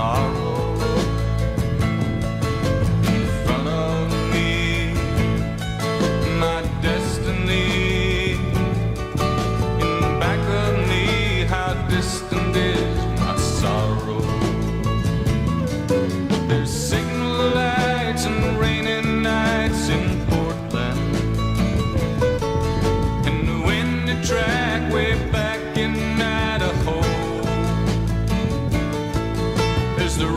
tomorrow. In front of me, my destiny. In back of me, how distant is my sorrow. There's signal lights and rainy nights in Portland, and the windy track way back in Idaho. There's the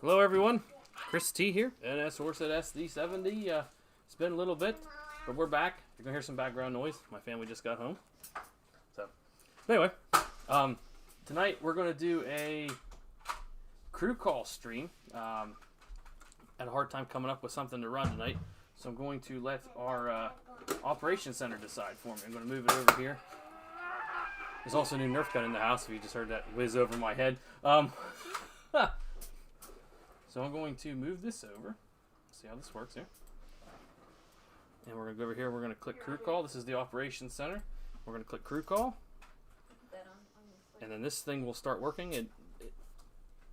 Hello everyone, Chris T here, NS Horse at SD70. It's been a little bit, but we're back. You're gonna hear some background noise. My family just got home. So, anyway, tonight we're gonna do a crew call stream. Had a hard time coming up with something to run tonight, so I'm going to let our operations center decide for me. I'm gonna move it over here. There's also a new Nerf gun in the house, if you just heard that whiz over my head. So I'm going to move this over. See how this works here. And we're going to go over here. We're going to click crew call. This is the operations center. We're going to click crew call. And then this thing will start working. It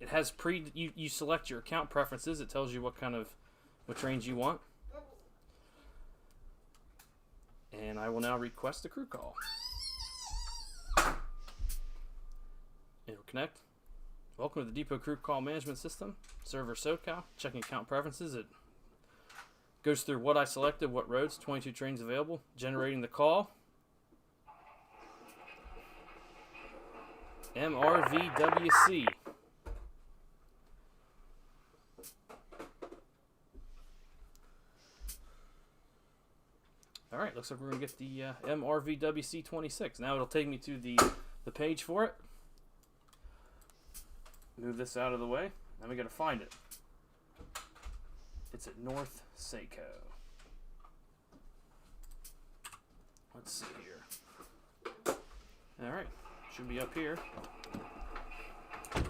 has you select your account preferences. It tells you what trains you want. And I will now request a crew call. It'll connect. Welcome to the Depot Crew Call Management System. Server Saco. Checking account preferences. It goes through what I selected, what roads, 22 trains available, generating the call. MRVWC. Alright, looks like we're going to get the MRVWC 26. Now it'll take me to the page for it. Move this out of the way. Now we got to find it. It's at North Saco. Let's see here. All right, should be up here. Make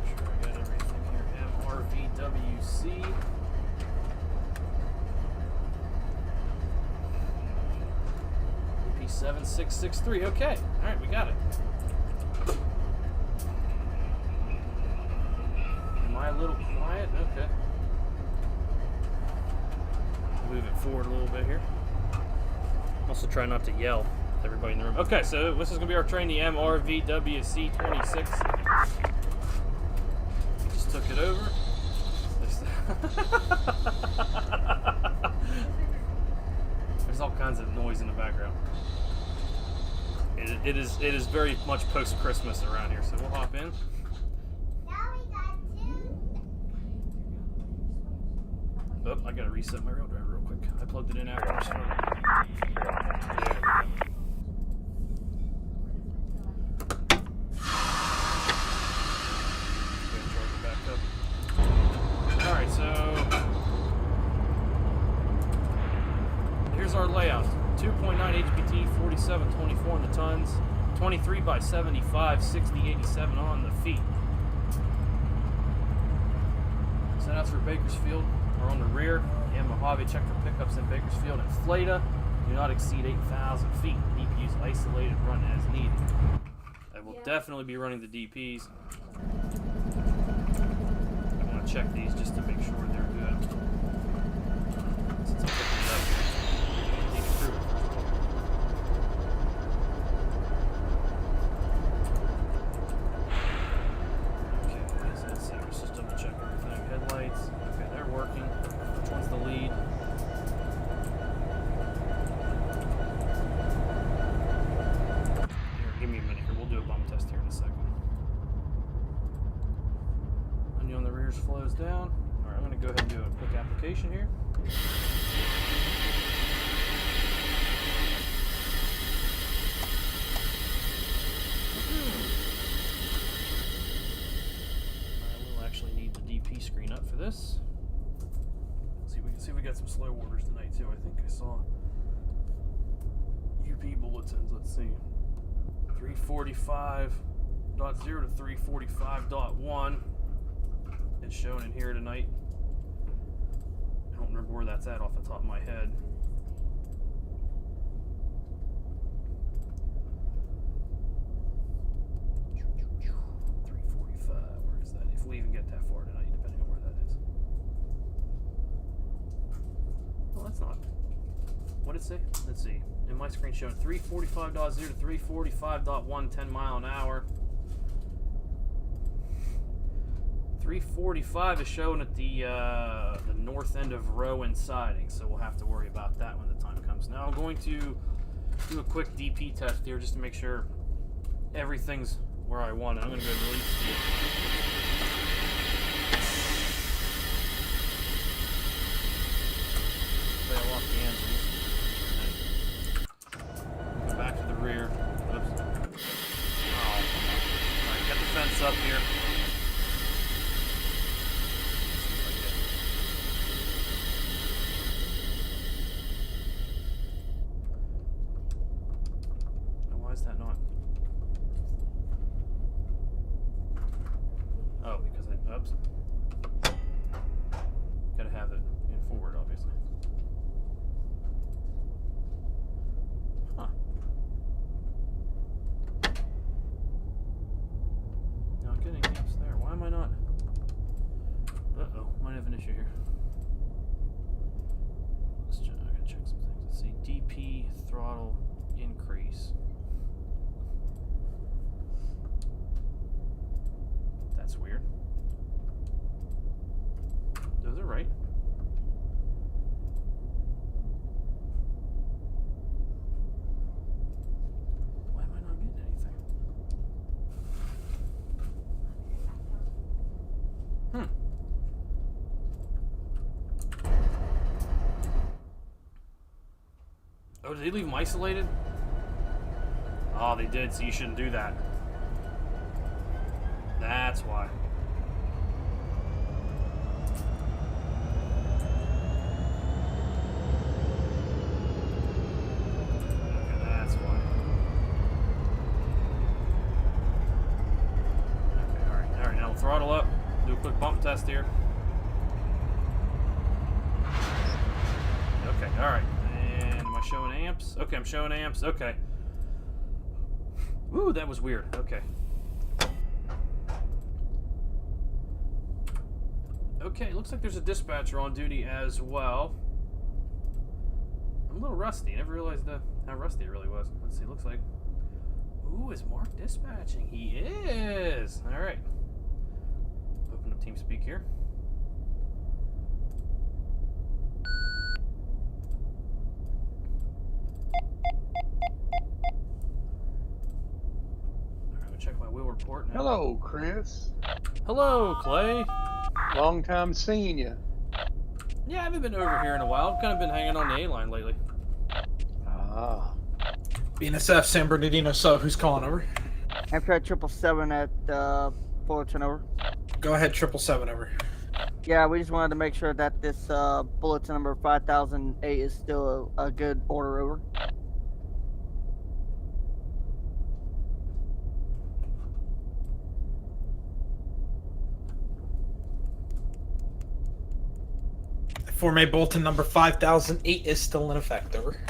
sure I got everything here. MRVWC. 7663. Okay. All right, we got it. Am I a little quiet? Okay. Move it forward a little bit here. Also try not to yell at everybody in the room. Okay, so this is going to be our train, the MRVWC 26. Just took it over. There's all kinds of noise in the background. It is very much post-Christmas around here, so we'll hop in. Oh, I gotta reset my rail driver real quick. I plugged it in after I started. There we go. Alright, so here's our layout. 2.9 HPT, 4724 in the tons, 23 by 75, 60, 87 on the feet. Set out for Bakersfield. We're on the rear. And Mojave, check for pickups in Bakersfield and Fleta. Do not exceed 8,000 feet. DPU's isolated, run as needed. I will definitely be running the DPs. I want to check these just to make sure they're good. Since I'm picking it up here. Flows down. Alright, I'm going to go ahead and do a quick application here. I will actually need the DP screen up for this. Let's see, we can see we got some slow orders tonight too. I think I saw UP bulletins. Let's see. 345.0 to 345.1. It's shown in here tonight. I don't remember where that's at off the top of my head. Where is that? If we even get that far tonight, depending on where that is. Well, that's not. What did it say? Let's see. In my screen showing 345.0 to 345.1, 10 mile an hour. 345 is shown at the north end of Rowan siding, so we'll have to worry about that when the time comes. Now I'm going to do a quick DP test here just to make sure everything's where I want it. I'm gonna go release the bail off the engines. Go back to the rear. Oops. Oh. Alright, get the fence up here. Why is that not? Oh, because I, oops. Gotta have it in forward, obviously. Huh. Not getting amps there. Why am I not? Uh-oh, might have an issue here. Let's check, I gotta check some things. Let's see, DP throttle increase. That's weird. Those are right. Why am I not getting anything? Oh, did they leave them isolated? Oh, they did, so you shouldn't do that. That's why. Okay, that's why. Okay, alright, now we'll throttle up. Do a quick bump test here. Okay, alright. And am I showing amps? Okay, I'm showing amps. Okay. Woo, that was weird. Okay. Okay, looks like there's a dispatcher on duty as well. I'm a little rusty. I never realized how rusty it really was. Let's see, looks like... Ooh, is Mark dispatching? He is! Alright. Open up TeamSpeak here. Alright, I'll check my wheel report now. Hello, Chris. Hello, Clay. Long time seeing you. Yeah, I haven't been over here in a while. I've kind of been hanging on the A-line lately. Ah. BNSF San Bernardino sub, who's calling over? Amtrak 777 at Fullerton, over. Go ahead, 777 over. Yeah, we just wanted to make sure that this bulletin number 5008 is still a good order, over. Form A bulletin number 5008 is still in effect, over.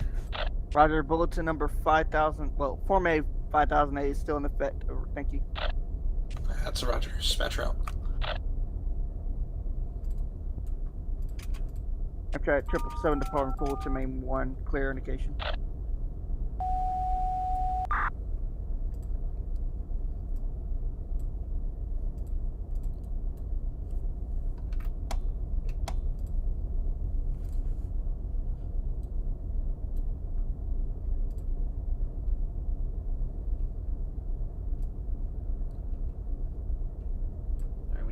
Roger, bulletin number 5000, well, Form A 5008 is still in effect, over. Thank you. That's a Roger. Dispatch route. Amtrak 777 departing Fullerton, main 1, clear indication.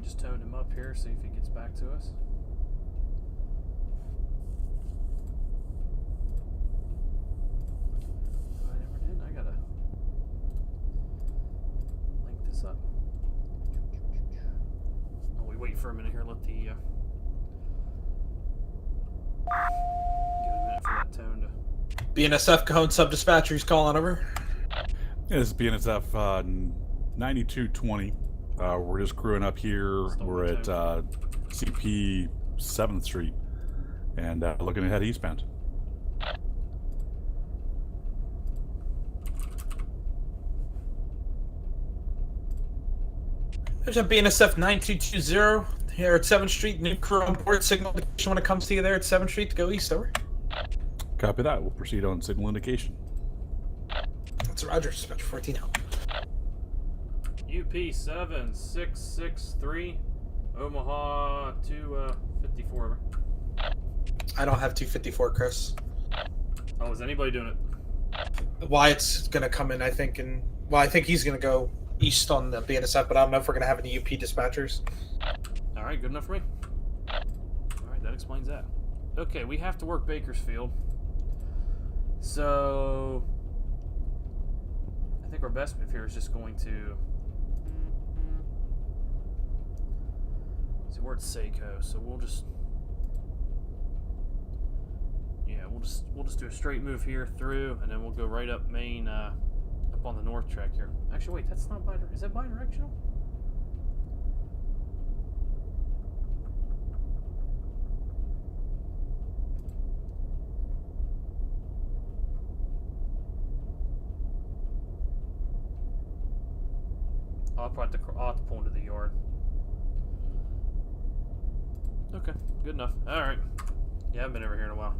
Just toned him up here, see if he gets back to us. I never did. I gotta link this up. Oh, we wait for a minute here. Let the give it a minute for that tone to. BNSF Cajon sub dispatcher, who's calling over? This is BNSF 9220. We're just crewing up here. We're at CP 7th Street and looking ahead eastbound. There's a BNSF 9220 here at 7th Street. New crew on board. Signal indication when it comes to you there at 7th Street to go east, over. Copy that. We'll proceed on signal indication. That's a Roger. Dispatch 14 out. UP 7663, Omaha 254. Over. I don't have 254, Chris. Oh, is anybody doing it? Wyatt's gonna come in, I think, in Well, I think he's going to go east on the Bena side, but I don't know if we're going to have any UP dispatchers. All right, good enough for me. All right, that explains that. Okay, we have to work Bakersfield. So I think our best move here is just going to. So we're at Saco, so we'll just. Yeah, we'll just do a straight move here through, and then we'll go right up Main, up on the north track here. Actually, wait, that's not is that bidirectional? I'll have to pull into the yard. Okay, good enough. All right. Yeah, I haven't been over here in a while.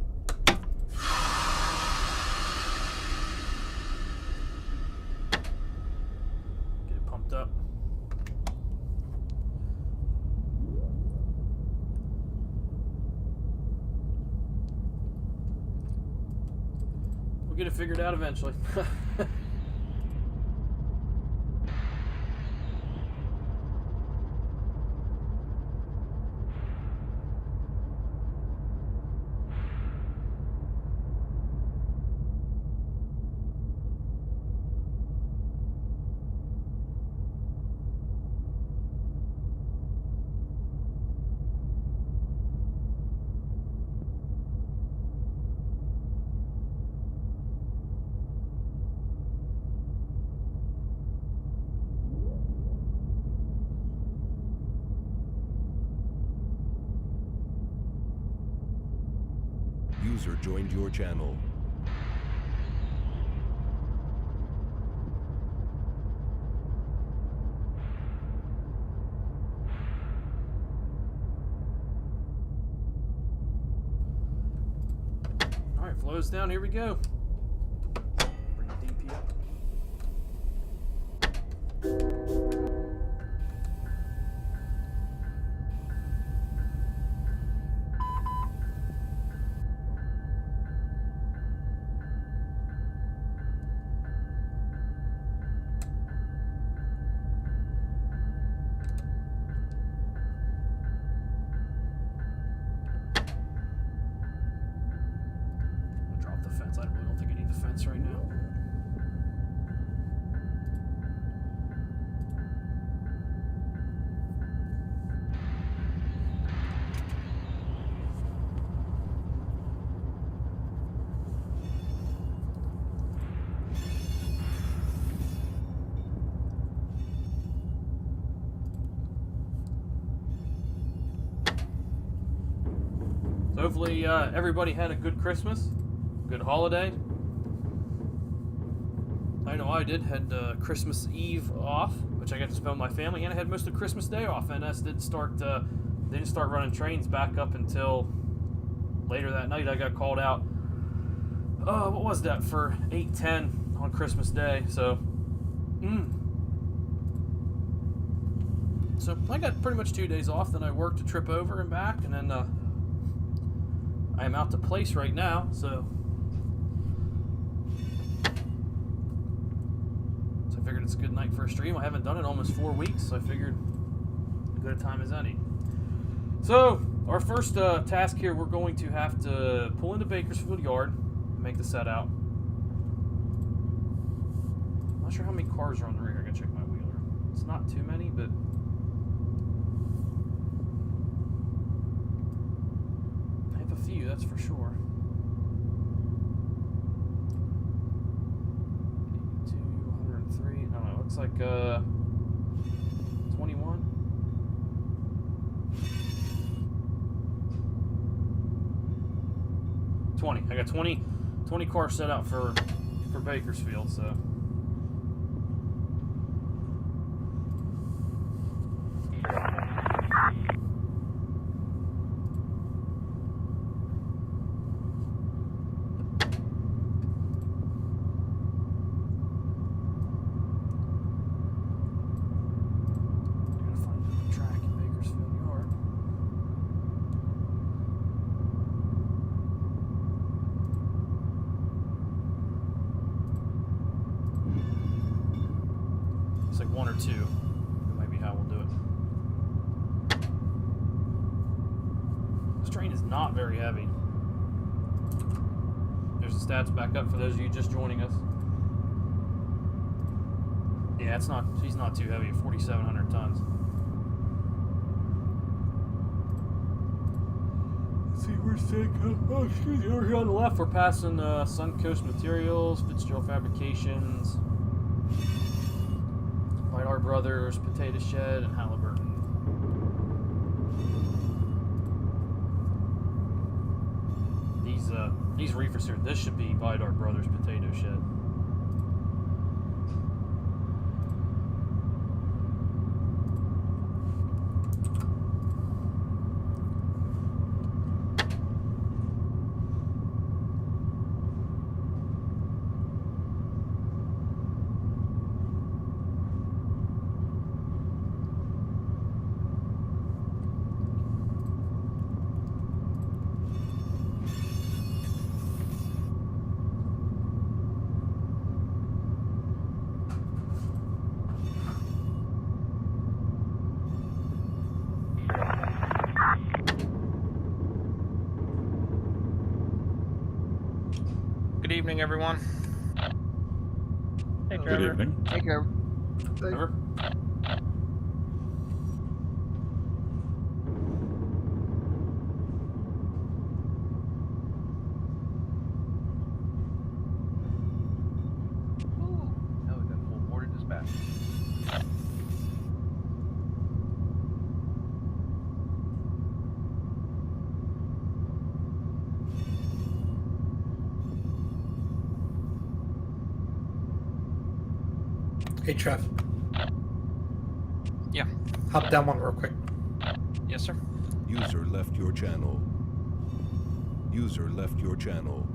Get it pumped up. We'll get it figured out eventually. User joined your channel. All right, flows down. Here we go. Bring the DP up. I really don't think I need the fence right now. So hopefully everybody had a good Christmas. Good holiday. I know I did. Had Christmas Eve off, which I got to spend with my family, and I had most of Christmas Day off. NS didn't start. They didn't start running trains back up until later that night. I got called out. What was that for 8:10 on Christmas Day? So, so I got pretty much 2 days off. Then I worked a trip over and back, and then I am out to place right now. So. I figured it's a good night for a stream. I haven't done it almost 4 weeks, so I figured as good a time as any. So, our first task here, we're going to have to pull into Bakersfield Yard and make the set out. I'm not sure how many cars are on the rear. I gotta check my wheeler. It's not too many, but I have a few, that's for sure. Looks like 21. 20. I got 20 cars set out for Bakersfield, so. like 1 or 2. That might be how we'll do it. This train is not very heavy. There's the stats back up for those of you just joining us. Yeah, she's not too heavy, 4,700 tons. Let's see, where's Saco? Oh, excuse me, over here on the left, we're passing Suncoast Materials, Fitzgerald Fabrications, Lidar Brothers, Potato Shed, and Halliburton. These reefers here, this should be Lidar Brothers Potato Shed. Good evening, everyone. Hey, Good Trevor. evening. Hey, Trevor. Trevor? Now we've got full boarded dispatch. Hey, Trev. Yeah. Hop down one real quick. Yes, sir. User left your channel. User left your channel.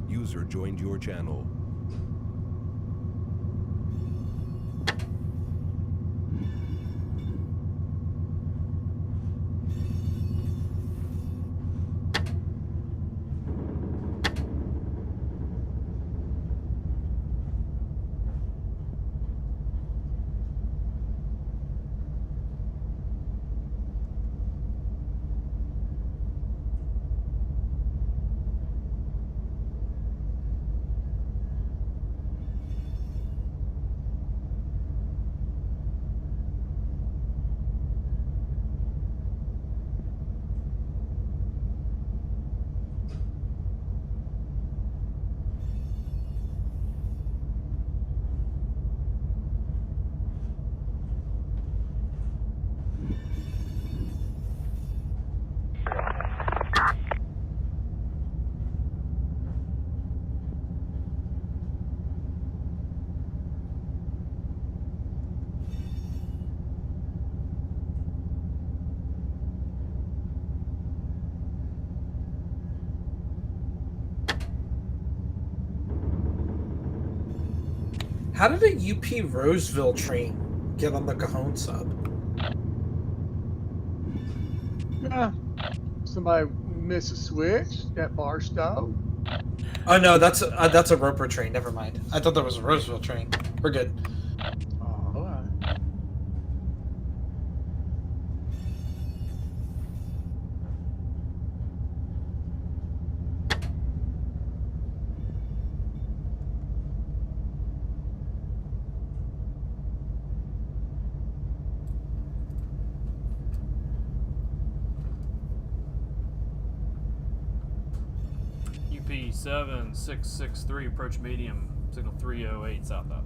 User joined your channel. How did a UP Roseville train get on the Cajon sub? Somebody missed a switch, that bar stove. Oh no, that's a Roper train. Never mind. I thought that was a Roseville train. We're good. All right. UP 7663, approach medium, signal 308 southbound.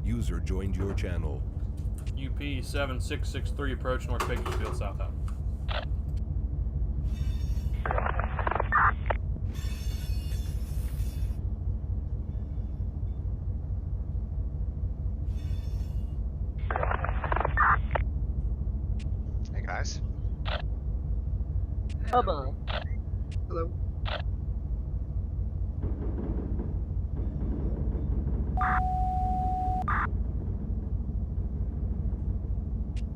User joined your channel. UP 7663, approach North Bakersfield southbound. Hey guys. Bubba. Hello.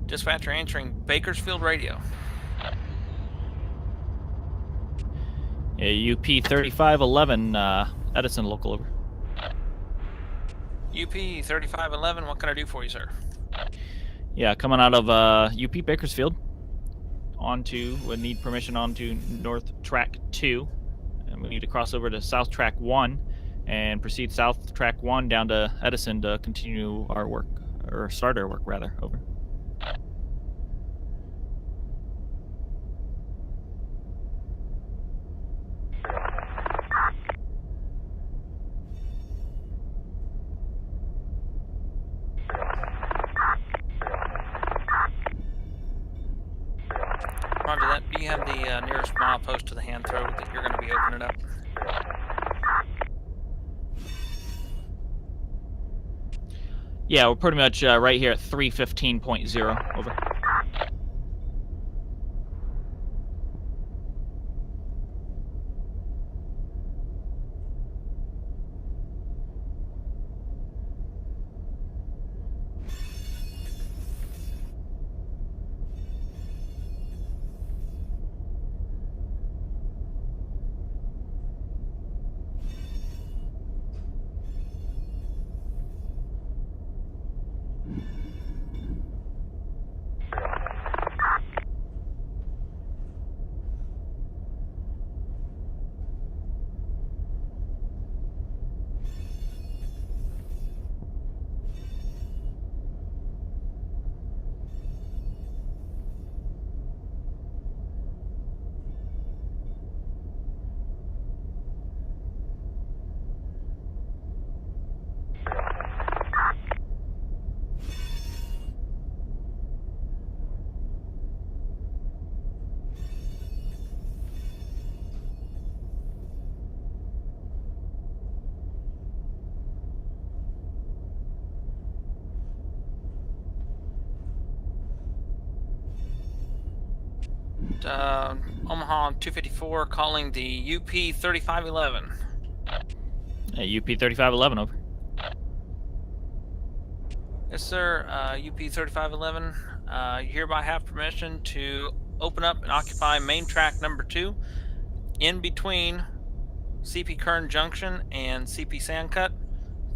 Dispatcher answering Bakersfield radio. Yeah, UP 3511, Edison local over. UP 3511, what can I do for you, sir? Yeah, coming out of UP Bakersfield would need permission onto North Track 2. And we need to cross over to South Track 1 and proceed South Track 1 down to Edison to continue our work, or start our work rather, over. Roger that. Do you have the nearest milepost to the hand throw that you're going to be opening up? Yeah, we're pretty much right here at 315.0, over. Omaha 254 calling the UP 3511. UP 3511 over. Yes, sir. UP 3511. You hereby have permission to open up and occupy main track number 2 in between CP Kern Junction and CP Sandcut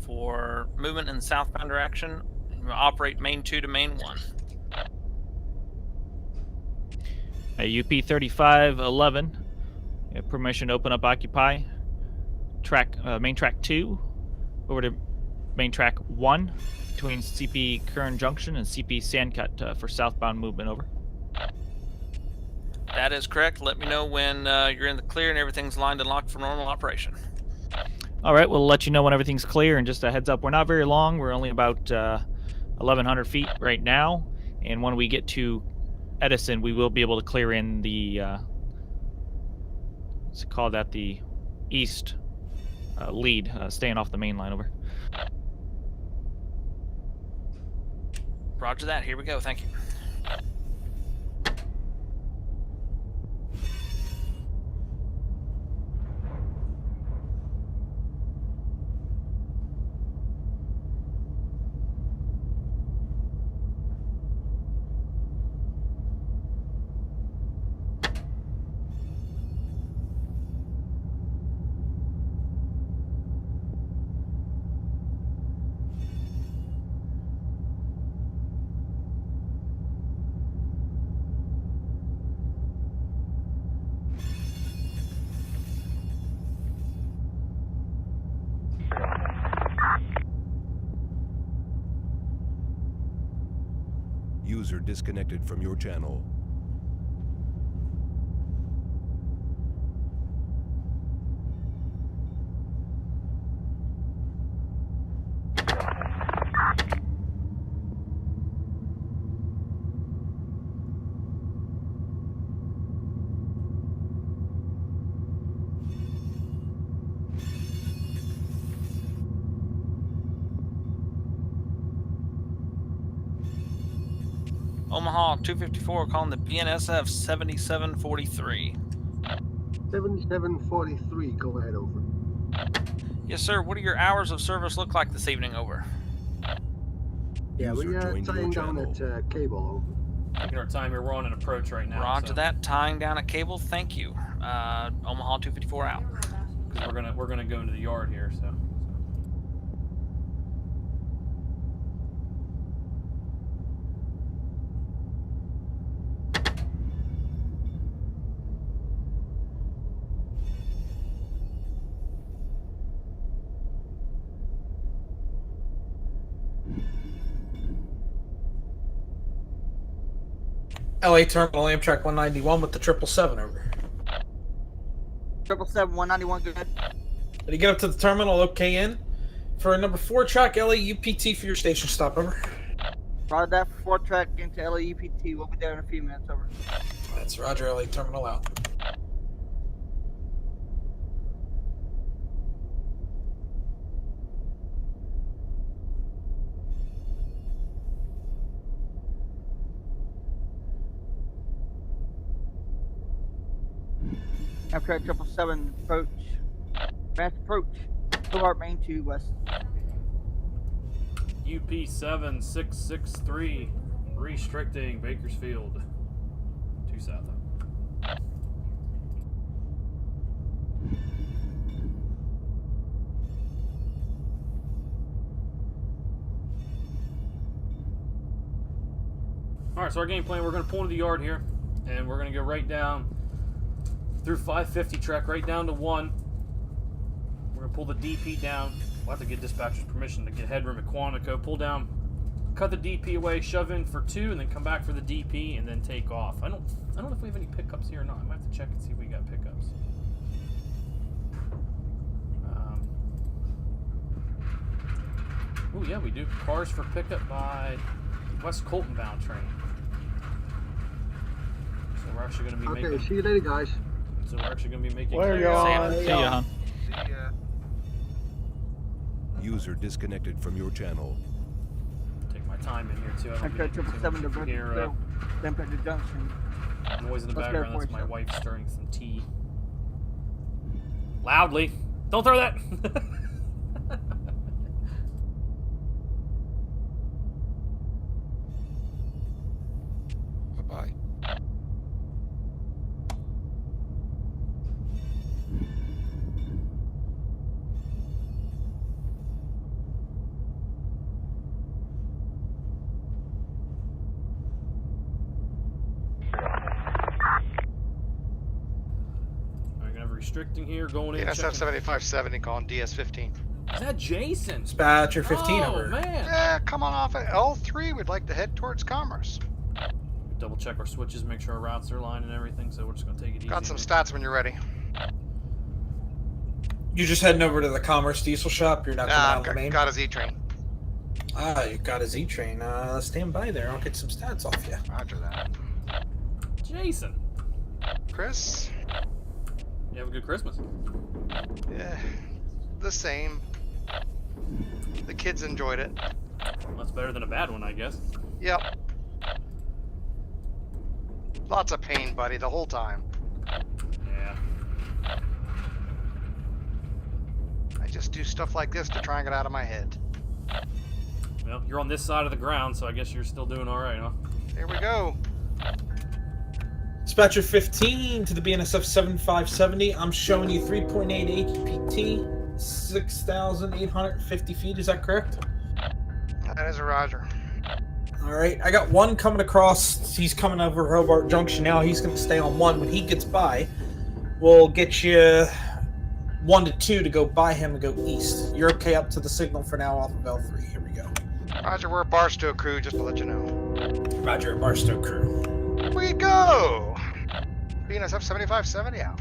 for movement in southbound direction. And we'll operate main 2 to main 1. UP 3511. Permission to open up, occupy track main track 2 over to main track 1 between CP Kern Junction and CP Sandcut for southbound movement. Over. That is correct. Let me know when you're in the clear and everything's lined and locked for normal operation. All right, we'll let you know when everything's clear. And just a heads up, we're not very long. We're only about 1,100 feet right now. And when we get to Edison, we will be able to clear in the let's call that the east lead, staying off the main line. Over. Roger that. Here we go. Thank you. User disconnected from your channel. Omaha 254 calling the BNSF 7743. 7743, go ahead, over. Yes, sir. What do your hours of service look like this evening? Over. Yeah, we User joined your tying down channel. at cable, over. Taking our time here. We're on an approach right now. Roger so- that. Tying down a cable. Thank you. Omaha 254 out. Because we're gonna go into the yard here. So. LA Terminal, Amtrak 191 with the 777 over. 777 191, good. Did you get up to the terminal? Okay, in for number 4 track LA UPT for your station stop. Over. Roger that for 4 track into LAUPT. We'll be there in a few minutes. Over. That's Roger. LA Terminal out. Amtrak 777 approach. Fast approach. Boulevard Main 2 West. UP 7663 restricting Bakersfield to south. Alright, so our game plan, we're going to pull into the yard here, and we're going to go right down through 550 track, right down to 1. We're going to pull the DP down. We'll have to get dispatcher's permission to get headroom at Quantico. Pull down, cut the DP away, shove in for 2, and then come back for the DP, and then take off. I don't know if we have any pickups here or not. I might have to check and see if we got pickups. Oh yeah, we do. Cars for pickup by West Colton bound train. So we're actually going to be making. Okay, see you later, guys. So we're actually going to be making. Where See y'all? See ya, hon. User disconnected from your channel. Take my time in here too. I don't Amtrak get too 777 to much here. Bakersfield. Amtrak to Junction. Noise in the Let's go background, for that's it, my sir. wife stirring some tea. Loudly. Don't throw that! Bye-bye. Alright, gonna have restricting here, going in. DSF checking- 7570 calling DS15. Is that Jason? Dispatcher 15 oh, over. man! Yeah, come on off at L3. We'd like to head towards Commerce. Double check our switches, make sure our routes are aligned and everything, so we're just gonna take it easy. Got some stats when you're ready. You just heading over to the Commerce Diesel Shop? You're not coming out of the main? Got a Z-Train. Ah, you got a Z-Train. Stand by there. I'll get some stats off you. Roger that. Jason! Chris? You have a good Christmas. Yeah, the same. The kids enjoyed it. Well, that's better than a bad one, I guess. Yep. Lots of pain, buddy, the whole time. Yeah. I just do stuff like this to try and get out of my head. Well, you're on this side of the ground, so I guess you're still doing alright, huh? Here we go. Dispatcher 15 to the BNSF 7570. I'm showing you 3.8 HPT, 6,850 feet. Is that correct? That is a Roger. All right. I got one coming across. He's coming over Hobart Junction now. He's going to stay on 1. When he gets by, we'll get you 1 to 2 to go by him and go east. You're okay up to the signal for now off of L3. Here we go. Roger, we're a Barstow crew, just to let you know. Roger, Barstow crew. We go! BNSF 7570 out.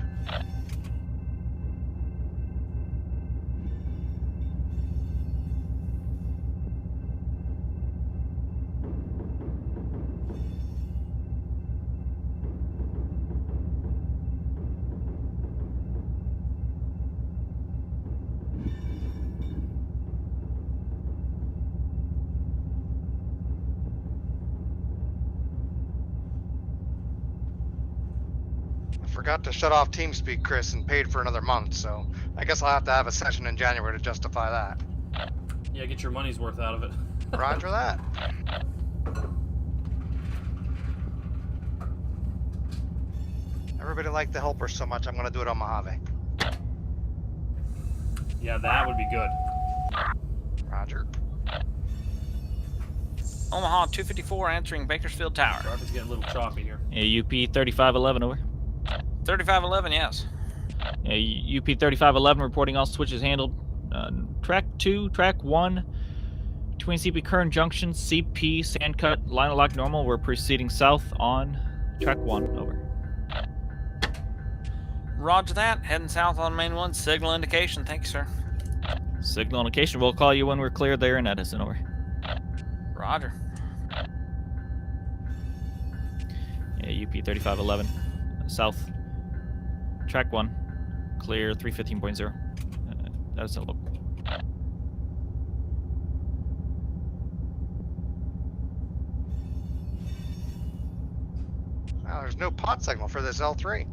Forgot to shut off TeamSpeak, Chris, and paid for another month, so I guess I'll have to have a session in January to justify that. Yeah, get your money's worth out of it. Roger that. Everybody liked the helper so much, I'm going to do it on Mojave. Yeah, that would be good. Roger. Omaha 254 answering Bakersfield Tower. Traffic's getting a little choppy here. Yeah, UP 3511 over. 3511, yes. Yeah, UP 3511 reporting all switches handled. Track 2, track 1, between CP Kern Junction, CP Sandcut, line of lock normal. We're proceeding south on track 1, over. Roger that. Heading south on Main 1. Signal indication. Thank you, sir. Signal indication. We'll call you when we're cleared there in Edison, over. Roger. Yeah, UP 3511, south, track 1, clear 315.0. That's a look. Wow, there's no pot signal for this L3.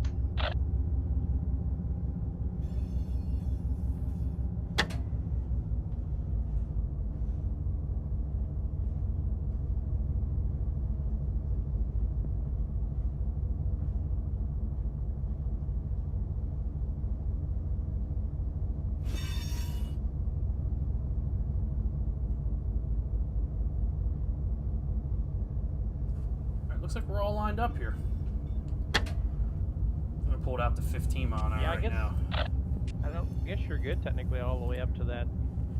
Alright, looks like we're all lined up here. I'm gonna pull it out to 15 mile an hour Yeah, I right guess- now. I don't guess you're good technically all the way up to that,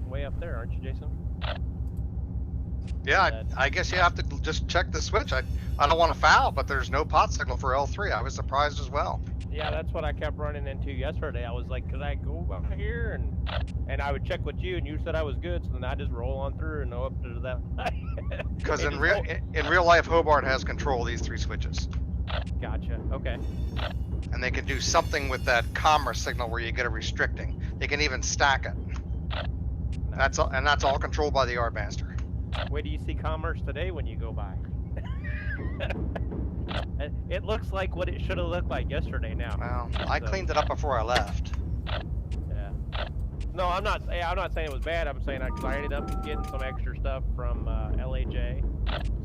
way up there, aren't you, Jason? Yeah, I guess you have to just check the switch. I don't want to foul, but there's no pot signal for L3. I was surprised as well. Yeah, that's what I kept running into yesterday. I was like, could I go up here? And I would check with you, and you said I was good, so then I just roll on through and go up to that. Because in real life, Hobart has control of these 3 switches. Gotcha. Okay. And they can do something with that commerce signal where you get a restricting. They can even stack it. That's all, and that's all controlled by the yard master. Where do you see commerce today when you go by? it looks like what it should have looked like yesterday now. Well, I cleaned it up before I left. Yeah. No, I'm not saying it was bad. I'm saying I ended up getting some extra stuff from LAJ.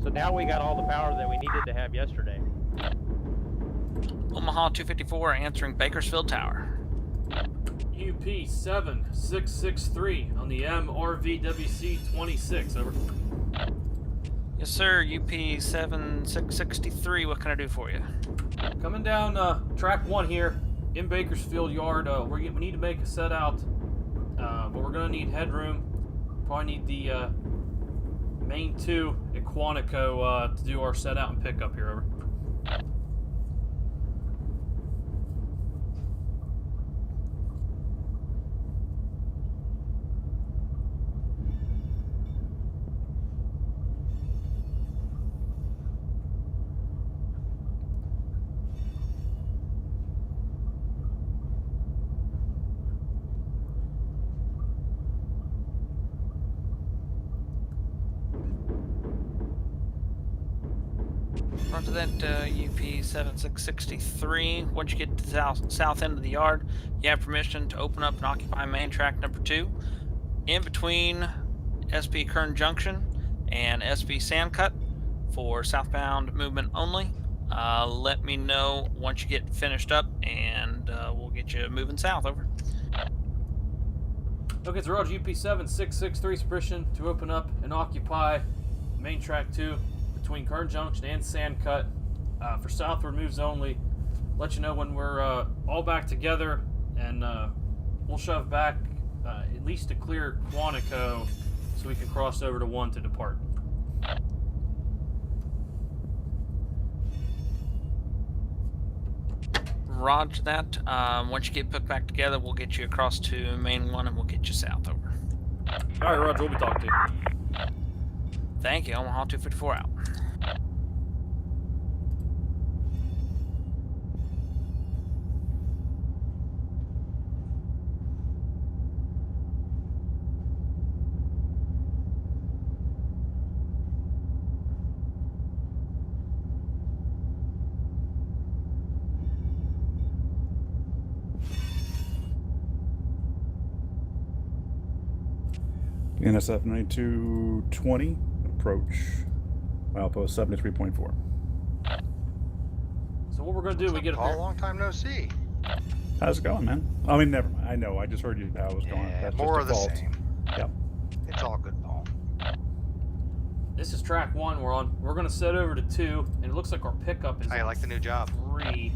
So now we got all the power that we needed to have yesterday. Omaha 254 answering Bakersfield Tower. UP 7663 on the MRVWC 26. Over. Yes, sir. UP 7663. What can I do for you? Coming down track 1 here in Bakersfield Yard. We need to make a set out, but we're going to need headroom. Probably need the main 2 at Quantico to do our set out and pickup here. Over. Onto that UP 7663. Once you get to the south end of the yard, you have permission to open up and occupy main track number 2. In between SP Kern Junction and SP Sandcut for southbound movement only. Let me know once you get finished up, and we'll get you moving south. Over. Okay, it's Roger. UP 7663's permission to open up and occupy main track 2 between Kern Junction and Sandcut for southward moves only. Let you know when we're all back together, and we'll shove back at least to clear Quantico so we can cross over to 1 to depart. Roger that. Once you get put back together, we'll get you across to main 1 and we'll get you south. Over. All right, Roger. We'll be talking to you. Thank you. Omaha 254 out. NSF 9220, approach milepost 73.4. So what we're going to do, we get up Paul, here. long time no see. How's it going, man? I mean, never mind. I know. I just heard you how it was going. Yeah, That's more of just the default. same. Yep. It's all good, Paul. This is track 1 we're on. We're going to set over to 2, and it looks like our pickup is I like the new job. 3.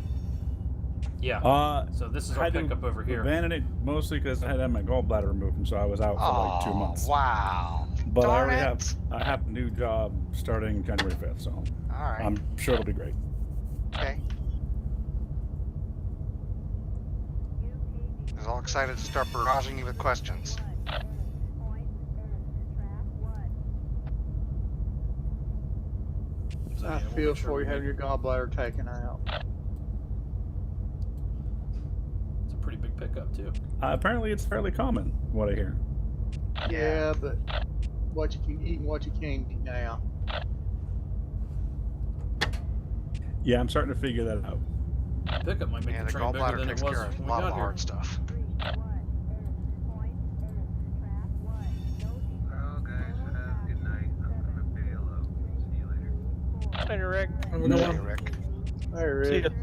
Yeah. So this is our pickup over here. Abandoned it mostly because I had my gallbladder removed, and so I was out for like 2 months. Wow. But Darn I it. have a new job starting January 5th, so All right. I'm sure it'll be great. Okay. I was all excited to start barraging you with questions. I feel for you having your gallbladder taken out. It's a pretty big pickup too. Apparently, it's fairly common, what I hear. Yeah, but what you can eat and what you can't eat now. Yeah, I'm starting to figure that out. Pickup might make Yeah, the the train bigger gallbladder than it takes was care of a when we lot of got the here. hard stuff. Well, guys, good night. I'm gonna bail out. See you later. Hey, Rick. Hey, Rick. Hey, Rick.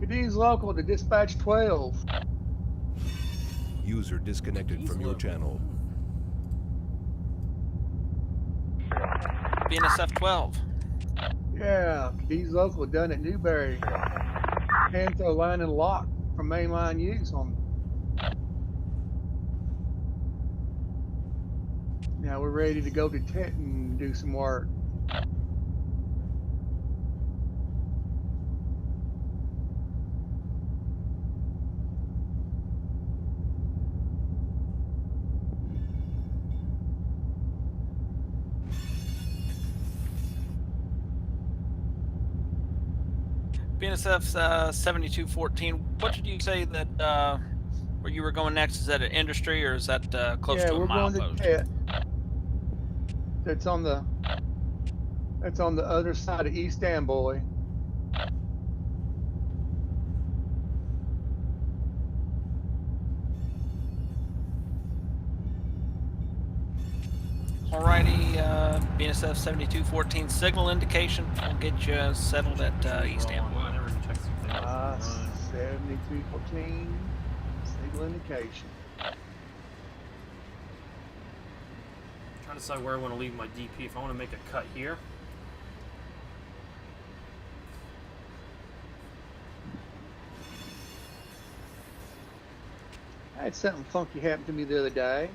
Cadiz local to dispatch 12. User disconnected from your channel. BNSF 12. Yeah, Cadiz local done at Newberry. Panther line and lock from mainline use on. Now we're ready to go to Tet and do some work. BNSF 7214. What did you say that where you were going next? Is that an industry or is that close Yeah, to a we're going milepost? to Tet. That's on the That's on the other side of East Amboy. Alrighty, BNSF 7214 signal indication. We'll get you settled at East Amboy. 7214, signal indication. Trying to decide where I want to leave my DP. If I want to make a cut here. I had something funky happen to me the other day.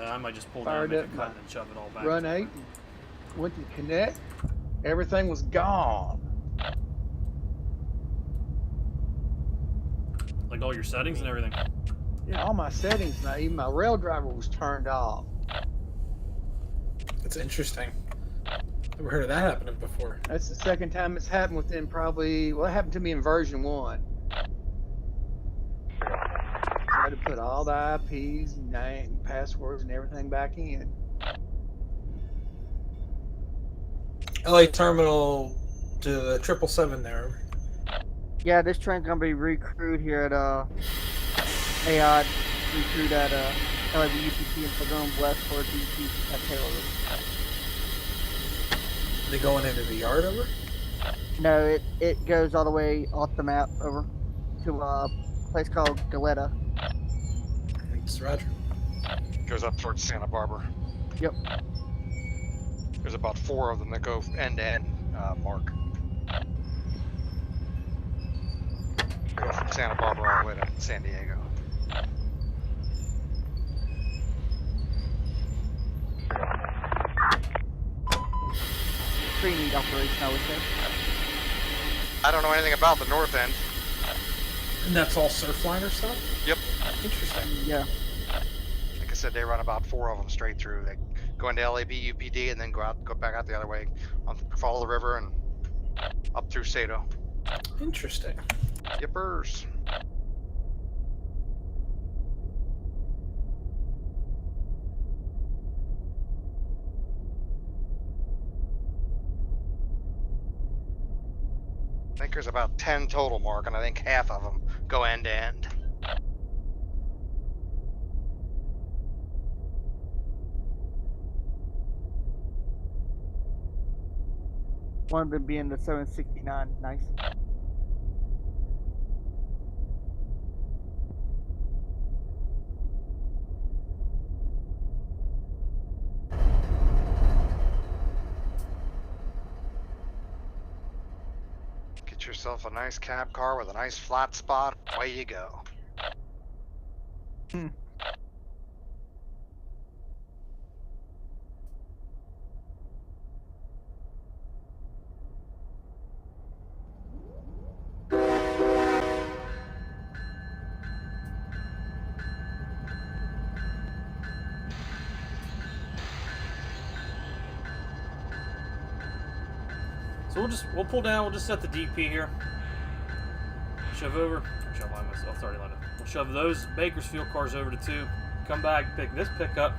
I might just pull down, Fired make a up cut, my and shove it all back. Run 8, went to connect, everything was gone. Like all your settings and everything. Yeah, all my settings, now even my rail driver was turned off. That's interesting. Never heard of that happening before. That's the second time it's happened within probably, well, it happened to me in version 1. I had to put all the IPs, name, passwords, and everything back in. LA terminal to the 777 there. Yeah, this train's gonna be recrewed here at AI, recrewed at MRVWC in Pagoon West for DP at Taylor. They going into the yard over? No, it goes all the way off the map over to a place called Goleta. Thanks, Roger. Goes up towards Santa Barbara. Yep. There's about 4 of them that go end to end, Mark. Go from Santa Barbara all the way to San Diego. Pretty neat operation, I would say. I don't know anything about the north end. And that's all Surfliner stuff? Yep. Interesting. Yeah. Like I said, they run about 4 of them straight through. They go into LAB, UPD, and then go back out the other way, follow the river and up through Saco. Interesting. Yippers. I think there's about 10 total, Mark, and I think half of them go end to end. One of them being the 769. Nice. Get yourself a nice cab car with a nice flat spot. Away you go. So we'll pull down, we'll just set the DP here. Shove over, shove line myself, it's already lined up. We'll shove those Bakersfield cars over to 2, come back, pick this pickup,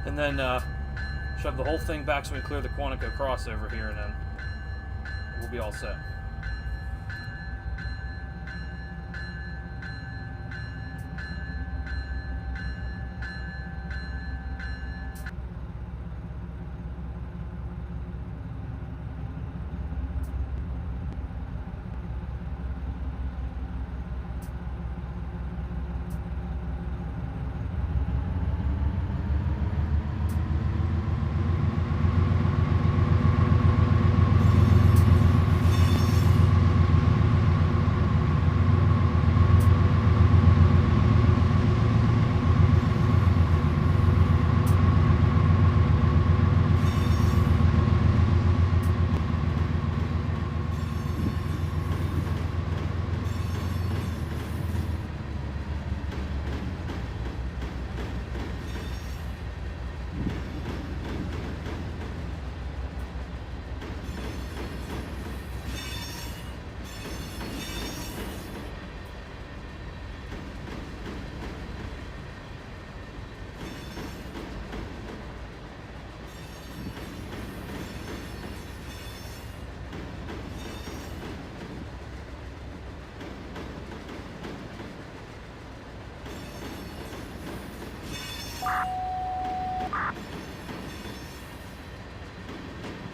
and then shove the whole thing back so we can clear the Quantico crossover here, and then we'll be all set.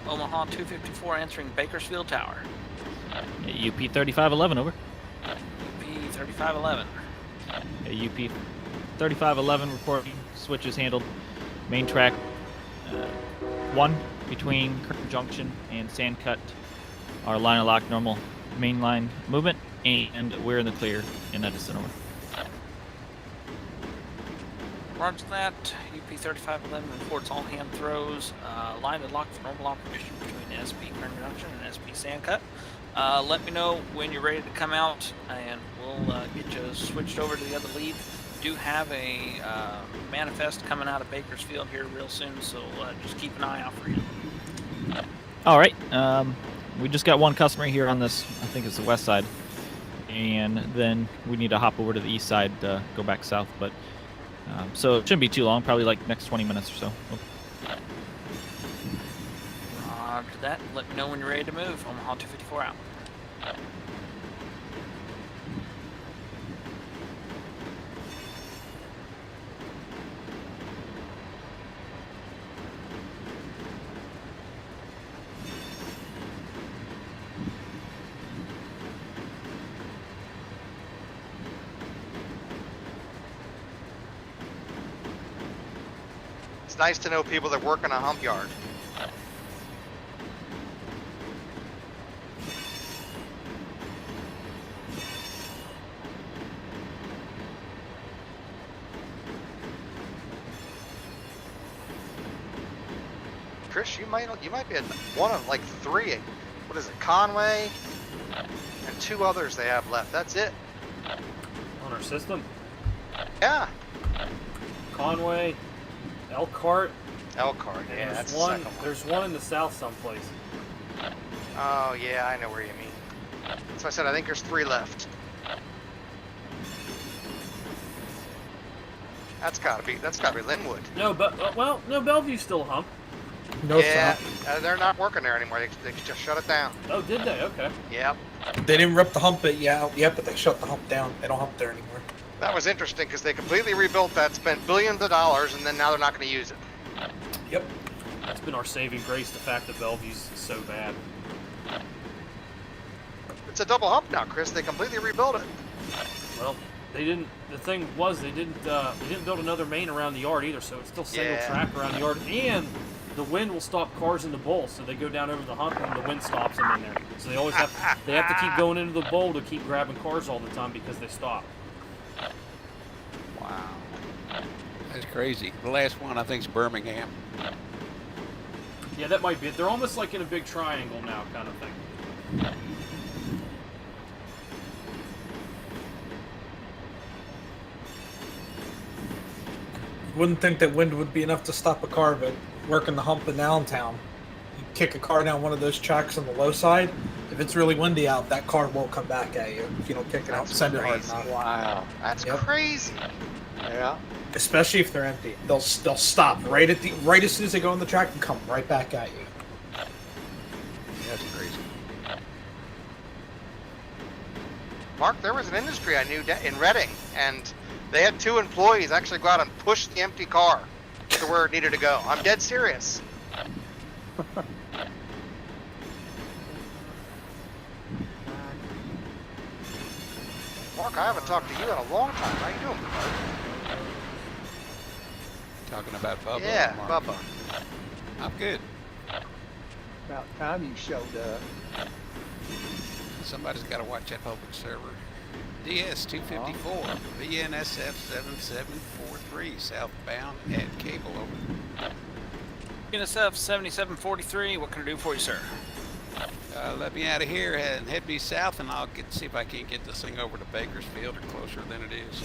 Omaha 254 answering Bakersfield Tower. UP 3511 over. UP 3511. UP 3511 reporting. Switches handled. Main track 1 between Kern Junction and Sandcut. Our line of lock normal mainline movement, and we're in the clear in Edison over. Roger that. UP 3511 reports all hand throws. Line of lock for normal operation between SP Kern Junction and SP Sandcut. Let me know when you're ready to come out, and we'll get you switched over to the other lead. Do have a manifest coming out of Bakersfield here real soon, so just keep an eye out for you. All right. We just got one customer here on this. I think it's the west side, and then we need to hop over to the east side, go back south. But so it shouldn't be too long. Probably like next 20 minutes or so. Roger that. Let me know when you're ready to move. Omaha 254 out. It's nice to know people that work in a hump yard. Chris, you might be one of like 3. What is it? Conway and 2 others they have left. That's it. On our system. Yeah. Conway, Elkhart. Elkhart, yeah, There's that's the one. second one. There's one in the south someplace. Oh yeah, I know where you mean. So I said I think there's 3 left. That's gotta be Linwood. No, but no, Bellevue's still hump. No, Yeah, it's not. they're not working there anymore. They just shut it down. Oh, did they? Okay. Yep. They didn't rip the hump it yet, but they shut the hump down. They don't hump there anymore. That was interesting because they completely rebuilt that, spent billions of dollars, and then now they're not going to use it. Yep. That's been our saving grace. The fact that Bellevue's so bad. It's a double hump now, Chris. They completely rebuilt it. Well, they didn't. The thing was, they didn't build another main around the yard either, so it's still single track around the yard, and the wind will stop cars in the bowl, so they go down over the hump and the wind stops them in there. So they always have to keep going into the bowl to keep grabbing cars all the time because they stop. Wow. That's crazy. The last one I think is Birmingham. Yeah, that might be it. They're almost like in a big triangle now, kind of thing. Wouldn't think that wind would be enough to stop a car, but working the hump in downtown, you kick a car down one of those tracks on the low side. If it's really windy out, that car won't come back at you if you don't kick it out and send it hard enough. Wow, that's crazy. Yeah. Especially if they're empty, they'll stop right as soon as they go on the track and come right back at you. That's crazy. Mark, there was an industry I knew in Reading, and they had 2 employees actually go out and push the empty car to where it needed to go. I'm dead serious. Mark, I haven't talked to you in a long time. How you doing, bud? Talking about Bubba. Yeah, or Mark? Bubba. I'm good. About time you showed up. Somebody's got to watch that public server. DS-254, VNSF 7743, southbound at cable over. NSF 7743, what can I do for you, sir? Let me out of here and head me south, and I'll see if I can't get this thing over to Bakersfield or closer than it is.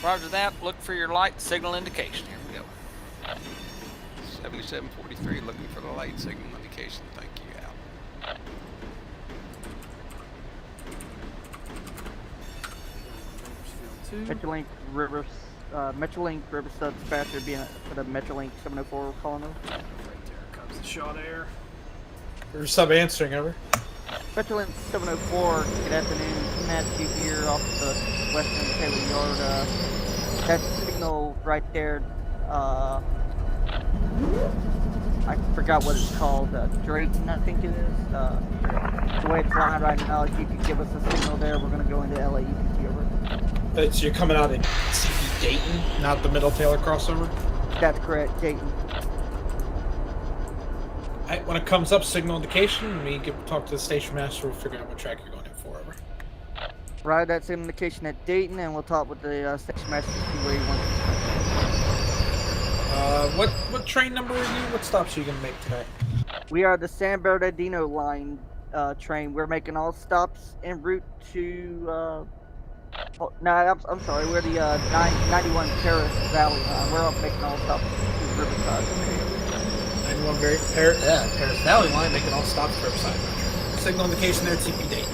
Roger that. Look for your light signal indication. Here we go. 7743, looking for the light signal indication. Thank you, Al. Metrolink Riverside dispatcher being for the Metrolink 704 calling over. Right there comes the shot air. There's sub answering over. Metrolink 704, good afternoon. Matt, you here off the western Taylor Yard. That signal right there, forgot what it's called. Drayton, I think it is. The way it's lined right now, if you could give us a signal there, we're going to go into LAUPT over. So you're coming out at CP Dayton, not the Middle Taylor crossover? That's correct, Dayton. Alright, when it comes up, signal indication, we talk to the station master, we'll figure out what track you're going in for, over. Right, that's indication at Dayton, and we'll talk with the station master to see where he wants to What train number are you? What stops are you going to make today? We are the San Bernardino line train. We're making all stops en route to. I'm sorry. We're the 91 Paris Valley line. We're up making all stops to Riverside. 91 Paris Valley line, making all stops to Riverside. Signal indication there at CP Dayton.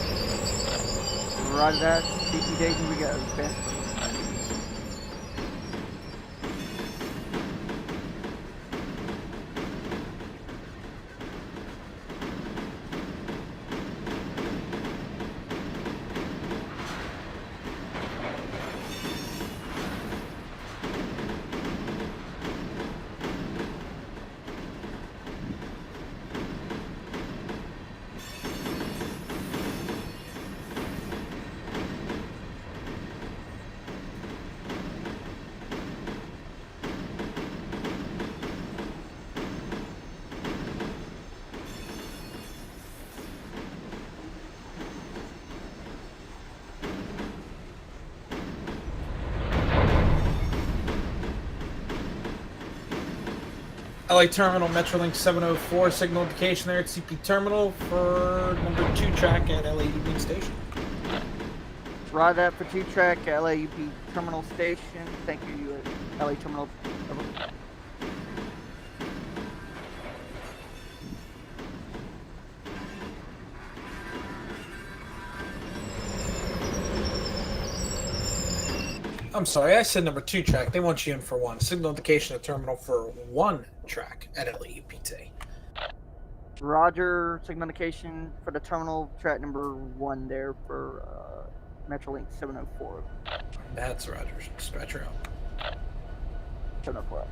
Right, that CP Dayton. We got best. LA Terminal, Metrolink 704, signal indication there at CP Terminal for number 2 track at LA Union Station. Ride that for 2 track at LAUP Terminal Station. Thank you, LA Terminal. I'm sorry, I said number 2 track. They want you in for 1. Signal indication at terminal for 1 track at LAUPT. Roger, signal indication for the terminal track number 1 there for Metrolink 704. That's Roger. Dispatcher out. 704.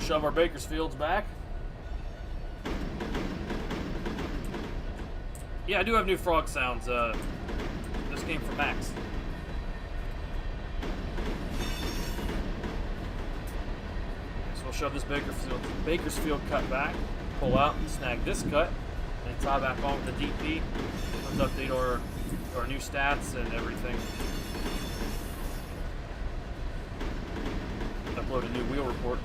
Shove our Bakersfields back. Yeah, I do have new frog sounds. This came from Max. So we'll shove this Bakersfield cut back, pull out and snag this cut, and tie back on with the DP. Let's update our new stats and everything. Upload a new wheel report.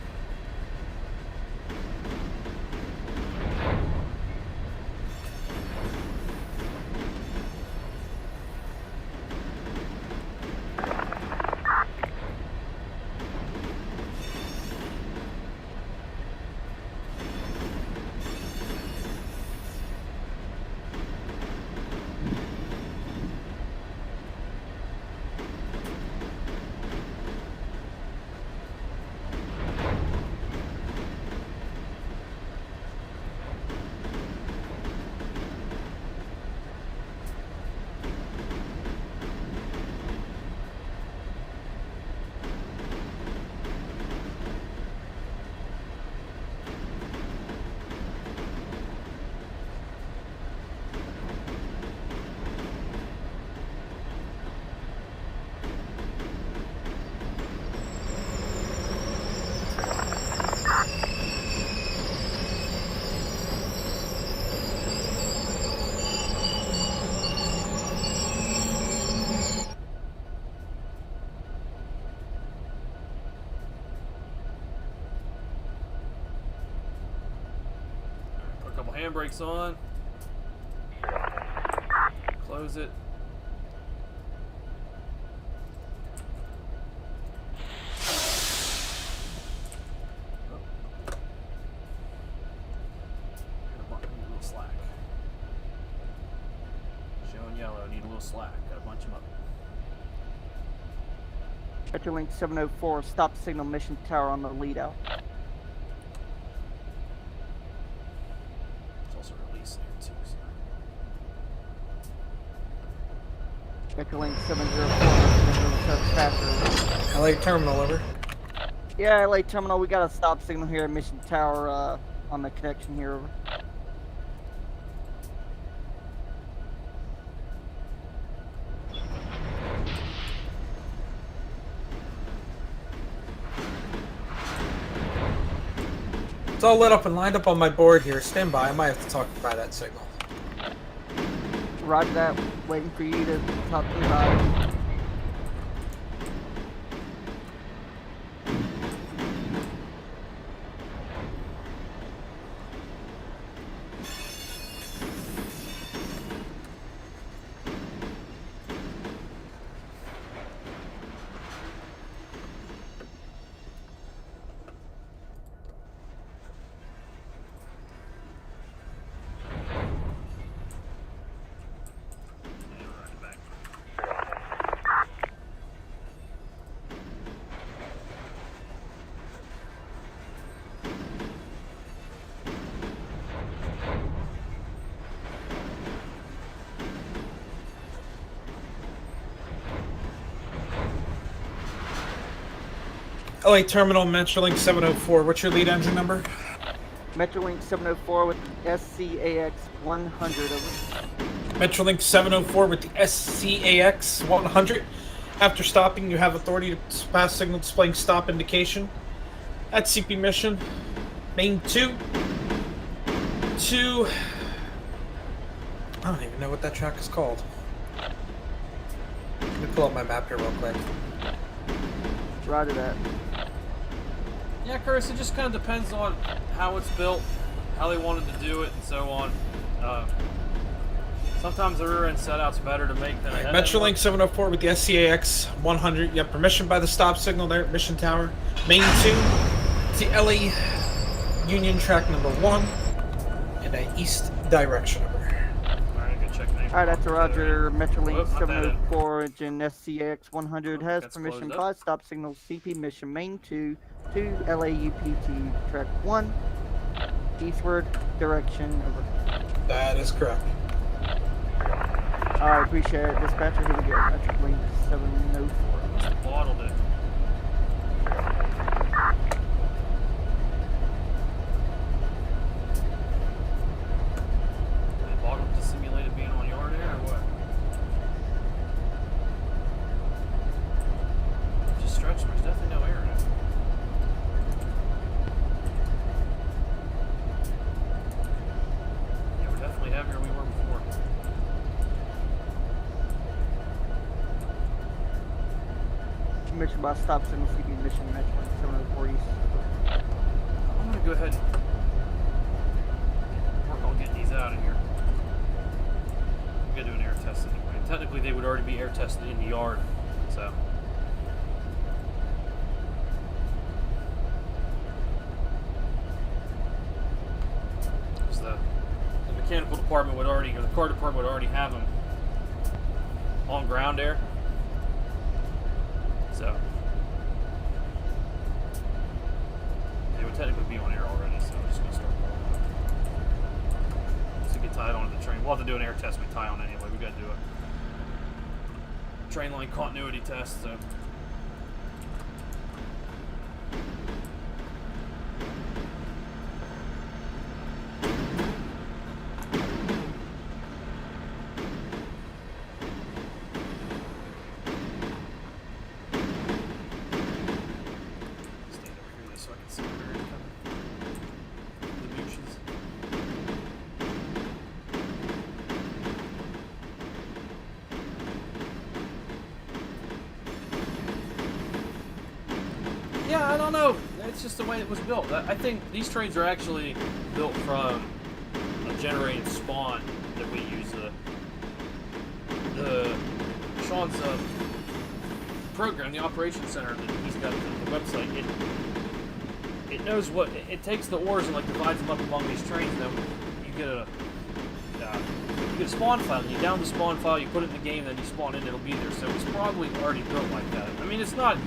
Handbrakes on. close it. Need a little slack. Showing yellow, need a little slack. Gotta bunch them up. Metrolink 704, stop signal mission tower on the lead out. There's also a release there too. So. Metrolink 704, faster. LA terminal, over. Yeah, LA terminal, we got a stop signal here at mission tower on the connection here, over. It's all lit up and lined up on my board here. Stand by. I might have to talk by that signal. Roger that. Waiting for you to talk to me about it. LA terminal, Metrolink 704. What's your lead engine number? Metrolink 704 with SCAX 100 over. Metrolink 704 with the SCAX 100. After stopping, you have authority to pass signal displaying stop indication. At CP mission, main 2. I don't even know what that track is called. Let me pull up my map here real quick. Roger that. Yeah, Curtis, it just kind of depends on how it's built, how they wanted to do it, and so on. Sometimes the rear end setout's better to make than a head end Metrolink one. 704 with the SCAX 100. You have permission by the stop signal there at Mission Tower. Main 2. It's the LA Union track number 1 in a east direction. Alright, good check name. Alright, that's a Roger. Metrolink Whoop, not that 704 engine SCAX 100 has That's permission closed by up. stop signal CP mission main 2 to LAUPT track 1 eastward direction over. That is correct. Alright, appreciate it. Dispatcher, here we go. Metrolink 704. Must have bottled it. They bottled to simulate it being on yard air or what? Just stretch, there's definitely no air in it. Yeah, we're definitely heavier than we were before. Mission by stop signal CP mission Metrolink 704 east. I'm gonna go ahead and work on getting these out of here. We gotta do an air test anyway. And technically, they would already be air tested in the yard, so. The mechanical department would already, or the car department would already have them on ground air. So they would technically be on air already, so I'm just gonna start rolling up. To get tied onto the train. We'll have to do an air test we tie on anyway. We gotta do a train line continuity test, so. Stand over here so I can see where they're coming. The bushes. Yeah, I don't know. It's just the way it was built. I think these trains are actually built from a generated spawn that we use Sean's program, the operations center that he's got the website, it knows what it takes the ores and like divides them up among these trains. Then you get a spawn file, and you download the spawn file, you put it in the game, then you spawn in, it'll be there. So it's probably already built like that. I mean, it's not.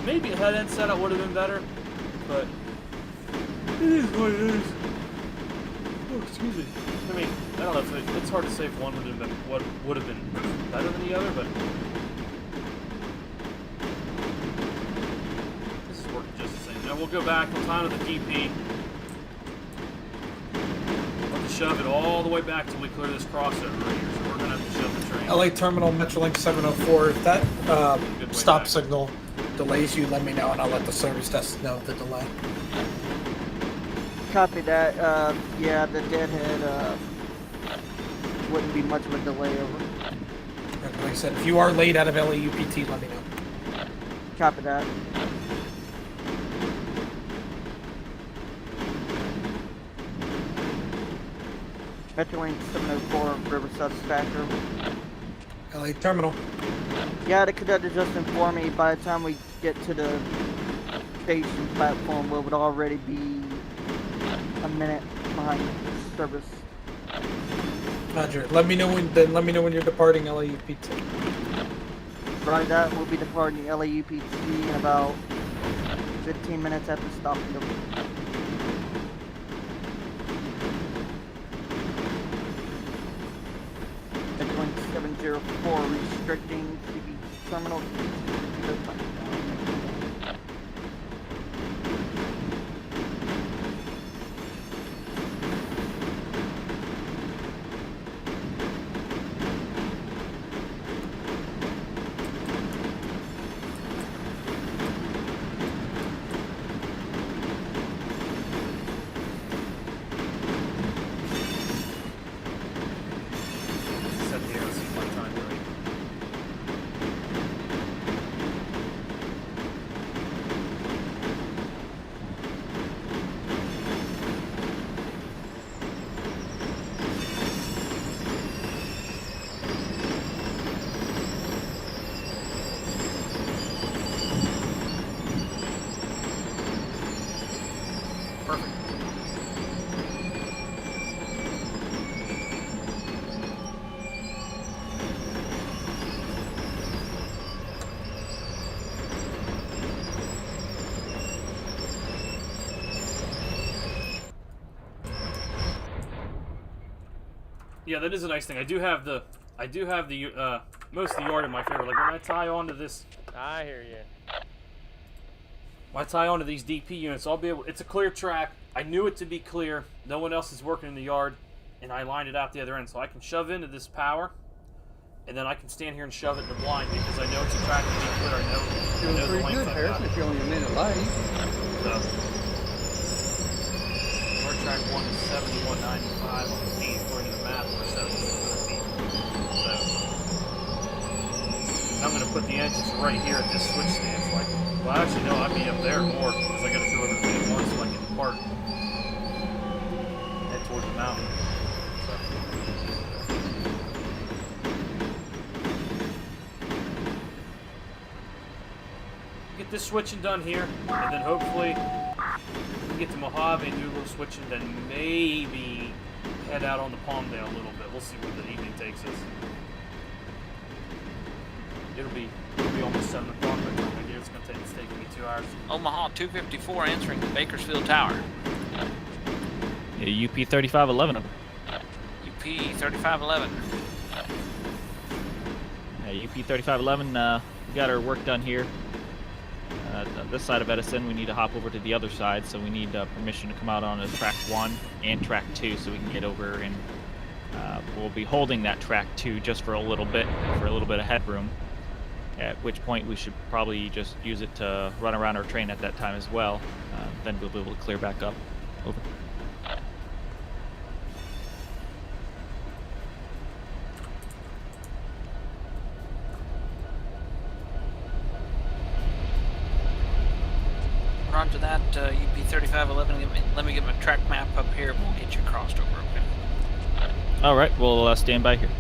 Maybe a head-end setup would have been better, but it is what it is. Oh, excuse me. I mean, I don't know if it's hard to say if one would have been better than the other, but this is working just the same. Now we'll go back. We'll time to the DP. We'll have to shove it all the way back till we clear this crossover right here. So we're gonna have to shove the train. LA Terminal Metrolink 704. If that stop signal delays you, let me know, and I'll let the service desk know the delay. Copy that. Yeah, the deadhead wouldn't be much of a delay over. Like I said, if you are late out of LAUPT, let me know. Copy that. Metrolink 704, Riverside Spectrum. LA Terminal. Yeah, the conductor just informed me by the time we get to the station platform, we would already be a minute behind service. Roger. Let me know when. Then let me know when you're departing LAUPT. Right, that we'll be departing LAUPT in about 15 minutes after stopping them. Metrolink 704 restricting CB terminal. Yeah, that is a nice thing. I do have the most of the yard in my favor. Like when I tie onto this, I hear you. When I tie onto these DP units, I'll be able. It's a clear track. I knew it to be clear. No one else is working in the yard, and I lined it out the other end, so I can shove into this power, and then I can stand here and shove it in the blind because I know it's a track to be clear. I know Doing the pretty length good, I've Harrison, got. if you're only a minute late. So, our track 1 is 7195 on the feet, according to the map, we're 7600 feet. So, I'm going to put the engines right here at this switch stance. Like, well, actually, no, I'd be up there more because I got to go over to the main one so I can depart. Head toward the mountain. So. Get this switching done here, and then hopefully we can get to Mojave and do a little switching, then maybe head out on the Palmdale a little bit. We'll see where the evening takes us. It'll be almost 7 o'clock by the time I get here. It's taking me 2 hours. Omaha 254 answering the Bakersfield Tower. Yeah, UP 3511. UP 3511. Yeah, UP 3511. We got our work done here. This side of Edison, we need to hop over to the other side, so we need permission to come out on track 1 and track 2 so we can get over, and we'll be holding that track 2 just for a little bit of headroom, at which point we should probably just use it to run around our train at that time as well. Then we'll be able to clear back up. Over. Roger that, UP 3511. Let me get my track map up here and we'll get you crossed over, okay? All right, we'll stand by here.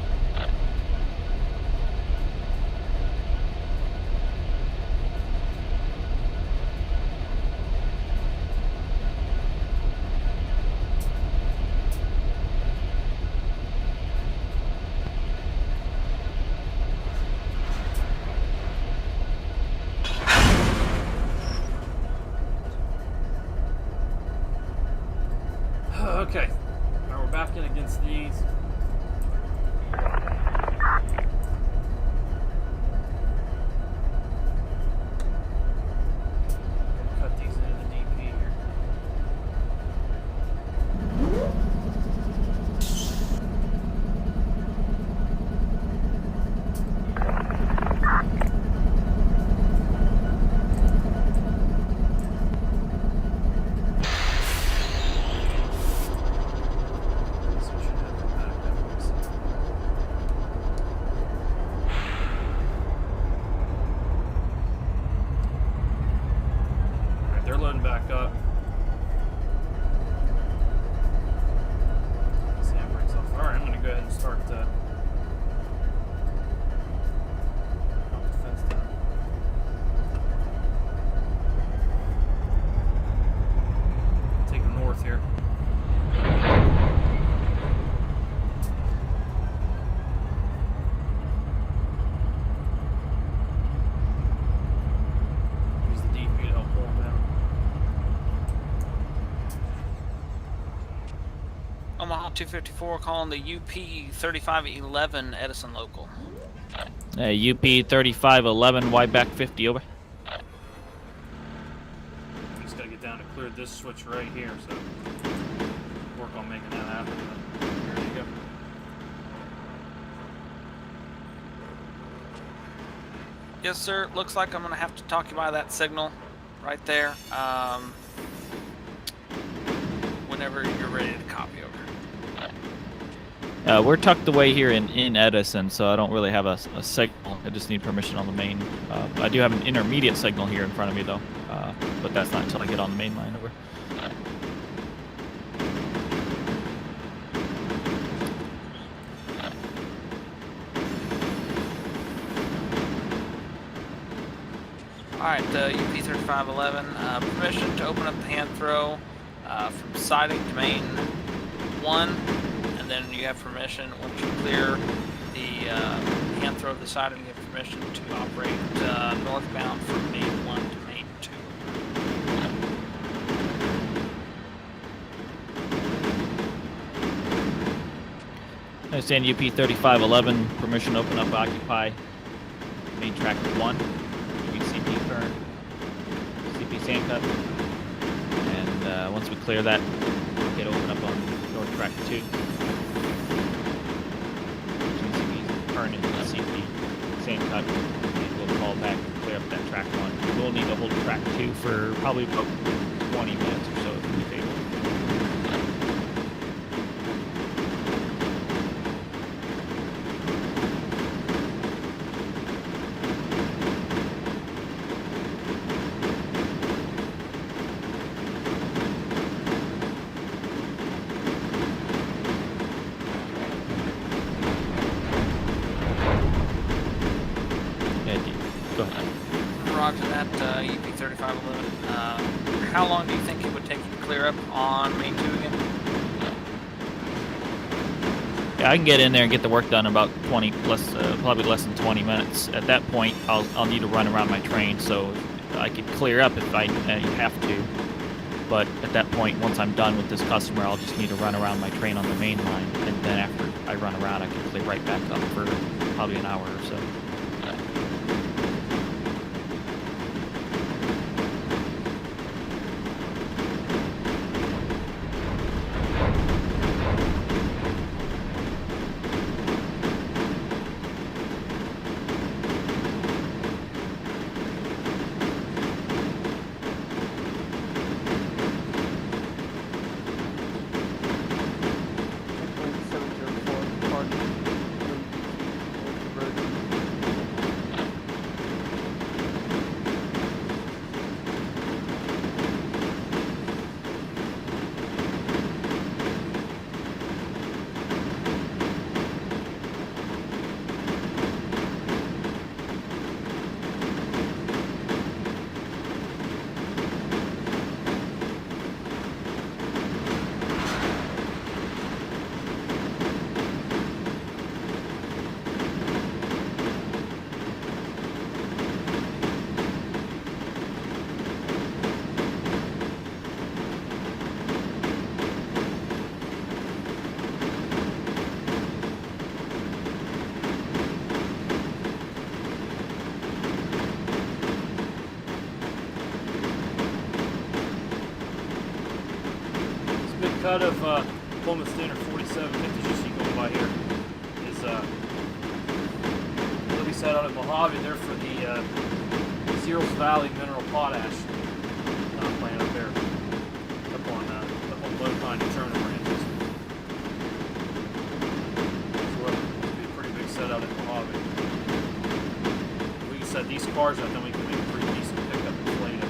Okay. Now we're back in against these. Cut these into the DP here. They're loading back up. Sand breaks off. Alright, I'm gonna go ahead and start the fence down. Take them north here. Use the DP to help pull them down. Omaha 254 calling the UP 3511 Edison local. UP 3511, wide back 50, over. We just gotta get down to clear this switch right here, so work on making that happen. But here you go. Yes, sir. Looks like I'm going to have to talk you by that signal right there. Whenever you're ready to copy over. We're tucked away here in Edison, so I don't really have a signal. I just need permission on the main. I do have an intermediate signal here in front of me, though, but that's not until I get on the main line over. Alright, UP 3511, permission to open up the hand throw from siding to main 1, and then you have permission, once you clear the hand throw of the siding, you have permission to operate northbound from main 1 to main 2. I understand UP 3511, permission to open up, occupy main track 1. CP Kern, CP Sandcut, and once we clear that, we'll get open up on North Track 2. CP Kern into CP Sandcut, and we'll call back and clear up that track 1. We'll need to hold track 2 for probably about 20 minutes or so if we able. Roger that, UP 3511. How long do you think it would take you to clear up on main 2 again? Yeah, I can get in there and get the work done in about probably less than 20 minutes. At that point, I'll need to run around my train, so I could clear up if I have to. But at that point, once I'm done with this customer, I'll just need to run around my train on the main line, and then after I run around, I can clear right back up for probably an hour or so. cut of Pullman Standard 4750 GC going by here is what we set out at Mojave there for the Seals Valley mineral potash plant up there, up on Low Pine and Turner ranches. So it'll be a pretty big set out at Mojave. We can set these cars up, then we can make a pretty decent pickup in Fleta.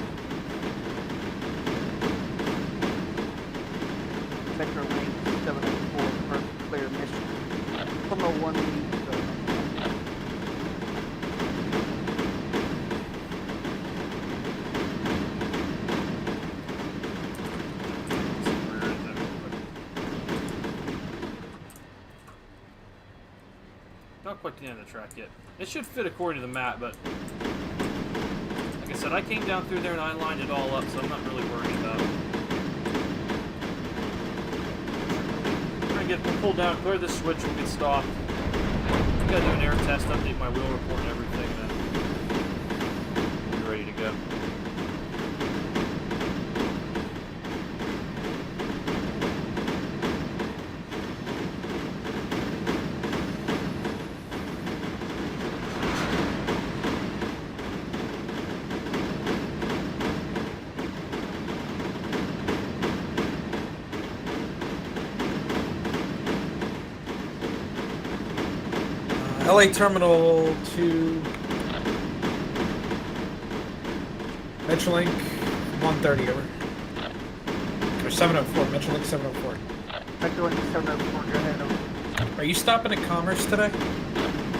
Metro Lane 704 for clear mission. Terminal 1 needs not quite to the end of the track yet. It should fit according to the map, but like I said, I came down through there and I lined it all up, so I'm not really worried about it. We're gonna get pulled down, clear this switch, we'll get stopped. I gotta do an air test, update my wheel report and everything, then we'll be ready to go. LA Terminal to Metrolink 130 over. Or 704, Metrolink 704. Metro Lane 704, go ahead over. Are you stopping at Commerce today?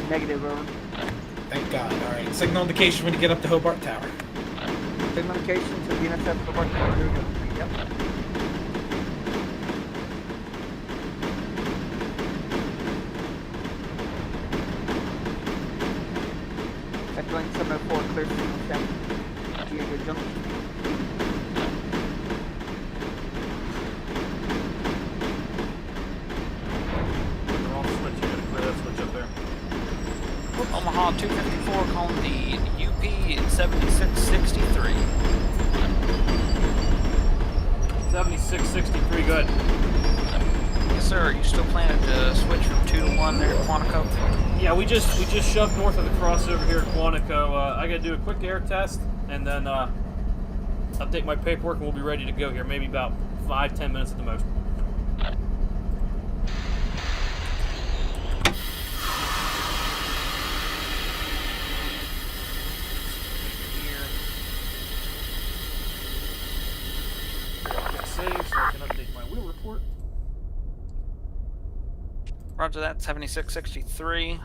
Negative over. Thank God. Alright, signal indication when you get up to Hobart Tower. Signal indication to the NSF Hobart Tower. Here we go. Yep. Metro Lane 704, clear signal check. Diego Junction. Wrong switch, you gotta clear that switch up there. Omaha 254 calling the UP 7663. 7663, good. Yes, sir. Are you still planning to switch from 2 to 1 there at Quantico? Yeah, we just shoved north of the crossover here at Quantico. I gotta do a quick air test and then update my paperwork, and we'll be ready to go here. Maybe about 5-10 minutes at the most. Save so I can update my wheel report. Roger that, 7663.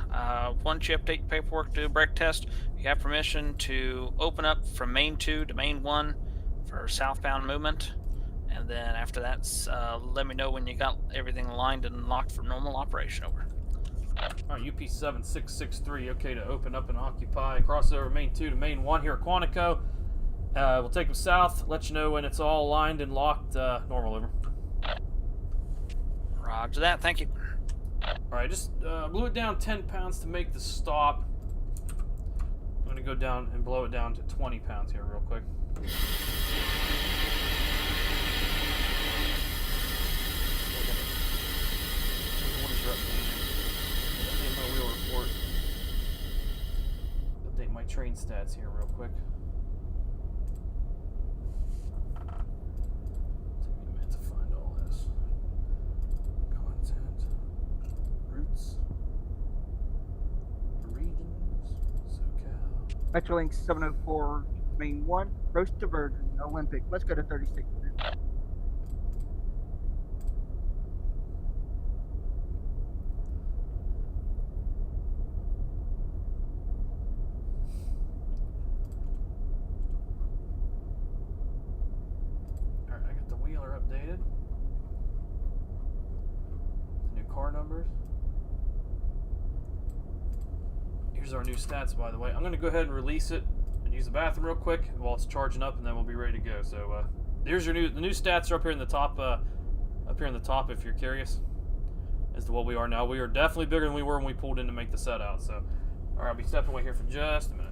Once you update paperwork, do a brake test, you have permission to open up from main 2 to main 1 for southbound movement. And then after that, let me know when you got everything aligned and locked for normal operation. Over. Alright, UP 7663, okay to open up and occupy. Crossover main 2 to main 1 here at Quantico. We'll take them south, let you know when it's all aligned and locked. Normal, over. Roger that, thank you. Alright, just blew it down 10 pounds to make the stop. I'm going to go down and blow it down to 20 pounds here real quick. What is your update? Update my wheel report. Update my train stats here real quick. Take me a minute to find all this. Content. Routes. Regions. SoCal. Metrolink 704, main 1, roast to virgin, Olympic. Let's go to 36 minutes. Alright, I got the wheeler updated. The new car numbers. Here's our new stats, by the way. I'm going to go ahead and release it and use the bathroom real quick while it's charging up, and then we'll be ready to go. So here's your the new stats are up here in the top. If you're curious as to what we are now. We are definitely bigger than we were when we pulled in to make the set out. So, all right, I'll be stepping away here for just a minute.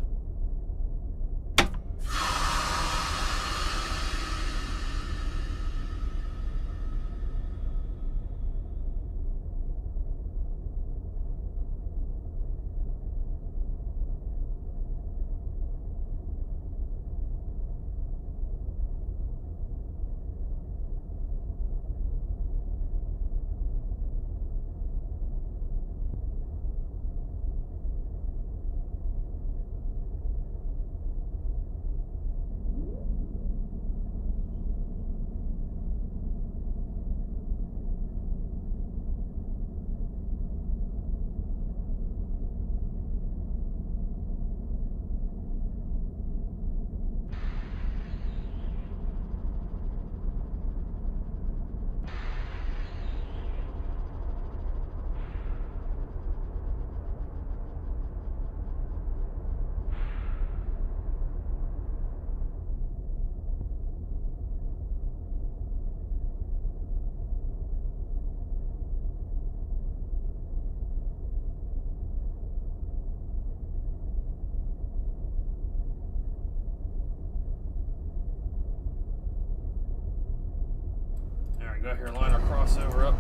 Go here and line our crossover up.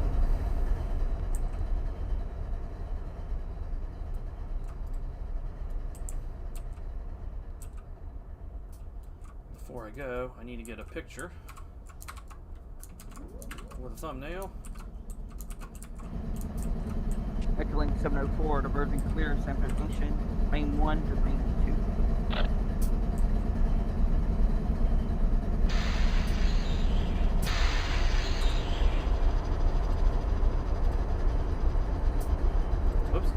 Before I go, I need to get a picture with a thumbnail. Echoing 704 to Virgin Clear, San Junction, main 1 to main 2. Oops.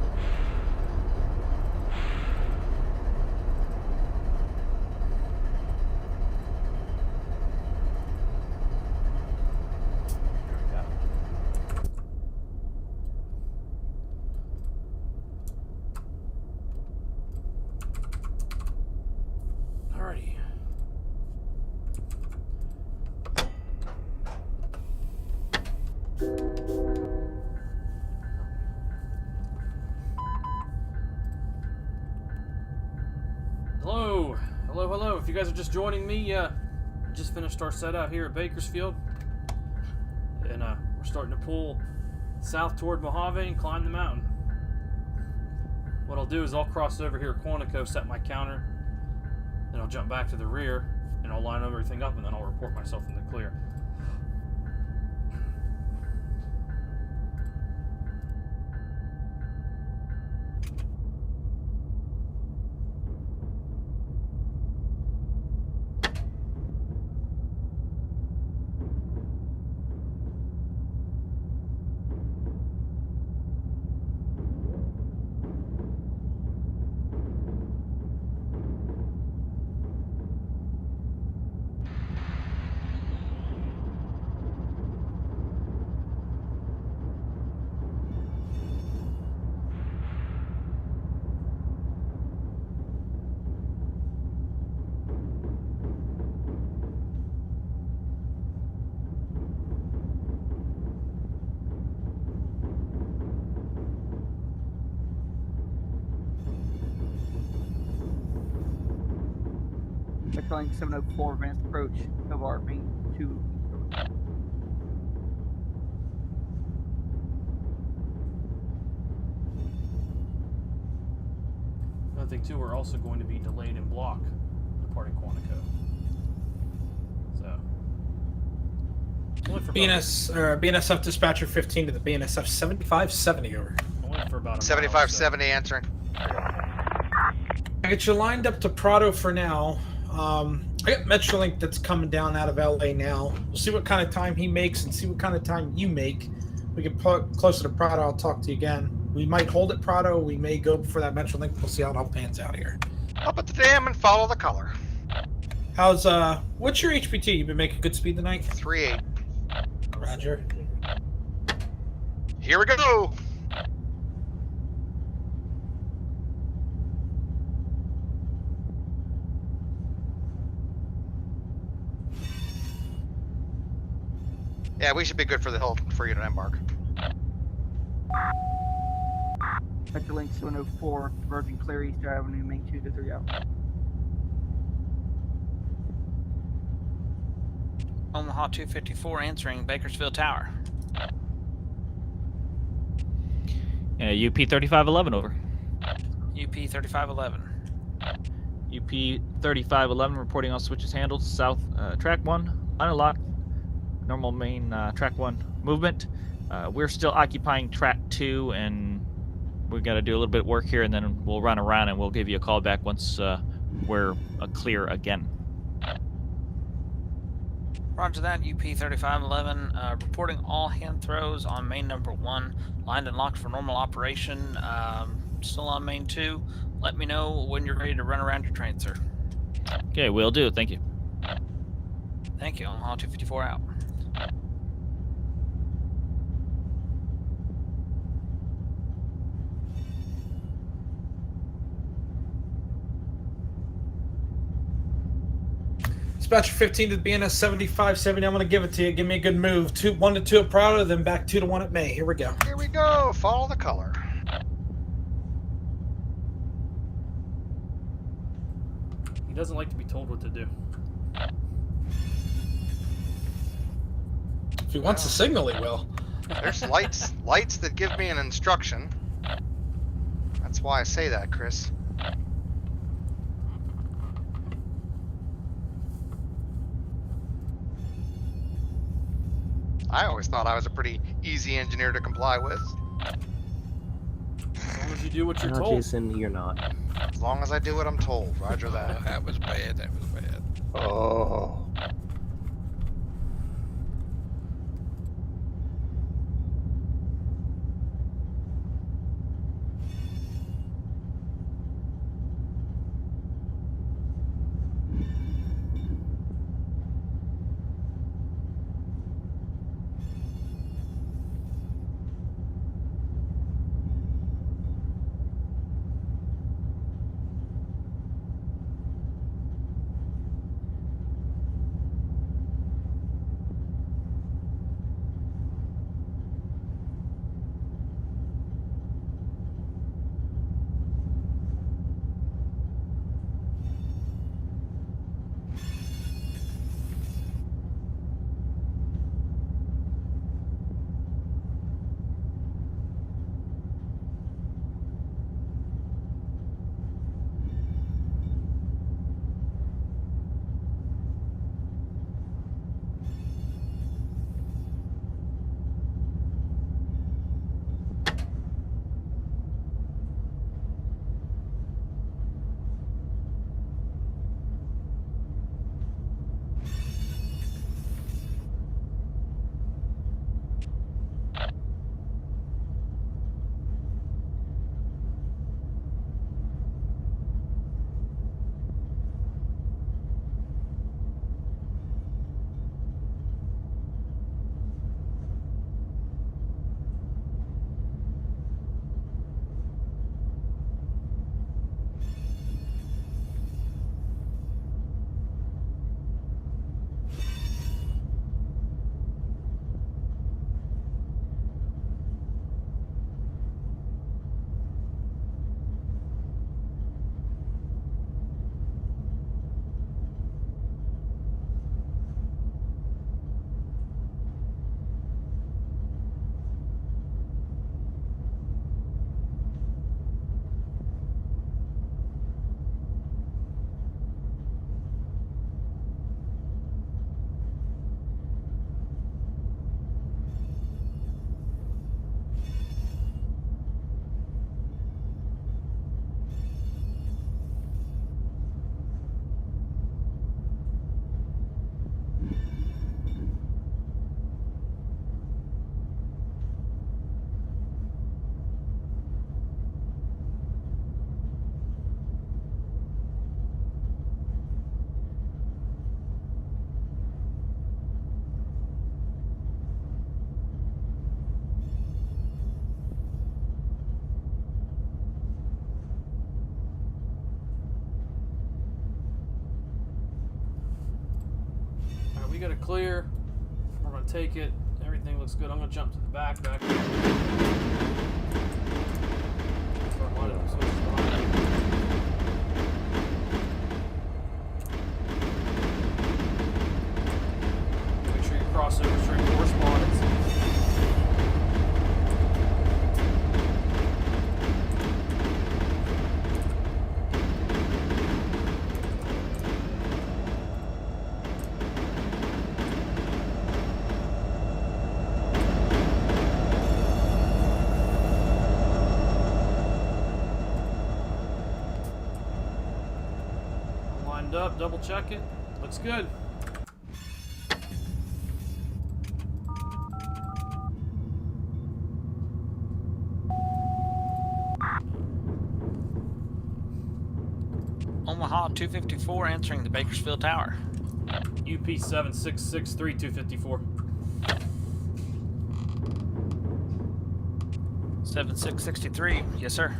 Alrighty. Hello, hello, hello. If you guys are just joining me, we just finished our set out here at Bakersfield. And we're starting to pull south toward Mojave and climb the mountain. What I'll do is I'll cross over here at Quantico, set my counter, then I'll jump back to the rear, and I'll line everything up, and then I'll report myself in the clear. Echoing 704 advanced approach of our main 2. Another thing too, we're also going to be delayed in block departing Quantico. So only for BNSF dispatcher 15 to the BNSF 7570 over. only for about a 7570 answering. I got you lined up to Prado for now. I got Metrolink that's coming down out of LA now. We'll see what kind of time he makes and see what kind of time you make. We can put closer to Prado. I'll talk to you again. We might hold at Prado. We may go before that Metrolink. We'll see how it all pans out here. Up at the dam and follow the color. How's what's your HPT? You been making good speed tonight? 3-8. Roger. Here we go. Yeah, we should be good for the hill for you to embark. Metrolink 704 to Virgin Clear, East Avenue, main 2 to 3 out. Omaha 254 answering Bakersfield Tower. UP 3511 over. UP 3511. UP 3511 reporting all switches handled. South track 1 unlocked. Normal main track 1 movement. We're still occupying track 2, and we've got to do a little bit of work here, and then we'll run around and we'll give you a call back once we're clear again. Roger that, UP 3511. Reporting all hand throws on main number 1. Lined and locked for normal operation. Still on main 2. Let me know when you're ready to run around your train, sir. Okay, will do. Thank you. Thank you. Omaha 254 out. Dispatcher 15 to the BNS 7570. I'm going to give it to you. Give me a good move. 1 to 2 at Prado, then back 2 to 1 at May. Here we go. Here we go. Follow the color. He doesn't like to be told what to do. he wants a signal, he will. There's lights that give me an instruction. That's why I say that, Chris. I always thought I was a pretty easy engineer to comply with. As long as you do what you're No, told. Jason, you're not. As long as I do what I'm told. Roger that. That was bad. That was bad. Oh. We got it clear. We're gonna take it. Everything looks good. I'm gonna jump to the back. Make sure your crossover string corresponds. Up, double check it. Looks good. Omaha 254 answering the Bakersfield Tower. UP 7663 254. 7663, yes sir.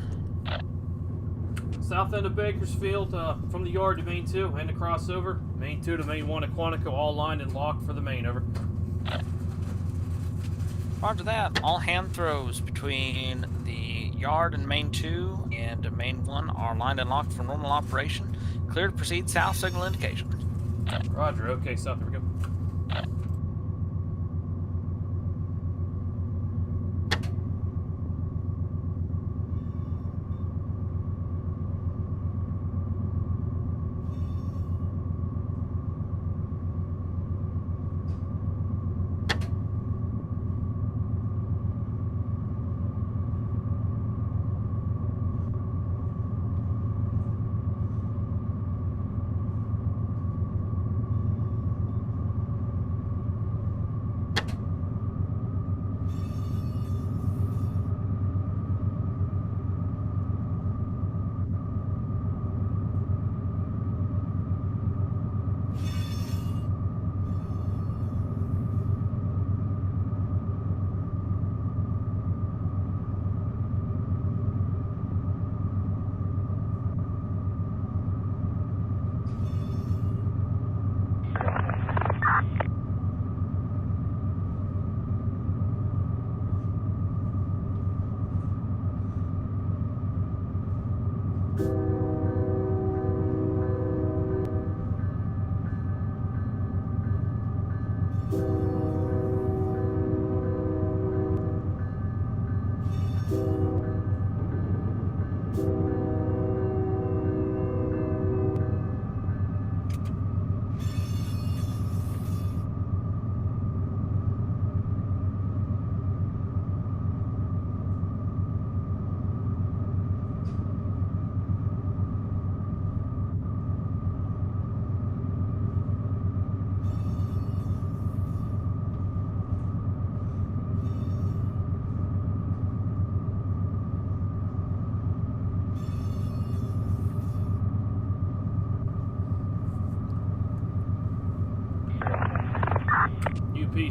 South end of Bakersfield, from the yard to main 2 and the crossover. Main 2 to main 1 at Quantico, all lined and locked for the main, over. Roger that. All hand throws between the yard and main 2 and main 1 are lined and locked for normal operation. Clear to proceed south, signal indication. Roger, okay, south, there we go.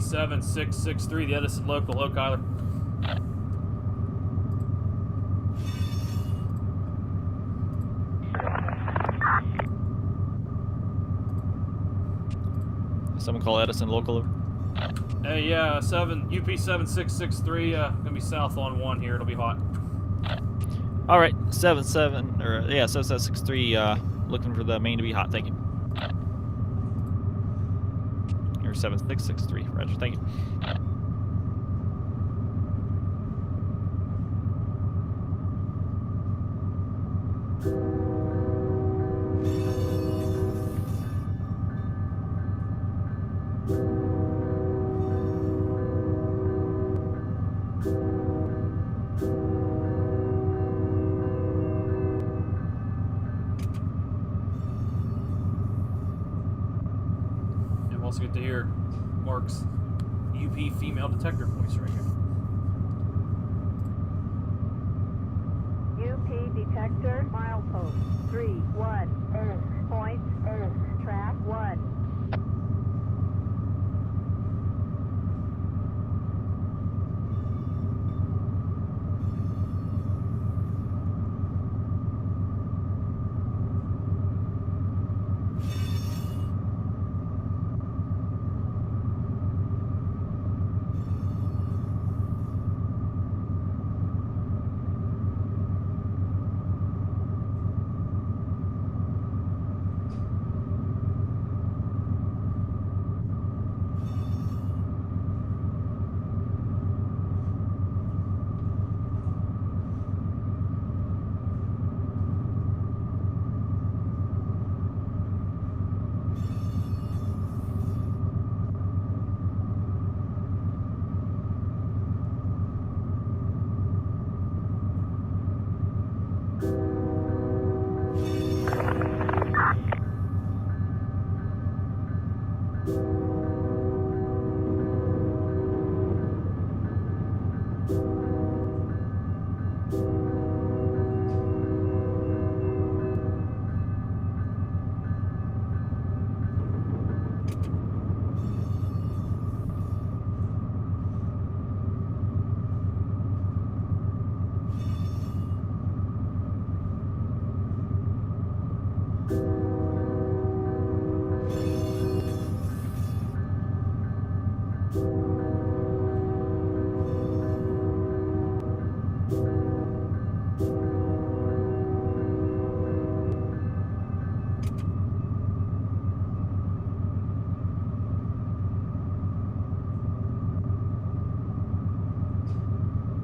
7663, the Edison local. Hello, Kyler. Someone call Edison local. Over. Hey, UP 7663, gonna be south on 1 here. It'll be hot. All right, 7763. Looking for the main to be hot. Thank you. Or 7663. Roger. Thank you. Also good to hear Mark's UP female detector voice right here. UP detector, milepost 318, point, track 1.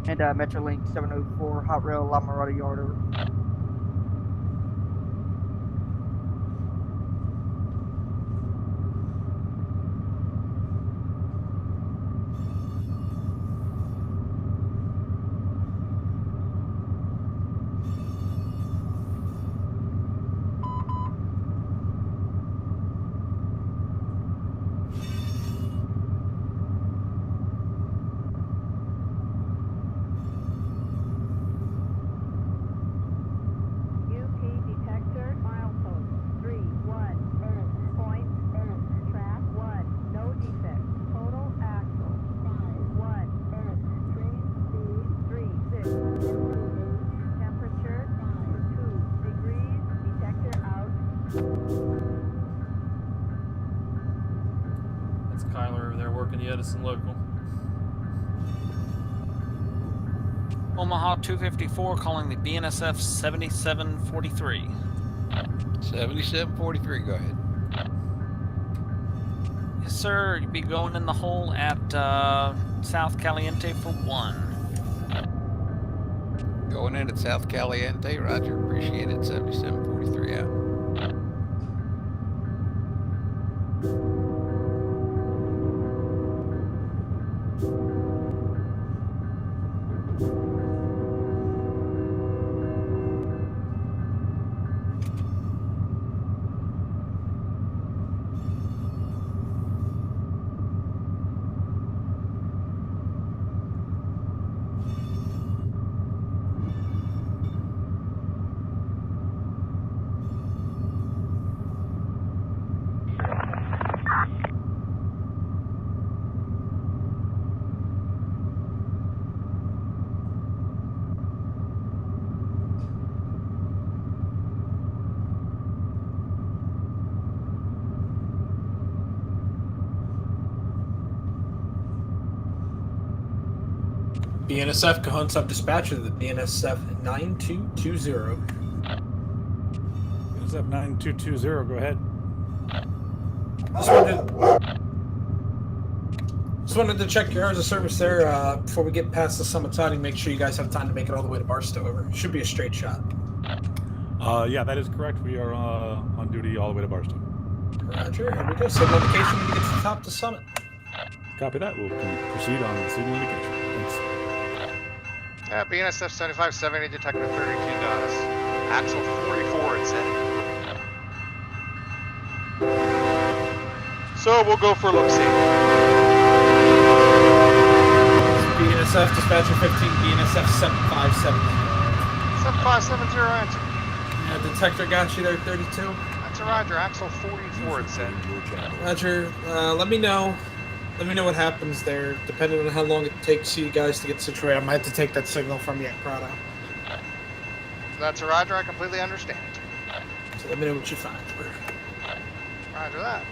And Metrolink 704, Hot Rail, La Mirada Yard. Over. That's Kyler over there working the Edison local. Omaha 254 calling the BNSF 7743. 7743, go ahead. Yes, sir. You'd be going in the hole at South Caliente for 1. Going in at South Caliente, roger. Appreciate it. 7743 out. BNSF, Cajon Sub-Dispatcher, the BNSF 9220. BNSF 9220, go ahead. Just wanted to check your hours of service there before we get past the summit siding. Make sure you guys have time to make it all the way to Barstow. Over. Should be a straight shot. Yeah, that is correct. We are on duty all the way to Barstow. Roger. Here we go. Signal indication when we get to the top of the summit. Copy that. We'll proceed on the signal indication. Thanks. BNSF 7570, detector 32 got us. Axle 44, it said. So we'll go for a look-see. BNSF Dispatcher 15, BNSF 7570. 7570 answer. Yeah, detector got you there, 32. That's a Roger. Axle 44, it said. Roger. Let me know. Let me know what happens there. Depending on how long it takes you guys to get situated, I might have to take that signal from you at Prado. That's a Roger. I completely understand. So let me know what you find. Roger that.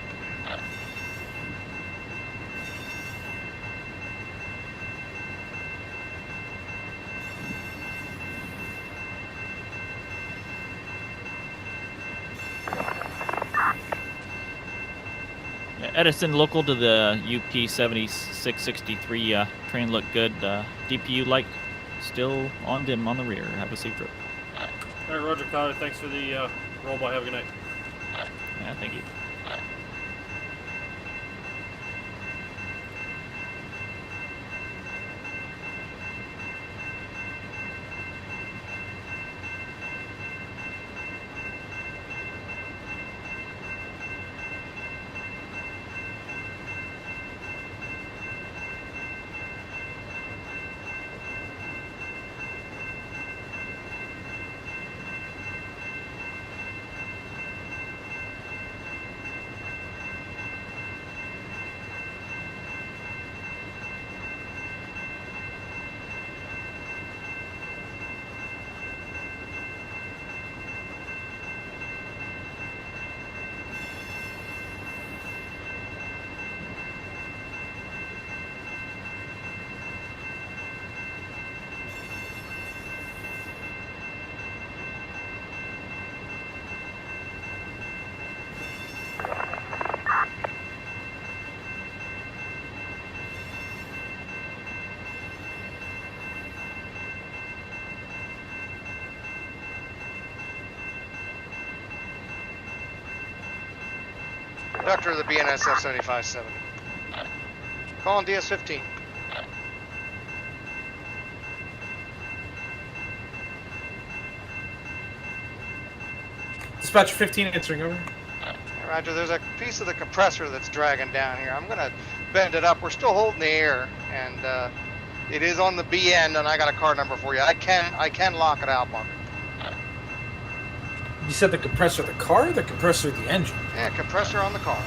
Edison, local to the UP 7663 train, looked good. DPU light still on dim on the rear. Have a safe trip. All right, Roger, Connor. Thanks for the roll by. Have a good night. Yeah, thank you. Conductor of the BNSF 7570. Calling DS-15. Dispatcher 15 answering, over. Roger, there's a piece of the compressor that's dragging down here. I'm gonna bend it up. We're still holding the air, and it is on the B end, and I got a car number for you. I can lock it out, Mark. You said the compressor of the car or the compressor of the engine? Yeah, compressor on the car.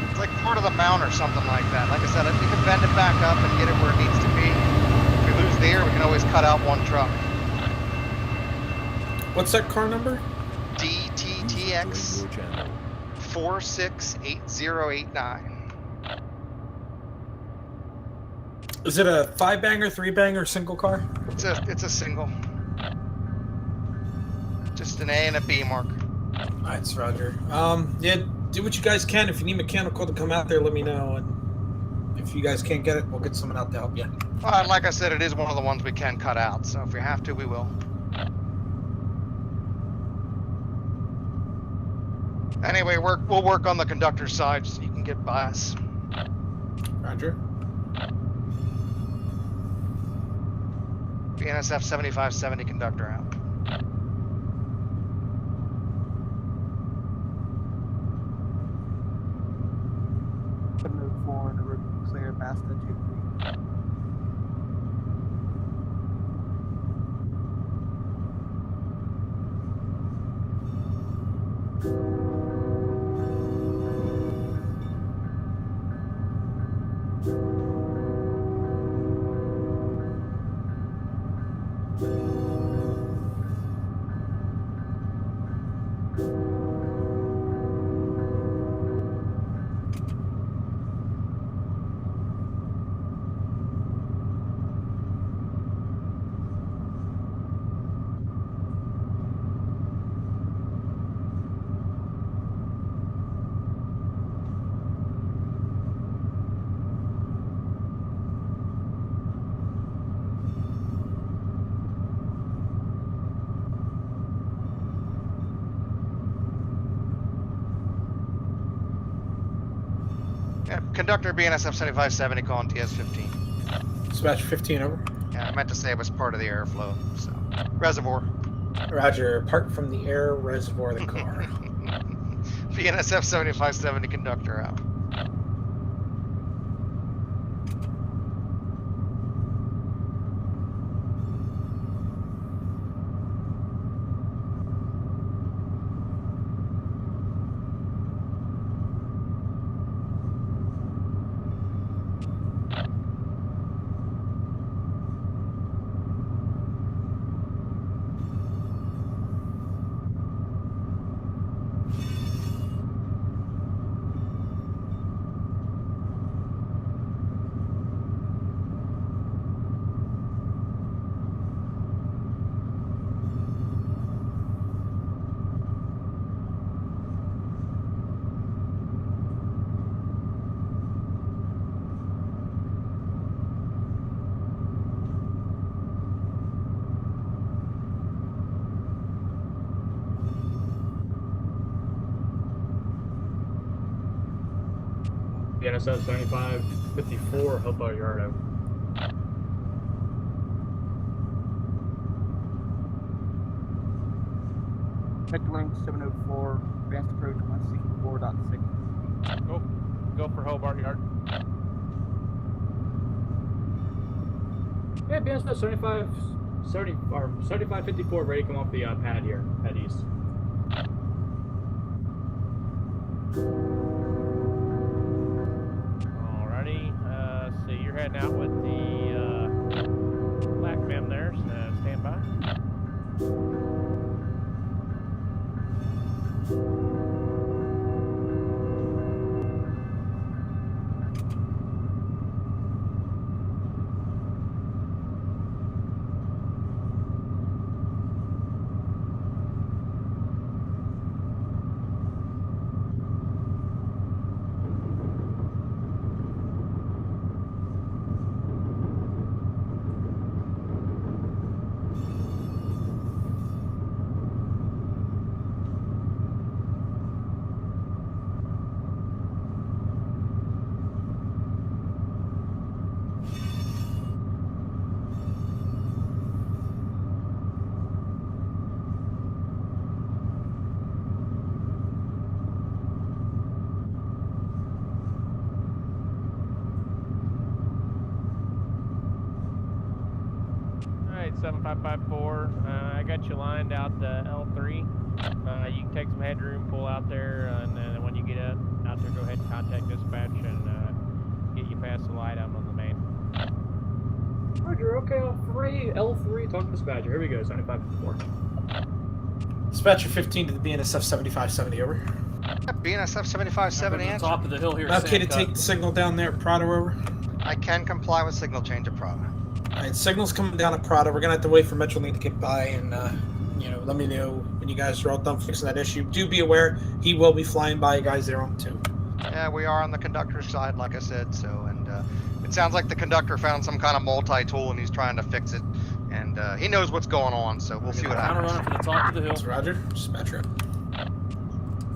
It's like part of the mount or something like that. Like I said, if we can bend it back up and get it where it needs to be, if we lose the air, we can always cut out one truck. What's that car number? DTTX 468089. Is it a 5-banger, 3-banger, single car? It's a single. Just an A and a B, Mark. Alright, Roger. Yeah, do what you guys can. If you need mechanical to come out there, let me know. And if you guys can't get it, we'll get someone out to help you. Well, like I said, it is one of the ones we can cut out. So if we have to, we will. Anyway, we'll work on the conductor's side so you can get by us. Roger. BNSF 7570 conductor out. Move forward, we're clear past the 2-3. Conductor BNSF 7570 calling TS15. Dispatch 15 over. Yeah, I meant to say it was part of the airflow. So, reservoir. Roger. Apart from the air reservoir of the car. BNSF 7570 conductor out. BNSF 7554, Hobart Yard out. Link 704, advanced approach 164.6. Go for Hobart Yard. Yeah, BNSF 7554, ready to come off the pad here, head east. Alrighty. So you're heading out with the black BIM there. Stand by. Alright, 7554. I got you lined out to L3. You can take some headroom, pull out there, and then when you get out there, go ahead and contact dispatch and get you past the light out on the main. Roger, okay, L3, talk to dispatcher. Here we go, 7554. Dispatcher 15 to the BNSF 7570 over. BNSF 7570 Up at the top of the hill here. Okay to Sandcut. take the signal down there at Prado over. I can comply with signal change at Prado. Alright, signal's coming down at Prado. We're gonna have to wait for Metrolink to get by and let me know when you guys are all done fixing that issue. Do be aware, he will be flying by you guys there on too. Yeah, we are on the conductor's side, like I said, so, and it sounds like the conductor found some kind of multi-tool and he's trying to fix it, and he knows what's going on, so we'll see what happens. Running for the top of the hill. That's Roger. Dispatcher.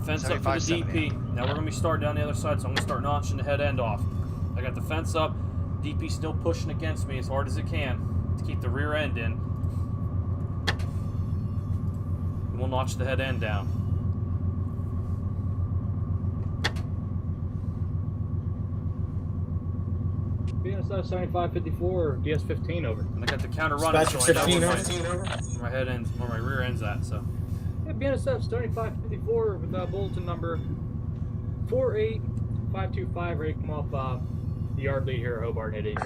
Fence up for the 7570. DP. Now we're going to be starting down the other side, so I'm going to start notching the head end off. I got the fence up. DP still pushing against me as hard as it can to keep the rear end in. And we'll notch the head end down. BNSF 7554, DS15 over. And I got the counter running, so I know where my head ends, where my rear end's at. So. Yeah, BNSF 7554 with bulletin number 48525, ready to come off the yard lead here at Hobart Head East.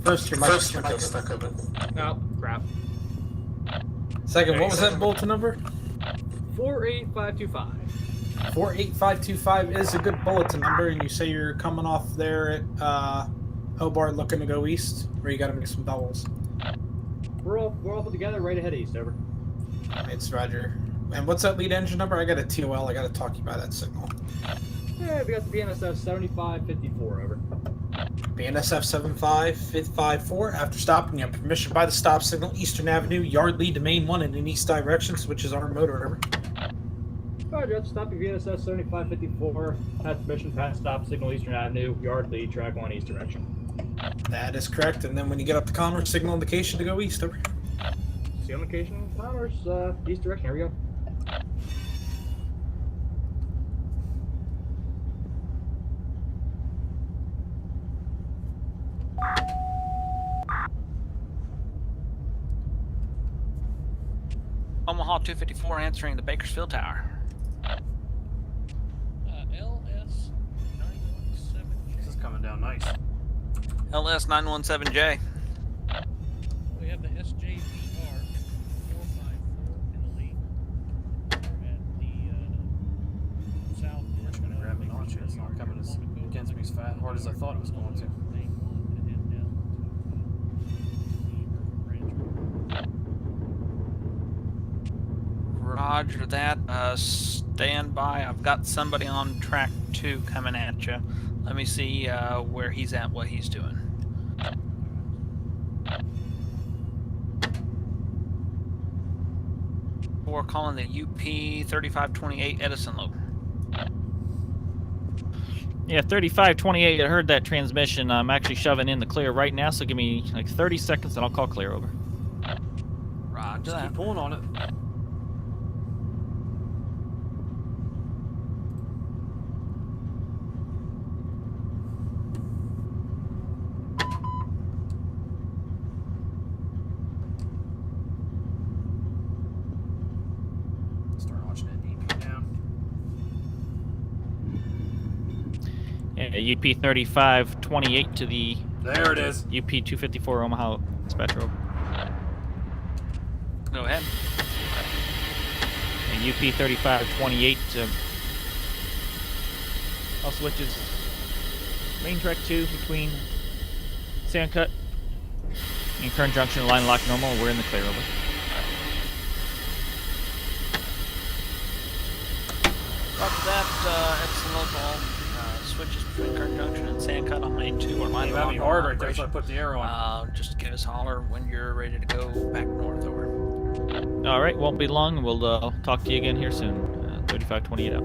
First, your mic's stuck open. Oh, crap. Second, what was that bulletin number? 48525. 48525 is a good bulletin number, and you say you're coming off there at Hobart looking to go east, or you gotta make some doubles? We're all put together, right ahead east, over. It's Roger. And what's that lead engine number? I got a TOL, I gotta talk to you by that signal. Yeah, we got the BNSF 7554, over. BNSF 75554. After stopping, you have permission by the stop signal, Eastern Avenue, yard lead to main 1 in an east direction, switches on remote or whatever. Roger, that's stopping VNSF 7554. Has permission past stop signal Eastern Avenue, yard lead, track 1 east direction. That is correct. And then when you get up to Commerce, signal indication to go east. Over. Signal indication, Commerce, east direction. Here we go. Omaha 254 answering the Bakersfield Tower. LS 917J. This is coming down nice. LS 917J. We have the SJVR 454 in the lead. We're at the south. I'm going to grab a notch. It's not coming as against me as hard as I thought it was going to. Roger that. Stand by. I've got somebody on track 2 coming at you. Let me see where he's at, what he's doing. We're calling the UP 3528 Edison loop. Yeah, 3528. I heard that transmission. I'm actually shoving in the clear right now, so give me like 30 seconds and I'll call clear over. Roger Just that. keep pulling on it. UP 3528 to the... There it is. UP 254 Omaha dispatch road. Go ahead. And UP 3528 all switches main track 2 between Sandcut and Kern Junction, line lock normal. We're in the clear over. After that, Edison local. Switches between Kern Junction and Sandcut on main 2 or line You got me hard right there, so I put the arrow on. Just give us a holler when you're ready to go back north. Over. All right, won't be long. We'll talk to you again here soon. 3528 out.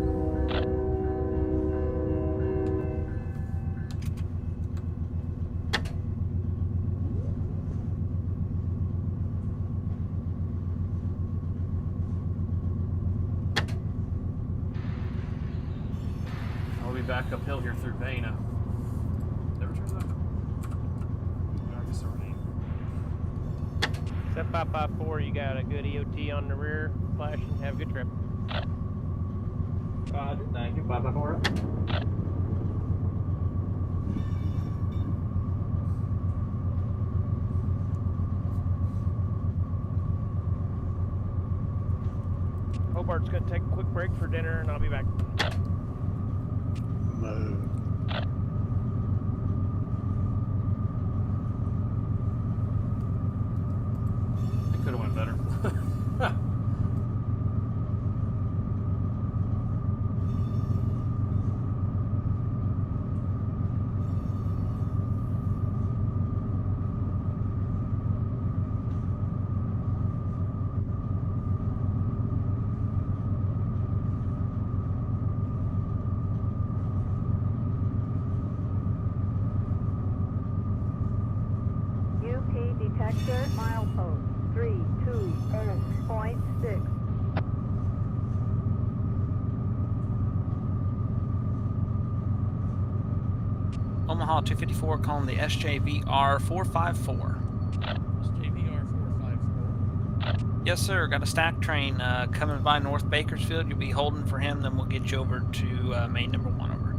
Back uphill here through Bena. Never turns up. I guess the rain. 7554, you got a good EOT on the rear. Flashing. Have a good trip. Roger, thank you. 554. Hobart's going to take a quick break for dinner, and I'll be back. It could have went better. Detector, milepost 320.6. Omaha 254 calling the SJVR 454. SJVR 454. Yes, sir. Got a stack train coming by North Bakersfield. You'll be holding for him, then we'll get you over to main number 1 over.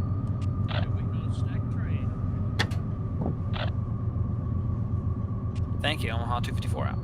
Stack train. Thank you. Omaha 254 out.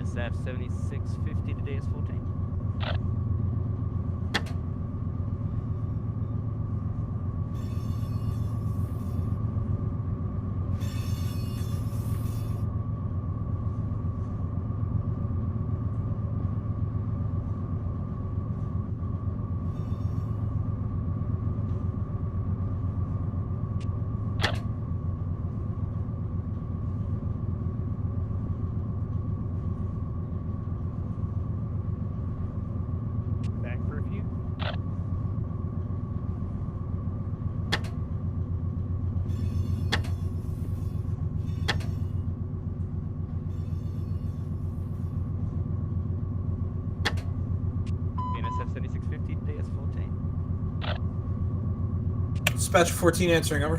BNSF 7650 to DS14. Back for a few. BNSF 7650 DS14. Dispatch 14 answering, over.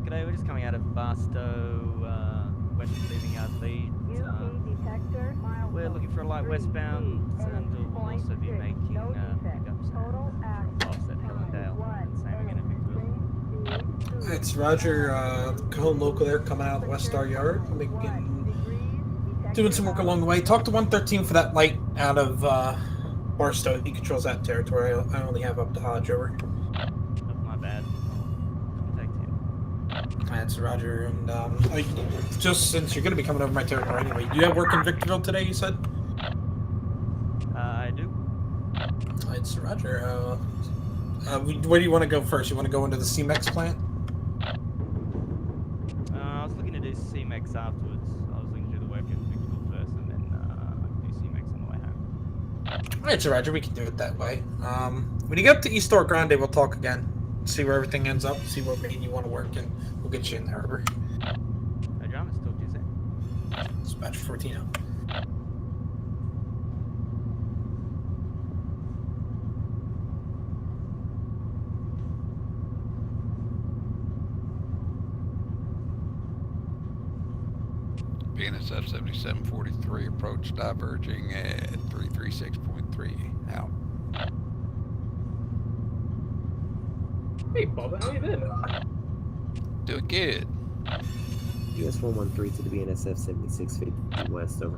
G'day, we're just coming out of Barstow, west receiving our lead. detector, mile We're looking for a light westbound, and we'll also be making pickups off at Hellendale and same again at Bealville. It's Roger, Cajon local there coming out of the West Star Yard. Doing some work along the way. Talk to 113 for that light out of Barstow. He controls that territory. I only have up to Hodge, over. That's my bad. Contact him. That's Roger, and just since you're going to be coming over my territory anyway, do you have work in Victorville today, you said? I do. It's Roger. Where do you want to go first? You want to go into the CMEX plant? I was looking to do CMEX afterwards. I was looking to do the work at Victorville first, and then I can do CMEX on the way home. Alright, so Roger, we can do it that way. When you get up to East Or Grande, we'll talk again. See where everything ends up, see what main you want to work, and we'll get you in there, over. No dramas, talk to you soon. Dispatch 14 up. BNSF 7743 approach diverging at 336.3 out. Hey, Bob, how you been? Doing good. US 113 to the BNSF 7650 west, over.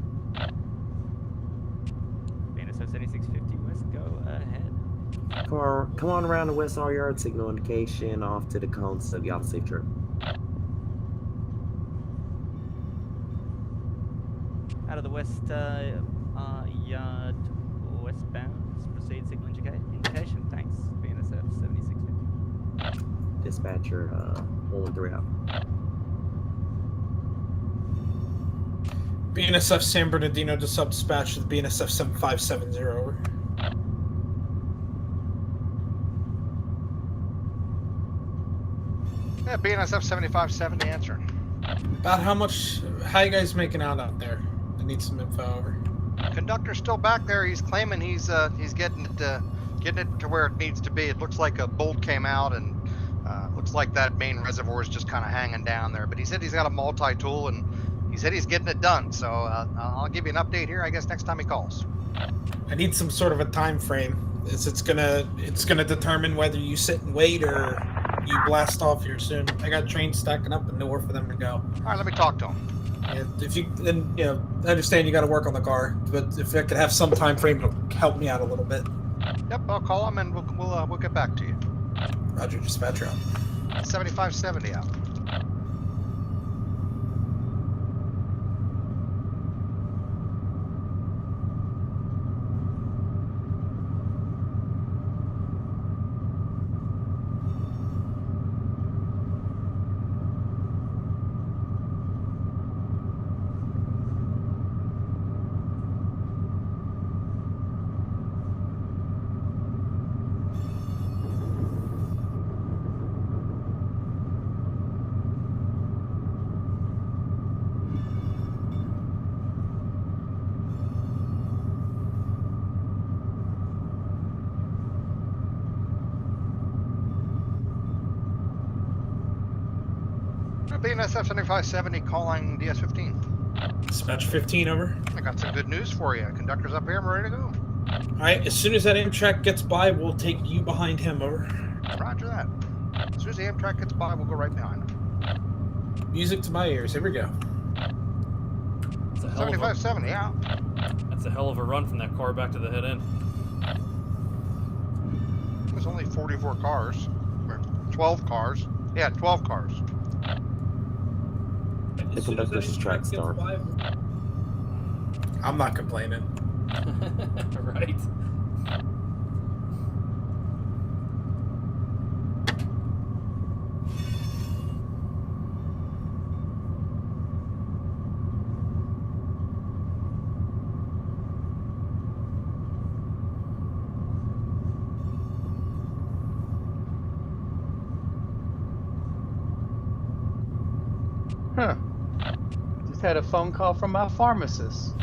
BNSF 7650 west, go ahead. Come on around the West R Yard, signal indication off to the cone, so y'all safe trip. Out of the west yard westbound, proceed signal indication. Thanks, BNSF 7650. Dispatcher 113 out. BNSF San Bernardino to sub-dispatch to the BNSF 7570, over. Yeah, BNSF 7570 answering. About how you guys making out there? I need some info, over. Conductor's still back there. He's claiming he's getting it to where it needs to be. It looks like a bolt came out, and looks like that main reservoir is just kind of hanging down there. But he said he's got a multi-tool, and he said he's getting it done. So I'll give you an update here, I guess, next time he calls. I need some sort of a time frame. It's gonna determine whether you sit and wait or you blast off here soon. I got trains stacking up and nowhere for them to go. All right, let me talk to him. Yeah, I understand you got to work on the car, but if I could have some time frame, it'll help me out a little bit. Yep, I'll call him and we'll get back to you. Roger, dispatcher out. 7570 out. BNSF 7570 calling DS15. Dispatch 15, over. I got some good news for you. Conductor's up here. I'm ready to go. Alright, as soon as that Amtrak gets by, we'll take you behind him, over. Roger that. As soon as the Amtrak gets by, we'll go right behind him. Music to my ears. Here we go. hell of a 7570, yeah. that's a hell of a run from that car back to the head end. There's only 44 cars. Or 12 cars. Yeah, 12 cars. The conductor's track star. I'm not complaining. Right. Huh. Just had a phone call from my pharmacist.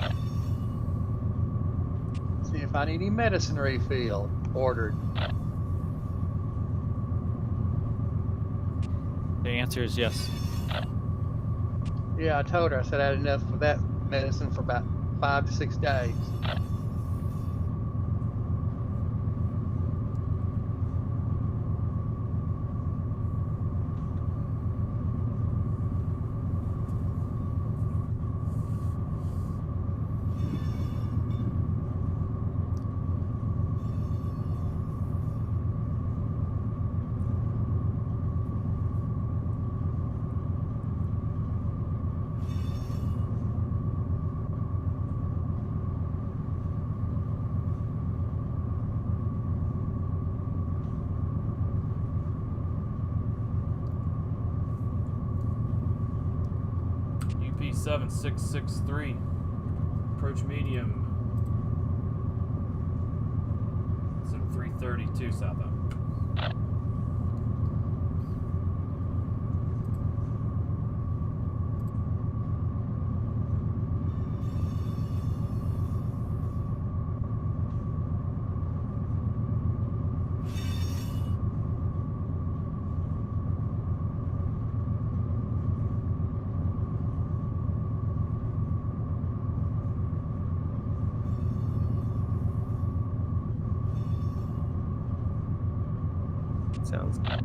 See if I need any medicine refill ordered. The answer is yes. Yeah, I told her. I said I had enough of that medicine for about 5 to 6 days. UP 7663. Approach medium. It's in 332 southbound. Sounds good.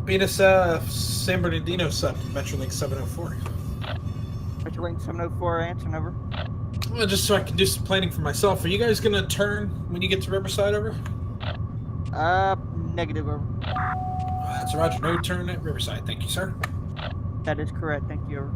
Bena, San Bernardino sub, Metrolink 704. Metrolink 704, answering over. Well, just so I can do some planning for myself. Are you guys gonna turn when you get to Riverside, over? Negative, over. That's Roger. No turn at Riverside. Thank you, sir. That is correct, thank you, over.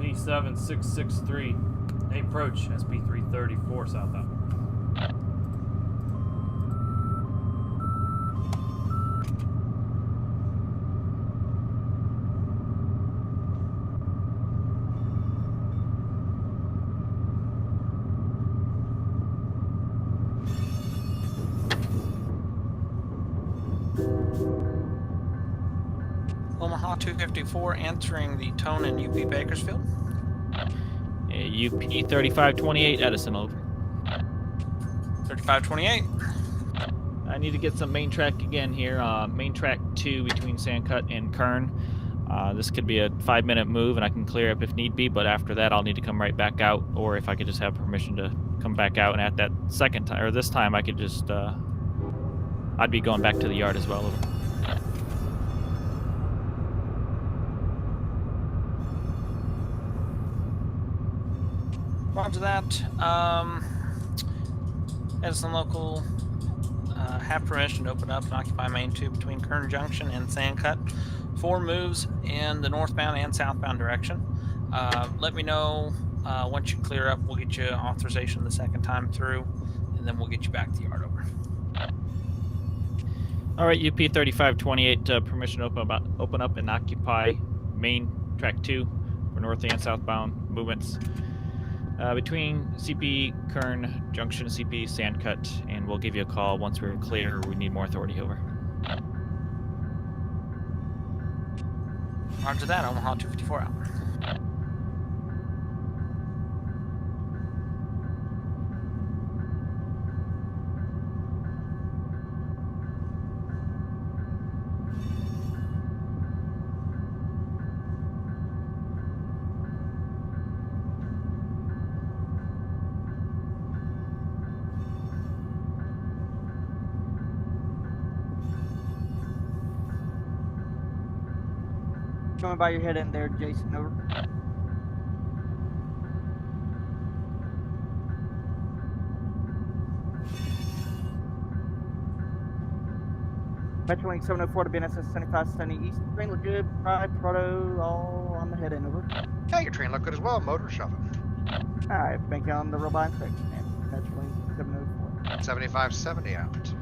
UP 7663. Approach SP334 southbound. Omaha 254 answering the tone in UP Bakersfield. UP 3528 Edison, over. 3528. I need to get some main track again here. Main track 2 between Sandcut and Kern. This could be a 5-minute move, and I can clear up if need be, but after that I'll need to come right back out, or if I could just have permission to come back out, and at that second time, or this time, I could just, I'd be going back to the yard as well, over. Roger that. Edison local have permission to open up and occupy main 2 between Kern Junction and Sandcut. 4 moves in the northbound and southbound direction. Let me know once you clear up. We'll get you authorization the second time through, and then we'll get you back to the yard, over. All right, UP 3528, permission to open up and occupy main track 2 for north and southbound movements between CP Kern Junction, CP Sandcut, and we'll give you a call once we're clear. We need more authority, over. Roger that. Omaha 254 out. Coming by your head in there, Jason, over. Metro Link 704 to BNSS 7570 East. Train look good. Pride, Proto, all on the head end, over. Yeah, your train look good as well. Motor shoving. Alright, bank on the robot inspection. Metro Link 704. 7570 out.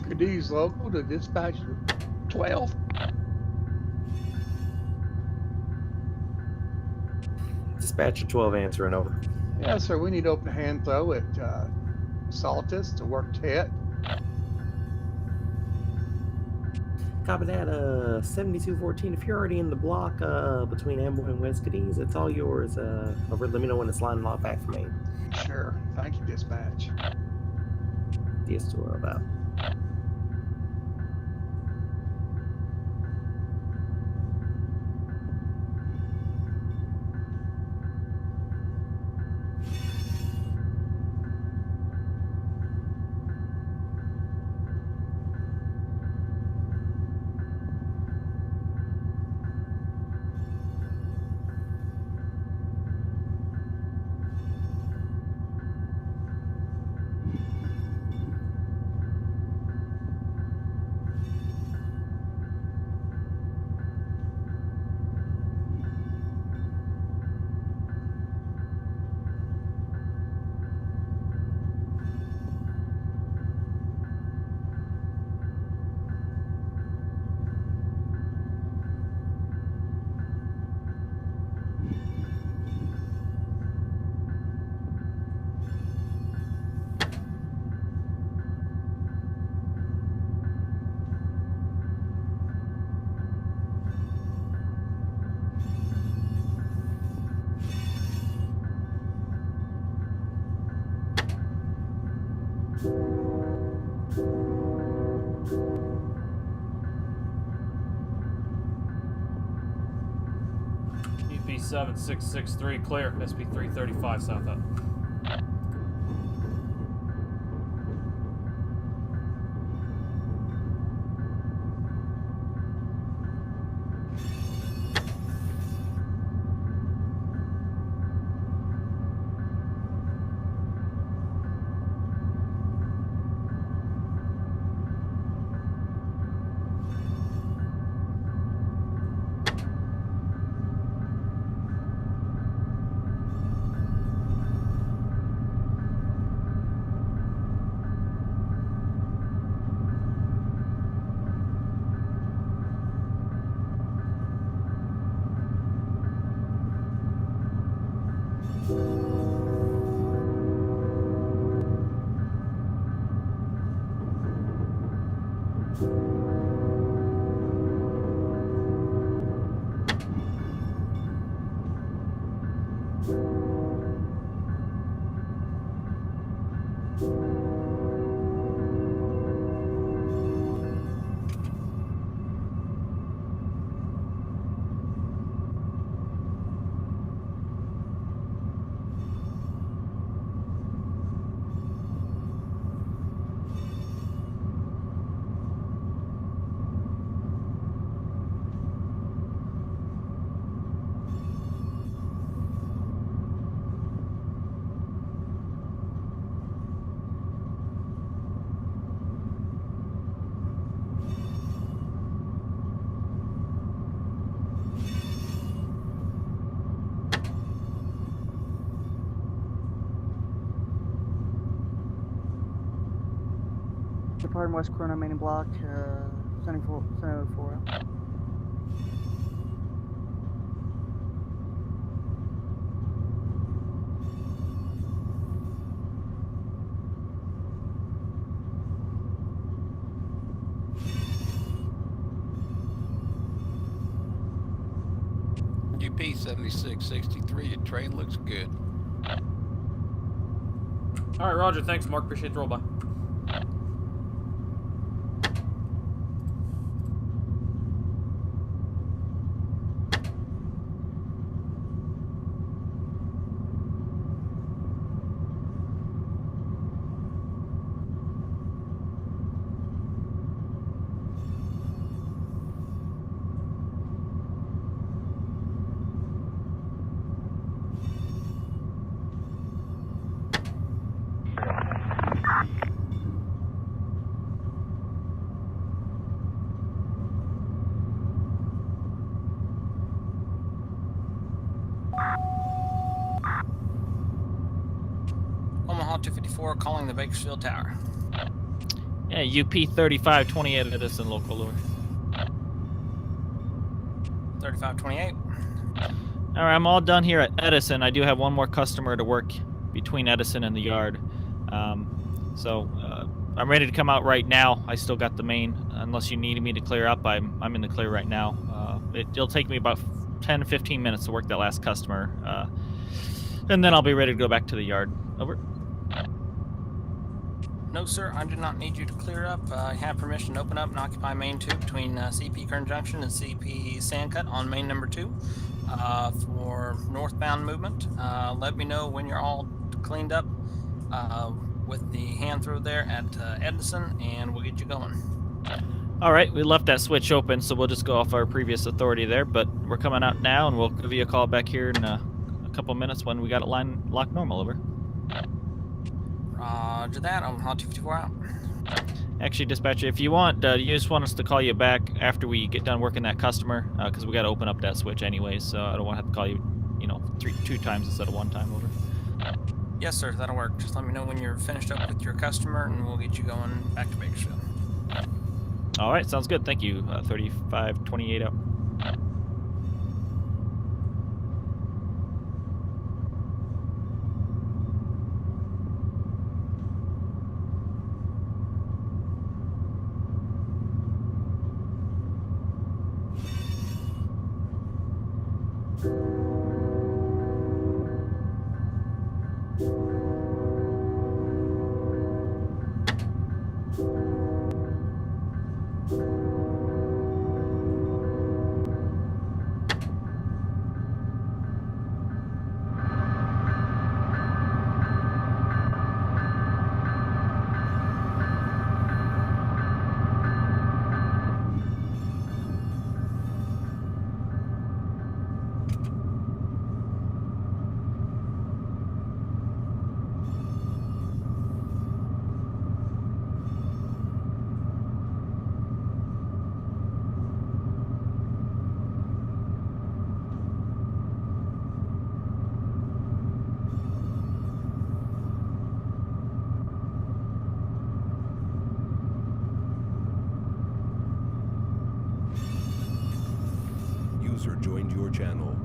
Cadiz local to dispatch 12. Dispatcher 12 answering, over. Yeah, sir, we need to open a hand throw at Saltus to work Tet. Copy that, 7214. If you're already in the block between Amboy and West Cadiz, it's all yours. Over, let me know when it's lining off back for me. Sure. Thank you, dispatch. DS12 out. SP 7663 clear. SP 335 south up. Departing West Corona main block, 704. UP 7663, your train looks good. All right, Roger. Thanks, Mark. Appreciate the roll by. Omaha 254 calling the Bakersfield Tower. Yeah, UP 3528 Edison local over. 3528. All right, I'm all done here at Edison. I do have one more customer to work between Edison and the yard. So I'm ready to come out right now. I still got the main. Unless you needed me to clear up, I'm in the clear right now. It'll take me about 10 to 15 minutes to work that last customer. And then I'll be ready to go back to the yard. Over. No, sir, I do not need you to clear up. I have permission to open up and occupy main 2 between CP Kern Junction and CP Sandcut on main number 2 for northbound movement. Let me know when you're all cleaned up with the hand throw there at Edison, and we'll get you going. All right, we left that switch open, so we'll just go off our previous authority there, but we're coming out now, and we'll give you a call back here in a couple minutes when we got it line locked normal. Over. Roger that. I'm Hot 254 out. Actually, dispatcher, if you want, you just want us to call you back after we get done working that customer, because we got to open up that switch anyways, so I don't want to have to call you, two times instead of one time. Over. Yes, sir, that'll work. Just let me know when you're finished up with your customer, and we'll get you going back to Bakersfield. All right, sounds good. Thank you. 3528 out. User joined your channel.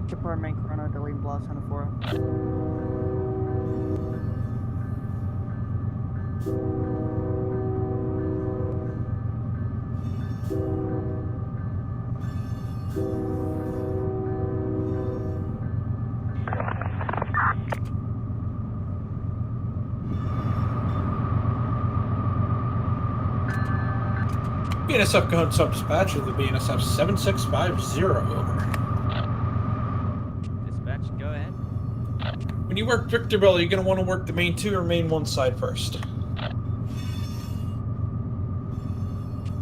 Depart main Corona, deleting Blas Hanafora. BNSF going sub-dispatch of the BNSF 7650, over. Dispatch, go ahead. When you work Victorville, you're going to want to work the main 2 or main 1 side first.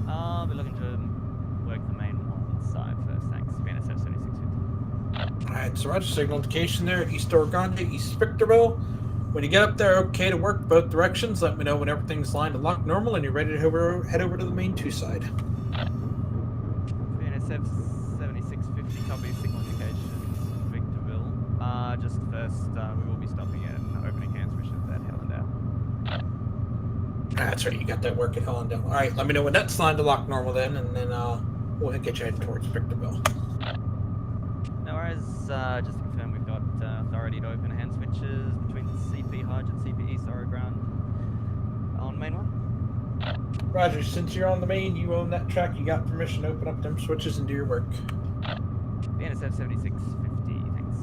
I'll be looking to work the main 1 side first, thanks. BNSF 7650. Alright, so roger, signal indication there, East Grande, East Victorville. When you get up there, okay to work both directions. Let me know when everything's lined and locked normal and you're ready to head over to the main 2 side. BNSF 7650, copy signal indications, Victorville. Just first, we will be stopping at an opening hand switches at Hellendale. That's right, you got that work at Hellendale. Alright, let me know when that's lined to lock normal then, and then we'll get you heading towards Victorville. No worries, just to confirm we've got authority to open hand switches between CP Hodge and CP East Sorrow Ground on main 1. Roger, since you're on the main, you own that track, you got permission to open up them switches and do your work. BNSF 7650, thanks.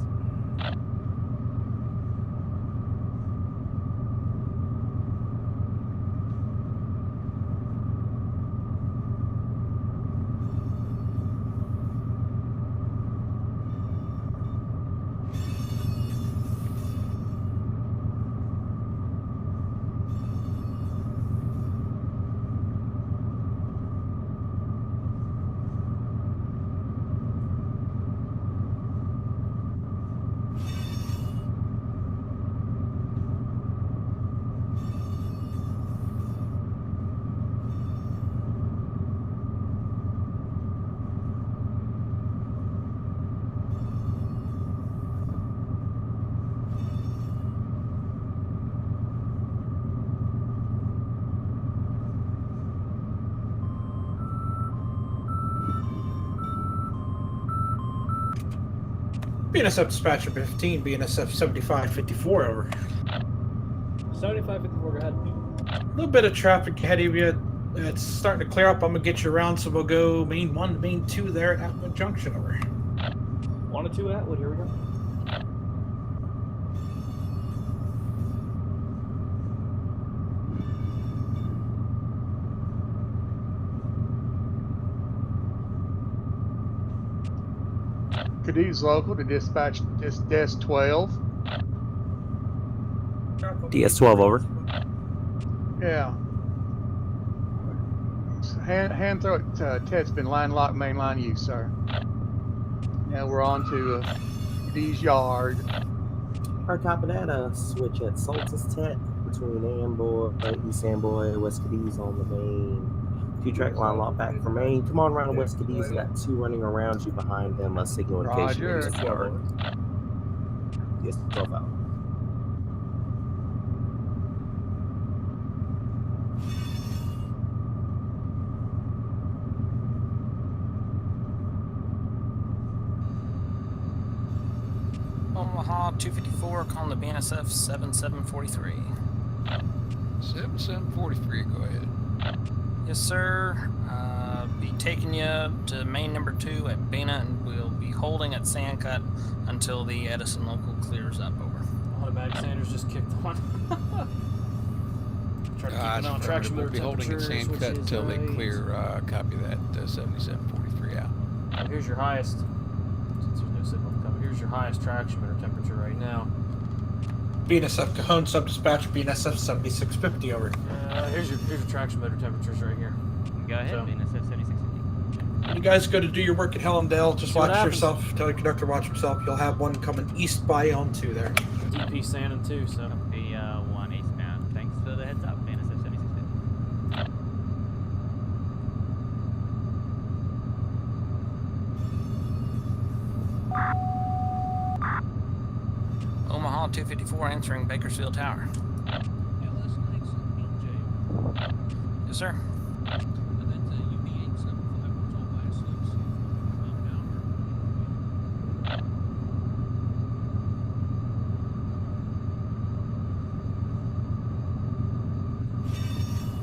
BNSF Dispatcher 15, BNSF 7554, over. 7554, go ahead. A little bit of traffic ahead of you. It's starting to clear up. I'm going to get you around, so we'll go main 1 to main 2 there at Atwood Junction, over. 1 to 2 Atwood, here we go. Cadiz local to dispatch Desk 12. DS12, over. Yeah. Hand throw it. Ted's been line locked, main line use, sir. Now we're on to deputy's yard. Or copy that, switch at Solstice Tech between Amboy, East Amboy, West Cadiz on the main 2-track line lock back for main. Come on around to West Cadiz. You got 2 running around you behind them, signal in case you Roger. lose the yard. Yes, 12 out. Omaha 254, calling the BNSF 7743. 7743, go ahead. Yes, sir. Be taking you to main number 2 at Bena, and we'll be holding at Sandcut until the Edison local clears up. Over. Automatic Sanders just kicked on. Try to keep it on traction we'll motor be holding at temperatures, which Sandcut is until they nice. clear. Copy that 7743 out. Here's your highest. Since there's no signal coming, here's your highest traction motor temperature right now. BNSF Cajon sub-dispatch, BNSF 7650 over. Here's your traction motor temperatures right here. Go ahead, BNSF 7650. When you guys go to do your work at Hellendale, just See what watch happens. yourself. Tell your conductor watch himself. You'll have one coming east by on 2 there. DP Sandon too, so. Copy, 1 eastbound. Thanks for the heads up, BNSF 7650. Omaha 254 answering Bakersfield Tower. Yes, sir.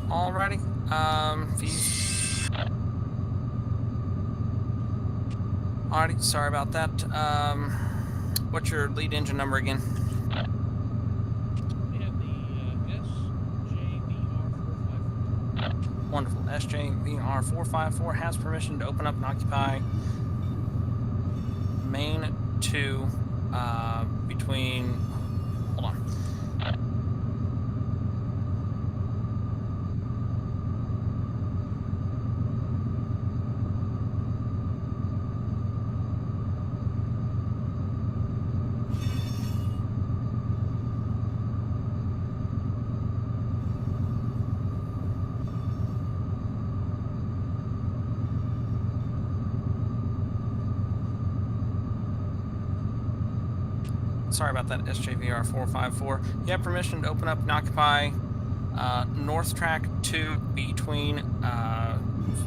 Alrighty. Alrighty, sorry about that. What's your lead engine number again? We have the SJVR454. Wonderful. SJVR454 has permission to open up and occupy main 2 between. Hold on. Sorry about that, SJVR 454. You have permission to open up and occupy North Track 2 between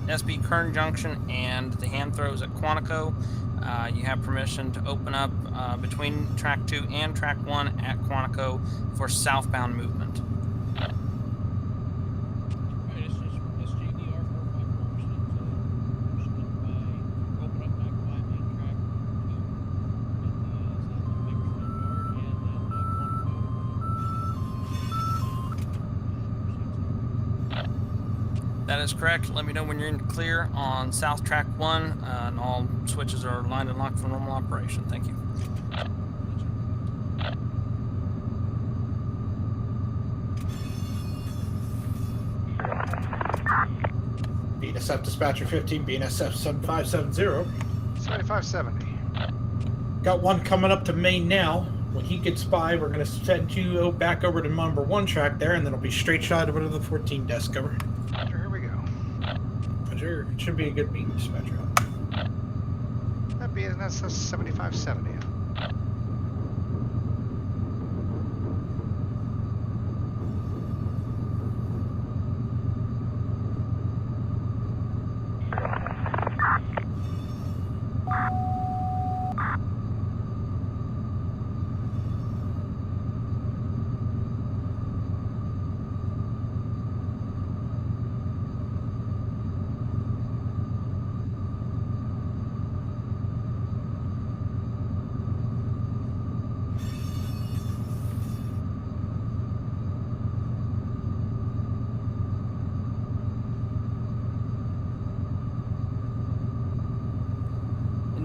SB Kern Junction and the hand throws at Quantico. You have permission to open up between Track 2 and Track 1 at Quantico for southbound movement. Alright, it's just SJVR 454 open up and occupy main track 2 That is correct. Let me know when you're in the clear on South Track 1, and all switches are lined and locked for normal operation. Thank you. BNSF Dispatcher 15, BNSF 7570. 7570. Got one coming up to main now. When he gets by, we're going to send you back over to number 1 track there, and then it'll be straight shot over to the 14 desk over. Roger, here we go. Roger, it should be a good beat, Dispatcher. That being that's 7570.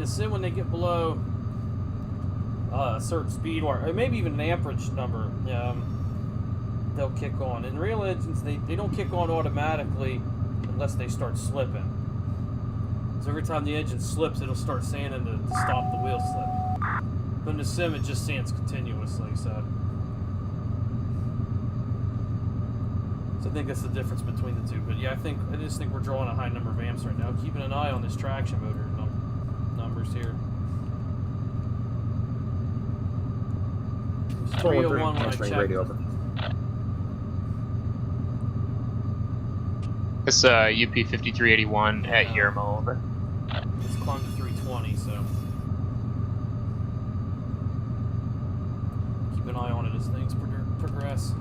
Sin when they get below a certain speed or maybe even an amperage number, they'll kick on. In real engines, they don't kick on automatically unless they start slipping. So every time the engine slips, it'll start sanding to stop the wheel slip. But in the sim, it just sands continuously, so I think that's the difference between the two. But yeah, I just think we're drawing a high number of amps right now. Keeping an eye on this traction motor numbers here. 301 when I checked. Radio over. It's UP 5381 at Yermo, over. It's climbed to 320, so keep an eye on it as things progress. A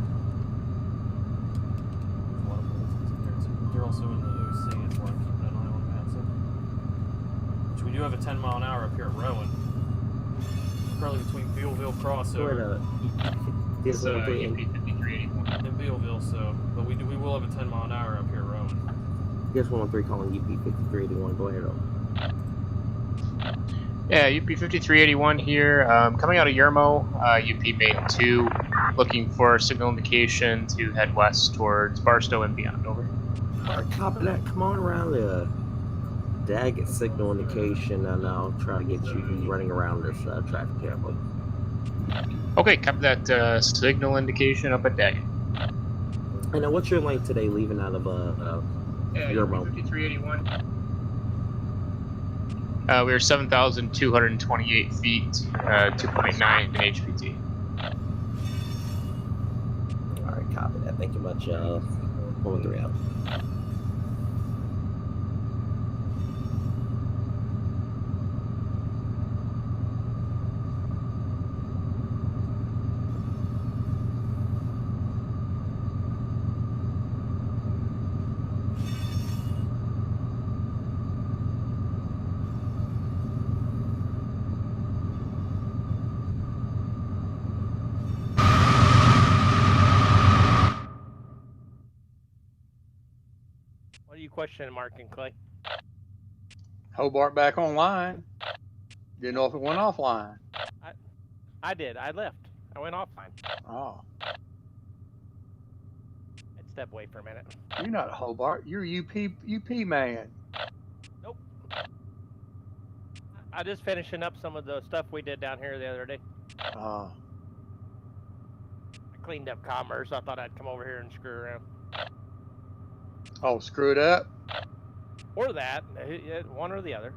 lot of bullets in there too. They're also in the OC, that's why I'm keeping an eye on that. So, which we do have a 10-mile-an-hour up here at Rowan. Currently between Bealville crossover. It's UP 5381 in Bealville, so but we will have a 10-mile-an-hour up here at Rowan. Here's 113 calling UP 5381. Go ahead, over. Yeah, UP 5381 here. Coming out of Yermo, UP Main 2, looking for signal indication to head west towards Barstow and beyond. Over. Alright, copy that. Come on around the Daggett signal indication, and I'll try to get you running around this traffic camera. Okay, copy that signal indication up at Daggett. And now, what's your lane today leaving out of Yermo? 5381. We're 7,228 feet, 2.9 in HPT. Alright, copy that. Thank you much. 113 out. What are you questioning, Mark and Clay? Hobart back online. Didn't know if it went offline. I did. I left. I went offline. Oh. I'd step away for a minute. You're not Hobart. You're UP man. Nope. I just finishing up some of the stuff we did down here the other day. Oh. I cleaned up commerce. I thought I'd come over here and screw around. Oh, screw it up? Or that. One or the other.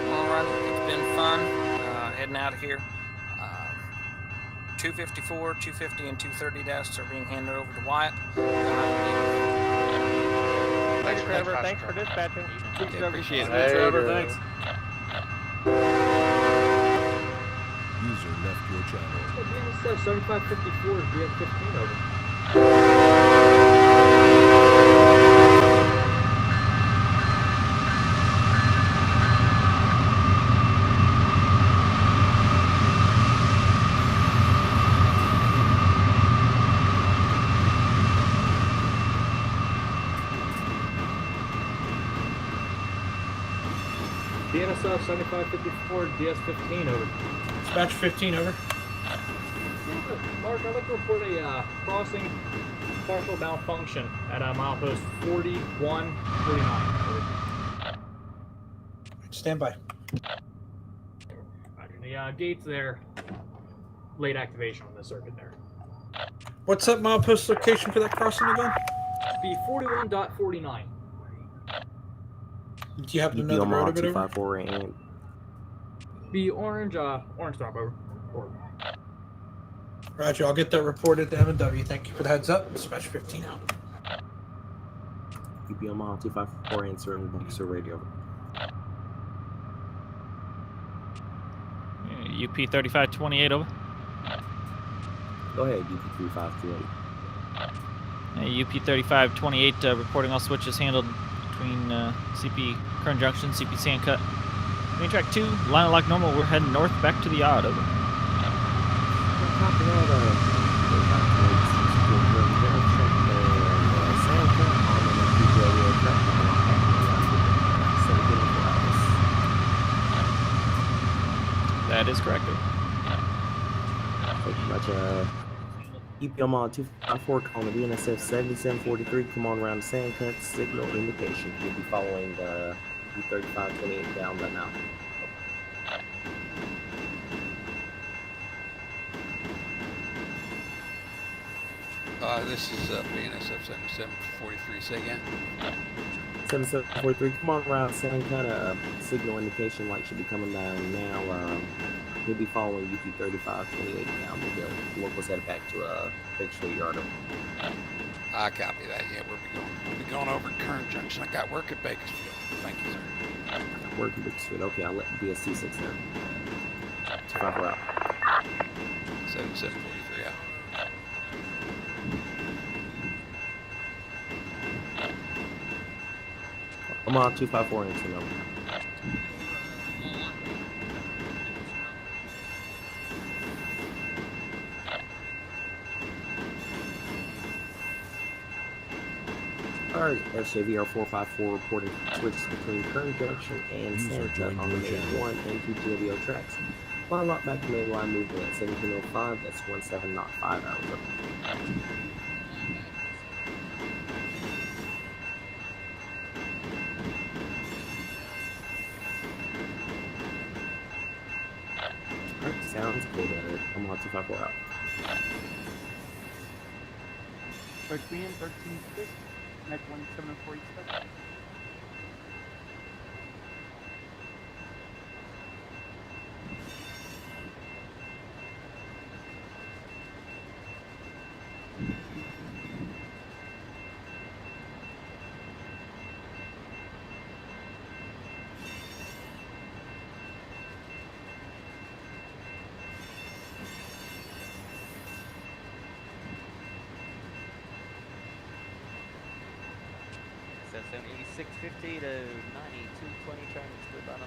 Alright, it's been fun. Heading out of here. 254, 250, and 230 desks are being handed over to Wyatt. Thanks, Trevor. Thanks for dispatching. Okay, appreciate it. Hey, Trevor, thanks. User left your channel. 7554 is BS15 over. DNSF 7554 DS15 over. Dispatch 15 over. Mark, I'd like to report a crossing partial malfunction at milepost 4149. Stand by. The gates there, late activation on the circuit there. What's that milepost location for that crossing again? Be 41.49. Do you happen to know the road of it over? 254 and Be orange, orange stop over. Roger, I'll get that reported to MRVWC. Thank you for the heads up. Dispatch 15 out. UP mile 254 answering Boxer radio. UP 3528 over. Go ahead, UP 3528. UP 3528 reporting all switches handled between CP Kern Junction, CP Sandcut. Main track 2, line of lock normal. We're heading north back to the yard. Over. Copy that. That is correct. Thank you much. UP Omaha 254 calling the BNSF 7743. Come on around the Sandcut signal indication. You'll be following the U3528 down the mountain. This is BNSF 7743. Say again. 7743. Come on around Sandcut. Signal indication light should be coming down now. We'll be following UP 3528 down the hill. Locals headed back to Bakersfield Yard. I copy that. Yeah, we'll be going over to Kern Junction. I got work at Bakersfield. Thank you, sir. Work at Bakersfield. Okay, I'll let DSC 6 know. 254 out. 7743 out. I'm on 254 into them. Alright, SJVR 454 reporting switches between Kern Junction and Sandcut on the main 1 and 2 GLBO tracks. Line lock back to main line movement at 1705, that's 17 not 5 hours up. Alright, sounds good. I'm on 254 out. Being 13-6. Next 1747. So 7650 to 9220 trying to stood by on the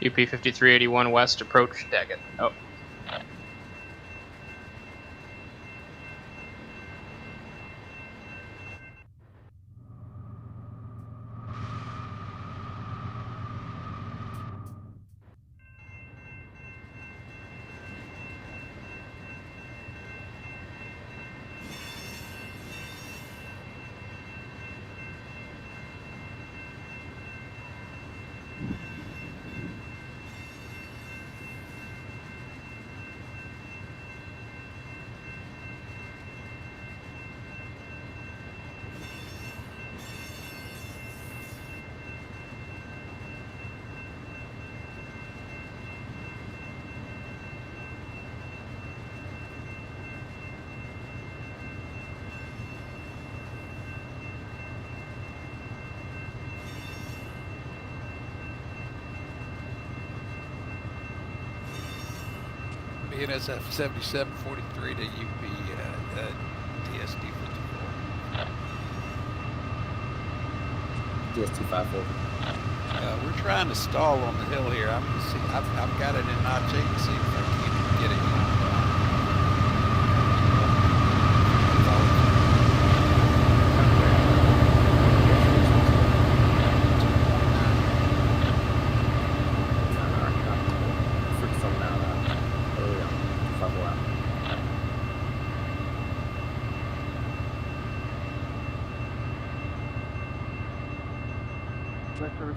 UP 5381 west, approach Daggett. Oh. BNSF 7743 to UP DSD 54. DS254. We're trying to stall on the hill here. I'm gonna see. I've got it in Notch 8 to see if I can get it.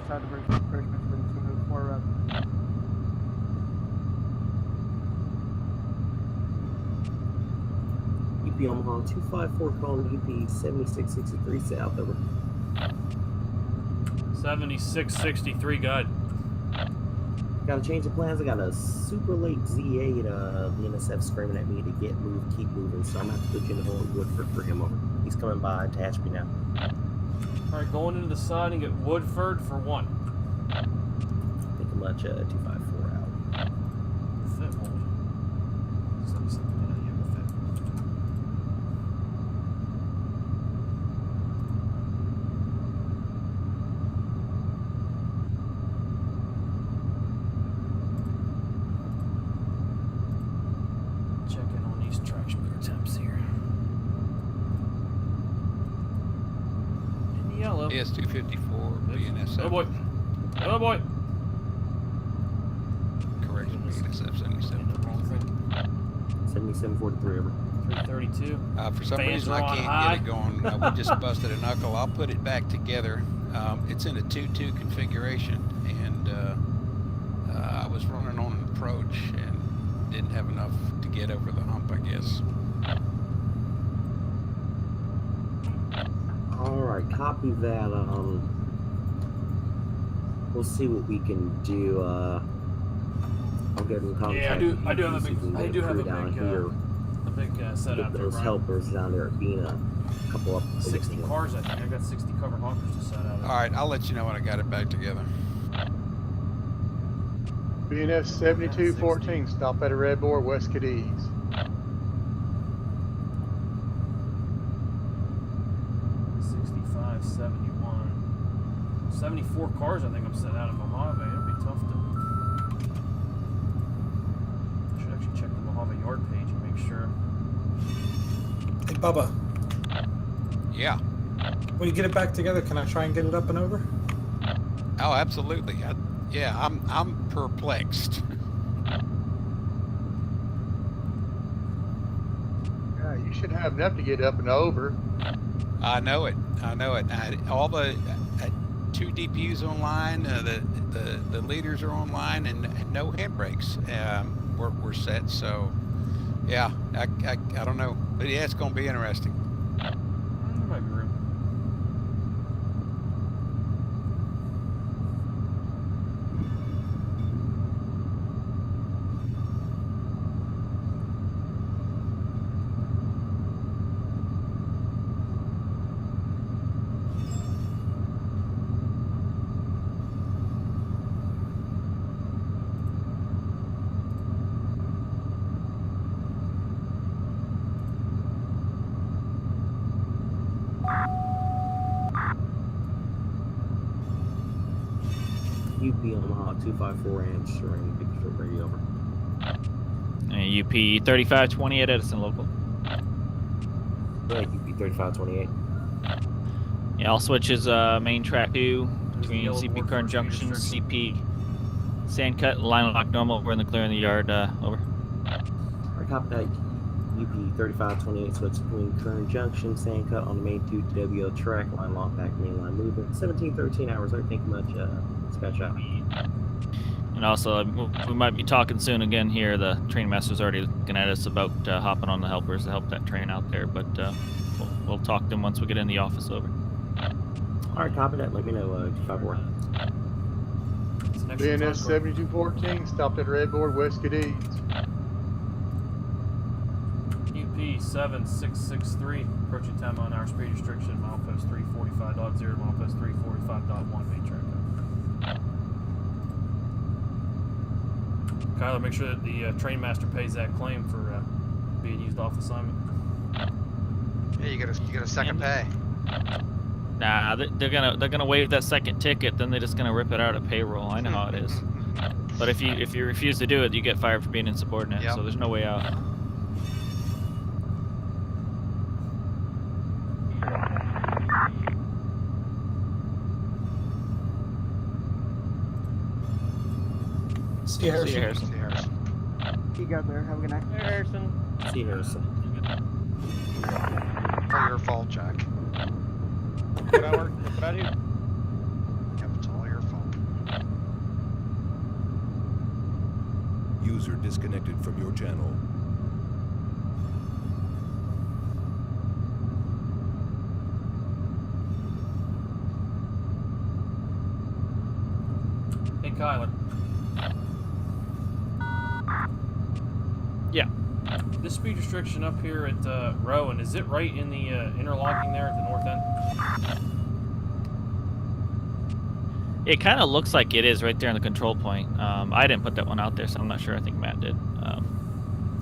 West side of Freshman for the 204 route. UP Omaha 254 calling UP 7663 south over. 7663, good. Got to change the plans. I got a super late Z8 BNSF screaming at me to get moved, keep moving. So I'm going to have to put you in the hole in Woodford for him over. He's coming by Tehachapi now. Alright, going into the siding at Woodford for 1. Think how much 254 out. Fit hold. 77, yeah, we'll fit. Checking on these traction meter temps here. In yellow. Yes, 254, BNSF. Oh boy. Oh boy. Correction, BNSF 77. 7743 over. 332. For some Fans reason, are I on can't high. get it going. We just busted a knuckle. I'll put it back together. It's in a 2-2 configuration, and I was running on an approach and didn't have enough to get over the hump, I guess. Alright, copy that. We'll see what we can do. I'll get in contact. Yeah, I do have a big down here. set Get out there, those Brian. helpers down there at Bena. A couple up. 60 cars, I think. I got 60 cover honkers to set out. All right, I'll let you know when I got it back together. BNS 7214, stop at a red board, West Cadiz. $65, 71. 74 cars, I think I'm set out in Mojave. It'll be tough to. I should actually check the Mojave yard page and make sure. Hey, Bubba. Yeah. When you get it back together, can I try and get it up and over? Oh, absolutely. Yeah, I'm perplexed. Yeah, you should have enough to get up and over. I know it. All the 2 DPUs online, the leaders are online, and no handbrakes were set. So, yeah, I don't know, but yeah, it's going to be interesting. There might be room. UP Omaha 254 answering Bakersfield radio over. UP 3520 at Edison local. Yeah, UP 3528. Yeah, all switches main track 2 between yellow CP board Current for Junction, restriction. CP Sandcut, line lock normal. We're in the clear in the yard. Over. Alright, copy that. UP 3528 switch between Current Junction, Sandcut on the main 2WO track, line lock back, mainline movement. 1713 hours. I don't think much. Dispatch out. And also, we might be talking soon again here. The train master's already looking at us about hopping on the helpers to help that train out there, but we'll talk to them once we get in the office. Over. Alright, copy that. Let me know, 254. BNS 7214, stopped at red board, West Cadiz. UP 7663, approaching 10 mile an hour speed restriction, milepost 345.0, milepost 345.1, main track. Kyler, make sure that the train master pays that claim for being used off assignment. Yeah, you get a second pay. Nah, they're gonna waive that second ticket, then they're just gonna rip it out of payroll. I know how it is. But if you refuse to do it, you get fired for being insubordinate. Yep. So there's no way out. See you, Harrison. See you, Harrison. See Harrison. See you guys there. Have a good night. Hey, Harrison. See you, Harrison. All your fault, Jack. What I work? What I do? Yep, it's all your fault. User disconnected from your channel. Hey, Kyler. Yeah. This speed restriction up here at Rowan, is it right in the interlocking there at the north end? It kind of looks like it is right there in the control point. I didn't put that one out there, so I'm not sure. I think Matt did.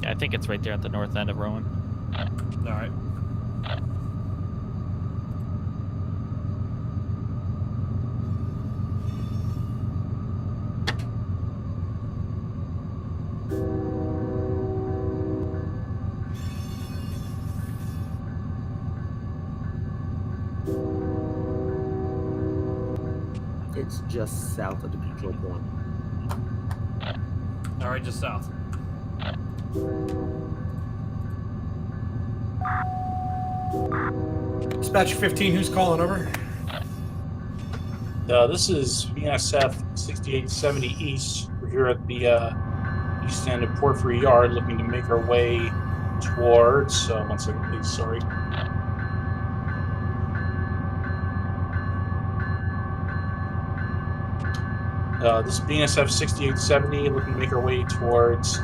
Yeah, I think it's right there at the north end of Rowan. All right. It's just south of the control point. All right, just south. Dispatch 15, who's calling over? This is BNSF 6870 East. We're here at the east end of Porphyry Yard looking to make our way towards, one second please, sorry. This is BNSF 6870 looking to make our way towards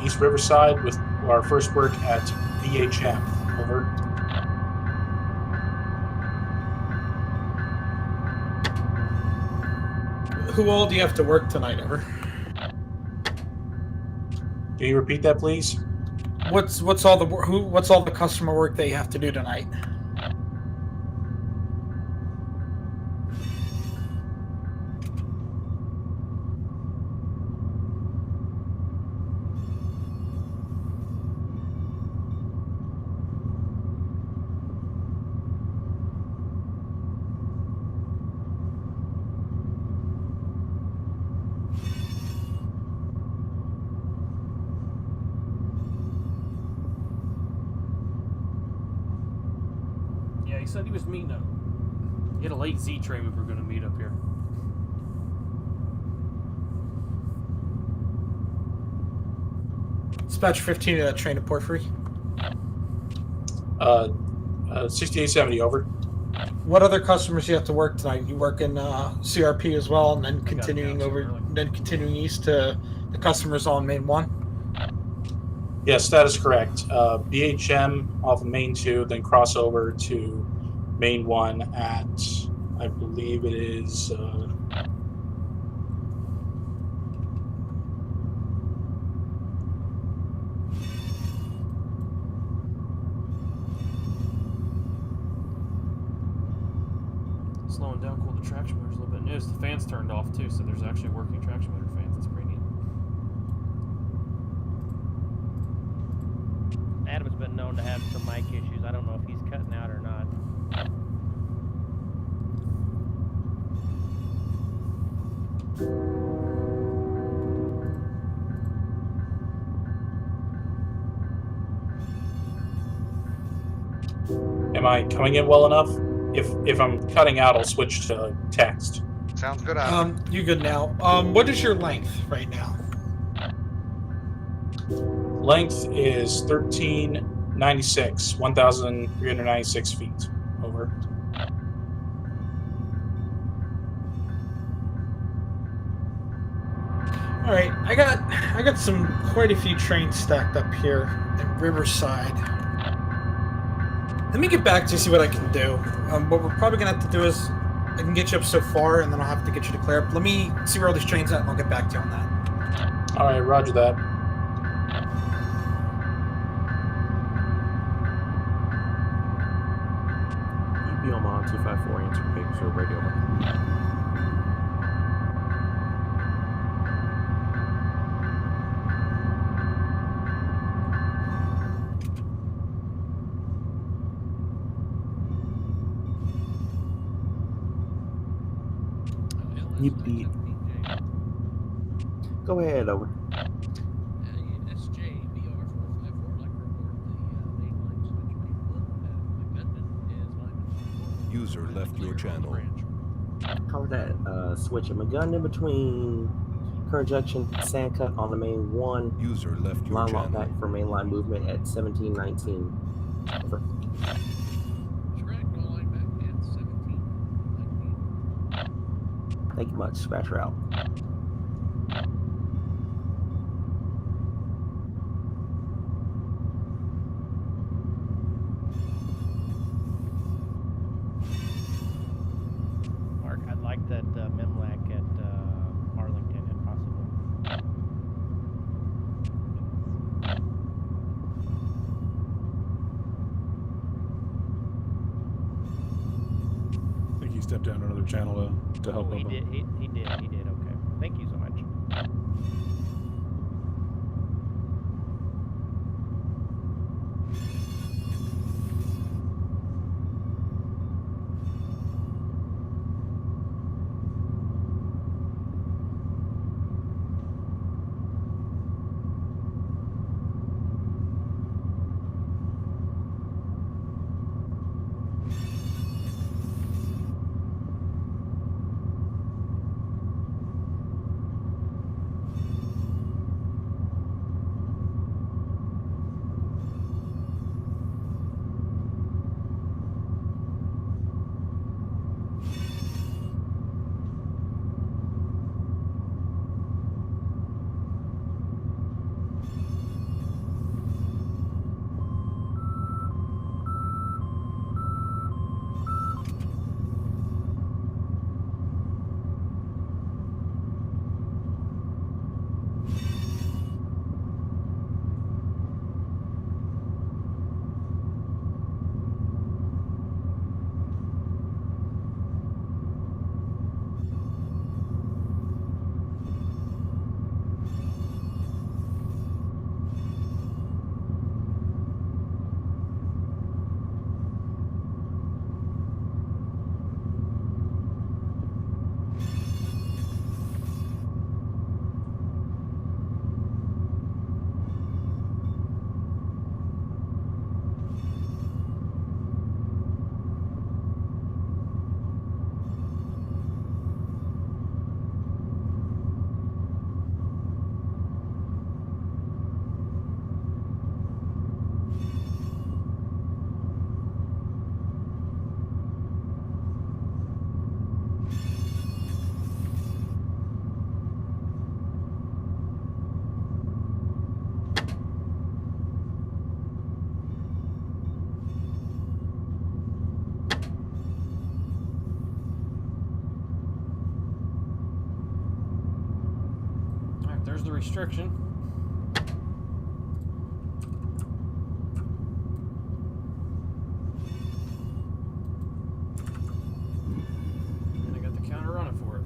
East Riverside with our first work at BHM. Over. Who all do you have to work tonight, Over? Can you repeat that, please? What's all the customer work they have to do tonight? Yeah, he said he was meeting up. He had a late Z train we were going to meet up here. Dispatch 15 of that train to Porphyry. 6870, over. What other customers do you have to work tonight? You work in CRP as well, and then continuing east to the customers on Main 1? Yes, that is correct. BHM off of Main 2, then cross over to Main 1 at, I believe it is... Slowing down, cool the traction motors a little bit. Notice the fans turned off too, so there's actually working traction motor fans. That's pretty neat. Adam's been known to have some mic issues. I don't know if he's cutting out or not. Am I coming in well enough? If I'm cutting out, I'll switch to text. Sounds good, Adam. You good now? What is your length right now? Length is 1396, 1,396 feet. Over. All right, I got quite a few trains stacked up here in Riverside. Let me get back to see what I can do. What we're probably gonna have to do is I can get you up so far, and then I'll have to get you to clear up. Let me see where all these trains at, and I'll get back to you on that. All right, roger that. UP Omaha 254 answer Bakersfield radio. UP. Go ahead, over. User left your channel. Call that switch. I'm a gun in between current junction Sandcut on the main 1. User left your line channel. walk back for mainline movement at 1719. Over. Thank you much. Scratch route. Mark, I'd like that Memlac stepped down to another channel to help He him. did. He did. Okay. Thank you so much. There's the restriction. And I got the counter running for it.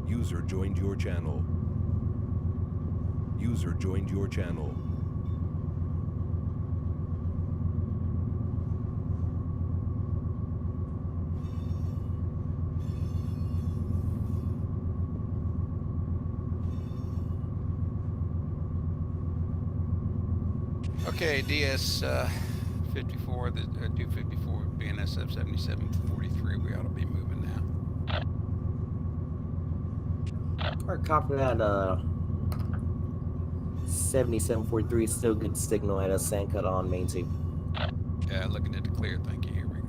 User joined your channel. User joined your channel. Okay, DS 54, the 254 BNSF 7743. We ought to be moving now. Alright, copy that. 7743 is still good signal at a Sandcut on main 2. Yeah, looking at the clear. Thank you. Here we go.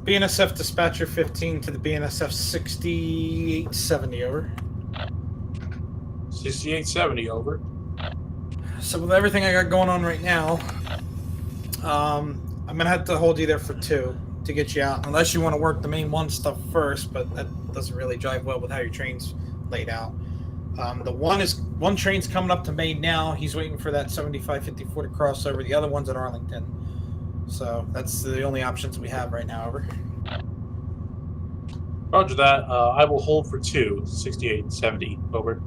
BNSF dispatcher 15 to the BNSF 6870 over. 6870 over. So with everything I got going on right now, I'm gonna have to hold you there for 2 to get you out, unless you want to work the main 1 stuff first, but that doesn't really jive well with how your train's laid out. The one train's coming up to Maine now. He's waiting for that 7554 to cross over. The other one's at Arlington. So that's the only options we have right now. Over. Roger that. I will hold for 2. 6870 over.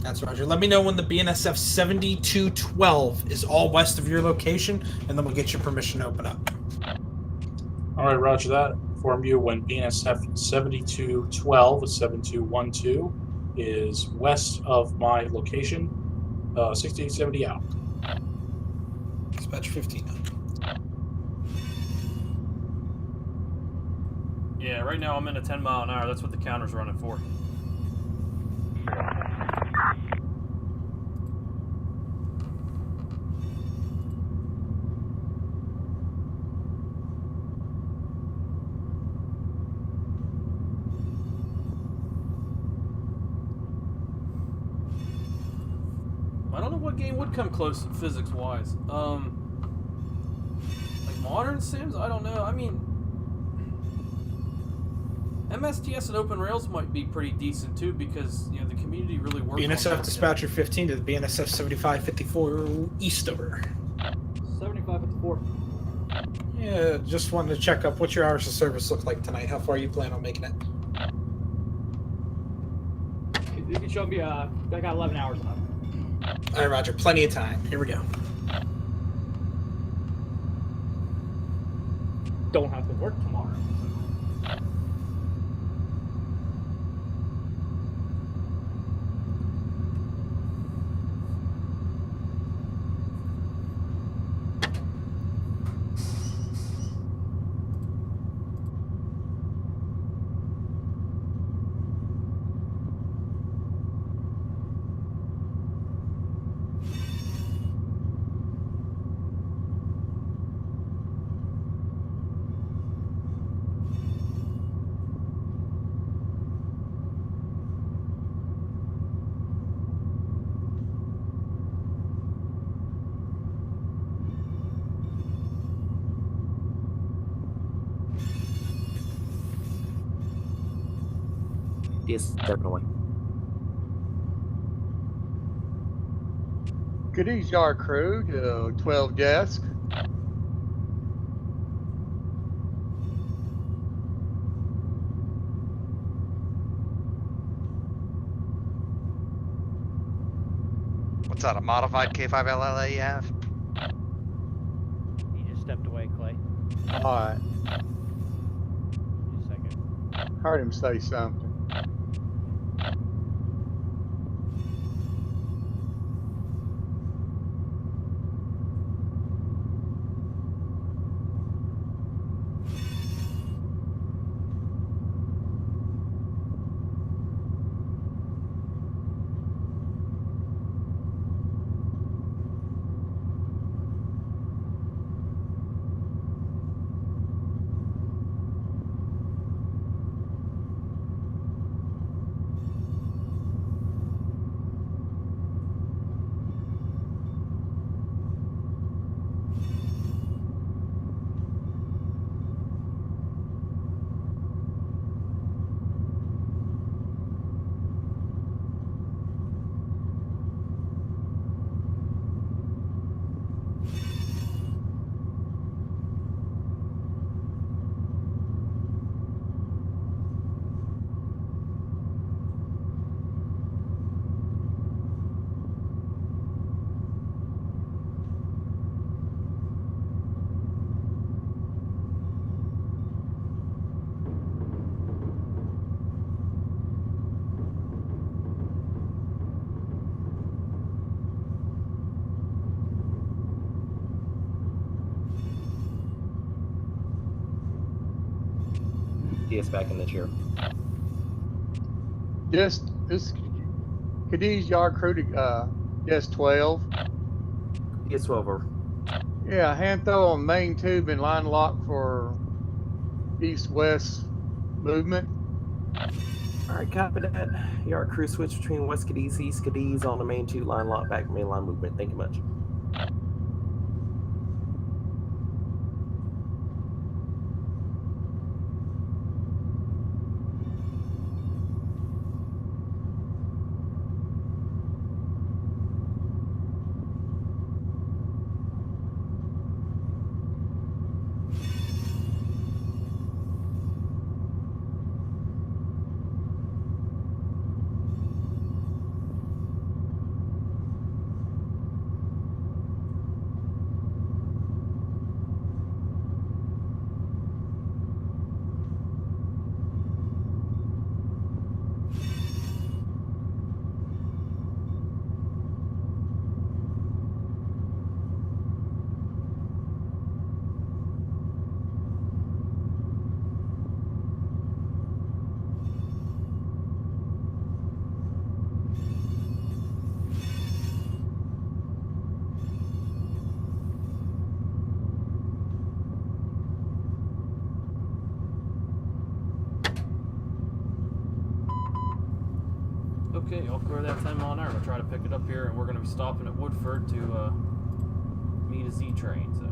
That's Roger. Let me know when the BNSF 7212 is all west of your location, and then we'll get your permission to open up. All right, roger that. Inform you when BNSF 7212 7212 is west of my location. 6870 out. Dispatch 15 out. Yeah, right now I'm in a 10 mile an hour. That's what the counter's running for. I don't know what game would come close physics-wise. Like modern Sims? I don't know. I mean, MSTS and Open Rails might be pretty decent too, because you know the community really works. BNSF dispatcher 15 to the BNSF 7554 east over. 7554. Yeah, just wanted to check up what your hours of service look like tonight. How far you plan on making it? You can show me. I got 11 hours on it. All right, Roger. Plenty of time. Here we go. Don't have to work tomorrow. Yes, definitely. Good evening, yard crew to 12 desk. What's that, a modified K5LLA you have? You just stepped away, Clay. All right. Just a second. Heard him say something. Yes, back in the chair. Just this Cadiz Yard crew to just 12. Yes, 12 over. Yeah, Hantho on main 2 been line locked for east-west movement. All right, copy that. Yard crew switch between West Cadiz, East Cadiz on the main 2 line lock back main line movement. Thank you much. Okay, I'll clear that 10 mile an hour. I'm gonna try to pick it up here, and we're gonna be stopping at Woodford to meet a Z train. So.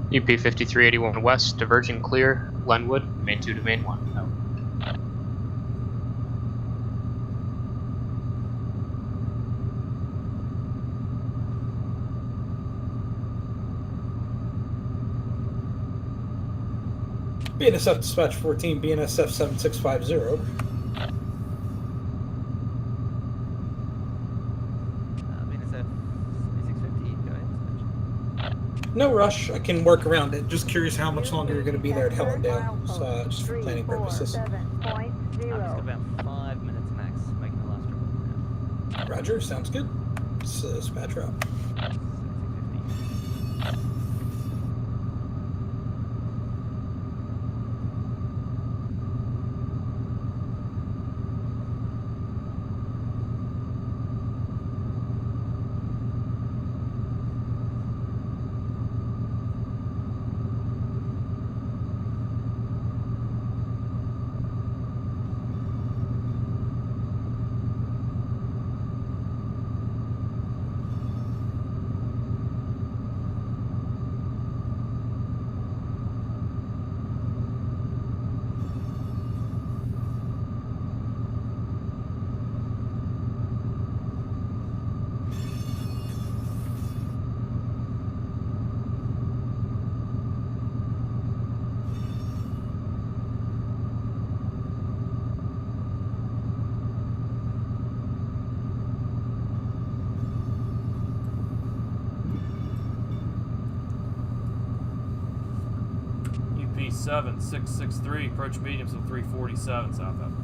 UP 5381 West, diverging clear, Glenwood, main 2 to main 1. Out. BNSF Dispatch 14, BNSF 7650. BNSF 7650, go ahead. No rush. I can work around it. Just curious how much longer you're going to be there at Hellendale. So, just for planning purposes. Just about 5 minutes max, making the last trip. Roger, sounds good. It's dispatch route. UP 7663, approach mediums of 347 southbound.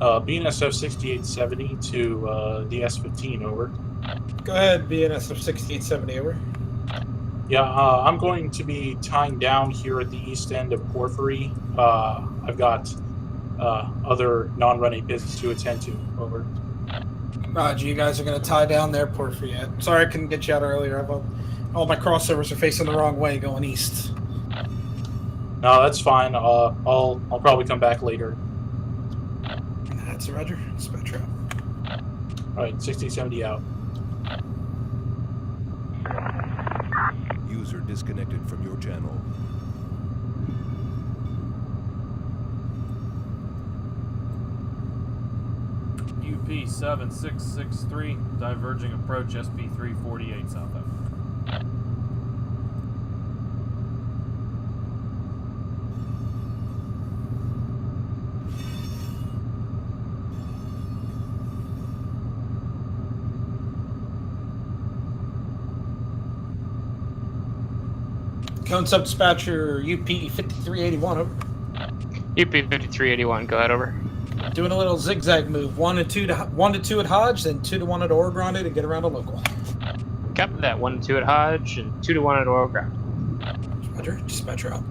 BNSF 6870 to DS15, over. Go ahead, BNSF 6870, over. Yeah, I'm going to be tying down here at the east end of Porphyry. I've got other non-running business to attend to, over. Roger, you guys are going to tie down there, Porphyry. Sorry I couldn't get you out earlier. All my crossovers are facing the wrong way going east. No, that's fine. I'll probably come back later. That's a Roger. Dispatcher out. All right, 6070 out. User disconnected from your channel. UP 7663, diverging approach SP 348 southbound. Cone sub dispatcher UP 5381, over. UP 5381, go ahead, over. Doing a little zigzag move. 1 to 2 at Hodge, then 2 to 1 at Oro Grande to get around a local. Copy that. 1 to 2 at Hodge and 2 to 1 at Oro Grande. Roger, dispatcher out.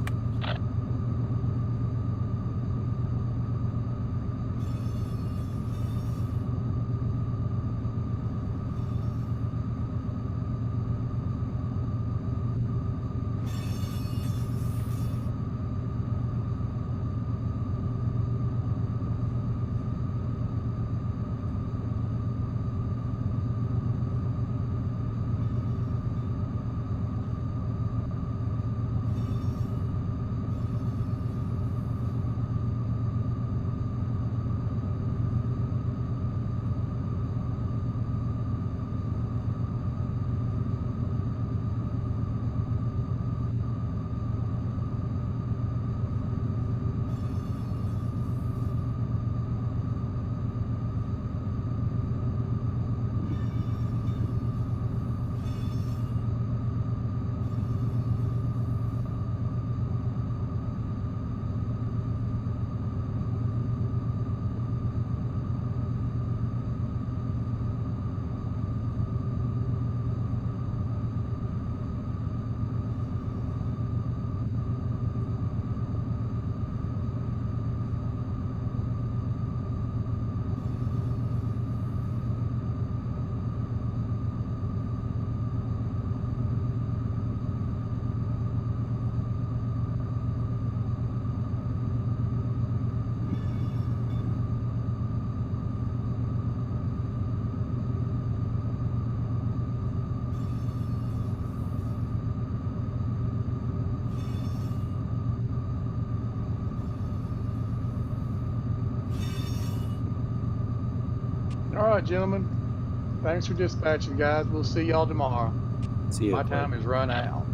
All right, gentlemen. Thanks for dispatching, guys. We'll see y'all tomorrow. See you. My time is run out.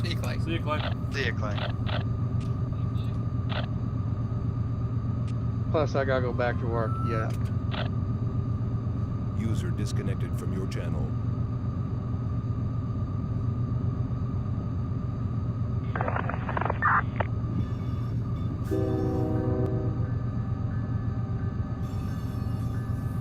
See you, Clay. See you, Clay. See you, Clay. Plus, I gotta go back to work. Yeah. User disconnected from your channel.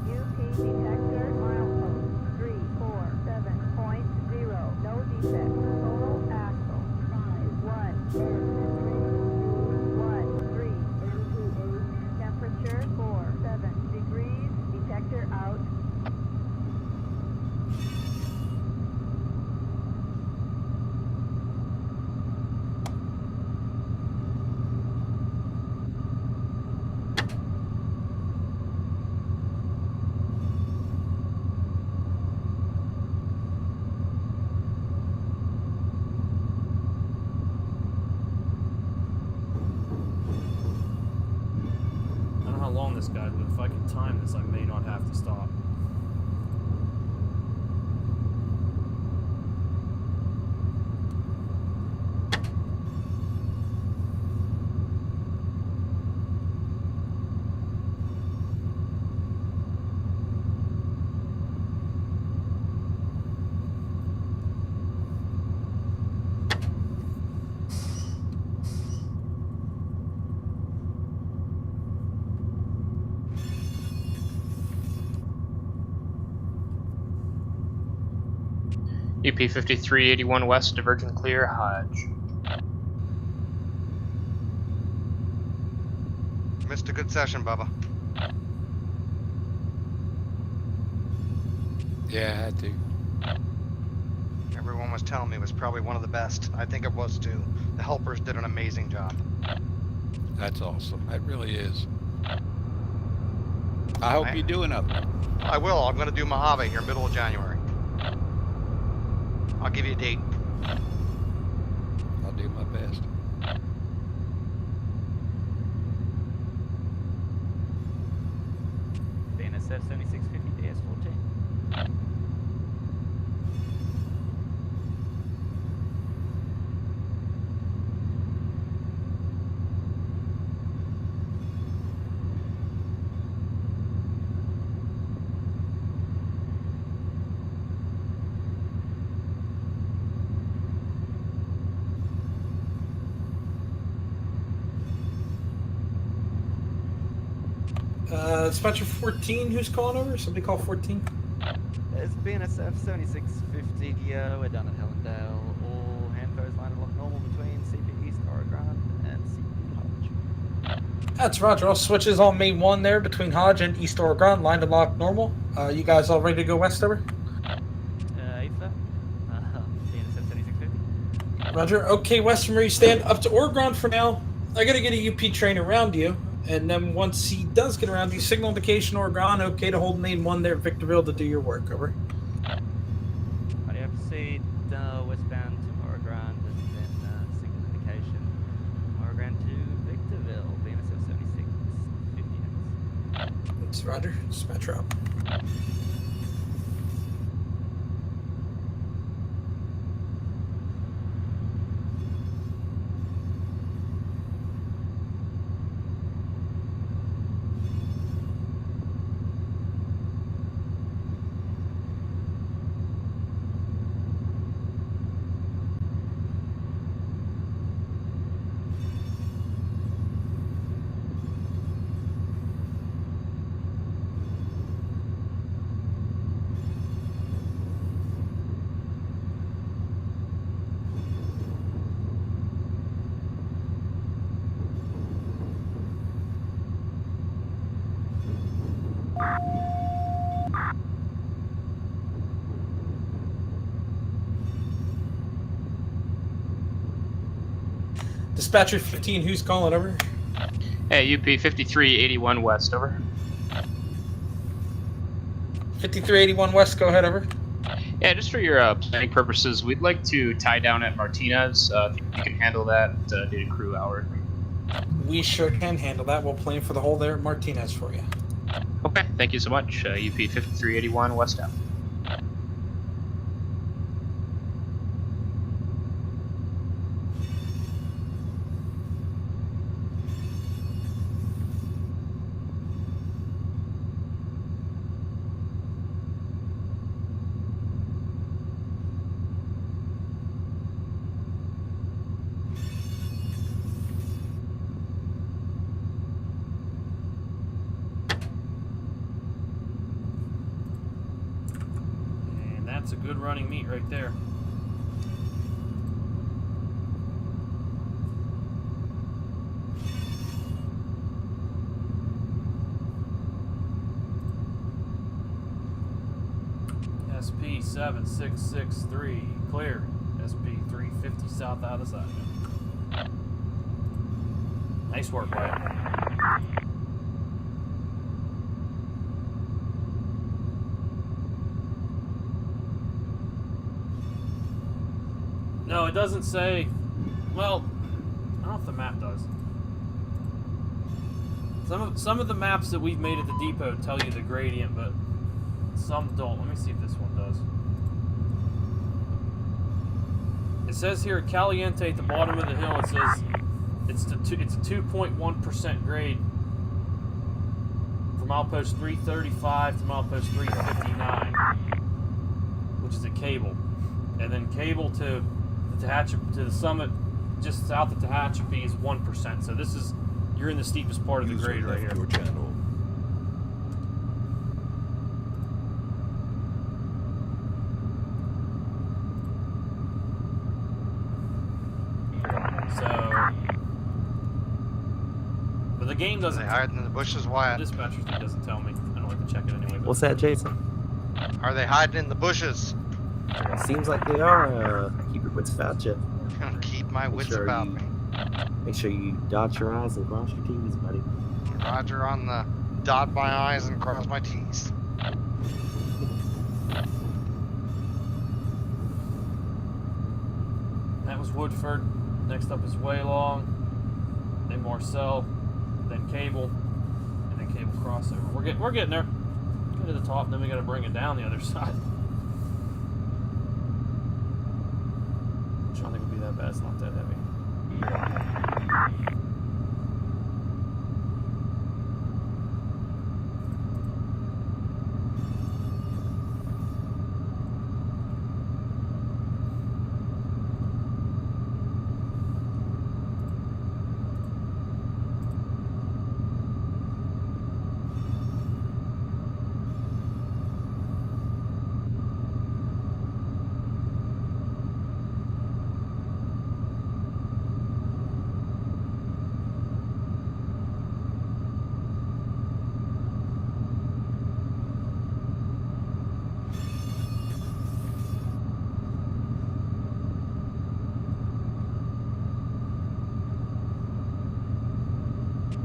UP detector milepost 347.0. No defect. Total axle 51313. Temperature 47 degrees. Detector out. I don't know how long this guy's, but if I can time this, I may not have to stop. UP 5381 west, divergent clear, Hodge. Missed a good session, Bubba. Yeah, I had to. Everyone was telling me it was probably one of the best. I think it was too. The helpers did an amazing job. That's awesome. That really is. I hope you do another one. I will. I'm going to do Mojave here, middle of January. I'll give you a date. I'll do my best. BNSF 7650 DS14. Dispatcher 14, who's calling over? Somebody call 14. It's BNSF 7650. We're done at Helendale. All handfos line and lock normal between CP East Oregon and CP Hodge. That's Roger. All switches on main 1 there between Hodge and East Oregon. Line to lock normal. You guys all ready to go west over? Ether. BNSF 7650. Roger. Okay, west from where you stand. Up to Oregon for now. I gotta get a UP train around you. And then once he does get around you, signal indication Oregon, okay to hold main 1 there at Victorville to do your work, over. I do proceed westbound to Oregon and then signal indication Oregon to Victorville, BNSF 7650. That's Roger. Dispatcher up. Dispatcher 15, who's calling over? Hey, UP 5381 west, over. 5381 west, go ahead, over. Yeah, just for your planning purposes, we'd like to tie down at Martinez. If you can handle that due to crew hour. We sure can handle that. We'll plan for the hole there at Martinez for you. Okay, thank you so much. UP 5381 west out. That's a good running meet right there. SP 7663 clear. SP 350 south out of the side. Nice work, Wyatt. No, it doesn't say. Well, I don't know if the map does. Some of the maps that we've made at the depot tell you the gradient, but some don't. Let me see if this one does. It says here at Caliente at the bottom of the hill. It says it's a 2.1% grade from milepost 335 to milepost 359, which is a cable, and then cable to Tehachapi, to the summit just south of Tehachapi is 1%. So this is, you're in the steepest part of the grade right here. Your channel. game Are doesn't. they hiding in the bushes, Wyatt? The dispatcher thing doesn't tell me. I don't like to check it anyway. But What's that, Jason? Are they hiding in the bushes? Seems like they are. Keep your wits about you. Keep my wits about me. Make sure you dot your I's and cross your T's, buddy. Roger on the dot my I's and cross my T's. That was Woodford. Next up is Waylong, then Marcel, then Cable, and then Cable crossover. We're getting there. Get to the top, and then we got to bring it down the other side. Which I don't think would be that bad. It's not that heavy.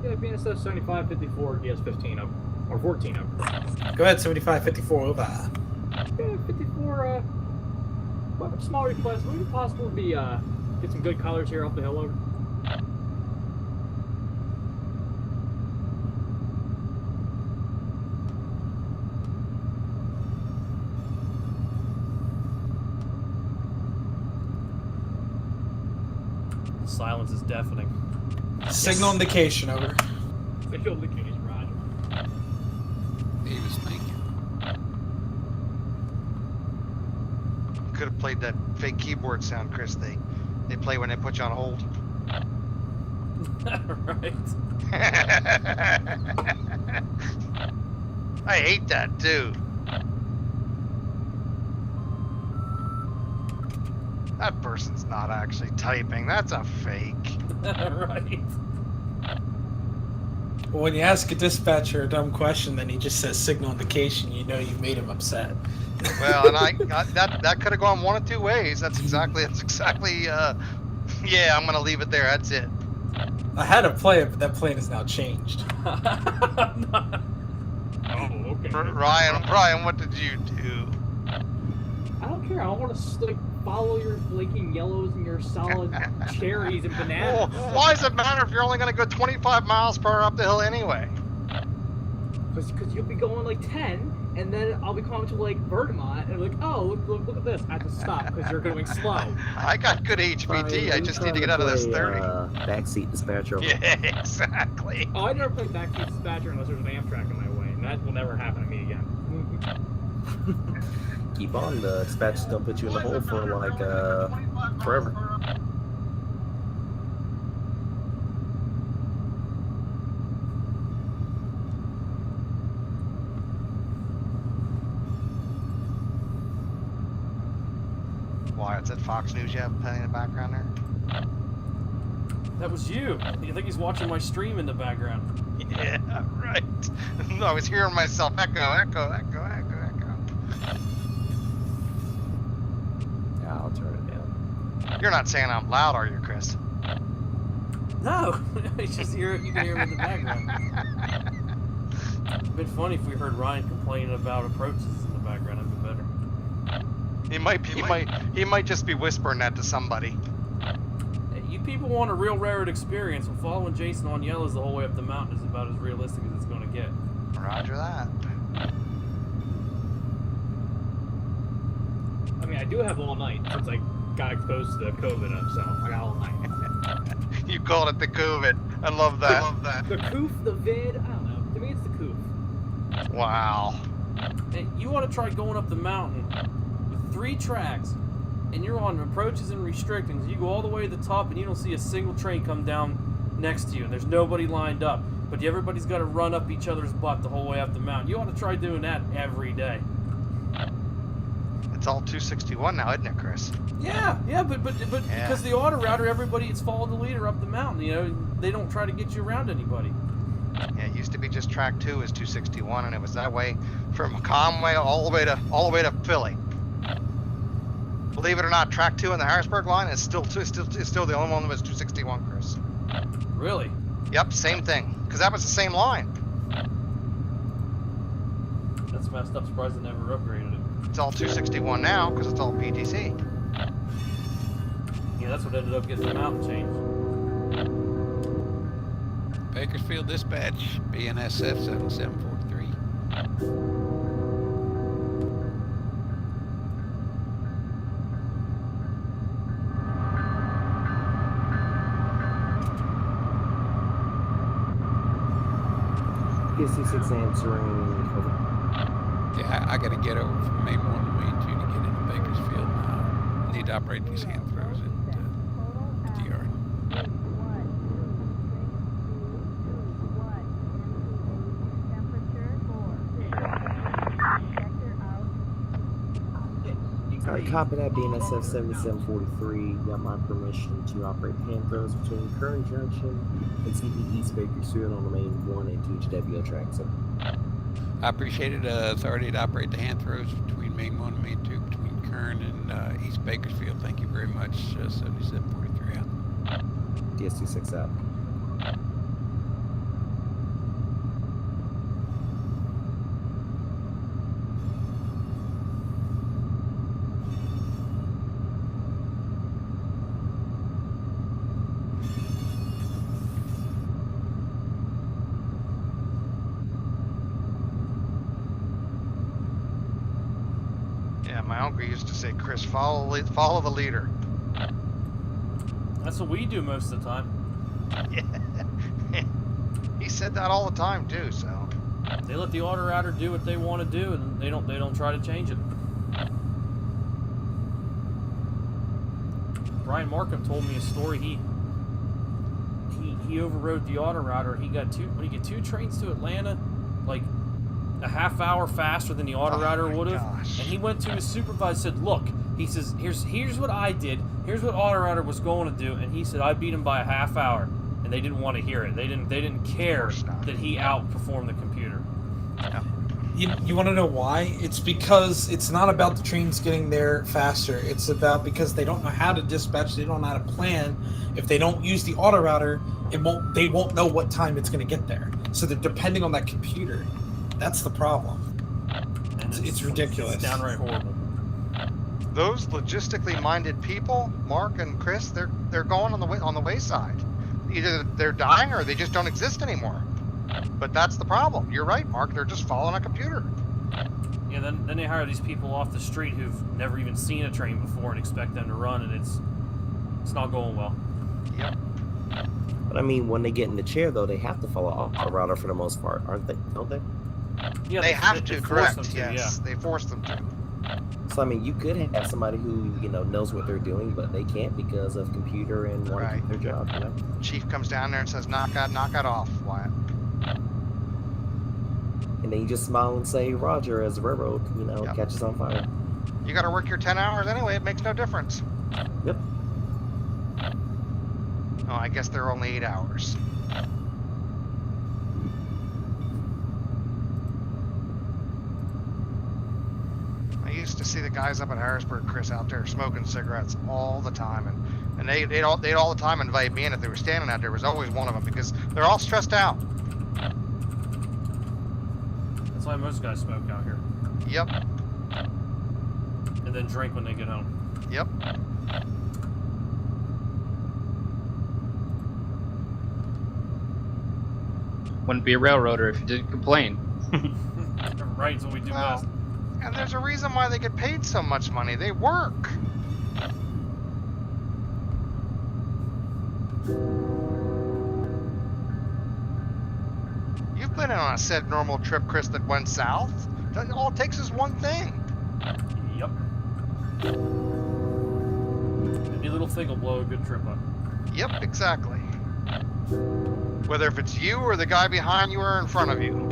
Yeah, Bena says 75-54, he has 15 of them. Or 14 of them. Go ahead, 75-54 over. Yeah, 54, what small request? Would it be possible to get some good colors here off the hill over? The silence is deafening. Signal indication over. Signal indication, Roger. He was thinking. Could have played that fake keyboard sound, Chris. They play when they put you on hold. Right. I hate that too. That person's not actually typing. That's a fake. Right. Well, when you ask a dispatcher a dumb question, then he just says signal indication. You know you made him upset. Well, and that could have gone one of two ways. That's exactly. Yeah, I'm gonna leave it there. That's it. I had to play it, but that plan has now changed. Oh, okay. Ryan, what did you do? I don't care. I want to follow your blinking yellows and your solid cherries and bananas. Well, why does it matter if you're only gonna go 25 miles per hour up the hill anyway? Because you'll be going like 10, and then I'll be coming to like Vermont, and like, oh, look at this. I have to stop because you're going slow. I got good HPT. I just need to get out of this 30. Backseat dispatcher. Yeah, exactly. Oh, I never played backseat dispatcher unless there's an Amtrak in my way, and that will never happen to me again. Keep on, the dispatcher's gonna put you in the hole for like forever. Why, it's at Fox News you have playing in the background there? That was you. You think he's watching my stream in the background? Yeah, right. I was hearing myself echo. Yeah, I'll turn it down. You're not saying I'm loud, are you, Chris? No, it's just you can hear him in the background. It'd been funny if we heard Ryan complaining about approaches in the background. It'd be better. He might just be whispering that to somebody. Hey, you people want a real rared experience. Well, following Jason on yellows the whole way up the mountain is about as realistic as it's going to get. Roger that. I mean, I do have all night since I got exposed to the COVID himself. I got all night. You called it the COVID. I love that. The coof, the vid, I don't know. To me, it's the coof. Wow. Hey, you want to try going up the mountain with 3 tracks, and you're on approaches and restrictings. You go all the way to the top, and you don't see a single train come down next to you, and there's nobody lined up. But everybody's got to run up each other's butt the whole way up the mountain. You ought to try doing that every day. It's all 261 now, isn't it, Chris? Yeah, but because the auto router, everybody it's follow the leader up the mountain. You know, they don't try to get you around anybody. Yeah, it used to be just track 2 is 261, and it was that way from Conway all the way to Philly. Believe it or not, track 2 in the Harrisburg line is still the only one that was 261, Chris. Really? Yep, same thing. Because that was the same line. That's messed up. Surprised they never upgraded it. It's all 261 now because it's all PTC. Yeah, that's what ended up getting the mountain changed. Bakersfield Dispatch, BNSF 7743. PC6 answering. Over. Yeah, I got to get over from main 1 to main 2 to get into Bakersfield. Need to operate these hand throws at DR. Alright, copy that. BNSF 7743. Got my permission to operate hand throws between Kern Junction and CP East Bakersfield on the main 1 and 2 HWO tracks. I appreciate it. Authority to operate the hand throws between main 1 and main 2 between Kern and East Bakersfield. Thank you very much. 7743 out. DS26 out. My uncle used to say, Chris, follow the leader. That's what we do most of the time. Yeah. He said that all the time too, so. They let the auto router do what they want to do, and they don't try to change it. Brian Markham told me a story. He overrode the auto router. When he get 2 trains to Atlanta, like a half hour faster than the auto router would have, and he went to his supervisor and said, look, he says, here's what I did, here's what auto router was going to do, and he said, I beat him by a half hour, and they didn't want to hear it. They didn't care that he outperformed the computer. You want to know why? It's because it's not about the trains getting there faster. It's about because they don't know how to dispatch. They don't know how to plan. If they don't use the auto router, they won't know what time it's going to get there. So they're depending on that computer. That's the problem. It's ridiculous. It's downright horrible. Those logistically minded people, Mark and Chris, they're going on the wayside. Either they're dying or they just don't exist anymore. But that's the problem. You're right, Mark. They're just following a computer. Yeah, then they hire these people off the street who've never even seen a train before and expect them to run, and it's not going well. Yep. But I mean, when they get in the chair, though, they have to follow a router for the most part, aren't they? Don't they? Yeah, they have to, correct. Them to, yes, yeah. They force them to. So I mean, you could have somebody who knows what they're doing, but they can't because of computer and want to keep their job. You know? Chief comes down there and says, "Knock that off, Wyatt." And then you just smile and say, "Roger," as the railroad, catches on fire. You got to work your 10 hours anyway. It makes no difference. Yep. Oh, I guess they're only 8 hours. I used to see the guys up at Harrisburg, Chris, out there smoking cigarettes all the time, and they'd all the time invite me in. If they were standing out there, was always one of them because they're all stressed out. That's why most guys smoke out here. Yep. And then drink when they get home. Yep. Wouldn't be a railroader if you didn't complain. Right, it's what we do best. And there's a reason why they get paid so much money. They work. You've been on a said normal trip, Chris, that went south. All it takes is one thing. Yep. Any little thing will blow a good trip up. Yep, exactly. Whether if it's you or the guy behind you or in front of you.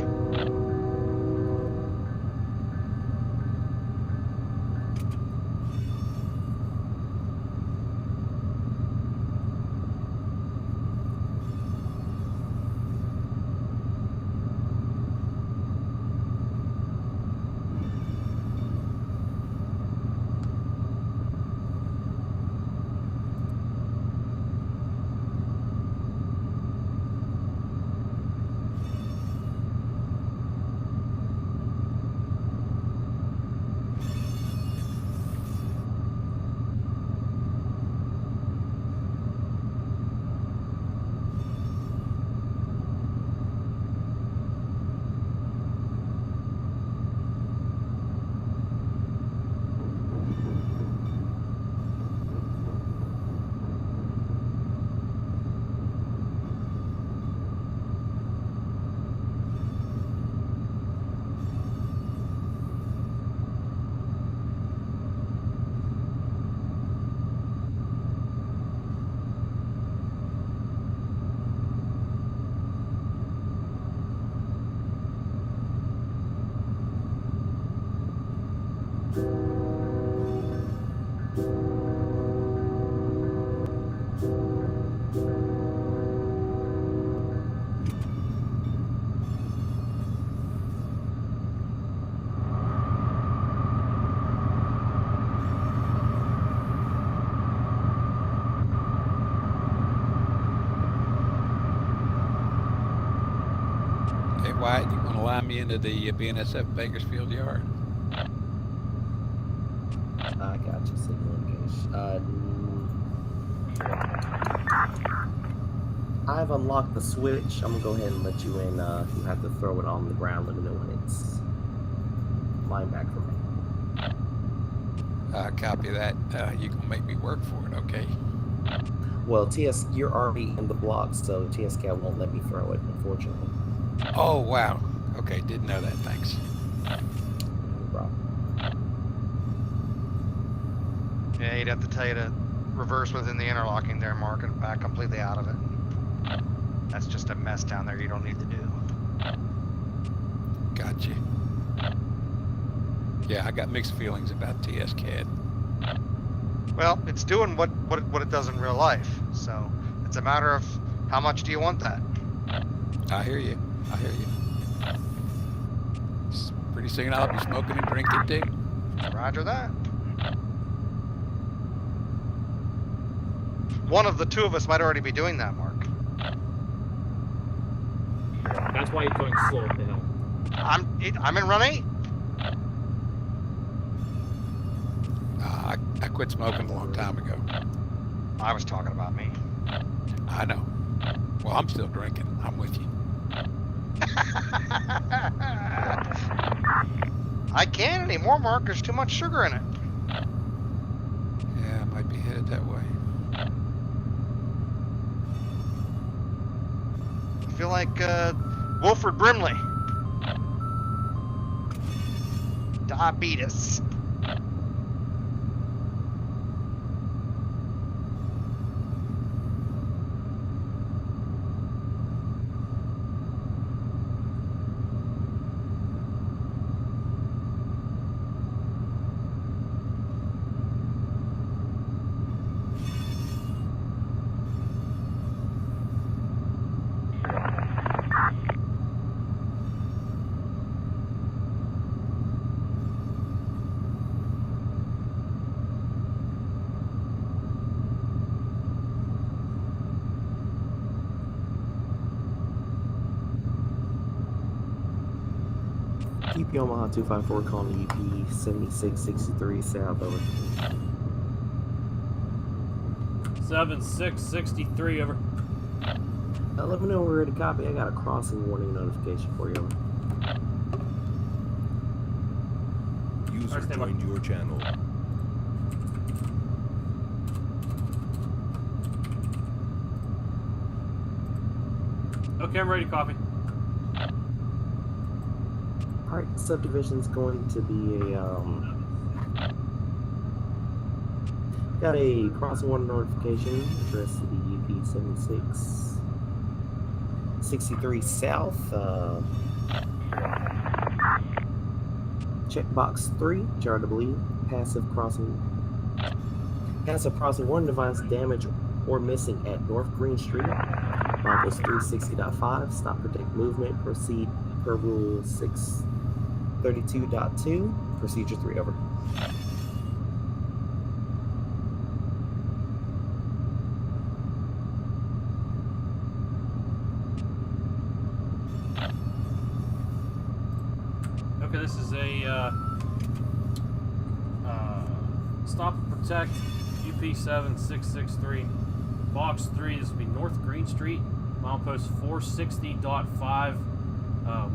Wyatt, you want to line me into the BNSF Bakersfield yard? I got you. Signal indication. I've unlocked the switch. I'm gonna go ahead and let you in. You have to throw it on the ground. Let me know when it's flying back from me. Copy that. You gonna make me work for it, okay? Well, TS, you're already in the block, so TSCAT won't let me throw it, unfortunately. Oh, wow. Okay, didn't know that. Thanks. No problem. Yeah, he'd have to tell you to reverse within the interlocking there, Mark, and back completely out of it. That's just a mess down there you don't need to do. Gotcha. Yeah, I got mixed feelings about TSCAT. Well, it's doing what it does in real life, so it's a matter of how much do you want that. I hear you. I hear you. Pretty soon I'll be smoking and drinking too. Roger that. One of the two of us might already be doing that, Mark. That's why he's going slow up the hill. I'm in run 8. I quit smoking a long time ago. I was talking about me. I know. Well, I'm still drinking. I'm with you. I can't anymore, Mark. There's too much sugar in it. Yeah, I might be headed that way. I feel like Wilford Brimley. Diabetes. UP Omaha 254 calling UP 7663 south over. 7663 over. Let me know where to copy. I got a crossing warning notification for you. Over. User joined your channel. Okay, I'm ready to copy. Alright, subdivision's going to be a, got a crossing warning notification addressed to the UP 7663 south, checkbox 3, jar to bleed, passive crossing warning device damage or missing at North Green Street, milepost 360.5, stop protect movement, proceed per rule 632.2, procedure 3 over. Okay, this is a stop and protect UP 7663. Box 3, this will be North Green Street, milepost 460.5.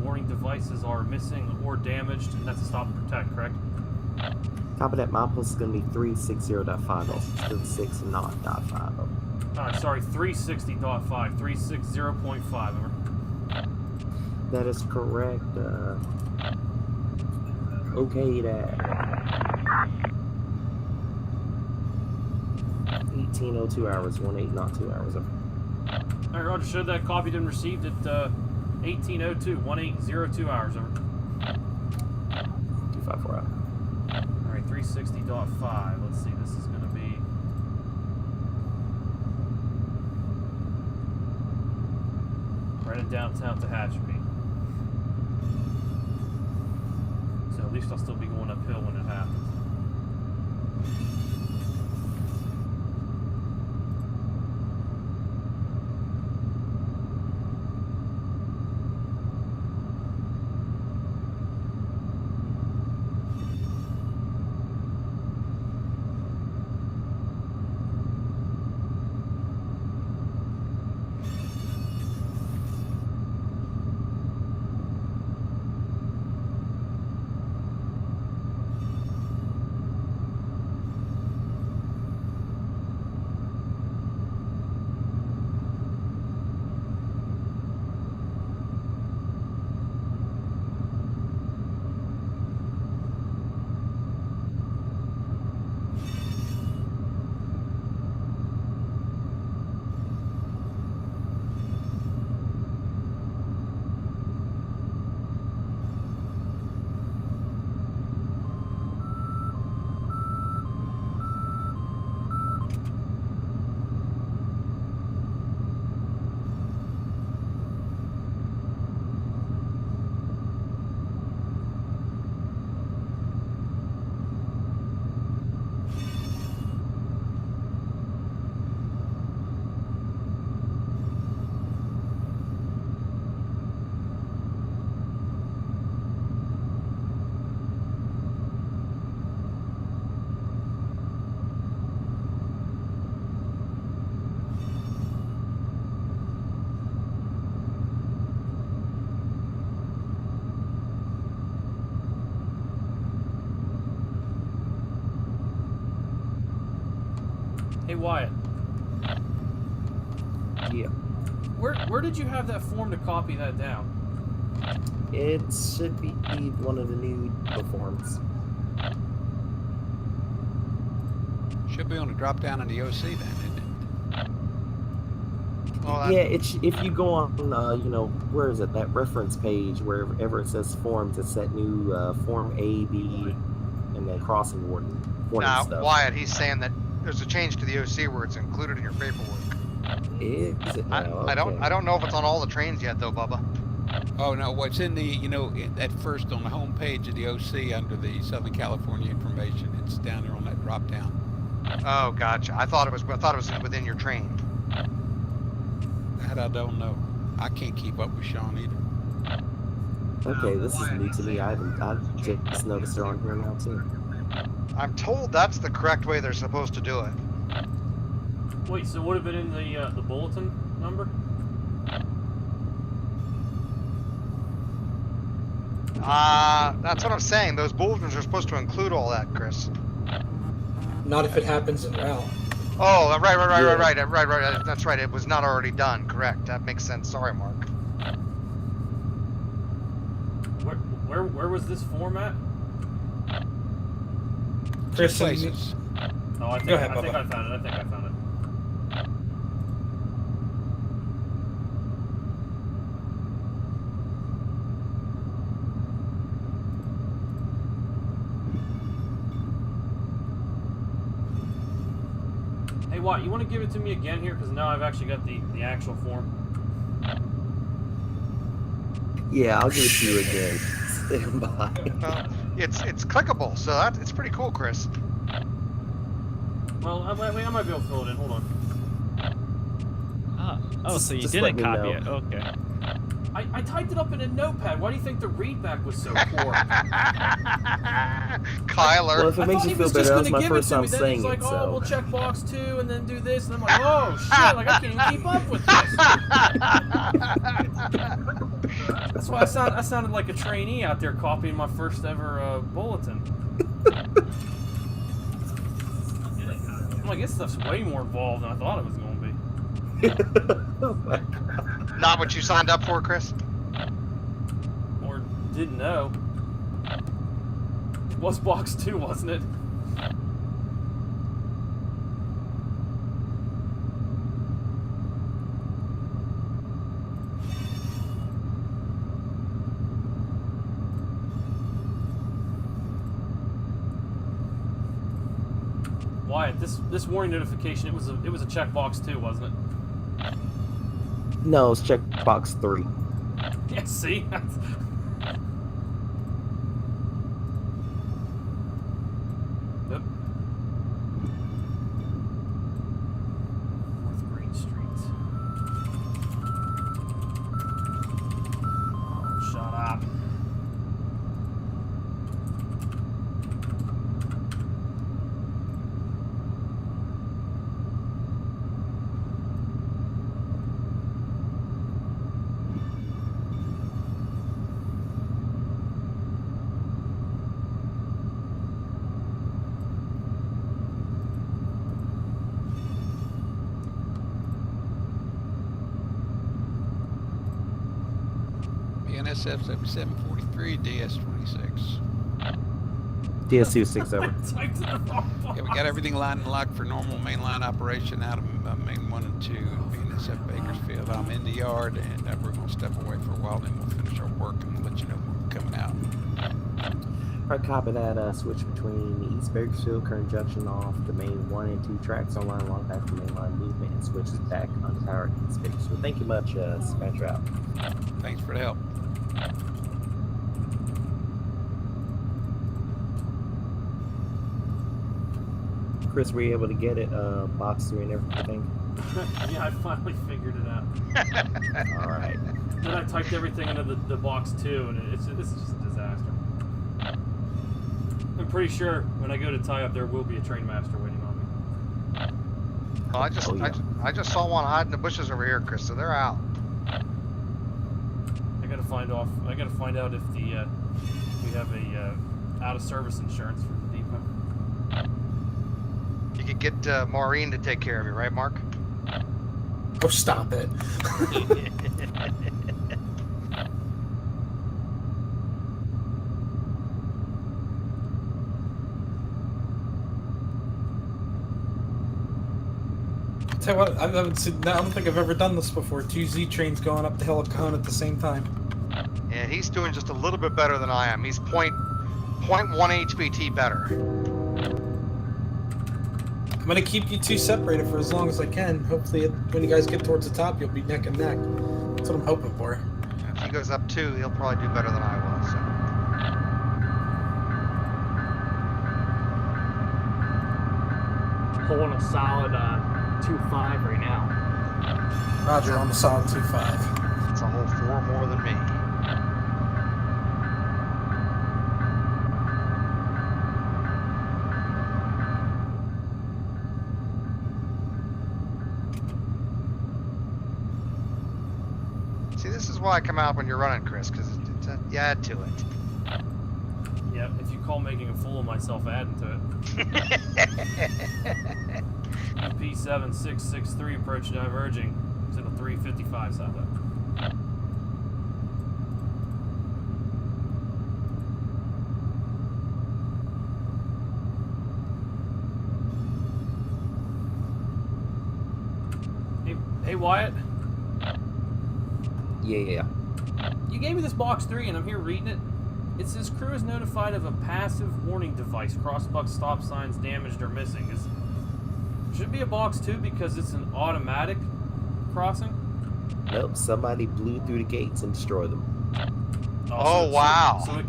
Warning devices are missing or damaged, and that's a stop and protect, correct? Top of that, milepost is going to be 360.5, also still 6 not .5 over. Sorry, 360.5, 360.5 over. That is correct. Okay, that 1802 hours, 18 not 2 hours over. Alright, Roger, showed that copied and received at 1802, 1802 hours over. 254 out. Alright, 360.5. Let's see, this is going to be. Right in downtown Tehachapi. So at least I'll still be going uphill when it happens. Hey Wyatt. Yeah. Where did you have that form to copy that down? It should be one of the new forms. Should be on the drop down in the OC then, isn't it? Well, Yeah, if you go on, you know, where is it? That reference page, wherever it says forms, it's that new form A, B, and then crossing warning now, stuff. Wyatt, he's saying that there's a change to the OC where it's included in your paperwork. Is it now? I don't know if it's on all the trains yet though, Bubba. Oh no, what's in the, you know, at first on the home page of the OC under the Southern California information, it's down there on that drop down. Oh, gotcha. I thought it was within your train. That I don't know. I can't keep up with Sean either. Okay, this is new to me. I just noticed they're on here now too. I'm told that's the correct way they're supposed to do it. Wait, so would have been in the bulletin number? That's what I'm saying. Those bulletins are supposed to include all that, Chris. Not if it happens in route. Oh, right. That's right. It was not already done. Correct. That makes sense. Sorry, Mark. Where was this form at? Chris, places. Oh, I think I found it. I think I found it. Hey, Watt, you want to give it to me again here? Because now I've actually got the actual form. Yeah, I'll give it to you again. Stand by. It's clickable, so it's pretty cool, Chris. Well, I might be able to fill it in. Hold on. Oh, so you Just didn't let me copy know. it. Okay. I typed it up in a notepad. Why do you think the readback was so poor? Kyler. Well, if it makes you feel better, that was my first time saying like, it, oh, so. we'll check box 2 and then do this, and I'm like, oh shit, like I can't even keep up with this. That's why I sounded like a trainee out there copying my first ever bulletin. I'm like, this stuff's way more involved than I thought it was going to be. Oh my God. Not what you signed up for, Chris? Or didn't know. It was box 2, wasn't it? Wyatt, this warning notification, it was a checkbox 2, wasn't it? No, it's checkbox 3. Yeah, see? Yep. North Green Street. Oh, shut up. NSF 7743 DS26. DS260. Yeah, we got everything lined and locked for normal mainline operation out of main 1 and 2 BNSF Bakersfield. I'm in the yard and we're going to step away for a while, then we'll finish our work and let you know when we're coming out. Alright, copy that. Switch between East Bakersfield, current junction off the main 1 and 2 tracks on line long past the mainline movement and switches back on the power at East Bakersfield. Thank you much, dispatcher out. Thanks for the help. Chris, were you able to get it, box 3 and everything? Yeah, I finally figured it out. Alright. Then I typed everything into the box 2, and this is just a disaster. I'm pretty sure when I go to tie up, there will be a train master waiting on me. Oh, I just saw one hide in the bushes over here, Chris. So they're out. I gotta find out if we have a out of service insurance for the depot. You could get Maureen to take care of you, right, Mark? Oh, stop it. Tell you what, I don't think I've ever done this before. 2 Z trains going up the hill of Cajon at the same time. Yeah, he's doing just a little bit better than I am. He's 0.1 HPT better. I'm gonna keep you two separated for as long as I can. Hopefully, when you guys get towards the top, you'll be neck and neck. That's what I'm hoping for. If he goes up 2, he'll probably do better than I will. So. Pulling a solid 2.5 right now. Roger, on the solid 2.5. It's a whole 4 more than me. See, this is why I come out when you're running, Chris, because you add to it. Yeah, if you call making a fool of myself adding to it. P7663 approach diverging. Signal 355 south. Hey Wyatt. Yeah. You gave me this box 3 and I'm here reading it. It says crew is notified of a passive warning device. Crossbuck stop signs damaged or missing. Should it be a box 2 because it's an automatic crossing? Nope, somebody blew through the gates and destroyed them. Wow. So it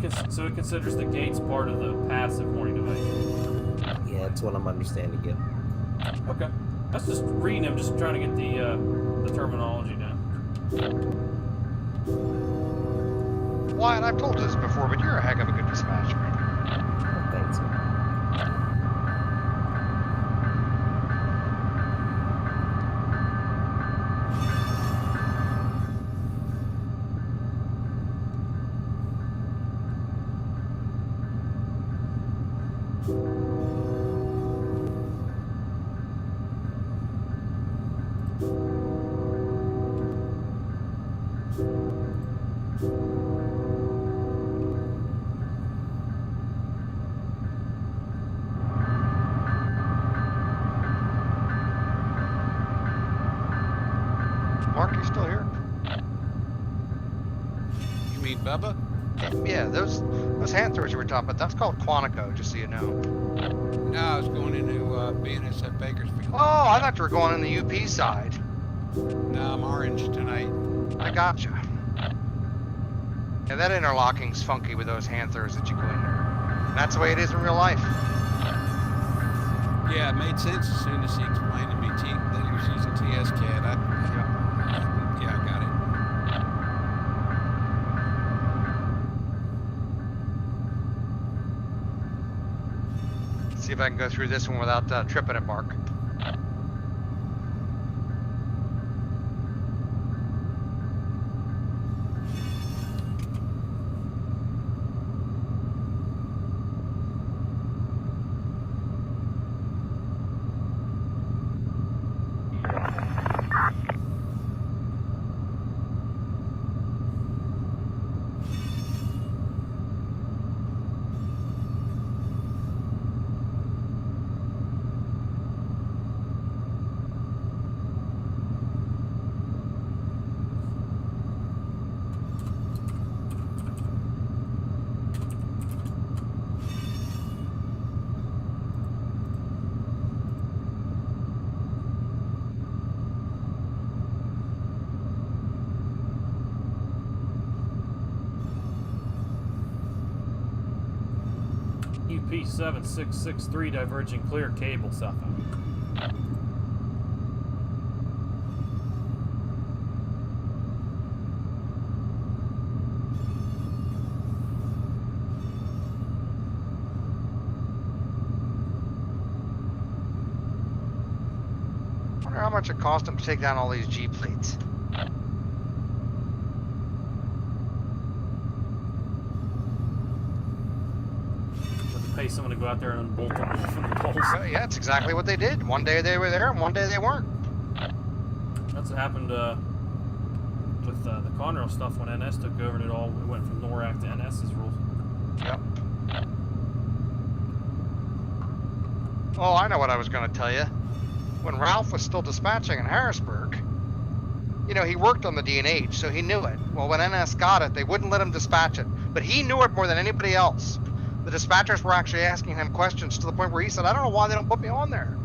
considers the gates part of the passive warning device. Yeah, that's what I'm understanding. Yeah. Okay. That's just reading. I'm just trying to get the terminology down. Wyatt, I've told you this before, but you're a heck of a good dispatcher. Thanks. Mark, you still here? You mean Bubba? Yeah, those hand throwers you were talking about, that's called Quantico, just so you know. No, I was going into Bena at Bakersfield. Oh, I thought you were going on the UP side. No, I'm orange tonight. I gotcha. Yeah, that interlocking's funky with those hand throwers that you go in there. And that's the way it is in real life. Yeah, it made sense as soon as he explained to me that he was using TS-CAD. Yeah, I got it. See if I can go through this one without tripping it, Mark. UP 7663 diverging clear cable southbound. I wonder how much it cost them to take down all these G plates. pay someone to go out there and unbolt them from the poles. Yeah, that's exactly what they did. One day they were there, and one day they weren't. That's what happened with the Conrail stuff when NS took over, and it went from NORAC to NS's rules. Yep. Oh, I know what I was going to tell you. When Ralph was still dispatching in Harrisburg, you know, he worked on the D&H, so he knew it. Well, when NS got it, they wouldn't let him dispatch it. But he knew it more than anybody else. The dispatchers were actually asking him questions to the point where he said, I don't know why they don't put me on there.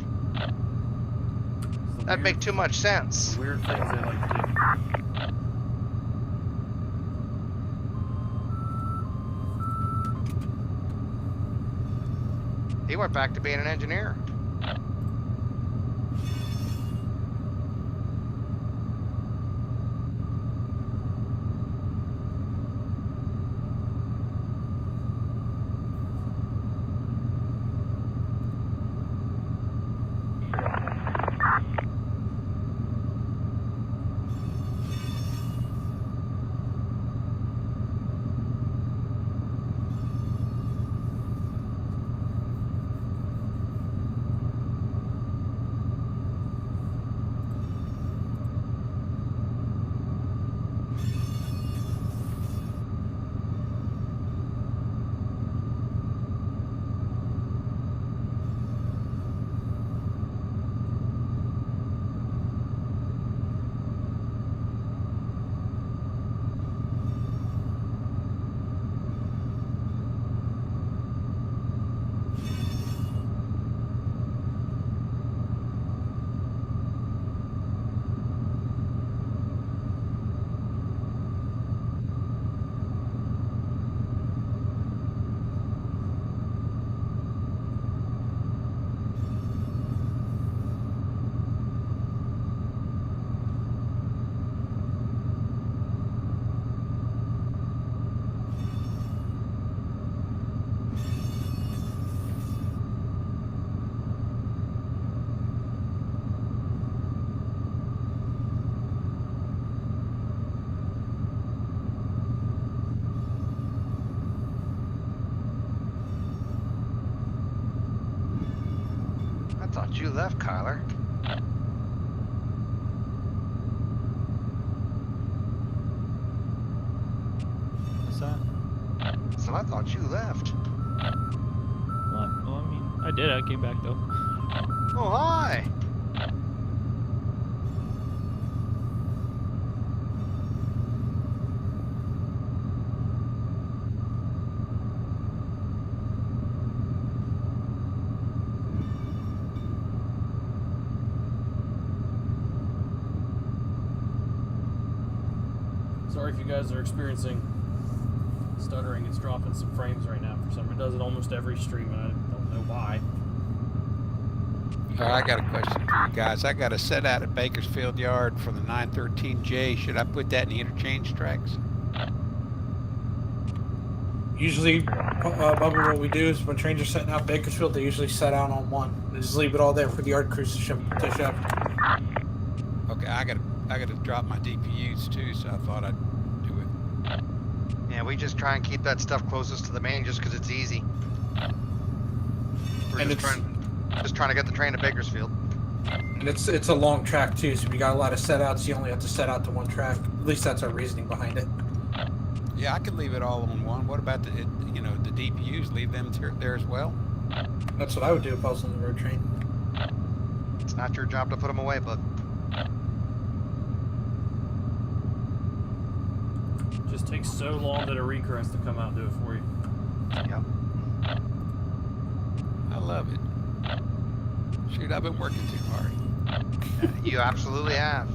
That'd make too much sense. Weird things they like to do. He went back to being an engineer. I thought you left, Kyler. What's that? So I thought you left. What? Well, I mean, I did. I came back though. Oh, hi. Sorry if you guys are experiencing stuttering. It's dropping some frames right now for some reason. It does it almost every stream, and I don't know why. I got a question for you guys. I got a set out at Bakersfield Yard for the 913J. Should I put that in the interchange tracks? Usually, Bubba, what we do is when trains are setting out Bakersfield, they usually set out on one. They just leave it all there for the yard crews to ship. Okay, I gotta drop my DPUs too, so I thought I'd do it. Yeah, we just try and keep that stuff closest to the main just because it's easy. We're And just trying to get the train to Bakersfield. And it's a long track too, so if you got a lot of set outs, you only have to set out to one track. At least that's our reasoning behind it. Yeah, I could leave it all on one. What about the DPUs? Leave them there as well? That's what I would do if I was on the road train. It's not your job to put them away, bud. Just takes so long that a recur has to come out and do it for you. Yep. I love it. Shoot, I've been working too hard. You absolutely have.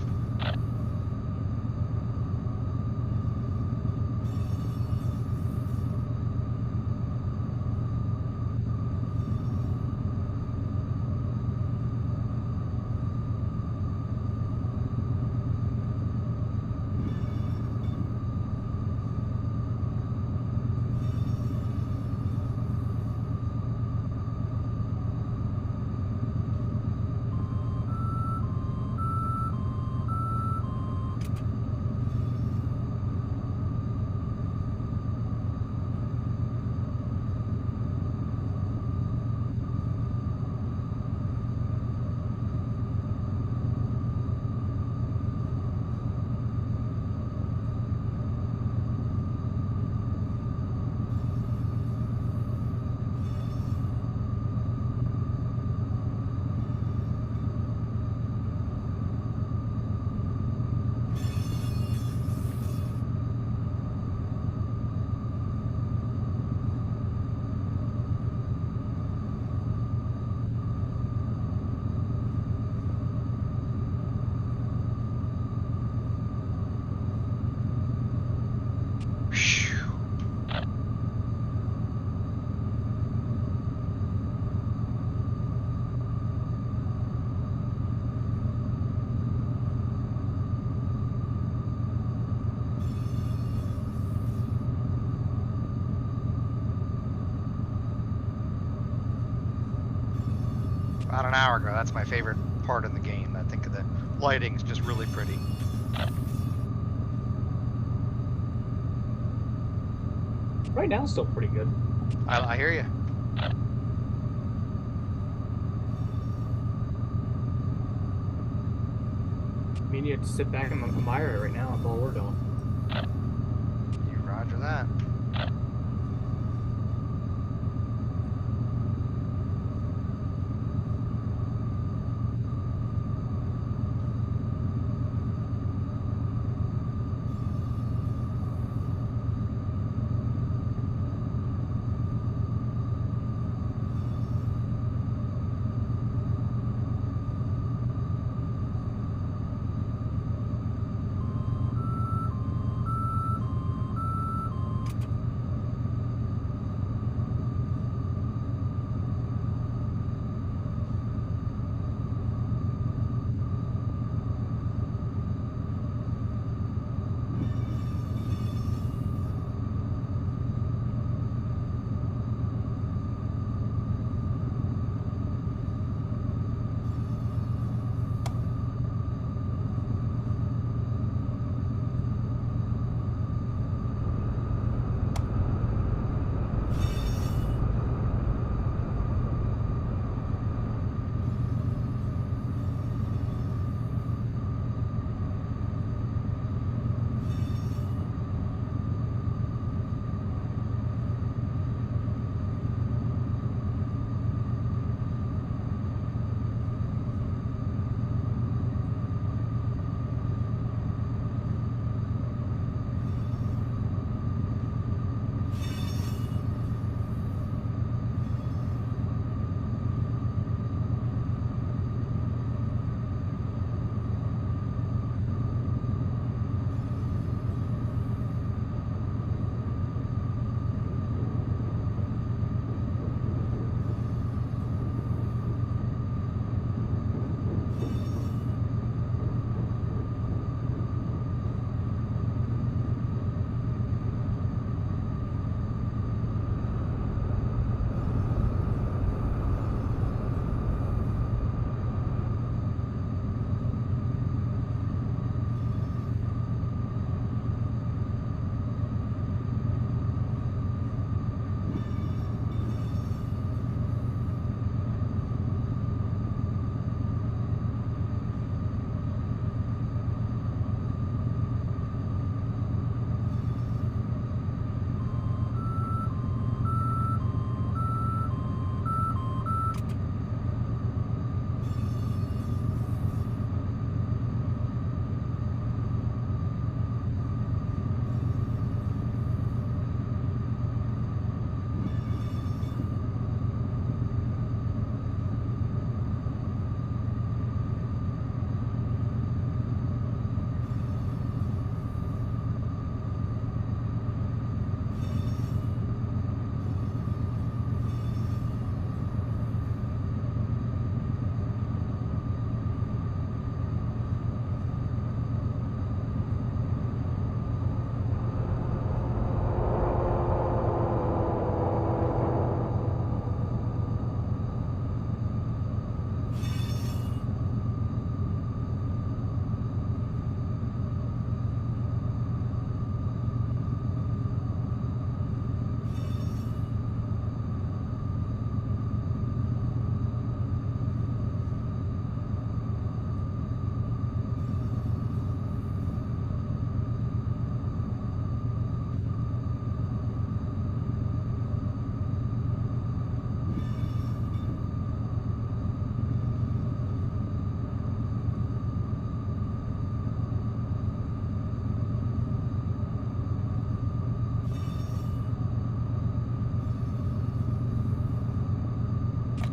about an hour ago. That's my favorite part in the game. I think the lighting's just really pretty. Right now, it's still pretty good. I hear you. I mean, you have to sit back and admire it right now. That's all we're doing. You roger that.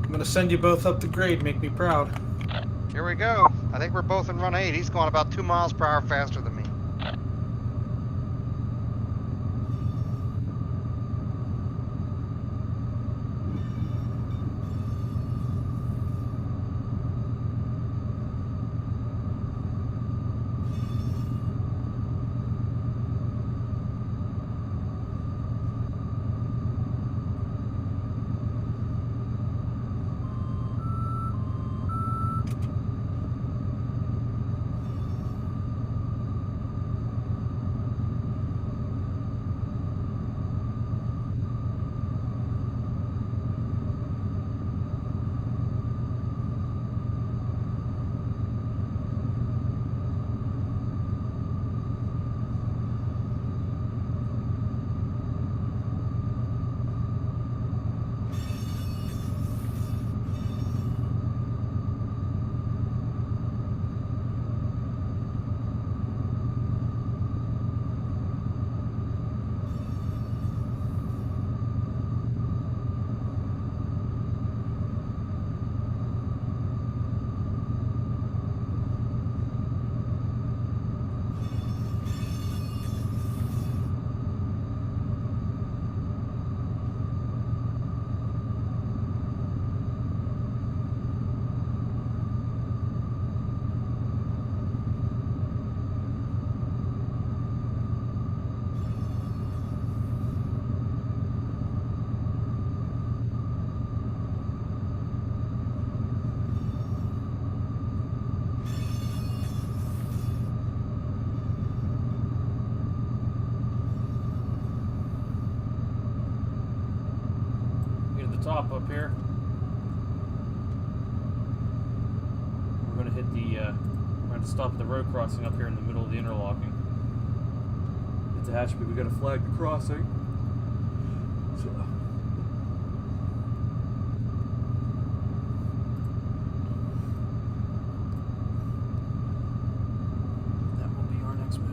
I'm gonna send you both up the grade. Make me proud. Here we go. I think we're both in run 8. He's going about 2 miles per hour faster than me. top up here. We're gonna hit the, we're going to stop at the road crossing up here in the middle of the interlocking. At Tehachapi, we got to flag the crossing. So. That will be our next move.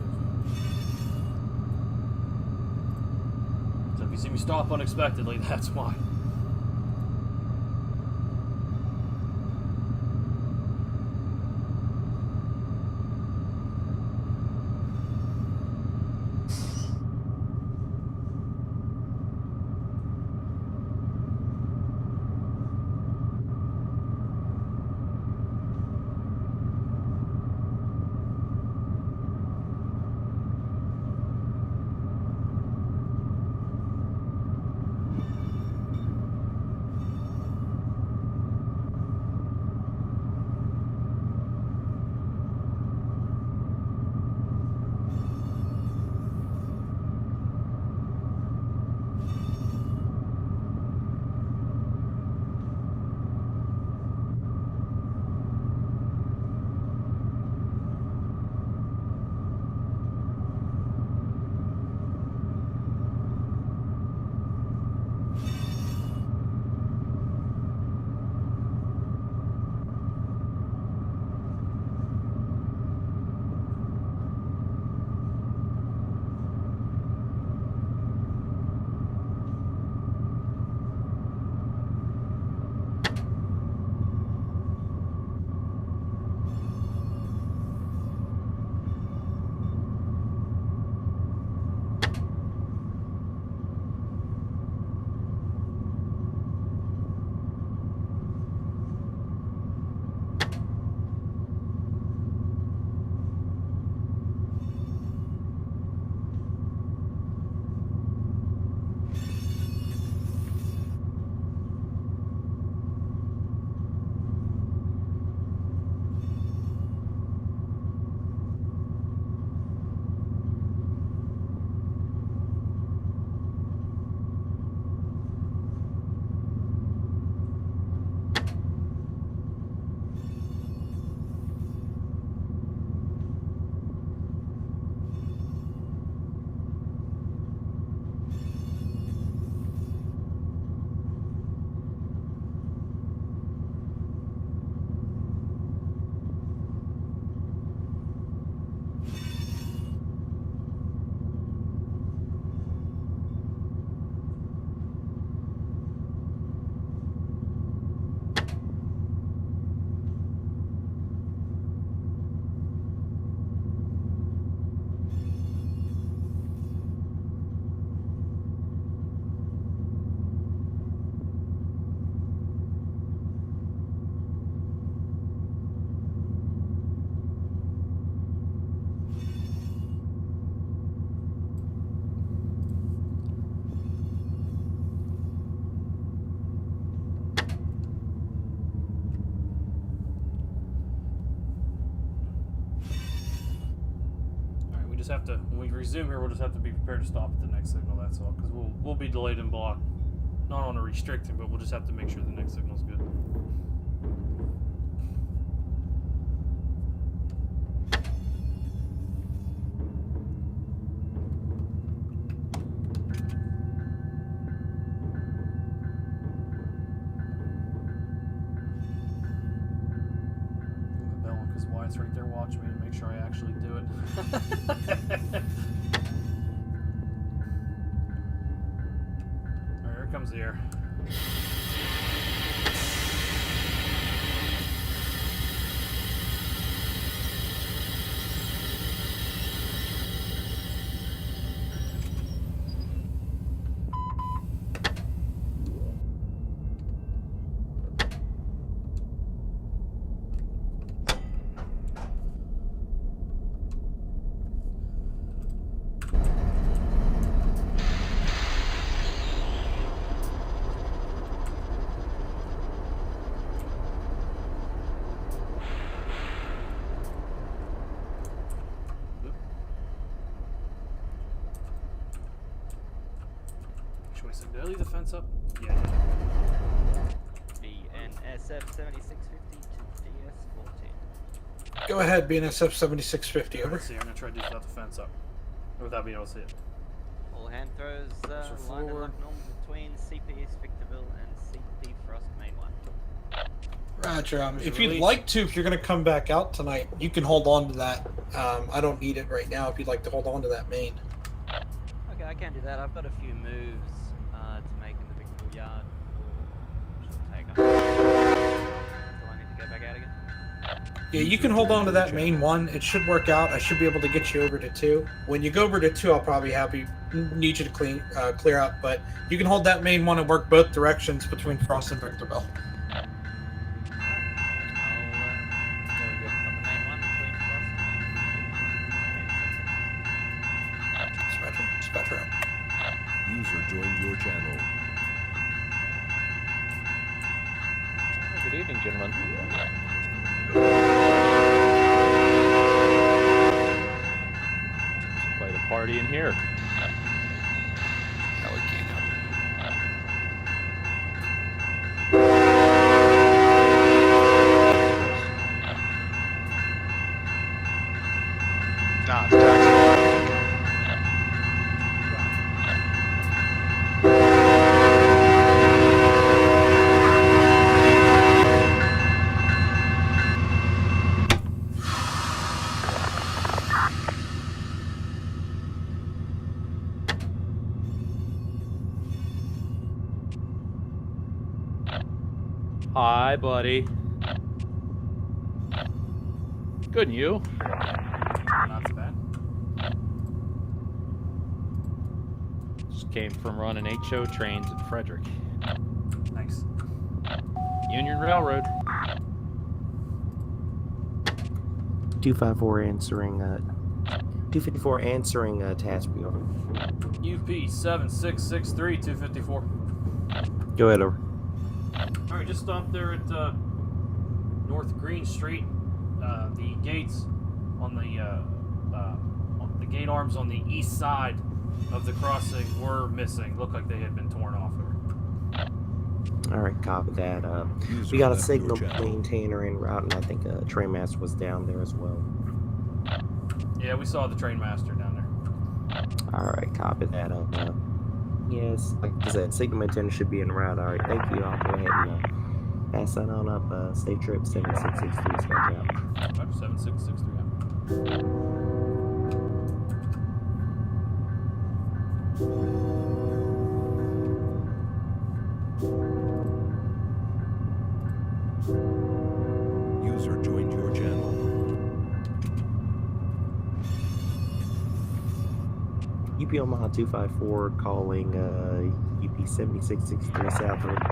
So if you see me stop unexpectedly, that's why. Have to, when we resume here, we'll just have to be prepared to stop at the next signal, that's all, because we'll be delayed and blocked. Not on a restricting, but we'll just have to make sure the next signal's good. Because Wyatt's right there watching me to make sure I actually do it. Alright, here comes the air. Did I leave the fence up? Yeah. BNSF 7650 to DS14. Go ahead, BNSF 7650. Over. Let's see. I'm gonna try to do this without the fence up, without being able to see it. All hand throws line and lock normal between CP East Victorville and CP Frost Main 1. Roger. If you'd like to, if you're going to come back out tonight, you can hold on to that. I don't need it right now if you'd like to hold on to that main. Okay, I can do that. I've got a few moves to make in the Victorville yard. Do I need to go back out again? Yeah, you can hold on to that main 1. It should work out. I should be able to get you over to 2. When you go over to 2, I'll probably need you to clear up, but you can hold that main 1 and work both directions between Frost and Victorville. User joined your channel. Good evening, gentlemen. It's quite a party in here. Hell, we can't help Nah, it's taxi. Hi, buddy. Good, and you? Not so bad. Just came from running HO trains in Frederick. Nice. Union Railroad. 254 answering. 254 answering Tehachapi. Over. UP 7663 254. Go ahead. Over. All right, just stopped there at North Green Street. The gates on the gate arms on the east side of the crossing were missing. Looked like they had been torn off. All right, copy that. We got a signal maintainer en route, and I think a train master was down there as well. Yeah, we saw the train master down there. All right, copy that. Yes, like I said, signal maintainer should be en route. All right, thank you. I'll go ahead and pass that on up. Safe trip 7663. Scratch out. 7663. User joined your channel. UP Omaha 254 calling UP 7663 southward.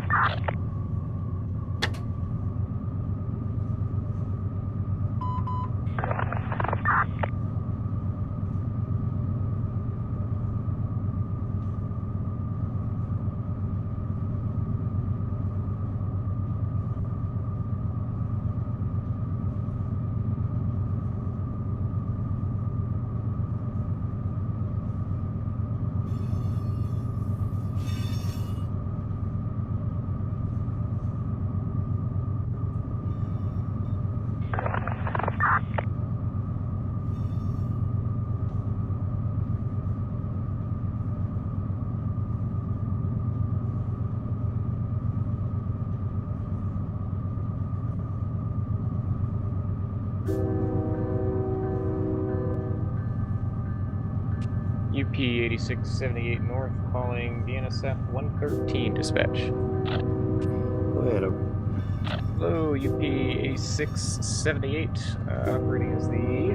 UP 8678 North calling BNSF 113 dispatch. Go ahead. Hello, UP 8678. Operating as the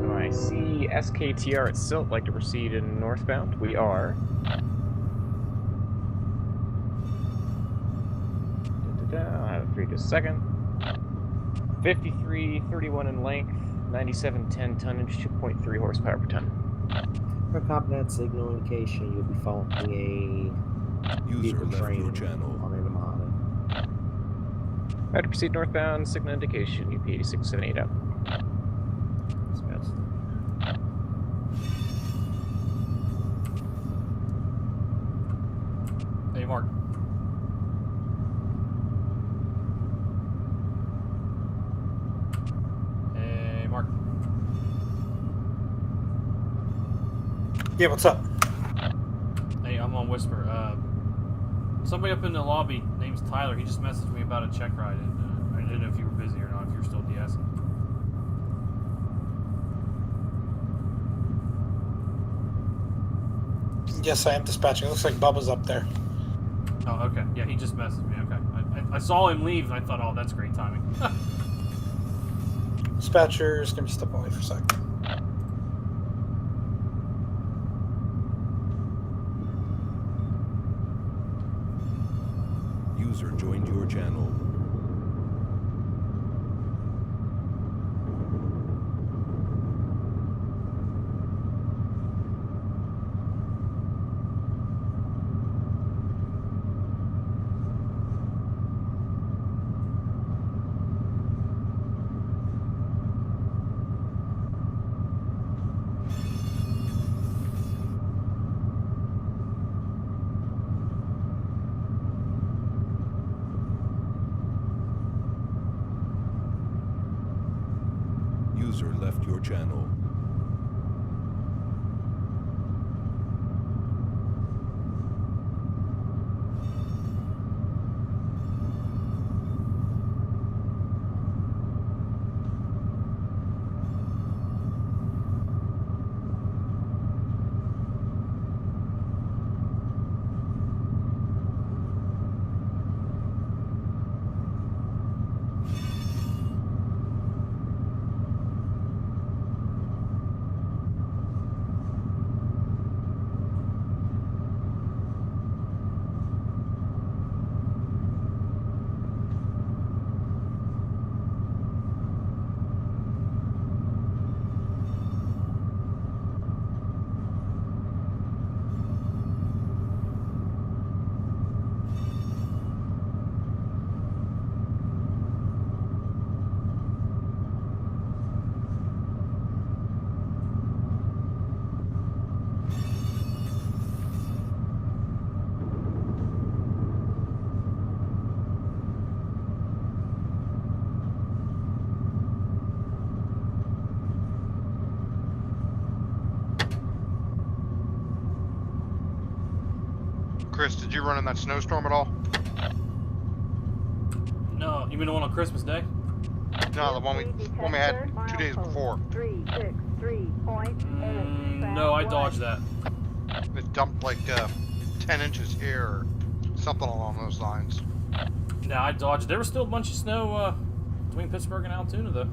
MIC SKTR at Silt. Like to proceed in northbound? We are. I'll have it for you just a second. 5331 in length, 9710 tonnage, 2.3 horsepower per ton. For copy that signal indication, you'll be following a User left train your channel. on into Mojave. Right to proceed northbound, signal indication, UP 8678 out. Hey, Mark. Yeah, what's up? Hey, I'm on Whisper. Somebody up in the lobby, name's Tyler. He just messaged me about a check ride, and I didn't know if you were busy or not. If you're still DSing. Yes, I am dispatching. It looks like Bubba's up there. Oh, okay. Yeah, he just messaged me. Okay. I saw him leave, and I thought, oh, that's great timing. Dispatcher's gonna be stepping away for a sec. User joined your channel. User left your channel. Chris, did you run in that snowstorm at all? No, you mean the one on Christmas Day? No, the one we had 2 days before. 363.8. No, I dodged that. It dumped like 10 inches here, or something along those lines. No, I dodged. There was still a bunch of snow between Pittsburgh and Altoona, though.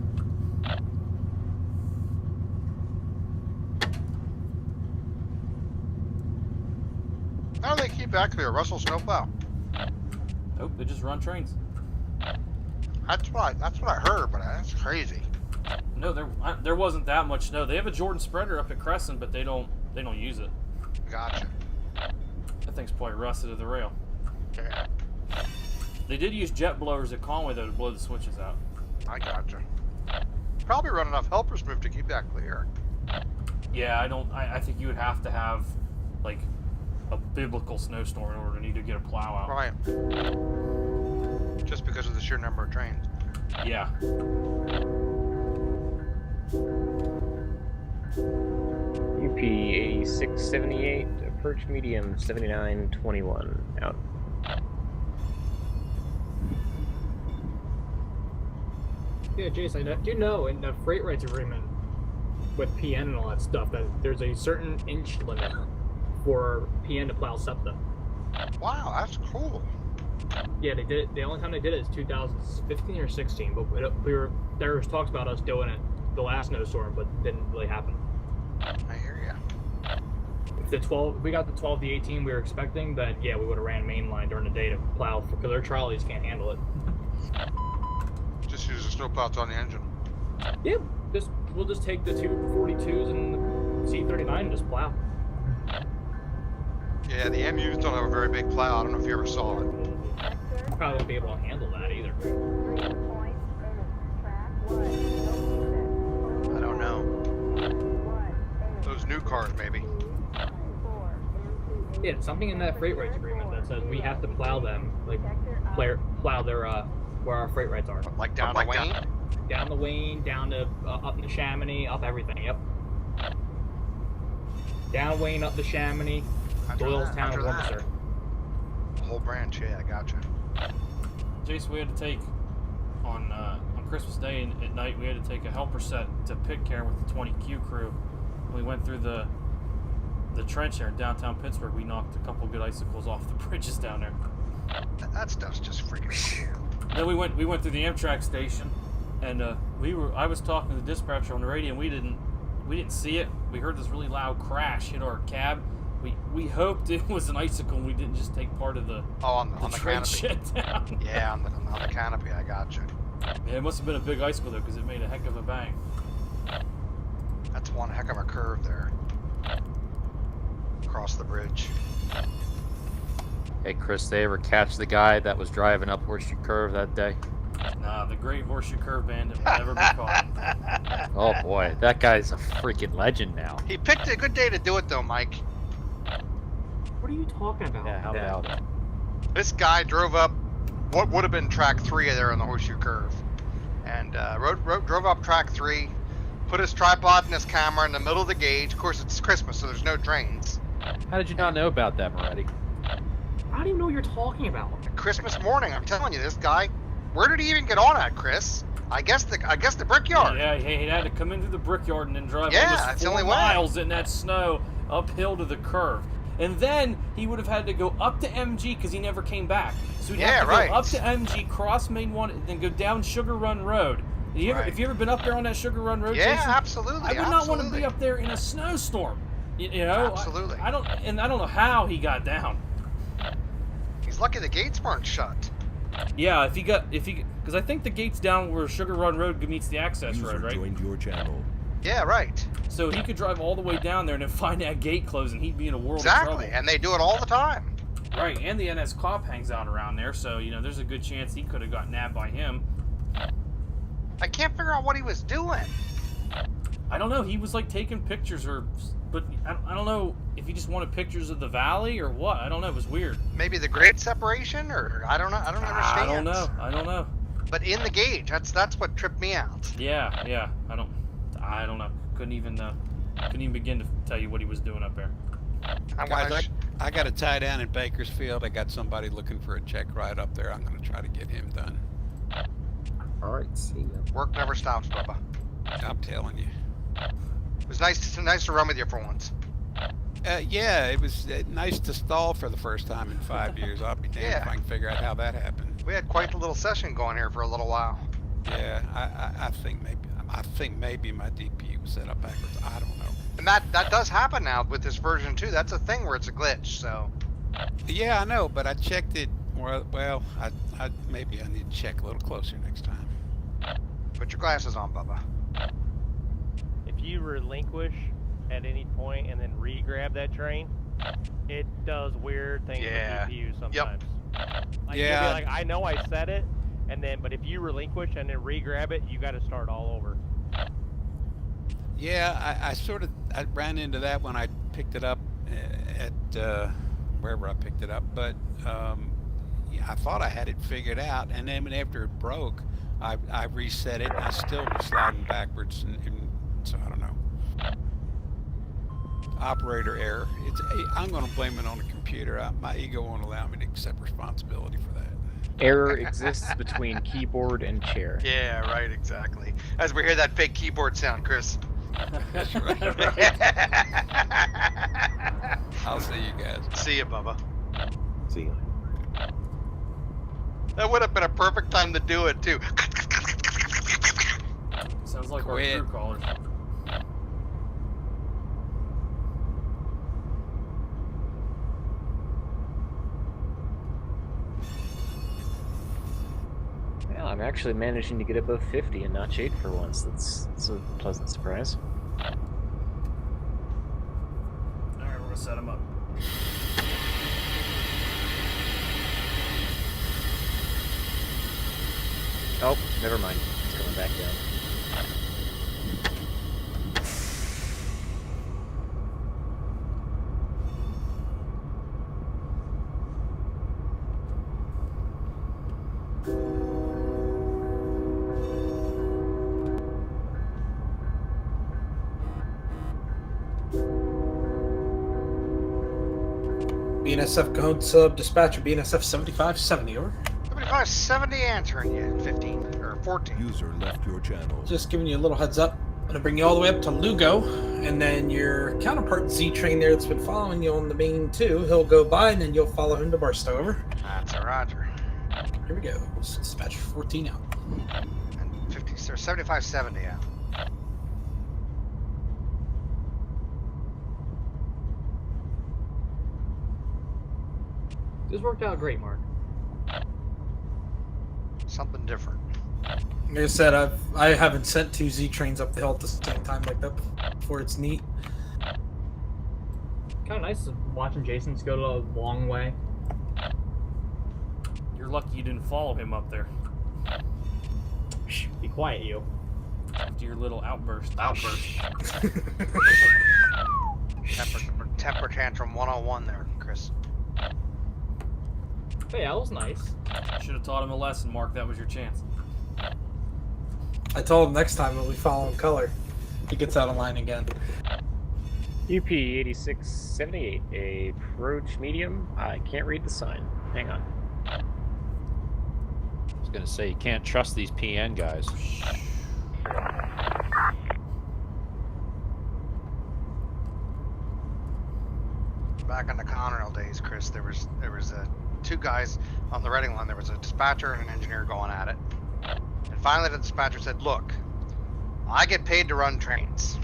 How do they keep that clear? Russell snowplow? Nope, they just run trains. That's what I heard, but that's crazy. No, there wasn't that much snow. They have a Jordan spreader up at Crescent, but they don't use it. Gotcha. That thing's probably rusted to the rail. Yeah. They did use jet blowers at Conway though to blow the switches out. I gotcha. Probably run enough helpers move to keep that clear. Yeah, I think you would have to have like a biblical snowstorm in order to need to get a plow out. Right. Just because of the sheer number of trains. Yeah. UP 8678, approach medium 7921, out. Yeah, Jason, do you know in the freight rights agreement with PN and all that stuff that there's a certain inch limit for PN to plow SEPTA? Wow, that's cool. Yeah, they did it. The only time they did it is 2015 or 16, but there was talks about us doing it the last snowstorm, but didn't really happen. I hear ya. If we got the 12 to 18 we were expecting, then yeah, we would have ran mainline during the day to plow because their trolleys can't handle it. Just use the snowplows on the engine. Yeah, we'll just take the two 42s and the C39 and just plow. Yeah, the MUs don't have a very big plow. I don't know if you ever saw it. Probably won't be able to handle that either. I don't know. Those new cars, maybe. Yeah, something in that freight rights agreement that says we have to plow them, like plow their where our freight rights are. Like down the Wayne? Down the Wayne, down to up the Chamonix, up everything. Yep. Downwayne up the Chamonix, Doylestown, and Warmminster. The whole branch, yeah, I gotcha. Jason, we had to take on Christmas Day and at night. We had to take a helper set to Pitcairn with the 20Q crew. We went through the trench there in downtown Pittsburgh. We knocked a couple good icicles off the bridges down there. That stuff's just freaking cool. Then we went through the Amtrak station, and I was talking to the dispatcher on the radio, and we didn't see it. We heard this really loud crash hit our cab. We hoped it was an icicle and we didn't just take part of the on the train canopy. shut down. Yeah, on the canopy, I gotcha. Yeah, it must have been a big icicle though, because it made a heck of a bang. That's one heck of a curve there. Across the bridge. Hey, Chris, they ever catch the guy that was driving up Horseshoe Curve that day? Nah, the Great Horseshoe Curve Bandit will never be caught. Oh boy, that guy's a freaking legend now. He picked a good day to do it though, Mike. What are you talking about? Yeah, how about it? This guy drove up what would have been track 3 there on the Horseshoe Curve, and drove up track 3, put his tripod and his camera in the middle of the gauge. Of course, it's Christmas, so there's no trains. How did you not know about that, Moretti? I don't even know what you're talking about. Christmas morning, I'm telling you, this guy. Where did he even get on at, Chris? I guess the brickyard. Yeah, he had to come in through the brickyard and then drive that's almost the 4 only way. miles in that snow uphill to the curve. And then he would have had to go up to MG because he never came back. So he'd have to go up to MG, cross Main 1, and then go down Sugar Run Road. Have you ever been up there on that Sugar Run Road, Yeah, Jason? absolutely. I would not want to be up there in a snowstorm. You know? Absolutely. I don't know how he got down. He's lucky the gates weren't shut. Yeah, because I think the gate's down where Sugar Run Road meets the access road, right? Joined your channel. Yeah, right. So he could drive all the way down there and then find that gate closed, and he'd be in a world of trouble. Exactly, and they do it all the time. Right, and the NS cop hangs out around there, so there's a good chance he could have got nabbed by him. I can't figure out what he was doing. I don't know. He was like taking pictures, but I don't know if he just wanted pictures of the valley or what. I don't know. It was weird. Maybe the grade separation, or I don't know. I don't understand. I don't know. But in the gauge, that's what tripped me out. Yeah. I don't know. Couldn't even begin to tell you what he was doing up there. Guys, I got a tie down in Bakersfield. I got somebody looking for a check ride up there. I'm going to try to get him done. All right, see ya. Work never stops, Bubba. I'm telling you. It was nice to run with you for once. Yeah, it was nice to stall for the first time in 5 years. I'll be damned if I can figure out how that happened. We had quite a little session going here for a little while. Yeah, I think maybe my DP was set up backwards. I don't know. And that does happen now with this version 2. That's a thing where it's a glitch. So. Yeah, I know, but I checked it. Well, I maybe I need to check a little closer next time. Put your glasses on, Bubba. If you relinquish at any point and then re-grab that train, it does weird things with GPU sometimes. Like, you'll be like, I know I set it, but if you relinquish and then re-grab it, you got to start all over. Yeah, I ran into that when I picked it up at wherever I picked it up, but I thought I had it figured out, and then after it broke, I reset it, and I still was sliding backwards, and so I don't know. Operator error. I'm going to blame it on the computer. My ego won't allow me to accept responsibility for that. Error exists between keyboard and chair. Yeah, right, exactly. As we hear that fake keyboard sound, Chris. That's right. I'll see you guys. See you, Bubba. See ya. That would have been a perfect time to do it, too. Sounds like our crew callers. Well, I'm actually managing to get above 50 and not shade for once. That's a pleasant surprise. Alright, we're gonna set him up. Oh, never mind. It's coming back down. BNSF Code Sub Dispatcher BNSF 7570, over. 7570 answering you, 15 or 14. User left your channel. Just giving you a little heads up. I'm gonna bring you all the way up to Lugo, and then your counterpart Z train there that's been following you on the main 2, he'll go by, and then you'll follow him to Barstow, over. That's a roger. Here we go. Dispatcher 14 out. And 50, or 7570 out. This worked out great, Mark. Something different. Like I said, I haven't sent 2 Z trains up the hill at the same time like that before. It's neat. Kind of nice watching Jason's go a long way. You're lucky you didn't follow him up there. Shh, be quiet, you. After your little outburst. Temper tantrum 101 there, Chris. Hey, that was nice. Should have taught him a lesson, Mark. That was your chance. I told him next time that we follow him color. He gets out of line again. UP 8678, approach medium. I can't read the sign. Hang on. I was gonna say, you can't trust these PN guys. Back in the Conrail days, Chris, there was 2 guys on the Reading line. There was a dispatcher and an engineer going at it. And finally the dispatcher said, look, I get paid to run trains.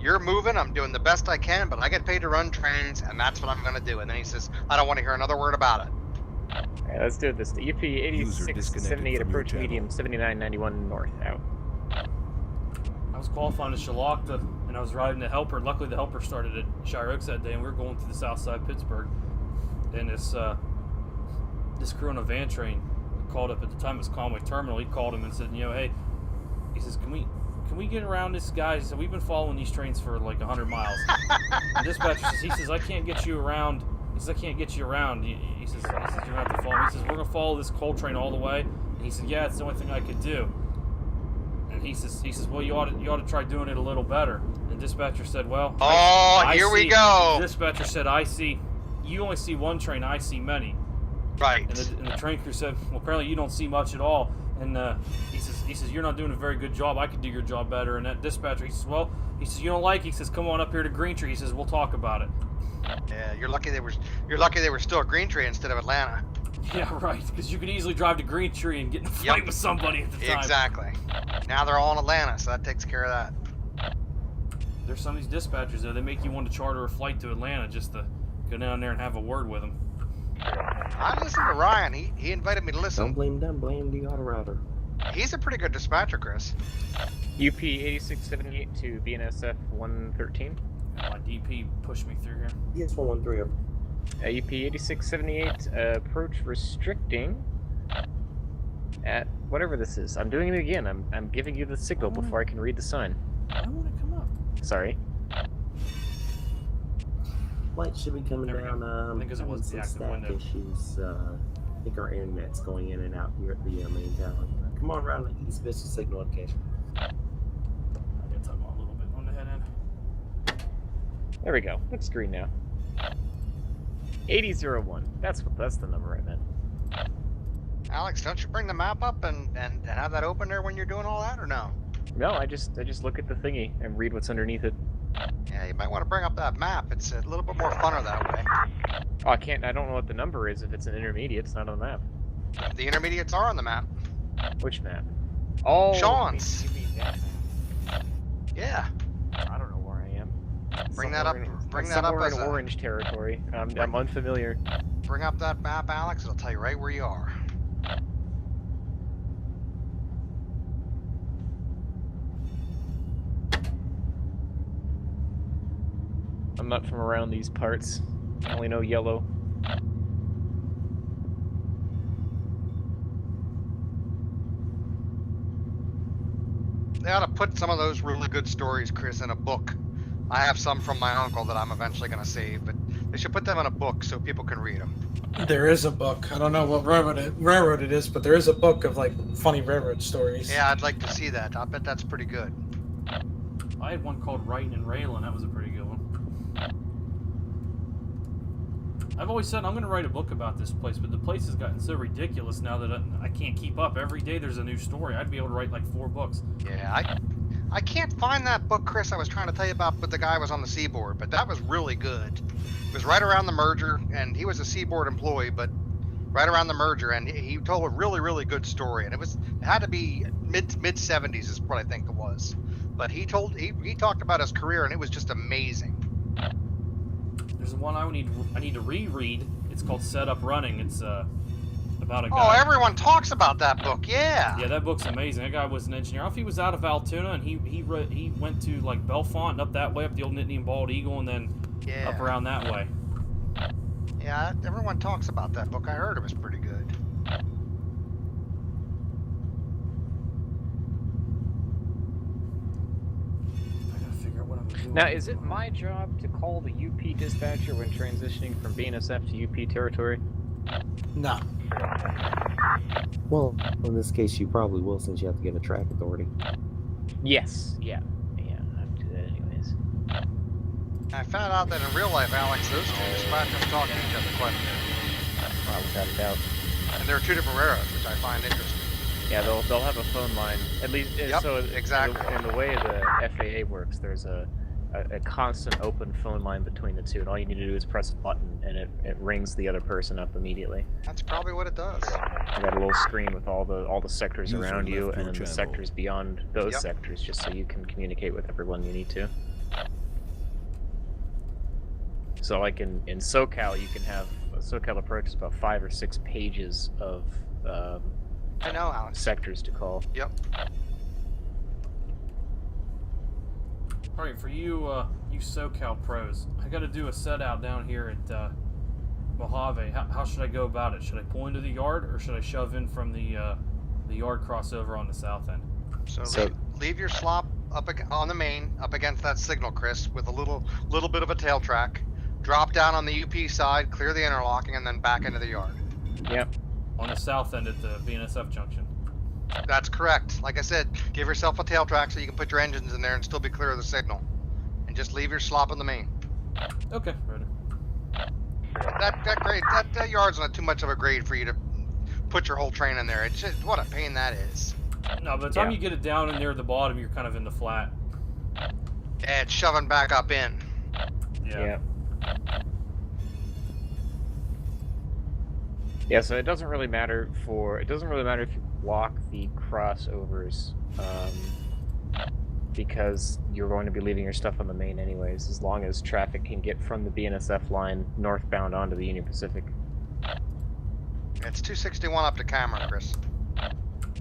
You're moving, I'm doing the best I can, but I get paid to run trains, and that's what I'm going to do. And then he says, I don't want to hear another word about it. Alright, let's do this. The UP 8678, approach medium, 7991 north, out. I was qualifying to Shalakta, and I was riding the helper. Luckily, the helper started at Shire Oaks that day, and we were going through the south side of Pittsburgh. And this crew on a van train called up, at the time it was Conway Terminal. He called him and said, you know, hey, he says, can we get around this guy? He said, we've been following these trains for like 100 miles. The dispatcher says, he says, I can't get you around. He says, I can't get you around. He says, you're going to have to follow me. He says, we're going to follow this coal train all the way. And he said, yeah, it's the only thing I could do. And he says, well, you ought to try doing it a little better. And dispatcher said, well, here we go. Dispatcher said, you only see one train, I see many. Right. And the train crew said, well, apparently you don't see much at all. And he says, you're not doing a very good job. I could do your job better. And that dispatcher, he says, well, you don't like it? He says, come on up here to Green Tree. He says, we'll talk about it. Yeah, you're lucky they were still at Green Tree instead of Atlanta. Yeah, right. Because you could easily drive to Green Tree and get in a fight with somebody at the time. Exactly. Now they're all in Atlanta, so that takes care of that. There's some of these dispatchers there. They make you want to charter a flight to Atlanta just to go down there and have a word with them. I listened to Ryan. He invited me to listen. Don't blame them, blame the auto router. He's a pretty good dispatcher, Chris. UP 8678 to BNSF 113. My DP pushed me through here. Yes, 113 over. UP 8678, approach restricting at whatever this is. I'm doing it again. I'm giving you the signal before I can read the sign. I want to come up. Sorry. Light should be coming down. I think it was the active stack window. issues. I think our internet's going in and out here at the main tower. Come on around the East Vista signal location. I got to talk a little bit on the head end. There we go. Looks green now. 8001. That's the number I meant. Alex, don't you bring the map up and have that open there when you're doing all that, or no? No, I just look at the thingy and read what's underneath it. Yeah, you might want to bring up that map. It's a little bit more funner that way. Oh, I don't know what the number is if it's an intermediate. It's not on the map. The intermediates are on the map. Which map? Oh, Sean's. You mean that map. Yeah. I don't know where I am. Bring that up. Bring that up as in orange territory. I'm unfamiliar. Bring up that map, Alex. It'll tell you right where you are. I'm not from around these parts. I only know yellow. They ought to put some of those really good stories, Chris, in a book. I have some from my uncle that I'm eventually going to save, but they should put them in a book so people can read them. There is a book. I don't know what railroad it is, but there is a book of like funny railroad stories. Yeah, I'd like to see that. I bet that's pretty good. I had one called Writing and Railing. That was a pretty good one. I've always said I'm going to write a book about this place, but the place has gotten so ridiculous now that I can't keep up. Every day there's a new story. I'd be able to write like 4 books. Yeah, I can't find that book, Chris, I was trying to tell you about, but the guy was on the Seaboard, but that was really good. It was right around the merger, and he was a Seaboard employee, but right around the merger, and he told a really, really good story, and it had to be mid 70s is what I think it was. But he talked about his career, and it was just amazing. There's one I need to reread. It's called Set Up Running. It's about a guy. Oh, everyone talks about that book. Yeah. Yeah, that book's amazing. That guy was an engineer. I don't know if he was out of Altoona, and he went to like Bellefonte and up that way, up the old Nittany and Bald Eagle, and then up around that way. Yeah, everyone talks about that book. I heard it was pretty good. Now, is it my job to call the UP dispatcher when transitioning from BNSF to UP territory? No. Well, in this case, you probably will, since you have to give a track authority. Yes. Yeah. I have to do that anyways. I found out that in real life, Alex, those two dispatchers talk to each other quite a bit. Without a doubt. And there are 2 different railroads, which I find interesting. Yeah, they'll have a phone line. At least, so exactly. In the way the FAA works, there's a constant open phone line between the two, and all you need to do is press a button, and it rings the other person up immediately. That's probably what it does. You got a little screen with all the sectors User around you, left and your then the channel. sectors beyond those sectors, just so you can communicate with everyone you need to. So, like in SoCal, you can have SoCal approach is about 5 or 6 pages of I know, Alex. sectors to call. Yep. All right, for you SoCal pros, I got to do a set out down here at Mojave. How should I go about it? Should I pull into the yard, or should I shove in from the yard crossover on the south end? So leave your slop up on the main, up against that signal, Chris, with a little bit of a tail track. Drop down on the UP side, clear the interlocking, and then back into the yard. Yep. On the south end at the BNSF junction. That's correct. Like I said, give yourself a tail track so you can put your engines in there and still be clear of the signal. And just leave your slop on the main. Okay, ready. That yard's not too much of a grade for you to put your whole train in there. It's just, what a pain that is. No, by the time you get it down and near the bottom, you're kind of in the flat. Yeah, it's shoving back up in. Yeah. Yeah, so it doesn't really matter if you block the crossovers, because you're going to be leaving your stuff on the main anyways, as long as traffic can get from the BNSF line northbound onto the Union Pacific. It's 261 up to Cameron, Chris.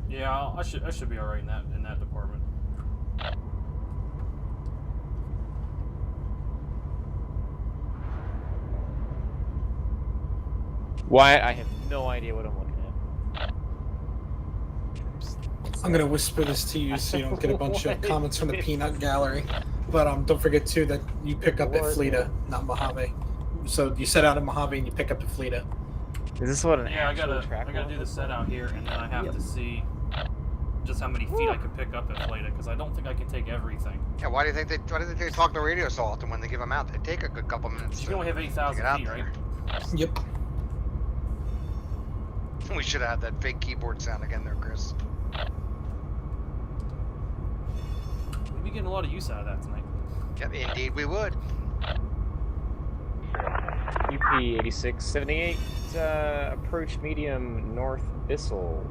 Yeah, I should be alright in that department. Wyatt, I have no idea what I'm looking at. I'm gonna whisper this to you so you don't get a bunch of comments from the peanut gallery. But don't forget too that you pick up at Fleta, not Mojave. So you set out in Mojave and you pick up to Fleta. Is this what an I gotta do the set out here, and then I have to see just how many feet I can pick up at Fleta, because I don't think I can take everything. Yeah, why do you think they talk on the radio so often when they give them out? They take a good couple minutes. You can only have 8,000 feet, right? Yep. We should have had that fake keyboard sound again there, Chris. We'd be getting a lot of use out of that tonight. Yep, indeed we would. UP 8678, approach medium north Bissell.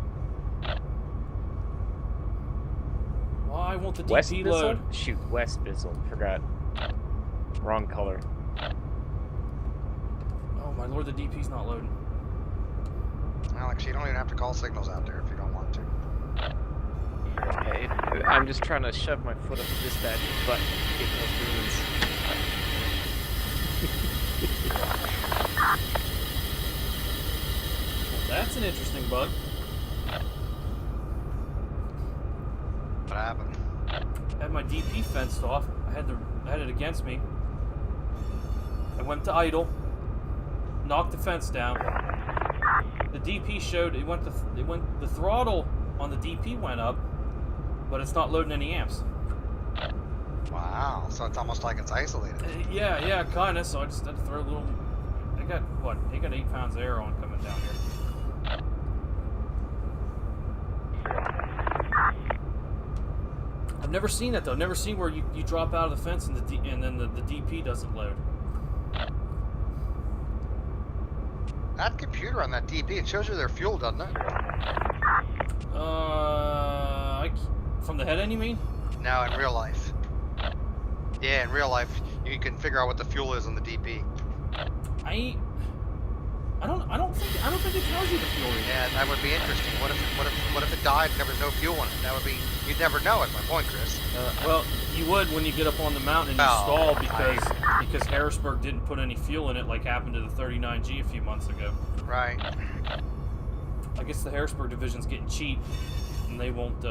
Well, I want the West DP Bissell? load. Shoot, West Bissell. Forgot. Wrong color. Oh my lord, the DP's not loading. Alex, you don't even have to call signals out there if you don't want to. Okay, I'm just trying to shove my foot up the dispatch butt to get those greens. That's an interesting bug. What happened? I had my DP fenced off. I had it against me. I went to idle, knocked the fence down. The DP showed the throttle on the DP went up, but it's not loading any amps. Wow, so it's almost like it's isolated. Yeah, kinda. So I just had to throw a little. I got what? They got 8 pounds of air on coming down here. I've never seen that though. I've never seen where you drop out of the fence and then the DP doesn't load. That computer on that DP, it shows you their fuel, doesn't it? From the head end, you mean? No, in real life. Yeah, in real life, you can figure out what the fuel is on the DP. I don't think it tells you the fuel. Yeah, that would be interesting. What if it died and there was no fuel in it? That would be, you'd never know. Is my point, Chris. Well, you would when you get up on the mountain and you stall because Harrisburg didn't put any fuel in it, like happened to the 39G a few months ago. Right. I guess the Harrisburg division's getting cheap, and they won't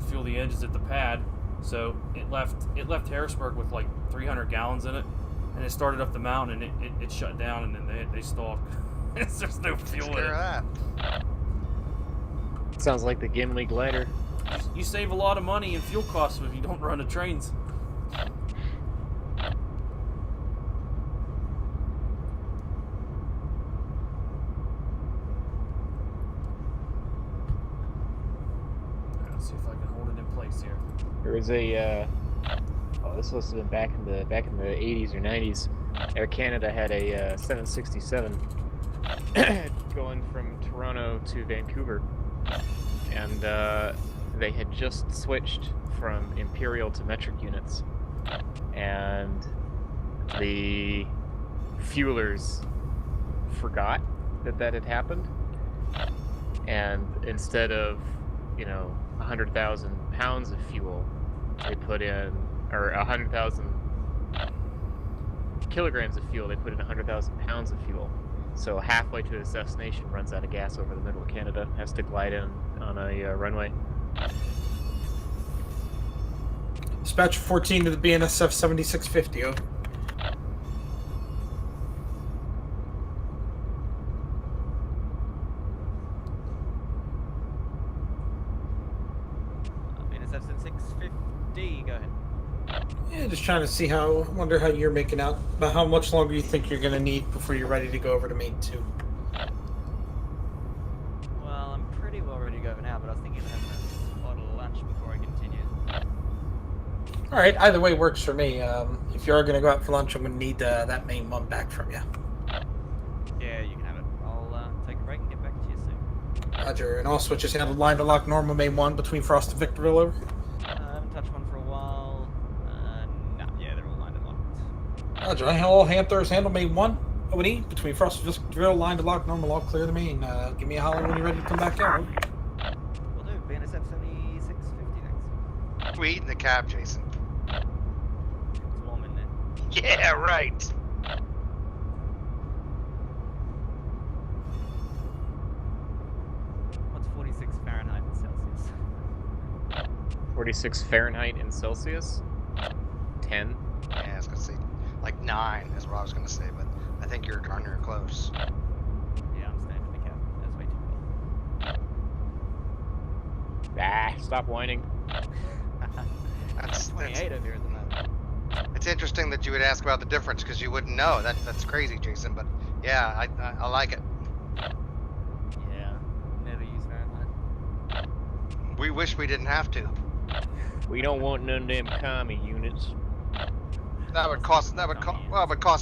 fuel the engines at the pad, so it left Harrisburg with like 300 gallons in it, and it started up the mountain and it shut down, and then they stalled. There's no fuel in it. That. Sounds like the Gimli glider. You save a lot of money in fuel costs if you don't run the trains. Let's see if I can hold it in place here. There was a this must have been back in the 80s or 90s. Air Canada had a 767 going from Toronto to Vancouver, and they had just switched from imperial to metric units, and the fuelers forgot that had happened, and instead of 100,000 pounds of fuel, they put in, or 100,000 kilograms of fuel, they put in 100,000 pounds of fuel. So halfway to its destination, runs out of gas over the middle of Canada, has to glide in on a runway. Dispatch 14 to the BNSF 7650, over. BNSF 7650, go ahead. Yeah, just trying to see wonder how you're making out, about how much longer you think you're going to need before you're ready to go over to Main 2. Well, I'm pretty well ready to go now, but I was thinking of having a bottle of lunch before I continue. Alright, either way works for me. If you are going to go out for lunch, I'm going to need that Main 1 back from you. Yeah, you can have it. I'll take a break and get back to you soon. Roger, and all switches handled line to lock normal Main 1 between Frost and Victorville, over. I haven't touched one for a while. No, yeah, they're all lined and locked. Roger, all Panthers handle Main 1. O&E between Frost and Victorville, line to lock normal, all clear to me, and give me a holler when you're ready to come back out. Will do. BNSF 7650 next. We eat in the cab, Jason. It's warm in there. Yeah, right. What's 46 Fahrenheit in Celsius? 46 Fahrenheit in Celsius? 10? Yeah, I was gonna say like 9 is what I was gonna say, but I think you're darn near close. Yeah, I'm staying in the cab. That's way too cold. Stop whining. That's 28 over here at the moment. It's interesting that you would ask about the difference because you wouldn't know. That's crazy, Jason. But yeah, I like it. Yeah, never use Fahrenheit. We wish we didn't have to. We don't want none of them commie units. That would cost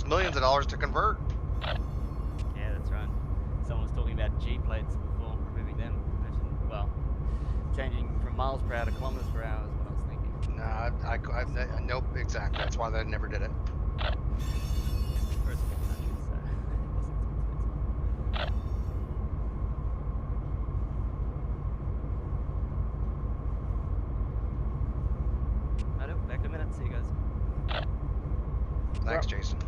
millions of dollars to convert. Yeah, that's right. Someone was talking about G plates before removing them. Imagine, well, changing from miles per hour to kilometers per hour is what I was thinking. No, nope, exactly. That's why they never did it. For a small country, so it wasn't too expensive. I do. Back in a minute. See you guys. Thanks, Jason.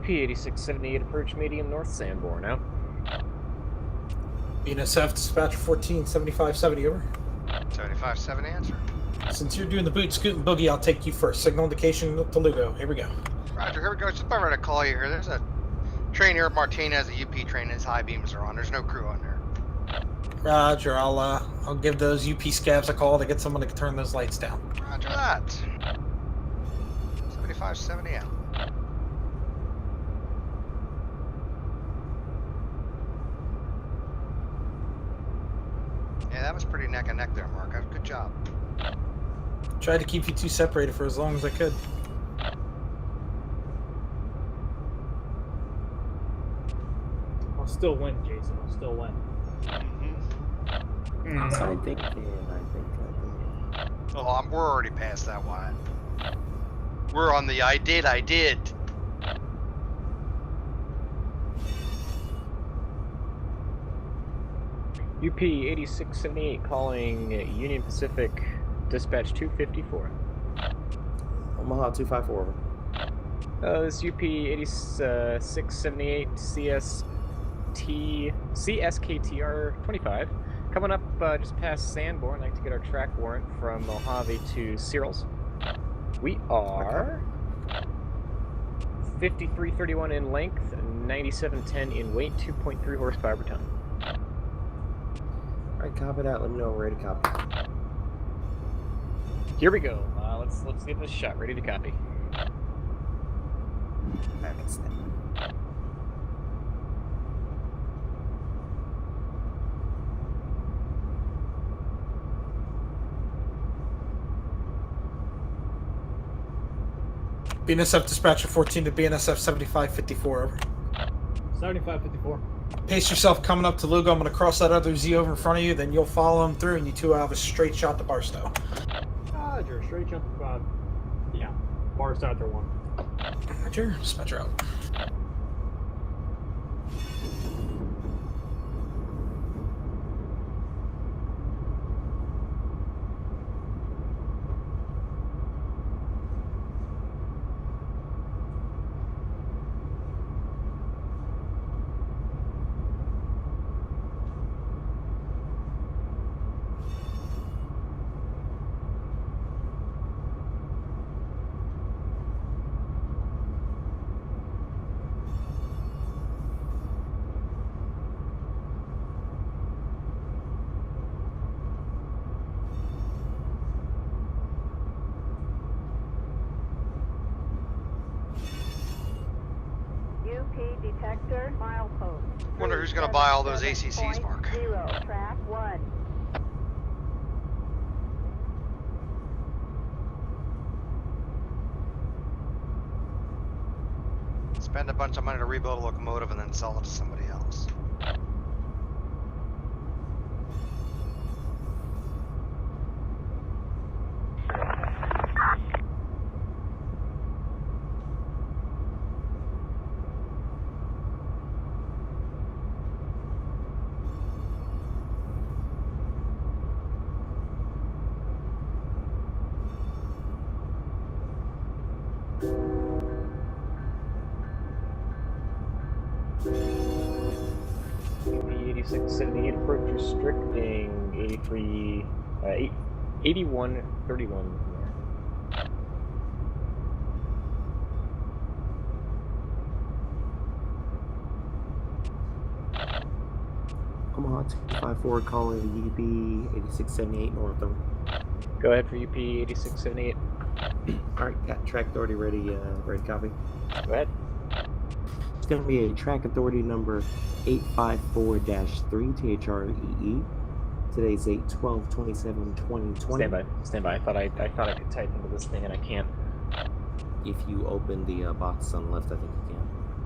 UP 8678 approach medium north Sanborn out. BNSF dispatcher 147570 over. 7570 answer. Since you're doing the boot, scoot, and boogie, I'll take you first. Signal indication to Lugo. Here we go. Roger, here we go. Just about ready to call you here. There's a train here at Martinez, a UP train. His high beams are on. There's no crew on there. Roger. I'll give those UP scabs a call to get someone to turn those lights down. Roger that. 7570 out. Yeah, that was pretty neck and neck there, Mark. Good job. Tried to keep you two separated for as long as I could. I'll still win, Jason. I'll still win. I think. Oh, we're already past that one. We're on the I did. UP 8678 calling Union Pacific dispatch 254. Omaha 254. This UP 8678 CSKTR 25. Coming up just past Sanborn. I'd like to get our track warrant from Mojave to Searles. We are 5331 in length, 9710 in weight, 2.3 horsepower per ton. Alright, copy that. Let me know we're ready to copy. Here we go. Let's give this a shot. Ready to copy. BNSF dispatcher 14 to BNSF 7554 over. 7554. Pace yourself coming up to Lugo. I'm going to cross that other Z over in front of you, then you'll follow him through, and you two will have a straight shot to Barstow. Roger, straight jump. Yeah, Barstow after one. Roger, dispatcher out. UP detector milepost. Wonder who's gonna buy all those ACCs, Mark. 0, track 1. Spend a bunch of money to rebuild a locomotive and then sell it to somebody else. UP 8678 approach restricting 8131 north. Omaha 254 calling UP 8678 north over. Go ahead for UP 8678. Alright, got track authority ready, ready to copy. Go ahead. It's going to be a track authority number 854-3 THREE. Today's 8/12/27/2020. Stand by. I thought I could type into this thing and I can't. If you open the box on the left, I think you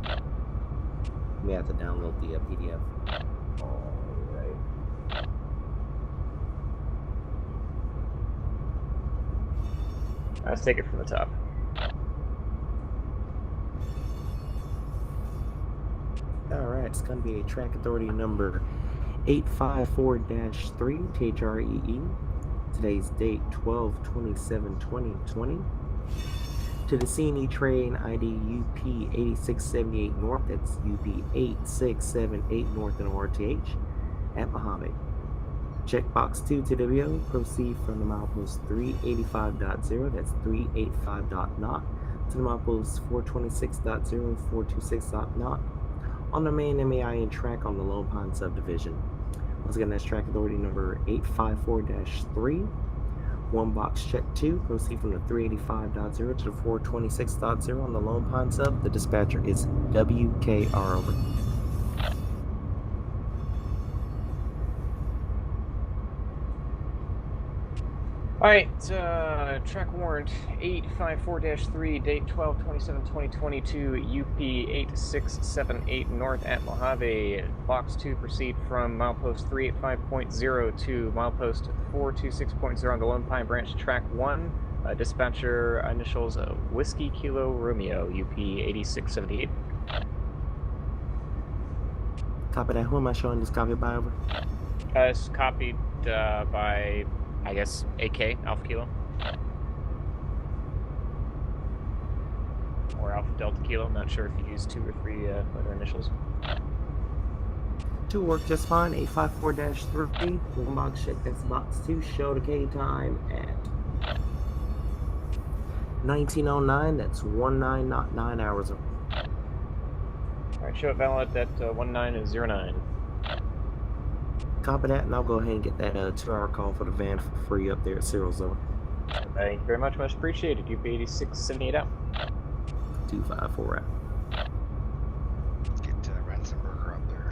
can. We have to download the PDF. Alright. Let's take it from the top. Alright, it's going to be a track authority number 854-3 THREE. Today's date 12/27/2020. To the C&E train ID UP 8678 North, that's UP 8678 North in RTH at Mojave. Checkbox 2 to WO, proceed from the milepost 385.0, that's 385.0, to the milepost 426.0 and 426.0 on the main MAIN track on the Lone Pine subdivision. Once again, that's track authority number 854-3. One box check 2, proceed from the 385.0 to the 426.0 on the Lone Pine sub. The dispatcher is WKR over. Alright, track warrant 854-3, date 12/27/2022, UP 8678 North at Mojave. Box 2, proceed from milepost 385.0 to milepost 426.0 on the Lone Pine Branch, track 1. Dispatcher initials Whiskey Kilo Romeo, UP 8678. Copy that. Who am I showing this copy by over? It's copied by, I guess, AK, Alpha Kilo. Or Alpha Delta Kilo, I'm not sure if you use 2 or 3 letter initials. 2 work just fine. 854-3. One box check, that's box 2. Show the K time at 1909. That's 1909 hours. Alright, show it valid at 1909. Copy that, and I'll go ahead and get that 2-hour call for the van for free up there at Cyril's over. Thank you very much, much appreciated. UP 8678 out. 254 out. Let's get Rensenberger up there.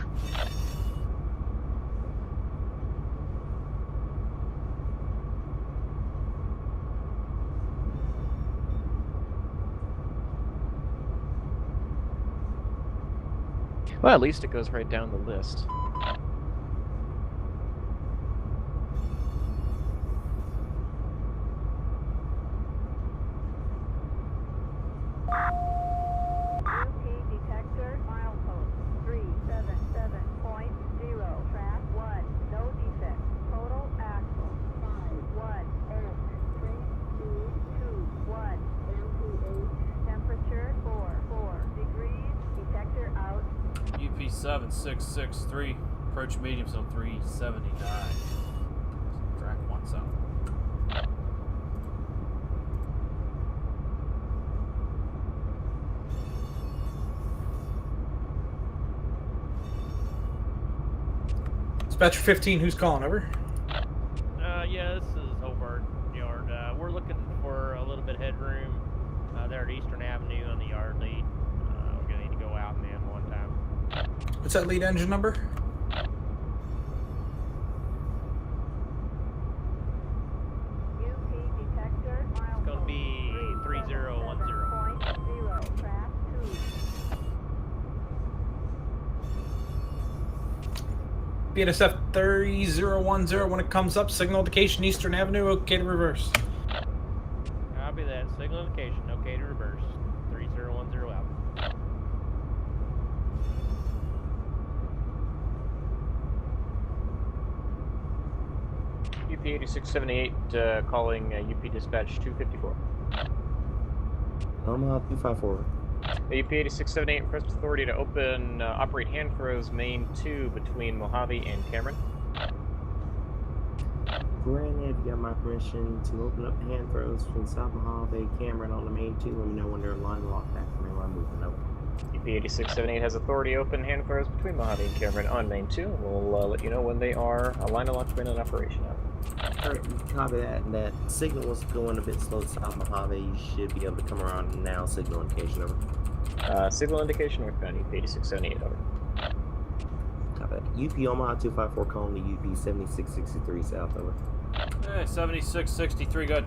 Well, at least it goes right down the list. UP detector, milepost 377.0, track 1, no defect, total axle 518.322.1, MPH, temperature 4 degrees, detector out. UP 7663, approach medium zone 379. Track 1 south. Dispatcher 15, who's calling over? Yeah, this is Hobart Yard. We're looking for a little bit of headroom there at Eastern Avenue on the yard lead. We're gonna need to go out and in one time. What's that lead engine number? UP detector, milepost It's gonna be 3010. 377.0, track 2. BNSF 3010, when it comes up, signal indication Eastern Avenue, okay to reverse. Copy that. Signal indication. Okay to reverse. 3010 out. UP 8678 calling UP dispatch 254. Omaha 254. UP 8678 requests authority to open, operate hand throws main 2 between Mojave and Cameron. Granted, you got my permission to open up the hand throws from South Mojave, Cameron on the main 2. Let me know when they're line locked back from me while I'm moving over. UP 8678 has authority to open hand throws between Mojave and Cameron on main 2. We'll let you know when they are line locked in operation out. Alright, copy that. And that signal was going a bit slow to South Mojave. You should be able to come around now. Signal indication over. Signal indication northbound, UP 8678 over. Copy that. UP Omaha 254 calling the UP 7663 south over. Hey, 7663, good.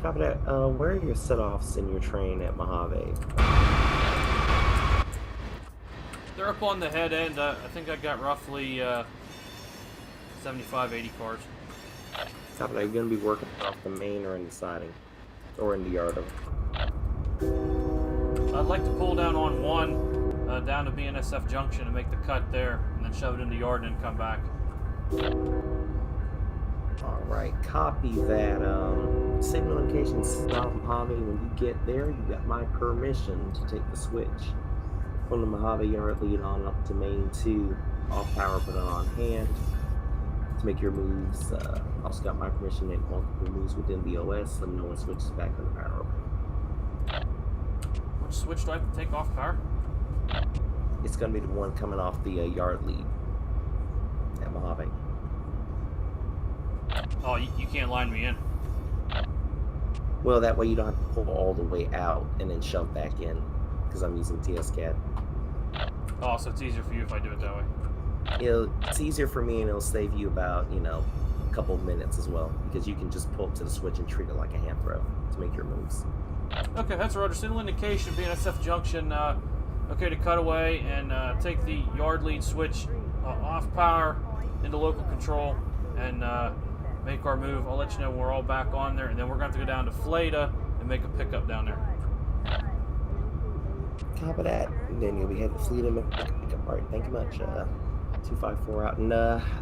Copy that. Where are your set-offs in your train at Mojave? They're up on the head end. I think I got roughly 75, 80 cars. Copy that. You're going to be working off the main or in the siding? Or in the yard over? I'd like to pull down on 1 down to BNSF Junction and make the cut there, and then shove it in the yard and then come back. Alright, copy that. signal location South Mojave. When you get there, you got my permission to take the switch from the Mojave yard lead on up to main 2, off power, but on hand to make your moves. Also got my permission to make multiple moves within the OS, so no one switches back on the power. Which switch do I have to take off power? It's going to be the one coming off the yard lead at Mojave. Oh, you can't line me in. Well, that way you don't have to pull all the way out and then shove back in, because I'm using TSCAT. Oh, so it's easier for you if I do it that way. It's easier for me, and it'll save you about, a couple of minutes as well, because you can just pull up to the switch and treat it like a hand throw to make your moves. Okay, that's Roger. Signal indication, BNSF junction. Okay to cut away and take the yard lead switch off power into local control and make our move. I'll let you know when we're all back on there, and then we're going to have to go down to Fleta and make a pickup down there. Copy that. And then you'll be heading to Fleta and make a pickup. All right, thank you much. 254 out. And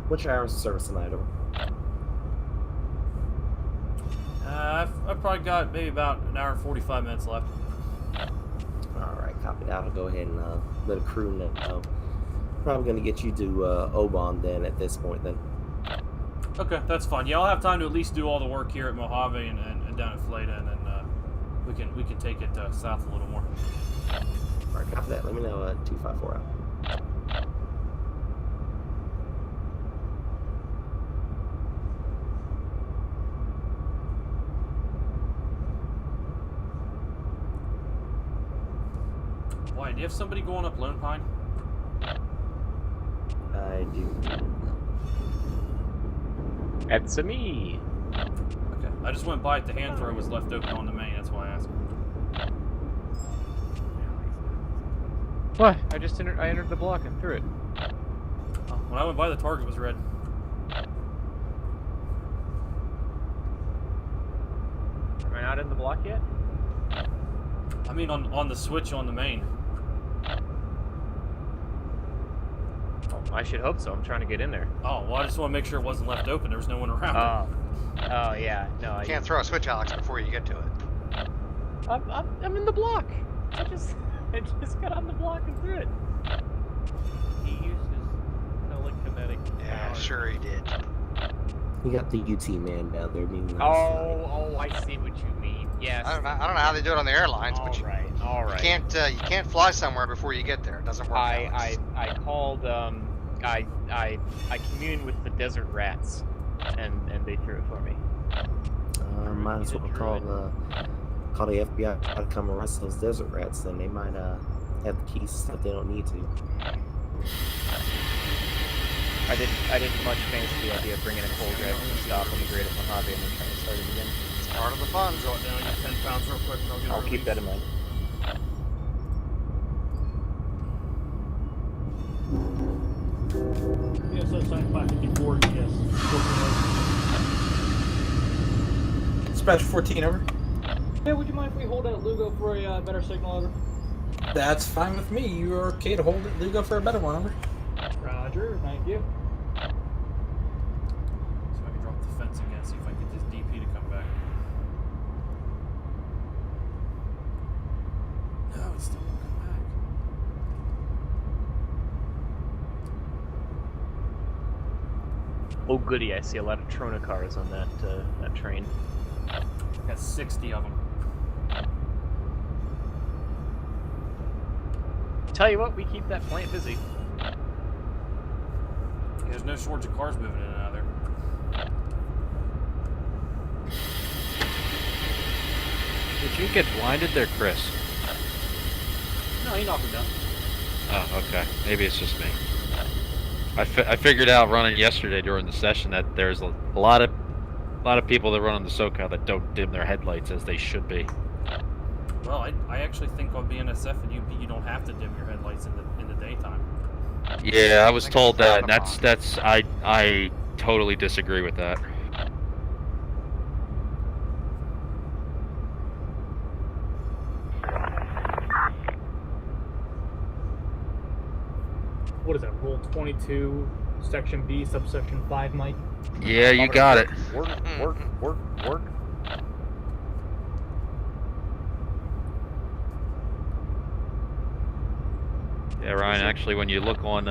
what's your hours of service tonight, over? I've probably got maybe about an hour and 45 minutes left. Alright, copy that. I'll go ahead and let a crew know. Probably going to get you to Oban then at this point then. Okay, that's fine. Yeah, I'll have time to at least do all the work here at Mojave and down at Fleta, and then we can take it south a little more. Alright, copy that. Let me know 254 out. Why, do you have somebody going up Lone Pine? I do. That's me. Okay, I just went by it. The hand throw was left open on the main. That's why I asked. What? I entered the block and threw it. Oh, when I went by, the target was red. Am I not in the block yet? I mean, on the switch on the main. Oh, I should hope so. I'm trying to get in there. Oh, well, I just want to make sure it wasn't left open. There was no one around. Oh, yeah. No, You can't throw a switch, Alex, before you get to it. I'm in the block. I just got on the block and threw it. He used his telekinetic Yeah, power. sure he did. You got the UT man down there being nice. Oh, I see what you mean. Yes. I don't know how they do it on the airlines, but you can't fly somewhere before you get there. It doesn't work. I called I communed with the desert rats, and they threw it for me. Might as well call the FBI to come arrest those desert rats. Then they might have the keys if they don't need to. I didn't much fancy the idea of bringing a cold grab to stop on the grade of Mojave and then trying to start it again. It's part of the fun. Draw it down, get 10 pounds real quick, and I'll get I'll keep that in mind. Yes, that's 554, yes. Dispatch 14, over. Yeah, would you mind if we hold out Lugo for a better signal, over? That's fine with me. You're okay to hold it, Lugo, for a better one, over. Roger, thank you. See if I can drop the fence again, see if I can get this DP to come back. No, it still won't come back. Oh goody, I see a lot of Trona cars on that train. Got 60 of them. Tell you what, we keep that plant busy. There's no shortage of cars moving in and out of there. Did you get blinded there, Chris? No, he knocked him down. Oh, okay. Maybe it's just me. I figured out running yesterday during the session that there's a lot of people that run on the SoCal that don't dim their headlights as they should be. Well, I actually think on BNSF and UP you don't have to dim your headlights in the daytime. Yeah, I was told that, and I totally disagree with that. What is that, Rule 22, Section B, Subsection 5, Mike? Yeah, you got it. Work. Yeah, Ryan. Actually, when you look on,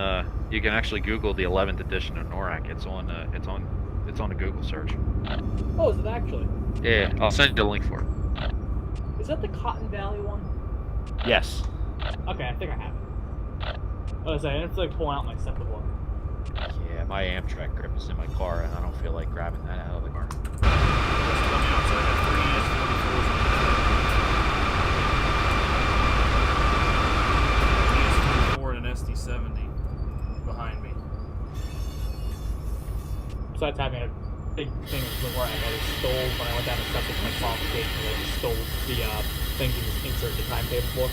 you can actually Google the 11th edition of NORAC. It's on a Google search. Oh, is it actually? Yeah, I'll send you a link for it. Is that the Cotton Valley one? Yes. Okay, I think I have it. I was saying, I didn't feel like pulling out my separate one. Yeah, my Amtrak grip is in my car, and I don't feel like grabbing that out of the car. And an SD70 behind me. Besides having a big thing where I stole when I went down to septic my qualification, I stole the thing to just insert the timetable for.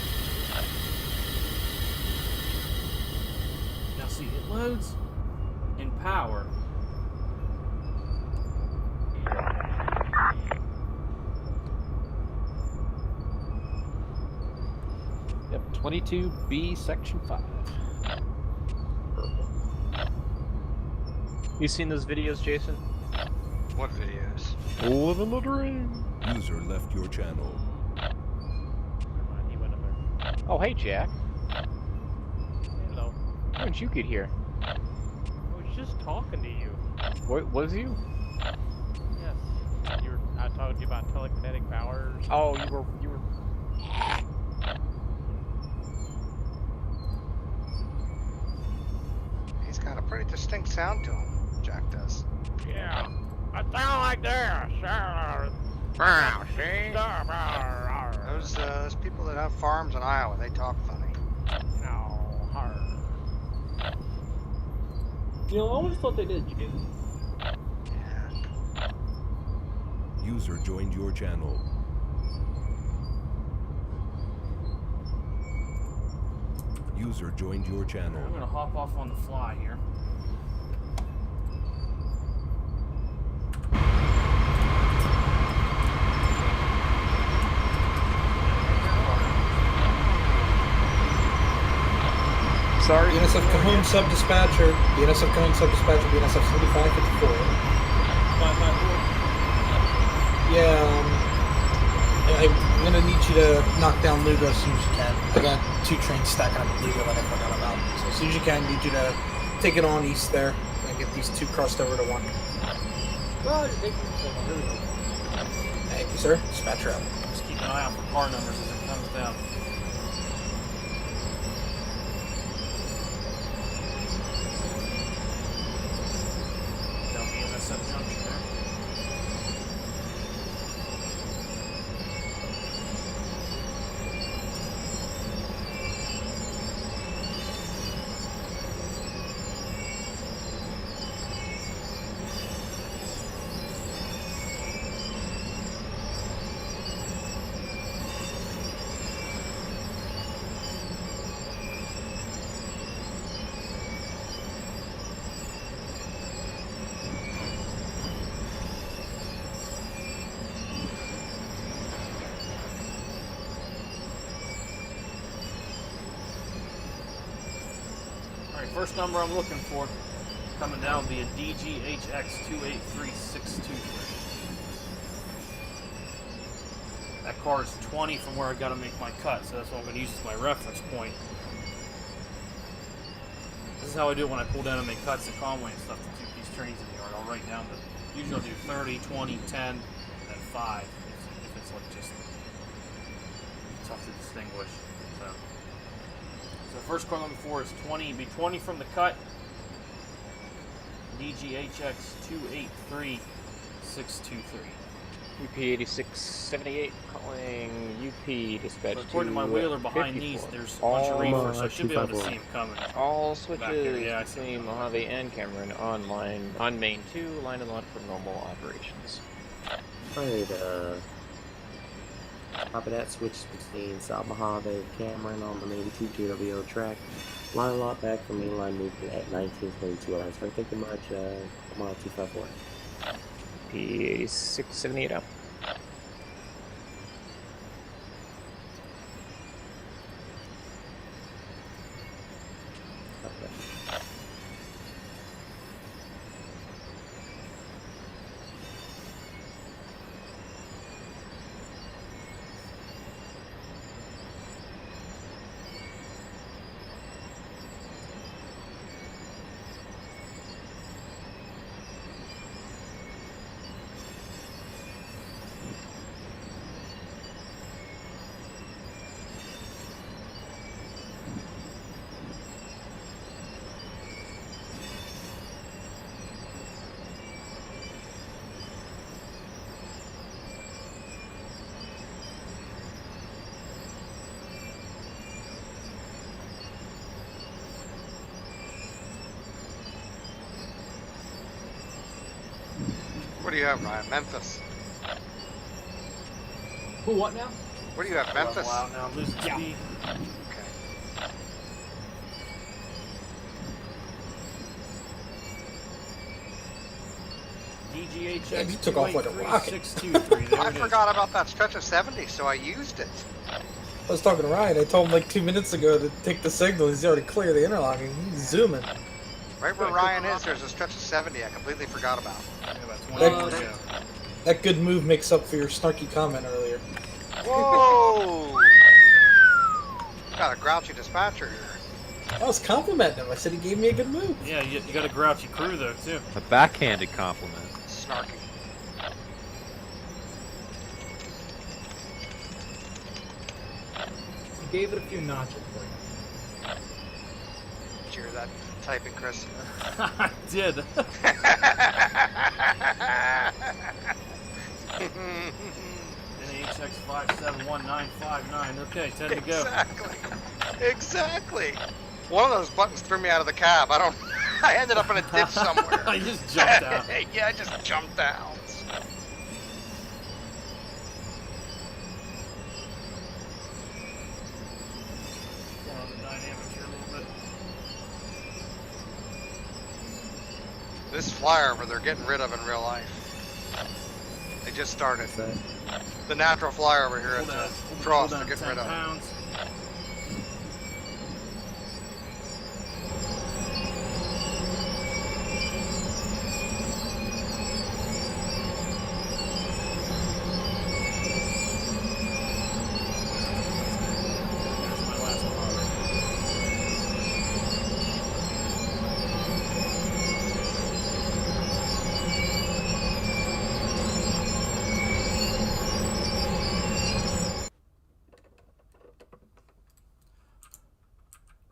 Now see, it loads in power. Yep, 22B, Section 5. You seen those videos, Jason? What videos? Living the dream. User left your channel. He went up there. Oh, hey, Jack. Hello. How did you get here? I was just talking to you. What was you? Yes. I told you about telekinetic powers. Oh, you were. He's got a pretty distinct sound to him, Jack does. Yeah. I sound like this. See? Those people that have farms in Iowa, they talk funny. No, hard. You know, I always thought they did, Jason. User joined your channel. User joined your channel. I'm gonna hop off on the fly here. Sorry. BNSF Cajon Sub-Dispatcher, BNSF Cajon Sub-Dispatcher, BNSF 7554. 554. Yeah, I'm gonna need you to knock down Lugo as soon as you can. I got 2 trains stacking up at Lugo that I forgot about. So as soon as you can, need you to take it on east there and get these 2 crossed over to 1. Well, just take it. Here we go. Thank you, sir. Dispatcher out. Just keep an eye out for car numbers as it comes down. Down BNSF junction there. First number I'm looking for coming down will be a DGHX283623. That car is 20 from where I got to make my cut, so that's what I'm going to use as my reference point. This is how I do it when I pull down and make cuts at Conway and stuff to keep these trains in the yard. I'll write down usually I'll do 30, 20, 10, and then 5 if it's like just tough to distinguish. So first car looking for is 20. Be 20 from the cut. DGHX283623. UP 8678 calling UP dispatch. So according to my wheeler behind these, there's a bunch of reefers, so I should be able to see them coming. All switches Yeah, between Mojave and Cameron on main 2, line and lot for normal operations. Alright, copy that. Switch between South Mojave and Cameron on the main 2 GWO track. Line a lot back from mainline movement at 1922 hours. Thank you much, mile 254. P678 out. do you have, Ryan? Memphis. Who what now? Where do you have, Memphis? Wow, now I'm losing Yeah. speed. Okay. DGHX Damn, you took off like a rocket. 623. There I it is. forgot about that stretch of 70, so I used it. I was talking to Ryan. I told him like 2 minutes ago to take the signal. He's already clear the interlocking. He's zooming. Right where Ryan is, there's a stretch of 70 I completely forgot about. That good move makes up for your snarky comment earlier. Whoa! Got a grouchy dispatcher here. I was complimenting him. I said he gave me a good move. Yeah, you got a grouchy crew though too. A backhanded compliment. Snarky. You gave it a few notches for you. Did you hear that typing, Chris? I did. NHX 5719559. Okay, 10 to go. Exactly. One of those buttons threw me out of the cab. I ended up in a ditch somewhere. I just jumped out. Yeah, I just jumped out. On the dynamics here a little bit. This flyover they're getting rid of in real life. They just started. The natural flyover here at the cross they're getting rid of. Pounds.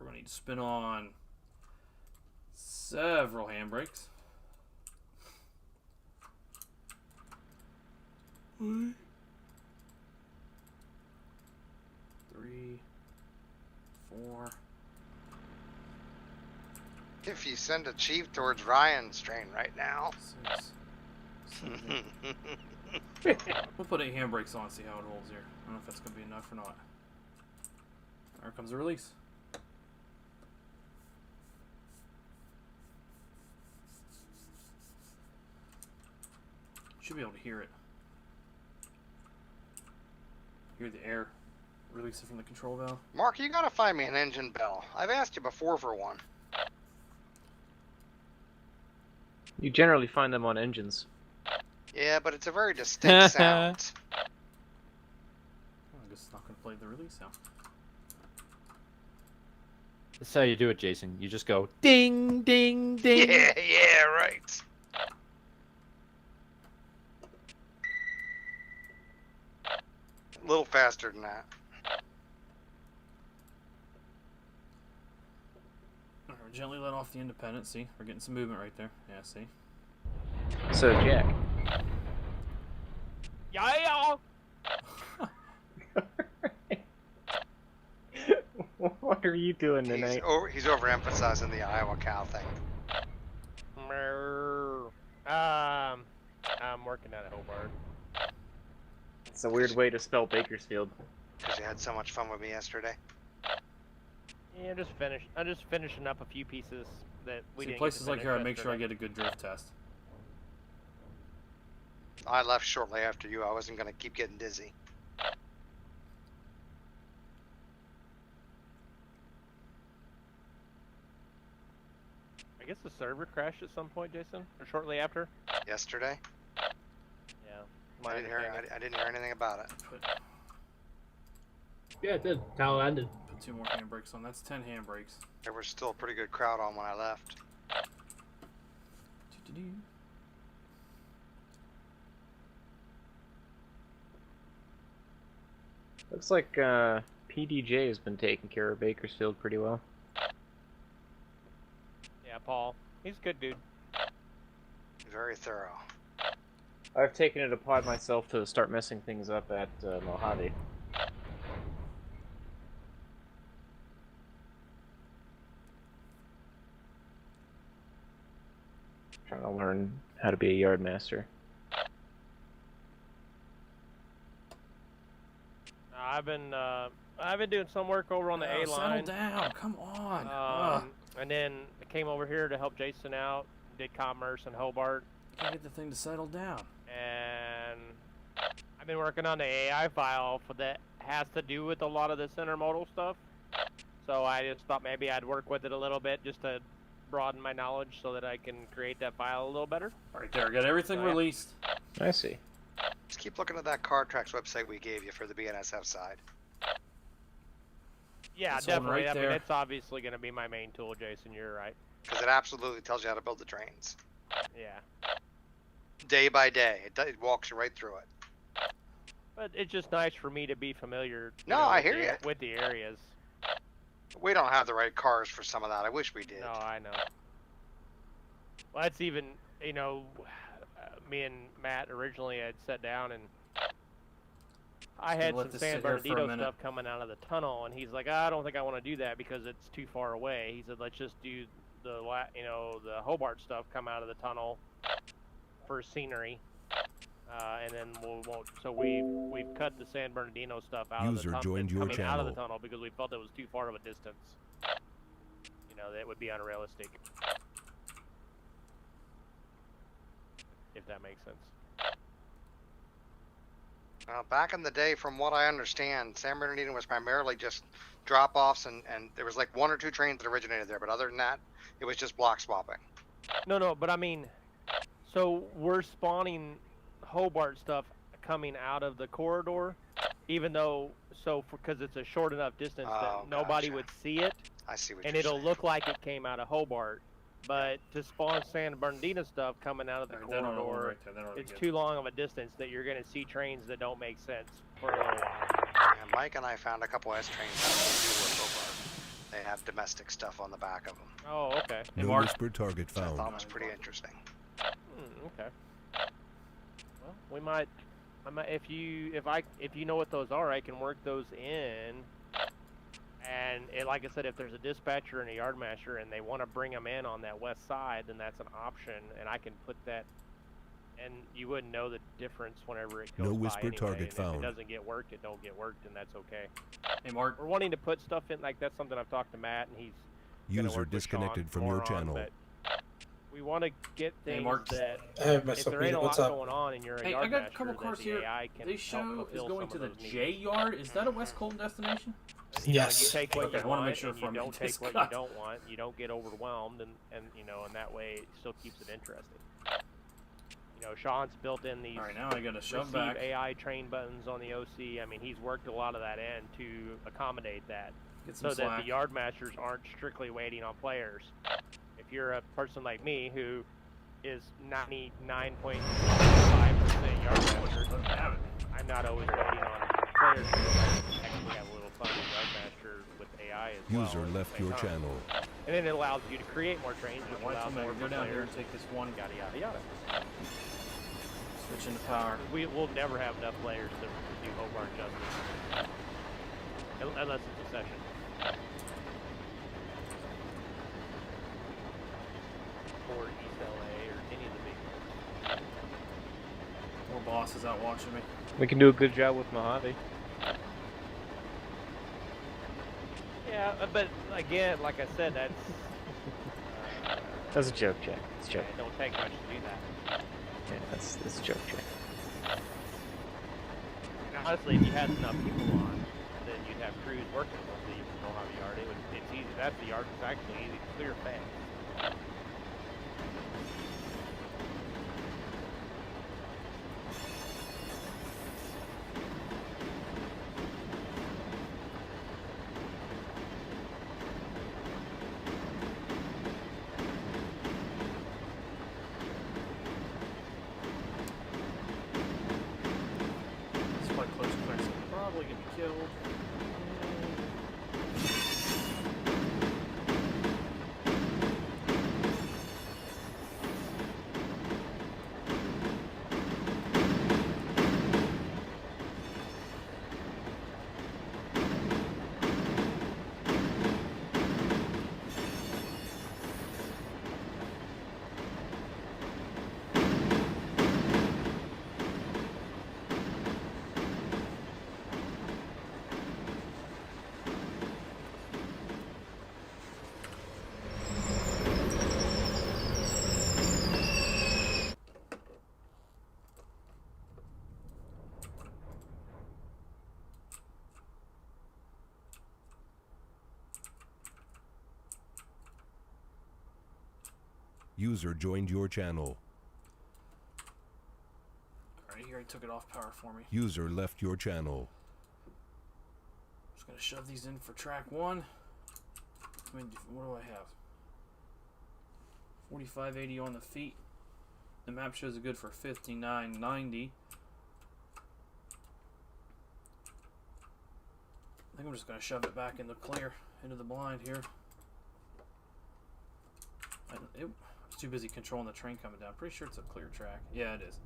We're going to need to spin on several handbrakes. Three, four. If you send a chief towards Ryan's train right now. 6, 7. We'll put 8 handbrakes on and see how it holds here. I don't know if that's going to be enough or not. There comes the release. Should be able to hear it. Hear the air releasing from the control valve. Mark, you gotta find me an engine bell. I've asked you before for one. You generally find them on engines. Yeah, but it's a very distinct sound. I guess it's not going to play the release now. That's how you do it, Jason. You just go ding, ding, ding. Yeah, right. A little faster than that. Alright, we're gently let off the independent. See, we're getting some movement right there. Yeah, see. So, Jack. Yeah. What are you doing tonight? He's overemphasizing the Iowa cow thing. I'm working at Hobart. It's a weird way to spell Bakersfield. Because you had so much fun with me yesterday. Yeah, I'm just finishing up a few pieces that we See, didn't. places like here, I make sure I get a good drift test. I left shortly after you. I wasn't going to keep getting dizzy. I guess the server crashed at some point, Jason, or shortly after. Yesterday? Yeah. I didn't hear anything about it. Yeah, it did. How it ended. Put 2 more handbrakes on. That's 10 handbrakes. There was still a pretty good crowd on when I left. Looks like PDJ has been taking care of Bakersfield pretty well. Yeah, Paul. He's a good dude. Very thorough. I've taken it upon myself to start messing things up at Mojave. Trying to learn how to be a yard master. I've been doing some work over on the A line. Settle down. Come on. And then I came over here to help Jason out. Did commerce in Hobart. Can't get the thing to settle down. And I've been working on the AI file for that has to do with a lot of this intermodal stuff. So I just thought maybe I'd work with it a little bit just to broaden my knowledge so that I can create that file a little better. Right there, got everything released. I see. Just keep looking at that Car Tracks website we gave you for the BNSF side. Yeah, This one definitely. right I mean, there. it's obviously going to be my main tool, Jason. You're right. Because it absolutely tells you how to build the trains. Yeah. Day by day. It walks you right through it. But it's just nice for me to be familiar. No, I with hear the- you. With the areas. We don't have the right cars for some of that. I wish we did. No, I know. Well, that's even, me and Matt originally had sat down and I had Let some this San sit here for a Bernardino minute. stuff coming out of the tunnel, and he's like, I don't think I want to do that because it's too far away. He said, let's just do the Hobart stuff come out of the tunnel for scenery, and then So we've cut the San Bernardino stuff out User of the joined your coming out of the channel. tunnel because we felt it was too far of a distance. That would be unrealistic. If that makes sense. Back in the day, from what I understand, San Bernardino was primarily just drop-offs, and there was like 1 or 2 trains that originated there. But other than that, it was just block swapping. No, but I mean, so we're spawning Hobart stuff coming out of the corridor, even though, because it's a short enough distance that nobody would see it. I see what and you're it'll saying. look like it came out of Hobart. But to spawn San Bernardino stuff coming out of the Alright, that one corridor, right there, that one it's good. too long of a distance that you're going to see trains that don't make sense for a little while. And Mike and I found a couple S trains out of Hobart. They have domestic stuff on the back of them. Oh, okay. No whisper target I found. thought it was pretty interesting. Okay. Well, we might. If you know what those are, I can work those in. And like I said, if there's a dispatcher and a yardmaster and they want to bring them in on that west side, then that's an option, and I can put that. And you wouldn't know the difference whenever it goes No by whisper anyway, target and If found. it doesn't get worked, it don't get worked, and that's okay. Hey, Mark. We're wanting to put stuff in like that's something I've talked to Matt, and he's gonna User work with disconnected Sean from more your on, channel. but we want to get Hey, things Mark. that Hey, if Mr. there ain't a What's lot up? going on and you're a Hey, yard I got a master, couple that cars the here. AI can They help show is fulfill going some to of the those J needs. yard. Is that a West Colton destination? Yes. You take what Okay, you I wanna want make sure and before I you make don't take this what cut. you don't want. You don't get overwhelmed, and that way it still keeps it interesting. Sean's built in these Alright, now I gotta shove receive back. AI train buttons on the OC. I mean, he's worked a lot of that in to accommodate that, Get so some that slack. the yard masters aren't strictly waiting on players. If you're a person like me who is 99.5% yard master, I'm not always waiting on players. I actually have a little fun with yard master with AI as well. User at the left same your time. channel. And then it allows you to create more trains, which Why allows come on, more go down here players. and take this one. Yada yada yada. Switch into power. We will never have enough players to do Hobart justice, unless it's a session. Or East LA or any of the big ones. More bosses out watching me. We can do a good job with Mojave. Yeah, but again, like I said, that's That's a joke, Jack. It's a joke. it don't take much to do that. Yeah, that's a joke, Jack. And honestly, if you had enough people on, then you'd have crews working with the Mojave yard. It's easy. That's the yard. It's actually easy to clear fast. It's quite close to finish. Probably gonna be killed. User joined your channel. Alright, he already took it off power for me. User left your channel. Just gonna shove these in for track 1. I mean, what do I have? 4580 on the feet. The map shows it good for 5990. I think I'm just gonna shove it back in the clear, into the blind here. I was too busy controlling the train coming down. Pretty sure it's a clear track. Yeah, it is.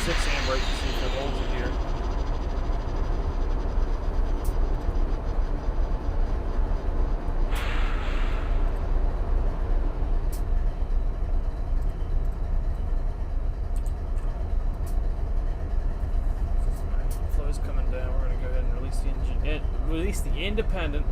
6 handbrake to see if it holds it here. Flow's coming down. We're gonna go ahead and release the engine. Release the independent.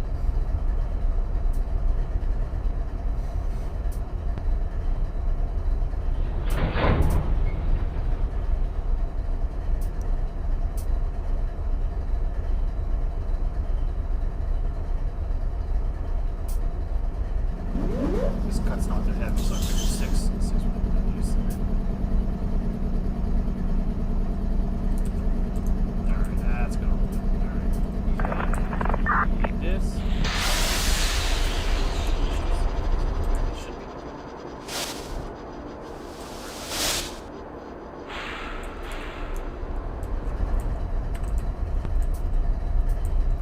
This cut's not that heavy, so I figured 6 would be nice. Alright, that's gonna hold it. Alright. Need this. This should be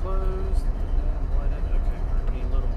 closed. Okay, we need a little more.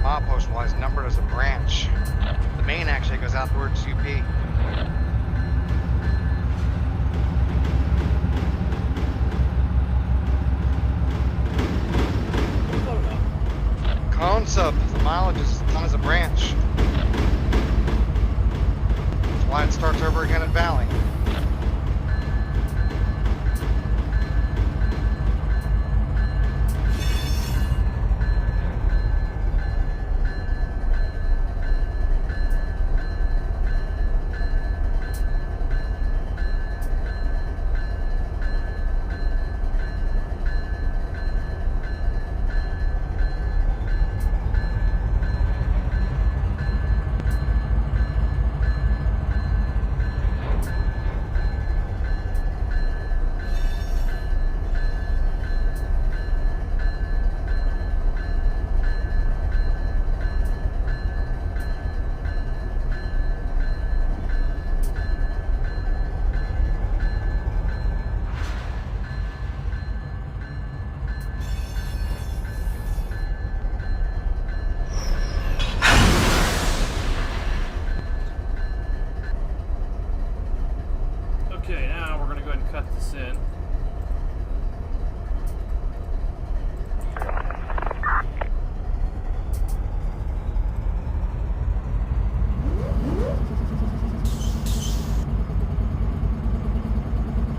Milepost-wise numbered as a branch. The main actually goes out towards UP. Cone sub, the mileage is done as a branch. That's why it starts over again at Valley. Okay, now we're going to go ahead and cut this in.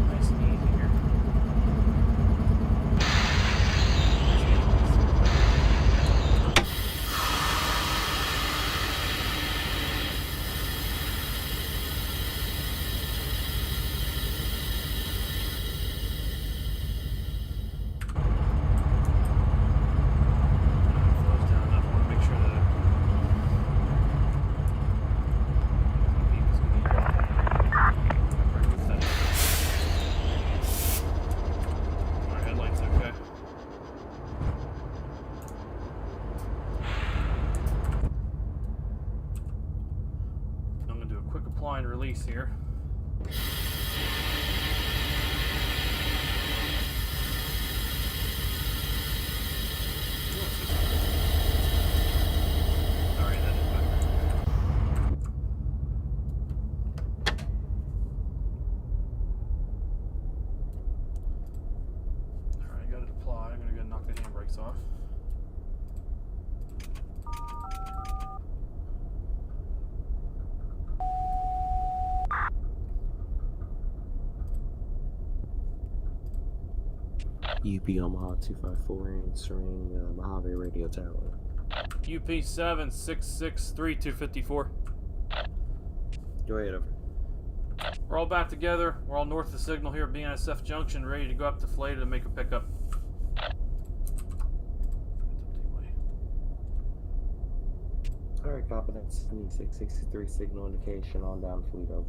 Nice and easy here. Apply and release here. Alright, that is better. Alright, I got it applied. I'm gonna go knock the handbrakes off. UP Omaha 254 answering Mojave radio tower. UP 7663-254. Go ahead, over. We're all back together. We're all north of the signal here at BNSF Junction, ready to go up to Fleta to make a pickup. Alright, copy that. 7663 signal indication on down Fleta.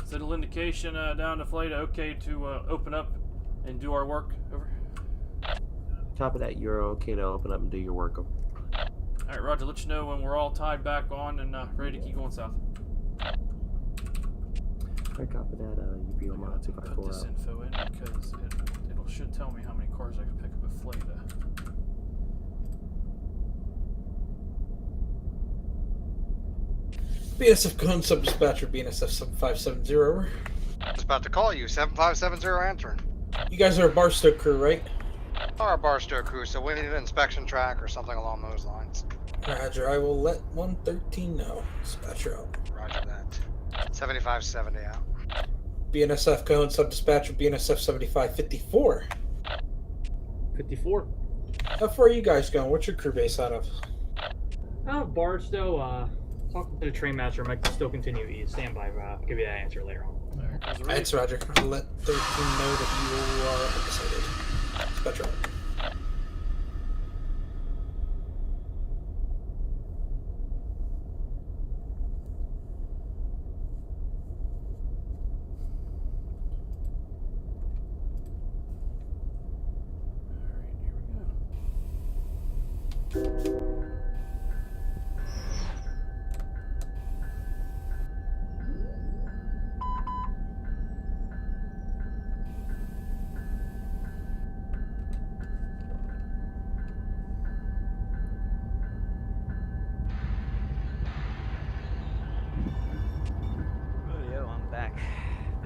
Signal indication down to Fleta. Okay to open up and do our work. Over. Copy that. You're okay to open up and do your work. Over. Alright, Roger. Let you know when we're all tied back on and ready to keep going south. Alright, copy that. UP Omaha 254. Put this info in because it should tell me how many cars I can pick up at Fleta. BNSF Cone Sub-Dispatcher, BNSF 7570, over. I was about to call you, 7570 answering. You guys are a Barstow crew, right? Our Barstow crew, so we need an inspection track or something along those lines. Roger, I will let 113 know. Dispatcher out. Roger that. 7570 out. BNSF Cone Sub-Dispatcher, BNSF 7554. 54. How far are you guys going? What's your crew base out of? Barstow, talking to the train master, might still continue east. Stand by, give you that answer later on. That's Roger. I'll let 13 know that you are undecided. Dispatcher out.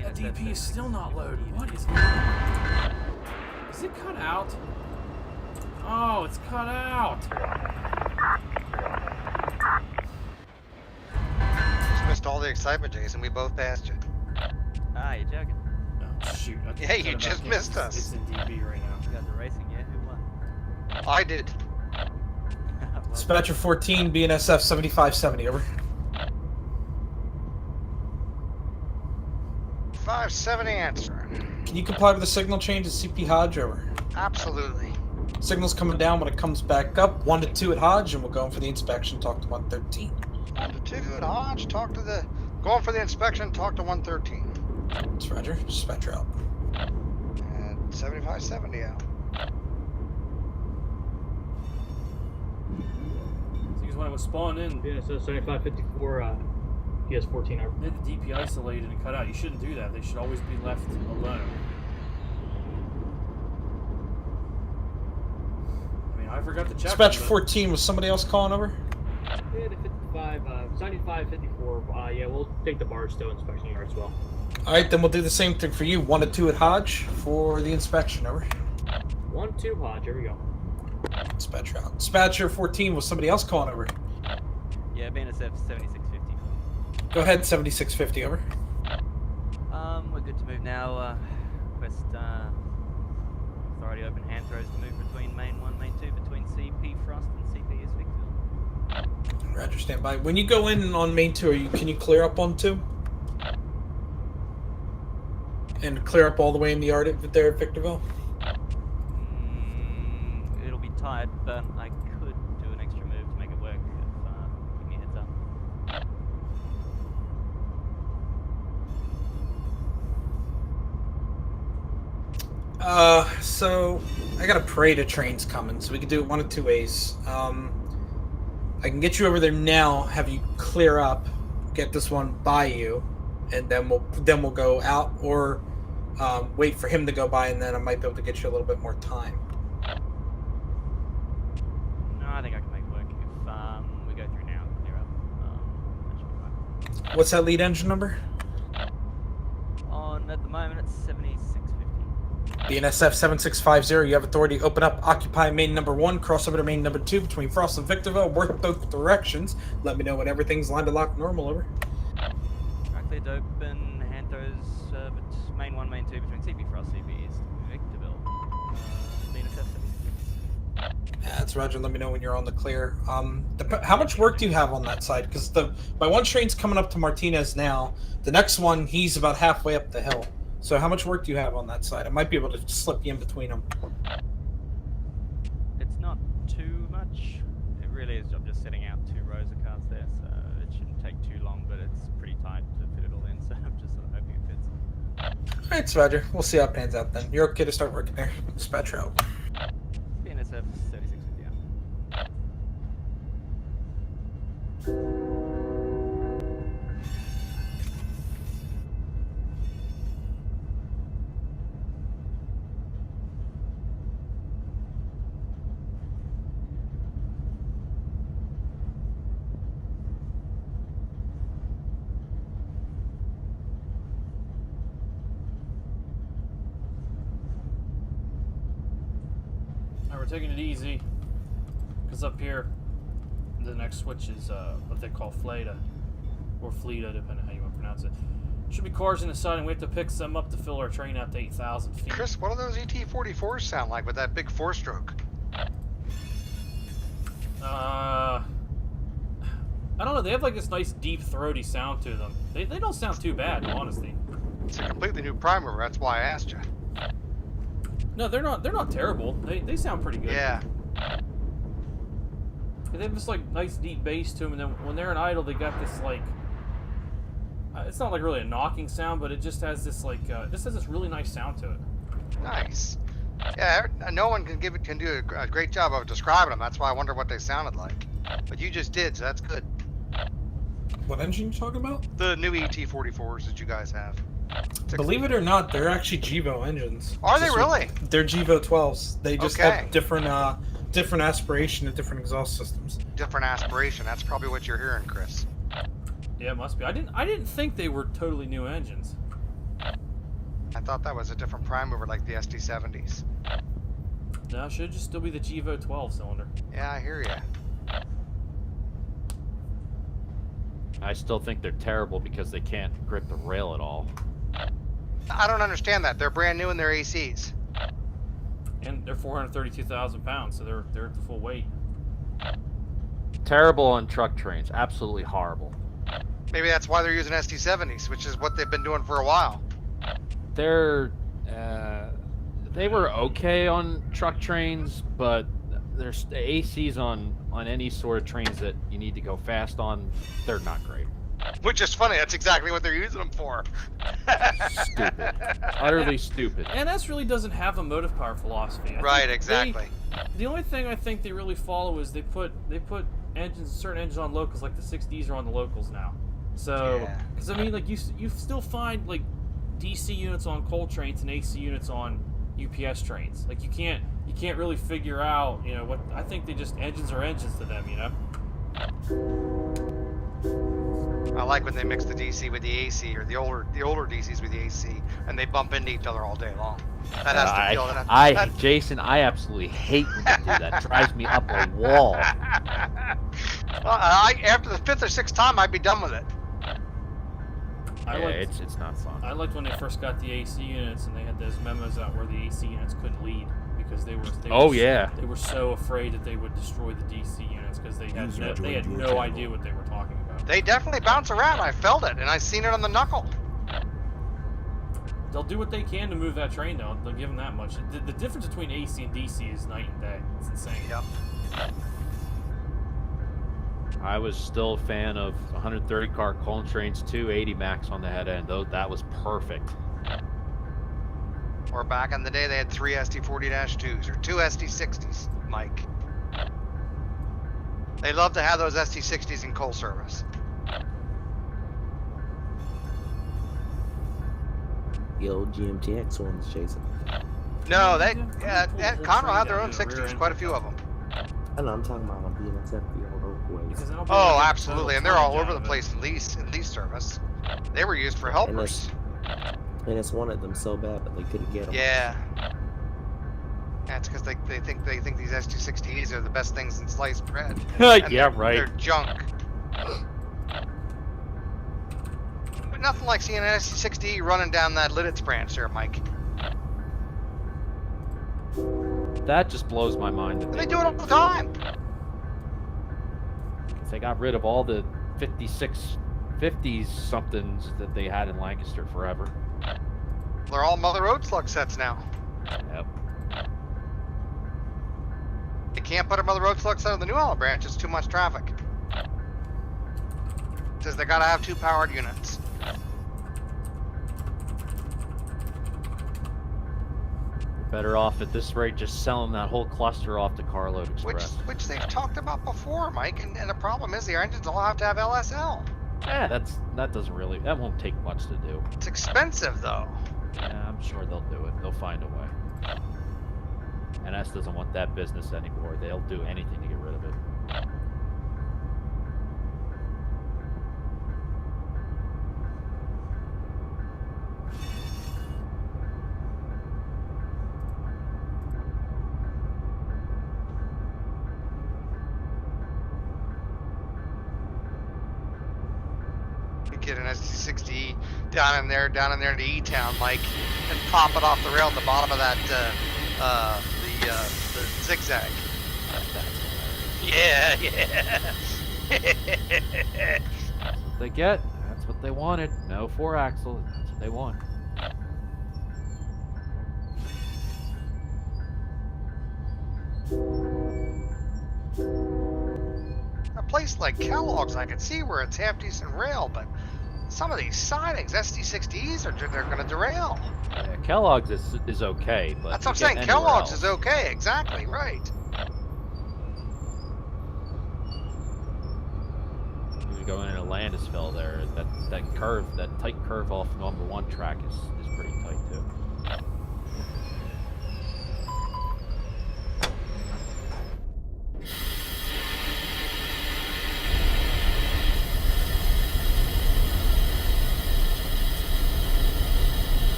That DP is still not loading. What is going on? Is it cut out? Oh, it's cut out. Just missed all the excitement, Jason. We both passed you. Ah, you joking? Oh, shoot. Yeah, you just missed us. It's in DB right now. You guys are racing yet? Who won? I did. Dispatcher 14, BNSF 7570, over. 570 answering. Can you comply with the signal change at CP Hodge, over? Absolutely. Signal's coming down. When it comes back up, 1 to 2 at Hodge, and we're going for the inspection. Talk to 113. 1 to 2 at Hodge. Talk to the... Going for the inspection. Talk to 113. That's Roger. Dispatcher out. And 7570 out. Because when it was spawned in, BNSF 7554, PS14 over. They had the DP isolated and cut out. You shouldn't do that. They should always be left alone. I mean, I forgot to check. Dispatcher 14, was somebody else calling over? Yeah, the 55, 7554. Yeah, we'll take the Barstow inspection here as well. Alright, then we'll do the same thing for you. 1 to 2 at Hodge for the inspection, over. 1 2 Hodge, here we go. Dispatcher out. Dispatcher 14, was somebody else calling over? Yeah, BNSF 7650. Go ahead, 7650, over. We're good to move now. Request authority open hand throws to move between main 1, main 2, between CP Frost and CP East Vickville. Roger, stand by. When you go in on main 2, can you clear up on 2? And clear up all the way in the yard there at Victorville? It'll be tight, but I could do an extra move to make it work if give me a heads up. So I got a parade of trains coming, so we can do it 1 of 2 ways. I can get you over there now, have you clear up, get this one by you, and then we'll go out, or wait for him to go by, and then I might be able to get you a little bit more time. No, I think I can make it work if we go through now and clear up. That should be fine. What's that lead engine number? At the moment, it's 7650. BNSF 7650, you have authority to open up, occupy main number 1, cross over to main number 2 between Frost and Victorville, work both directions. Let me know when everything's lined to lock normal, over. Clear to open, hand throws, main 1, main 2 between CP Frost, CP East, Victorville. Yeah, that's Roger. Let me know when you're on the clear. How much work do you have on that side? Because my one train's coming up to Martinez now. The next one, he's about halfway up the hill. So how much work do you have on that side? I might be able to slip you in between them. It's not too much. It really is. I'm just setting out 2 rows of cars there, so it shouldn't take too long, but it's pretty tight to fit it all in, so I'm just sort of hoping it fits. Alright, Roger. We'll see how it pans out then. You're okay to start working there. Dispatch out. BNSF 36 with you. We're taking it easy, because up here, the next switch is what they call Fleta, or Fleta, depending on how you want to pronounce it. Should be cars in the side, and we have to pick some up to fill our train out to 8,000 feet. Chris, what do those ET-44s sound like with that big 4-stroke? I don't know. They have like this nice deep throaty sound to them. They don't sound too bad, honestly. It's a completely new prime mover. That's why I asked you. No, they're not terrible. They sound pretty good. Yeah. They have this like nice deep bass to them, and then when they're in idle, they got this like it's not like really a knocking sound, but it just has this like this has this really nice sound to it. Nice. Yeah, no one can do a great job of describing them. That's why I wonder what they sounded like. But you just did, so that's good. What engine are you talking about? The new ET-44s that you guys have. Believe it or not, they're actually GEVO engines. Are they really? They're GEVO 12s. They just Okay. have different aspiration and different exhaust systems. Different aspiration. That's probably what you're hearing, Chris. Yeah, it must be. I didn't think they were totally new engines. I thought that was a different prime mover like the SD70s. No, it should just still be the GEVO 12 cylinder. Yeah, I hear ya. I still think they're terrible because they can't grip the rail at all. I don't understand that. They're brand new in their ACs. And they're 432,000 pounds, so they're at the full weight. Terrible on truck trains. Absolutely horrible. Maybe that's why they're using SD70s, which is what they've been doing for a while. They were okay on truck trains, but there's the ACs on any sort of trains that you need to go fast on. They're not great. Which is funny. That's exactly what they're using them for. Stupid. Utterly stupid. And NS really doesn't have a motive power philosophy. Right, exactly. The only thing I think they really follow is they put certain engines on locals, like the 6Ds are on the locals now. So, because I mean, like you still find like DC units on coal trains and AC units on UPS trains. Like you can't really figure out, you know, what I think they just engines are engines to them, you know. I like when they mix the DC with the AC, or the older DCs with the AC, and they bump into each other all day long. That has to feel that. Jason, I absolutely hate when they do that. It drives me up a wall. After the 5th or 6th time, I'd be done with it. It's not fun. I liked when they first got the AC units and they had those memos out where the AC units couldn't lead because they were so afraid that they would destroy the DC units because they had no idea what they were talking about. They definitely bounce around. I felt it, and I seen it on the knuckle. They'll do what they can to move that train, though. They'll give them that much. The difference between AC and DC is night and day. It's insane. Yep. I was still a fan of 130 car Colin trains, 280 max on the head end. That was perfect. Or back in the day, they had 3 SD40-2s or 2 SD60s, Mike. They love to have those SD60s in coal service. The old GMTX ones, Jason. No, Conroe had their own 60s, quite a few of them. I know, I'm talking about on BNSF, the old Oakways. Oh, absolutely, and they're all over the place in lease service. They were used for helpers. And it's wanted them so bad, but they couldn't get them. Yeah. That's because they think these SD60s are the best things in sliced bread. Yeah, right. They're junk. But nothing like seeing an SD60 running down that Lidditz branch there, Mike. That just blows my mind. They do it all the time. They got rid of all the 50s somethings that they had in Lancaster forever. They're all Mother Road slug sets now. Yep. You can't put a Mother Road slug set on the New Olive branch. It's too much traffic. Says they gotta have 2 powered units. Better off at this rate just selling that whole cluster off to Carload Express. Which they've talked about before, Mike. And the problem is the engines all have to have LSL. Yeah, that won't take much to do. It's expensive though. Yeah, I'm sure they'll do it. They'll find a way. NS doesn't want that business anymore. They'll do anything to get rid of it. Get an SD60 down in there to E-Town, Mike, and pop it off the rail at the bottom of that the zigzag. Yeah. That's what they get. That's what they wanted. No 4-axle. That's what they want. A place like Kellogg's, I can see where it's half decent rail, but some of these sidings, SD60s, they're going to derail. Yeah, Kellogg's is okay, but that's what I'm saying. Kellogg's is okay, exactly right. You go into Landisville there, that tight curve off number 1 track is pretty tight too.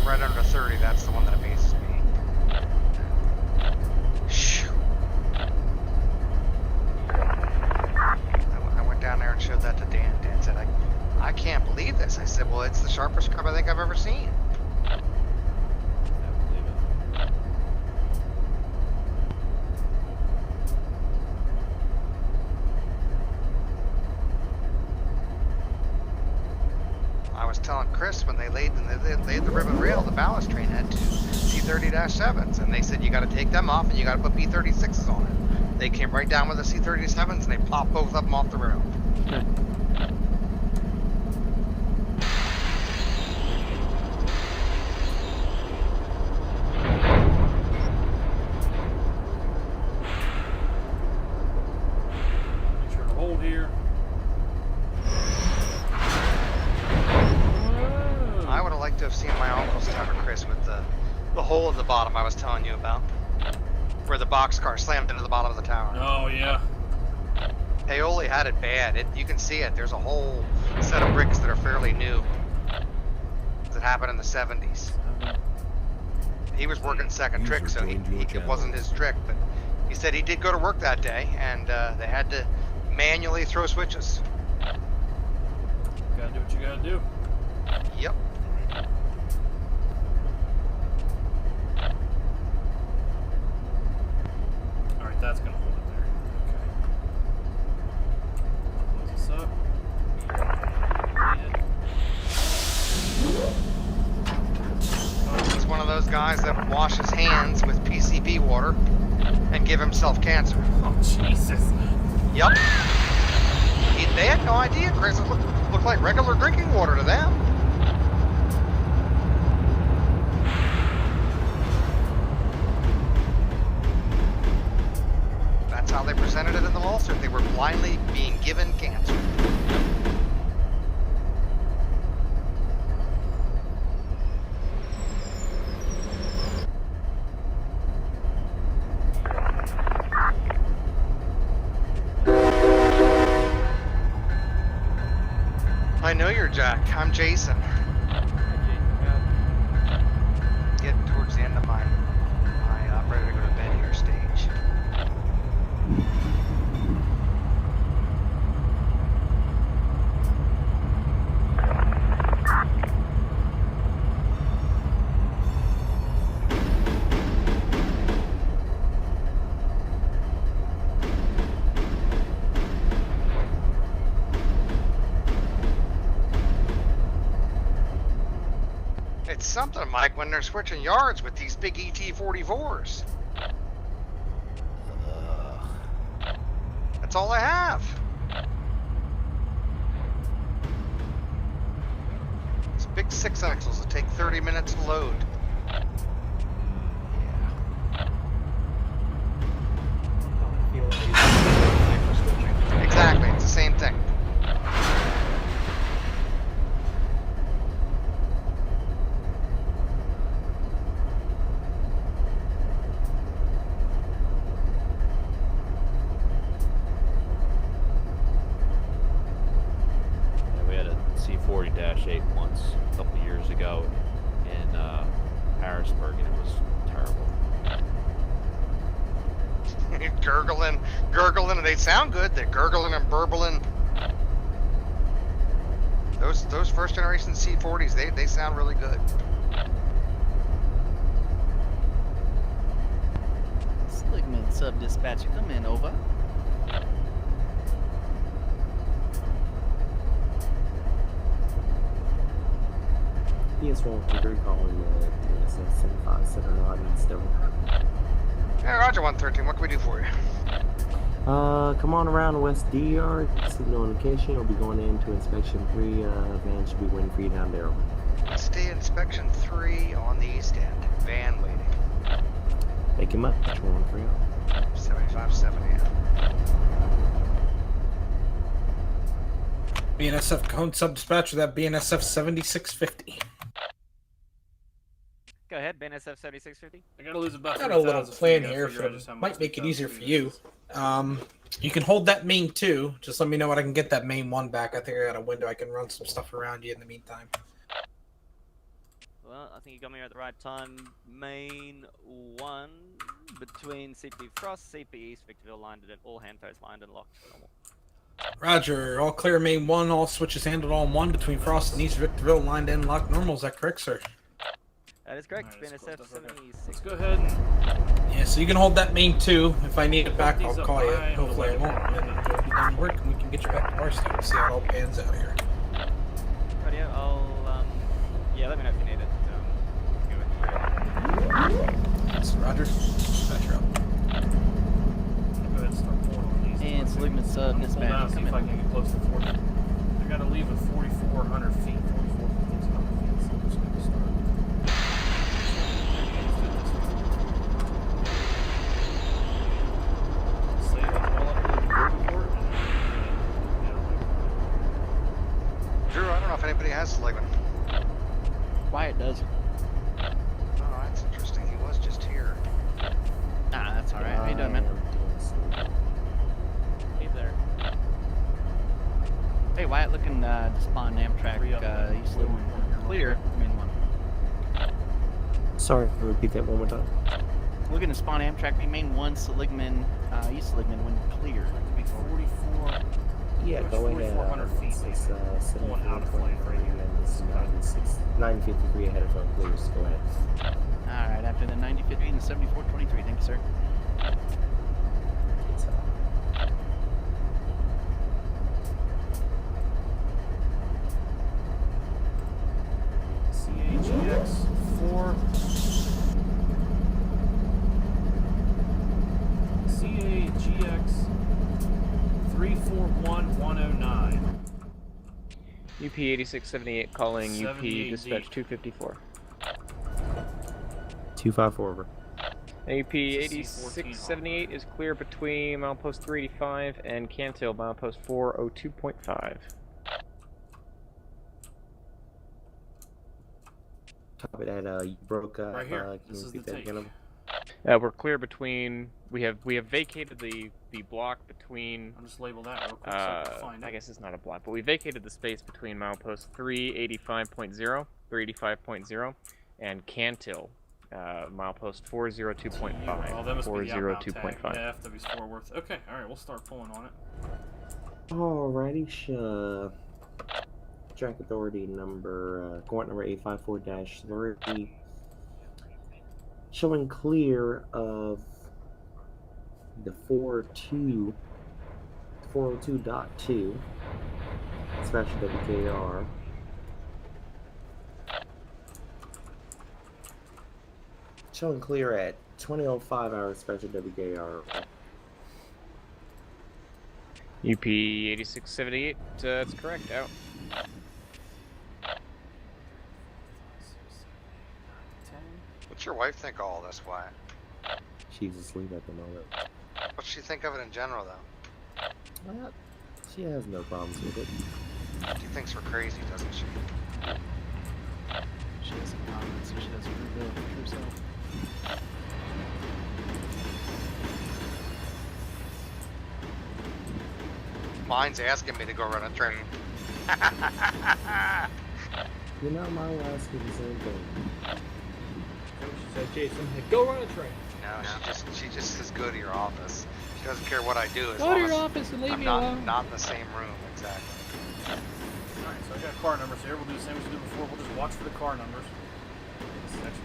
Right under 30, that's the one that amazes me. Shoo. I went down there and showed that to Dan. Dan said, I can't believe this. I said, well, it's the sharpest curve I think I've ever seen. I was telling Chris when they laid the ribbon rail, the ballast train had 2 C30-7s, and they said you got to take them off and you got to put B36s on it. They came right down with the C37s and they popped both of them off the rail. Make sure to hold here. I would have liked to have seen my uncle's tower, Chris, with the hole in the bottom I was telling you about, where the boxcar slammed into the bottom of the tower. Oh yeah. Paoli had it bad. You can see it. There's a whole set of bricks that are fairly new. That happened in the 70s. He was working second trick, so it wasn't his trick, but he said he did go to work that day, and they had to manually throw switches. Gotta do what you gotta do. Yep. Alright, that's gonna hold it there. Okay. Close this up. He's one of those guys that would wash his hands with PCB water and give himself cancer. Oh, Jesus. Yep. They had no idea, Chris. It looked like regular drinking water to them. That's how they presented it in the lawsuit. They were blindly being given cancer. I know you're Jack. I'm Jason. Getting towards the end of my ready to go to bed here stage. something, Mike, when they're switching yards with these big ET-44s. That's all I have. These big 6-axles that take 30 minutes to load. Exactly, it's the same thing. Yeah, we had a C40-8 once a couple years ago in Harrisburg, and it was terrible. Gurgling, and they sound good. They're gurgling and burbling. Those first generation C40s, they sound really good. Sligman sub-dispatcher, come in, over. PS1 calling the DSS 7579 still. Yeah, Roger 113, what can we do for you? Come on around the West D yard, signal indication, you'll be going into inspection 3, van should be waiting for you down there. Stay inspection 3 on the east end. Van waiting. Thank you much, 130. 7570. BNSF cone sub-dispatcher, that BNSF 7650. Go ahead, BNSF 7650. I gotta lose about I got a little 3,000 plan feet. I here figure out just how might much make it 3,000 easier feet for is. you. You can hold that main 2. Just let me know when I can get that main 1 back. I think I got a window I can run some stuff around you in the meantime. Well, I think you got me at the right time. Main 1 between CP Frost, CP East, Victorville lined and all hand toes lined and locked. Normal. Roger, all clear main 1, all switches handled all 1 between Frost and East Victorville, lined and locked normal. Is that correct, sir? That is correct. BNSF 76. Let's go ahead and... Yeah, so you can hold that main 2. If I need it back, I'll These up call you. high, Hopefully I won't. And then it'll be done work, and we can get you back to Barstow and see how it all pans out here. Radio, I'll, yeah, let me know if you need it. Yes, Roger. Dispatcher up. Go ahead and start pulling on these. And Sligman sub-dispatcher, Hold on, see come if I in. can get close to 40. I gotta leave at 4,400 feet. 4,400 feet, so I'm just gonna start. Save it all up to the report, Drew, I don't know if anybody has Sligman. Wyatt does. Oh, that's interesting. He was just here. Nah, that's alright. How you doing, man? He's there. Hey, Wyatt, looking to spawn Amtrak, East Sligman. Clear, main 1. Sorry, repeat that one more time. Looking to spawn Amtrak, main 1, Seligman, East Seligman, when clear. to be 44. Yeah, go ahead. 4,400 feet. It's Pulling out of flight right here. and it's 953 ahead of our clears. Go ahead. Alright, after the 9050 and the 7423, thank you, sir. CHX 4. CAGX 341109. UP 8678 calling UP 78D. dispatch 254. 254 over. UP 8678 is clear between milepost 385 and Cantil milepost 402.5. Copy that. You broke up. Right here. Can This you is repeat the that take. again? We're clear between. We have vacated the block between. I'll just label that real quick so I can find it. I guess it's not a block, but we vacated the space between milepost 385.0, 385.0, and Cantil, milepost 402.5. Oh, that must be the outbound tag. 402.5. Yeah, FW's Fort Worth. Okay, alright, we'll start pulling on it. Alrighty, track authority number, court number 854-3, showing clear of the 402.2, dispatcher WKR. Showing clear at 20:05 hour special WKR. UP 8678, that's correct, out. What's your wife think of all this, Wyatt? She's asleep at the moment. What's she think of it in general, though? Well, she has no problems with it. She thinks we're crazy, doesn't she? She doesn't comment, so she doesn't reveal her true self. Mine's asking me to go run a train. You know, my wife's do the same thing. She said, Jason, hey, go run a train. No, she just is good at your office. She doesn't care what I do. As Go long to your as office and leave I'm me not, alone. Not in the same room, exactly. Alright, so I got car numbers here. We'll do the same as we did before. We'll just watch for the car numbers. This section.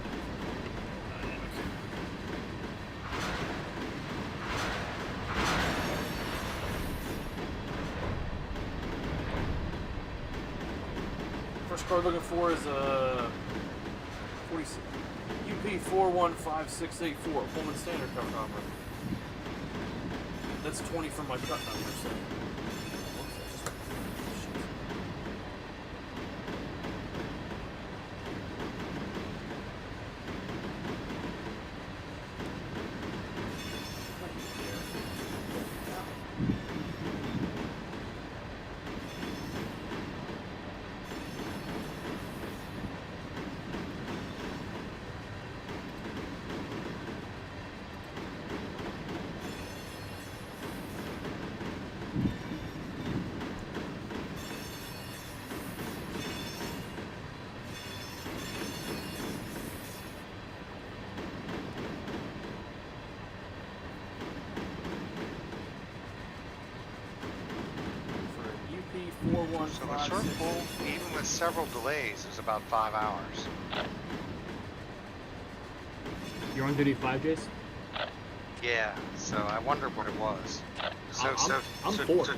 First car looking for is UP 415684 Pullman Standard car number. That's 20 from my truck number. So. So the short pull, even with several delays, is about 5 hours. You're on duty 5, Jace? Yeah, so I wonder what it was. I'm 4.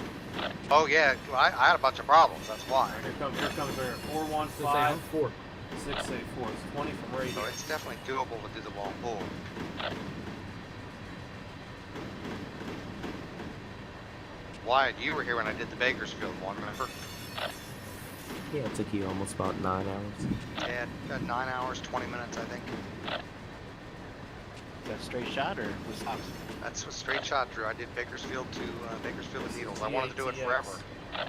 Oh yeah, I had a bunch of problems, that's why. Here comes our 415. I'm 4. 684. It's 20 from right So here. it's definitely doable to do the long pull. Wyatt, you were here when I did the Bakersfield one, remember? Yeah, it took you almost about 9 hours. Yeah, 9 hours, 20 minutes, I think. Is that a straight shot or with stops? That's a straight shot, Drew. I did Bakersfield to Bakersfield and Needles. I wanted to do it forever. I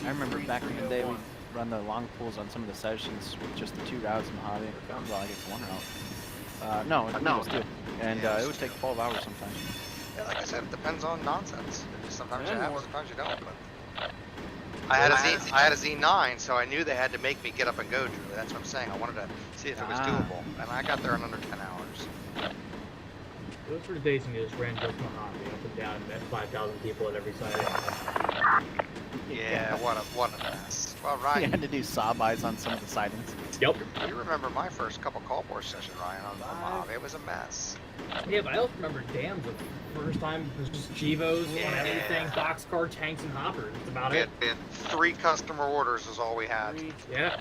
remember back in the day we'd run the long pulls on some of the sessions with just the 2 routes in Mojave. Well, I guess 1 route. No, it was 2. And it would take 12 hours sometimes. Yeah, like I said, it depends on nonsense. Sometimes you Yeah, have, more. sometimes you don't. But I had a Z9, so I knew they had to make me get up and go, Drew. That's what I'm saying. I wanted to see if it was doable, and I got there in under 10 hours. Those were the days when you just ran just Mojave up and down and met 5,000 people at every side. Yeah, what a mess. Well, You Ryan, had to do saw-bys on some of the sightings. Yep. you remember my first couple call board session, Ryan, on Mojave. It was a mess. Yeah, but I also remember dams. The first time it was just Chivos on everything, boxcar, tanks, and hoppers. That's about We it. had 3 customer orders is all we had. Yeah.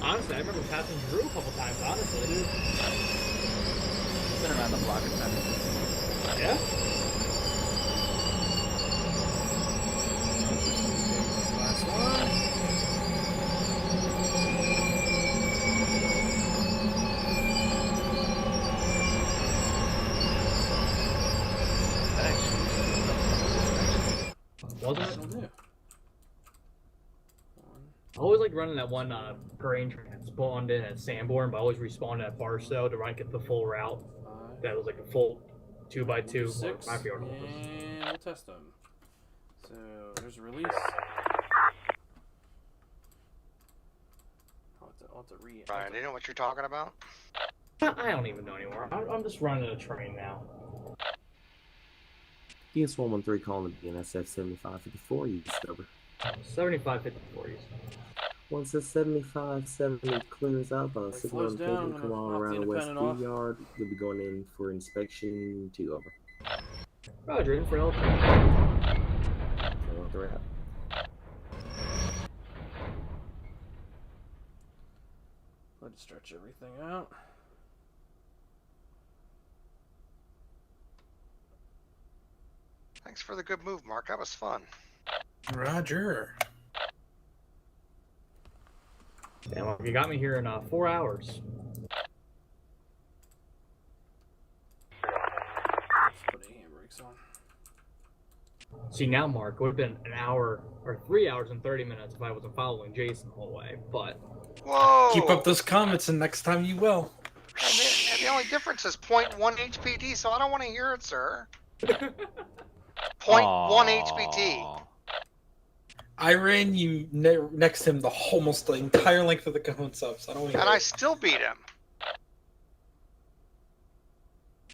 Honestly, I remember passing Drew a couple times, honestly. Been around the block a time. Yeah? Last one. Wasn't it? I always like running that one parade train that spawned in at Sanborn, but I always respawned at Barstow to get the full route. That was like a full 2x2. 6. My favorite. And we'll test them. So there's a release. I'll have to Ryan, do you know what you're talking about? I don't even know anymore. I'm just running a train now. DS113 calling the BNSF 7554, you discover. 7554 use. Once the 7570 clears up, signal flows down, indicating I'm come gonna on knock the around the west independent off. yard. You'll be going in for inspection 2 over. Roger, in for help. Turn off the route. Let's to stretch everything out. Thanks for the good move, Mark. That was fun. Roger. Damn, you got me here in 4 hours. Let's put the handbrakes on. See, now, Mark, it would have been an hour or 3 hours and 30 minutes if I wasn't following Jason the whole way, but... Whoa! Keep up those comments, and next time you will. And the only difference is 0.1 HPT, so I don't want to hear it, sir. 0.1 HPT. I ran you next to him almost the entire length of the Cajon subs. I don't. And I still beat him.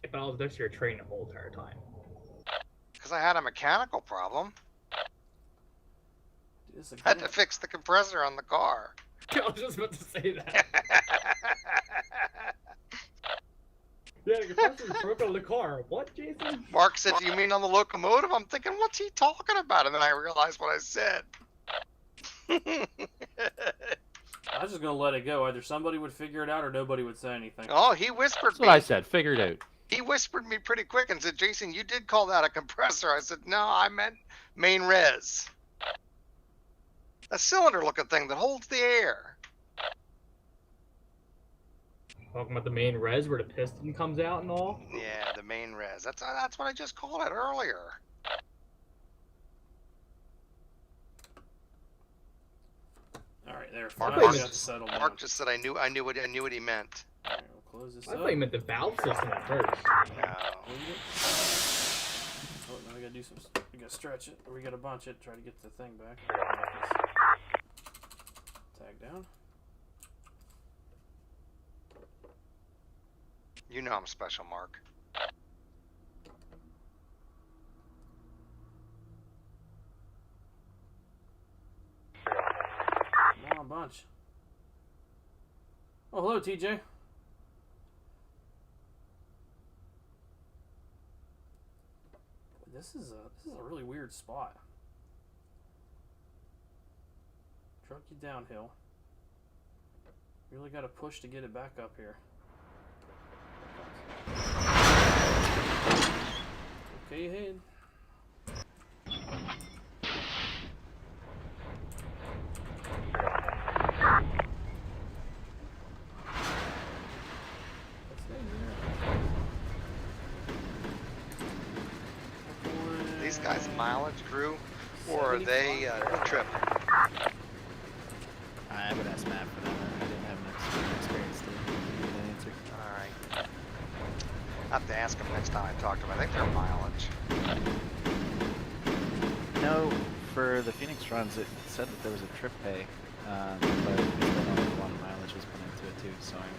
If I was next to your train the whole entire time. Because I had a mechanical problem. I had to fix the compressor on the car. I was just about to say that. Yeah, the compressor broke on the car. What, Jason? Mark said, "Do you mean on the locomotive?" I'm thinking, what's he talking about? And then I realized what I said. I was just gonna let it go. Either somebody would figure it out or nobody would say anything. Oh, he whispered That's what I said. Figure it out. He whispered me pretty quick and said, "Jason, you did call that a compressor." I said, "No, I meant main res. A cylinder-looking thing that holds the air." Talking about the main res where the piston comes out and all? Yeah, the main res. That's what I just called it earlier. All right, there. Mark Finally just, got settled Mark down. just said I knew what he meant. All right, we'll close this I up. thought you meant the valve system at first. No. Oh, now we gotta do some. We gotta stretch it, or we gotta bunch it. Try to get the thing back. Tag down. You know I'm special, Mark. Come on, bunch. Oh, hello, TJ. This is a really weird spot. Truck you downhill. Really got to push to get it back up here. Okay, ahead. These guys mileage crew, or are they trip? I would ask Matt for that. I didn't have enough experience to give an answer. Alright. I'll have to ask them next time I talk to them. I think they're mileage. No, for the Phoenix runs, it said that there was a trip pay, but it still know a lot of mileage was put into it too, so I can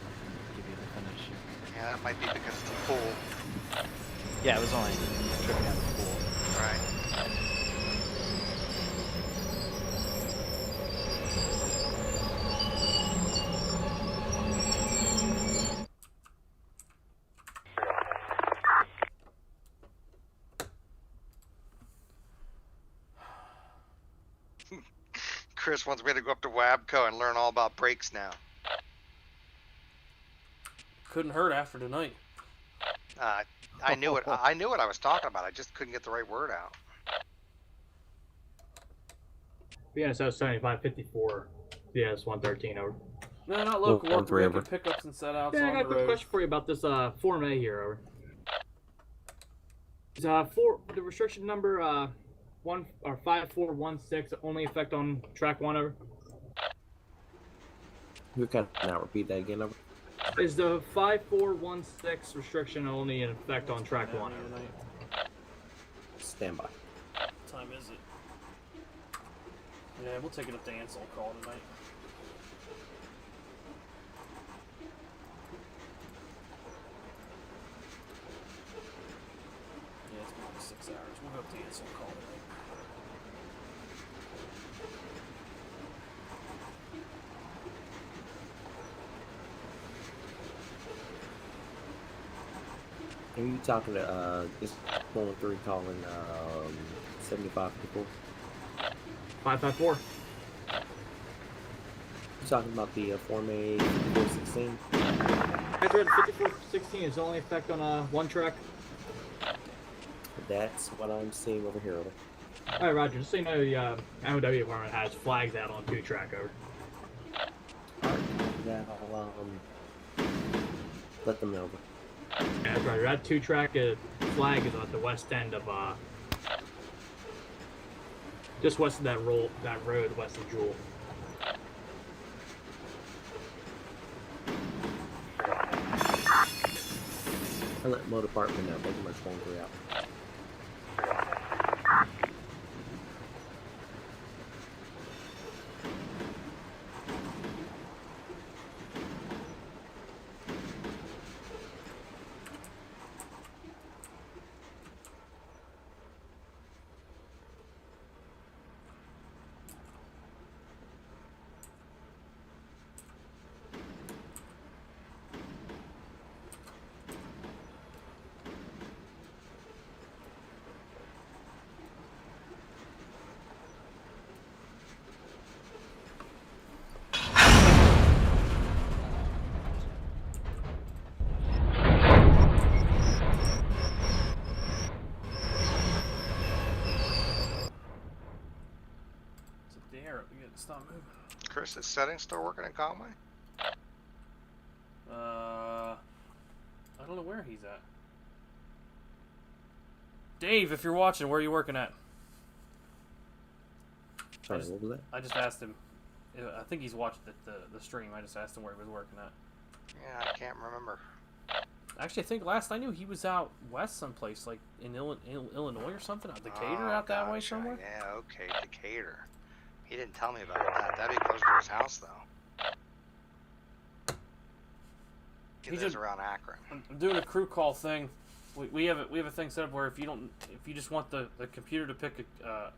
give you the finish. Yeah, that might be because it's a pool. Yeah, it was only tripping out of the pool. Right. Chris wants me to go up to Wabco and learn all about brakes now. Couldn't hurt after tonight. I knew it. I knew what I was talking about. I just couldn't get the right word out. BNSF 7554, DS 113 over. No, not local work. We're making pickups and set outs Yeah, I on got a the quick road. question for you about this Form A here. Over. Is for the restriction number 5416 only effect on track 1 over? You can now repeat that again. Over. Is the 5416 restriction only in effect on track 1? Stand by. What time is it? Yeah, we'll take it up to Ansel call tonight. Yeah, it's been like 6 hours. We'll go up to Ansel call tonight. Are you talking to this 113 calling 7554? 554. You talking about the Form A 416? I read 5416 is only effect on one track. That's what I'm seeing over here. Alright, Roger. Just so you know, the MRVWC department has flags out on 2-track over. Yeah, I'll let them know. Yeah, that's right. That 2-track flag is at the west end of just west of that road west of Jewel. I'll let Mo Department know. Thank you much for going through out. Stop moving. Chris, is settings still working in Conway? I don't know where he's at. Dave, if you're watching, where are you working at? Sorry, what was that? I just asked him. I think he's watched the stream. I just asked him where he was working at. Yeah, I can't remember. Actually, I think last I knew he was out west someplace, like in Illinois or something. Decatur, out that way somewhere. Yeah, okay, Decatur. He didn't tell me about that. That'd be closer to his house, though. He lives around Akron. I'm doing a crew call thing. We have a thing set up where if you just want the computer to pick a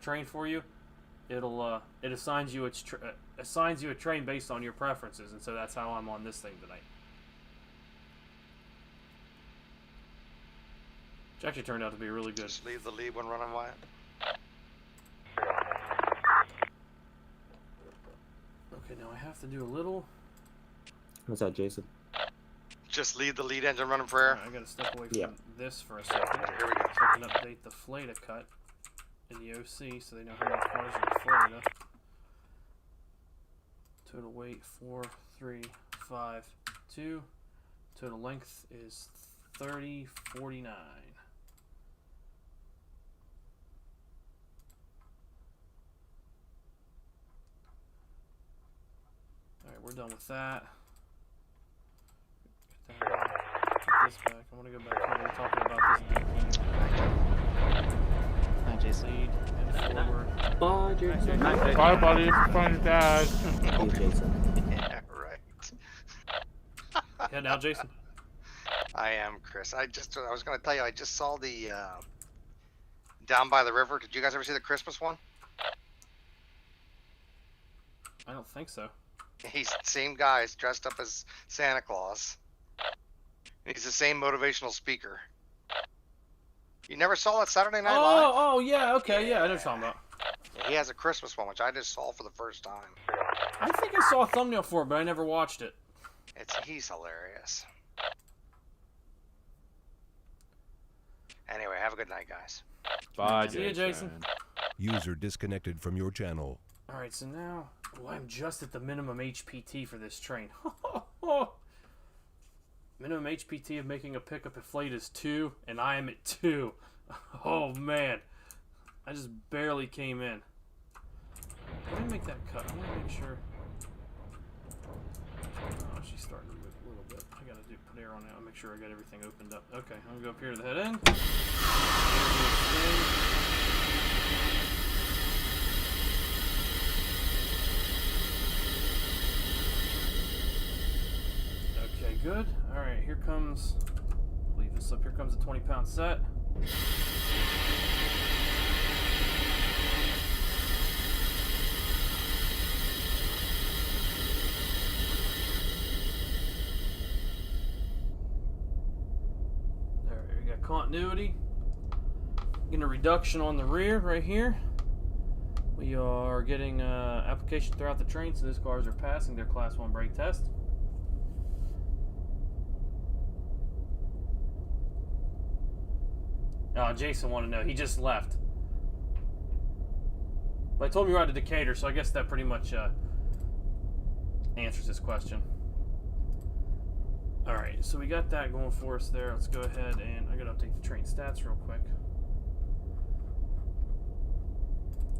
train for you, it assigns you a train based on your preferences, and so that's how I'm on this thing tonight. Which actually turned out to be really good. Just leave the lead when running wide. Okay, now I have to do a little. What's that, Jason? Just leave the lead engine running for air. I gotta step away from this for a second. Here we go. So I can update the Fleta cut in the OC so they know how many cars are in Florida. Total weight 4,352. Total length is 3049. Alright, we're done with that. Get that back. Put this back. I want to go back here. We're talking about this Hi, Jason. lead and forward. Bye, Jason. Bye, buddy. Fun, guys. Hey, Jason. Yeah, right. Yeah, now Jason. I am, Chris. I was going to tell you, I just saw the Down by the River. Did you guys ever see the Christmas one? I don't think so. He's the same guy dressed up as Santa Claus. He's the same motivational speaker. You never saw that Saturday Night Live? Oh, yeah, okay, yeah, I know what you're talking about. He has a Christmas one, which I just saw for the first time. I think I saw a thumbnail for it, but I never watched it. He's hilarious. Anyway, have a good night, guys. Bye, See you, Jason. User disconnected from your channel. Alright, so now, I'm just at the minimum HPT for this train. Minimum HPT of making a pickup at Fleta is 2, and I am at 2. Oh, man. I just barely came in. Let me make that cut. I want to make sure. Oh, she's starting to move a little bit. I gotta put air on it. I'll make sure I got everything opened up. Okay, I'm gonna go up here to the head end. Okay, good. Alright, here comes. Leave this up. Here comes a 20-pound set. We got continuity. Getting a reduction on the rear right here. We are getting application throughout the train, so those cars are passing their Class 1 brake test. Jason wanted to know. He just left. But I told him you were out of Decatur, so I guess that pretty much answers this question. Alright, so we got that going for us there. Let's go ahead and I gotta update the train stats real quick.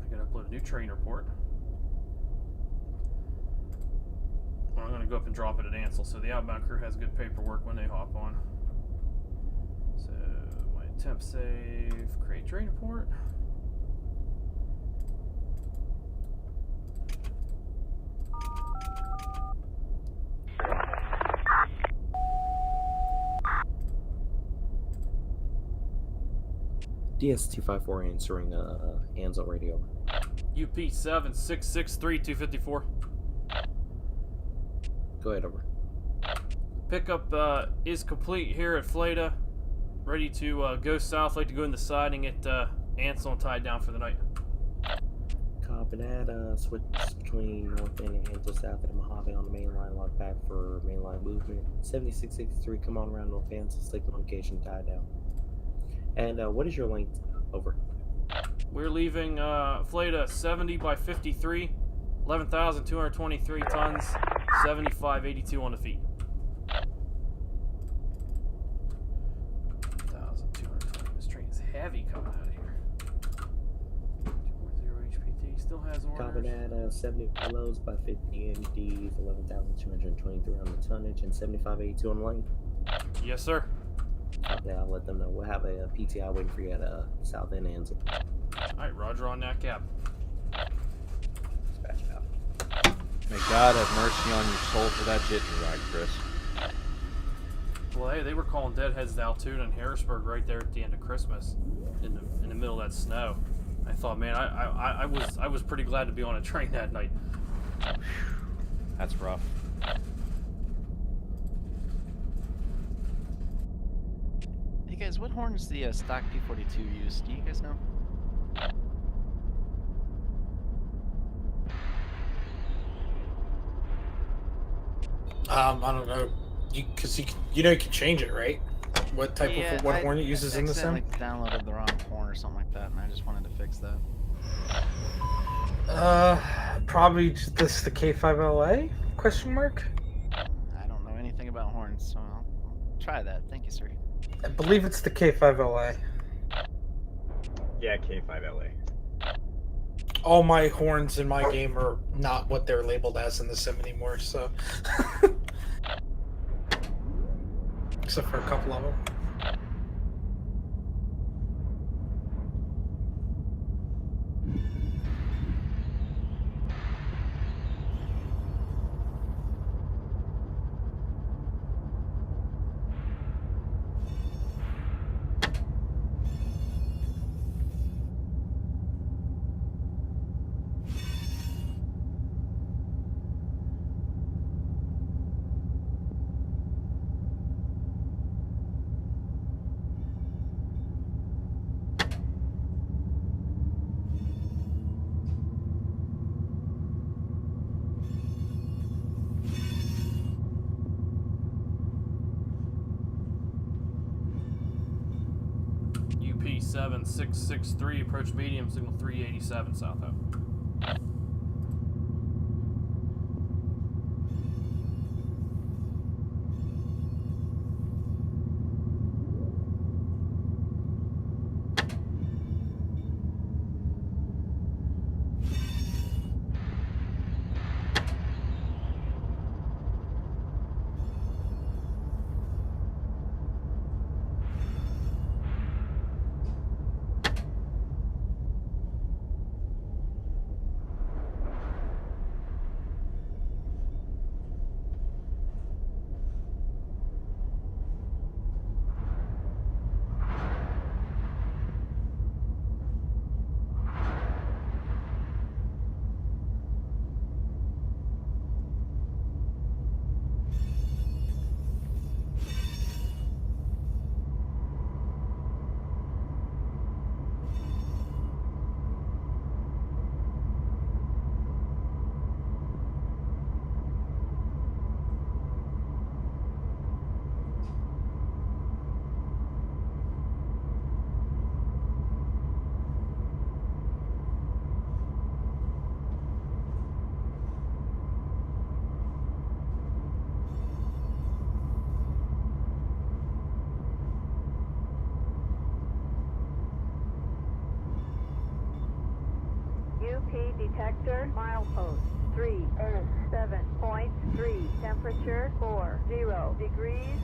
I gotta upload a new train report. I'm gonna go up and drop it at Ansel, so the outbound crew has good paperwork when they hop on. So my temp save, create train report. DS254 answering Ansel radio. UP 7663 254. Go ahead, over. Pickup is complete here at Fleta. Ready to go south. Like to go in the siding at Ansel and tie it down for the night. Copy that. Switch between north end and Ansel south of the Mojave on the main line. Lock back for main line movement. 7663. Come on around north Ansel. Signal location tied down. And what is your length? Over. We're leaving Fleta 70 by 53, 11,223 tons, 7582 on the feet. 1,220. This train is heavy coming out of here. 240 HPT still has orders. Copy that. 70 loads by 50 MDs, 11,223 on the tonnage, and 7582 on the lane. Yes, sir. Yeah, I'll let them know. We'll have a PTI waiting for you at South End Ansel. Alright, roger on that, Cap. Dispatch out. May God have mercy on your soul for that jitney ride, Chris. Well, hey, they were calling deadheads to Altoona and Harrisburg right there at the end of Christmas, in the middle of that snow. I thought, man, I was pretty glad to be on a train that night. That's rough. Hey guys, what horn is the stock P42 use? Do you guys know? I don't know. Because you know you can change it, right? What type of what horn it uses in the sim? I downloaded the wrong horn or something like that, and I just wanted to fix that. Probably just the K5LA? Question mark. I don't know anything about horns, so I'll try that. Thank you, sir. I believe it's the K5LA. Yeah, K5LA. All my horns in my game are not what they're labeled as in the sim anymore, so. Except for a couple of them. UP 7663, approach medium, signal 387 South Hope. UP detector, milepost 307.3, temperature 40 degrees.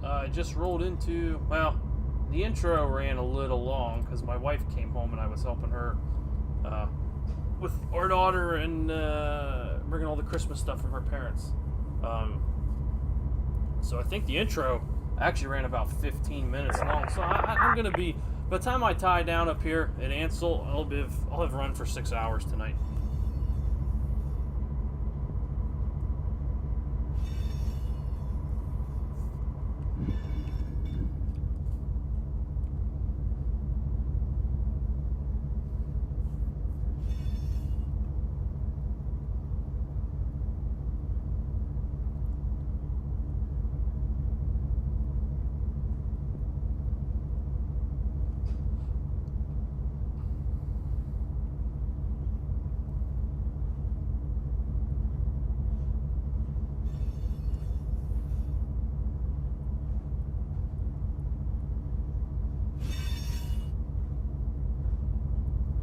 I just rolled into, well, the intro ran a little long because my wife came home and I was helping her with our daughter and bringing all the Christmas stuff from her parents. So I think the intro actually ran about 15 minutes long. So I'm going to be, by the time I tie down up here at Ansel, I'll have run for 6 hours tonight.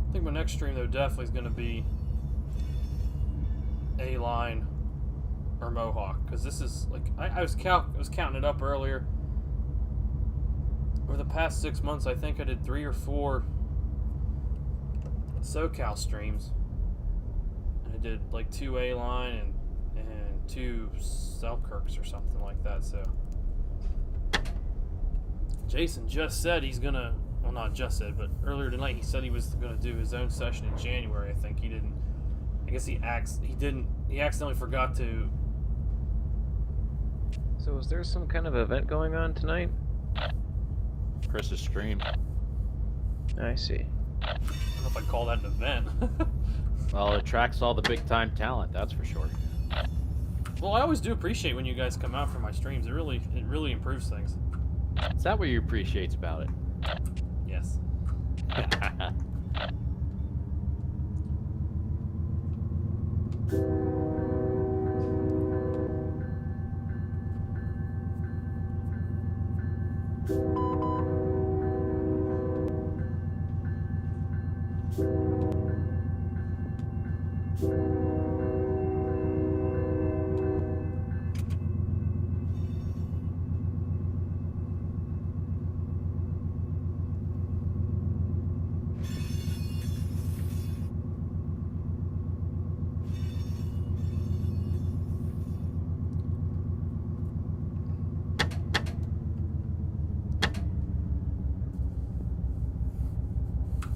I think my next stream, though, definitely is going to be A-Line or Mohawk, because this is, like, I was counting it up earlier. Over the past 6 months, I think I did 3 or 4 SoCal streams. And I did, like, 2 A-Line and 2 Selkirks or something like that, so. Jason just said he's going to... Well, not just said, but earlier tonight he said he was going to do his own session in January. I think he didn't. I guess he accidentally forgot to. So is there some kind of event going on tonight? Chris's stream. I see. I don't know if I'd call that an event. Well, it attracts all the big time talent, that's for sure. Well, I always do appreciate when you guys come out for my streams. It really improves things. Is that what you appreciate about it? Yes.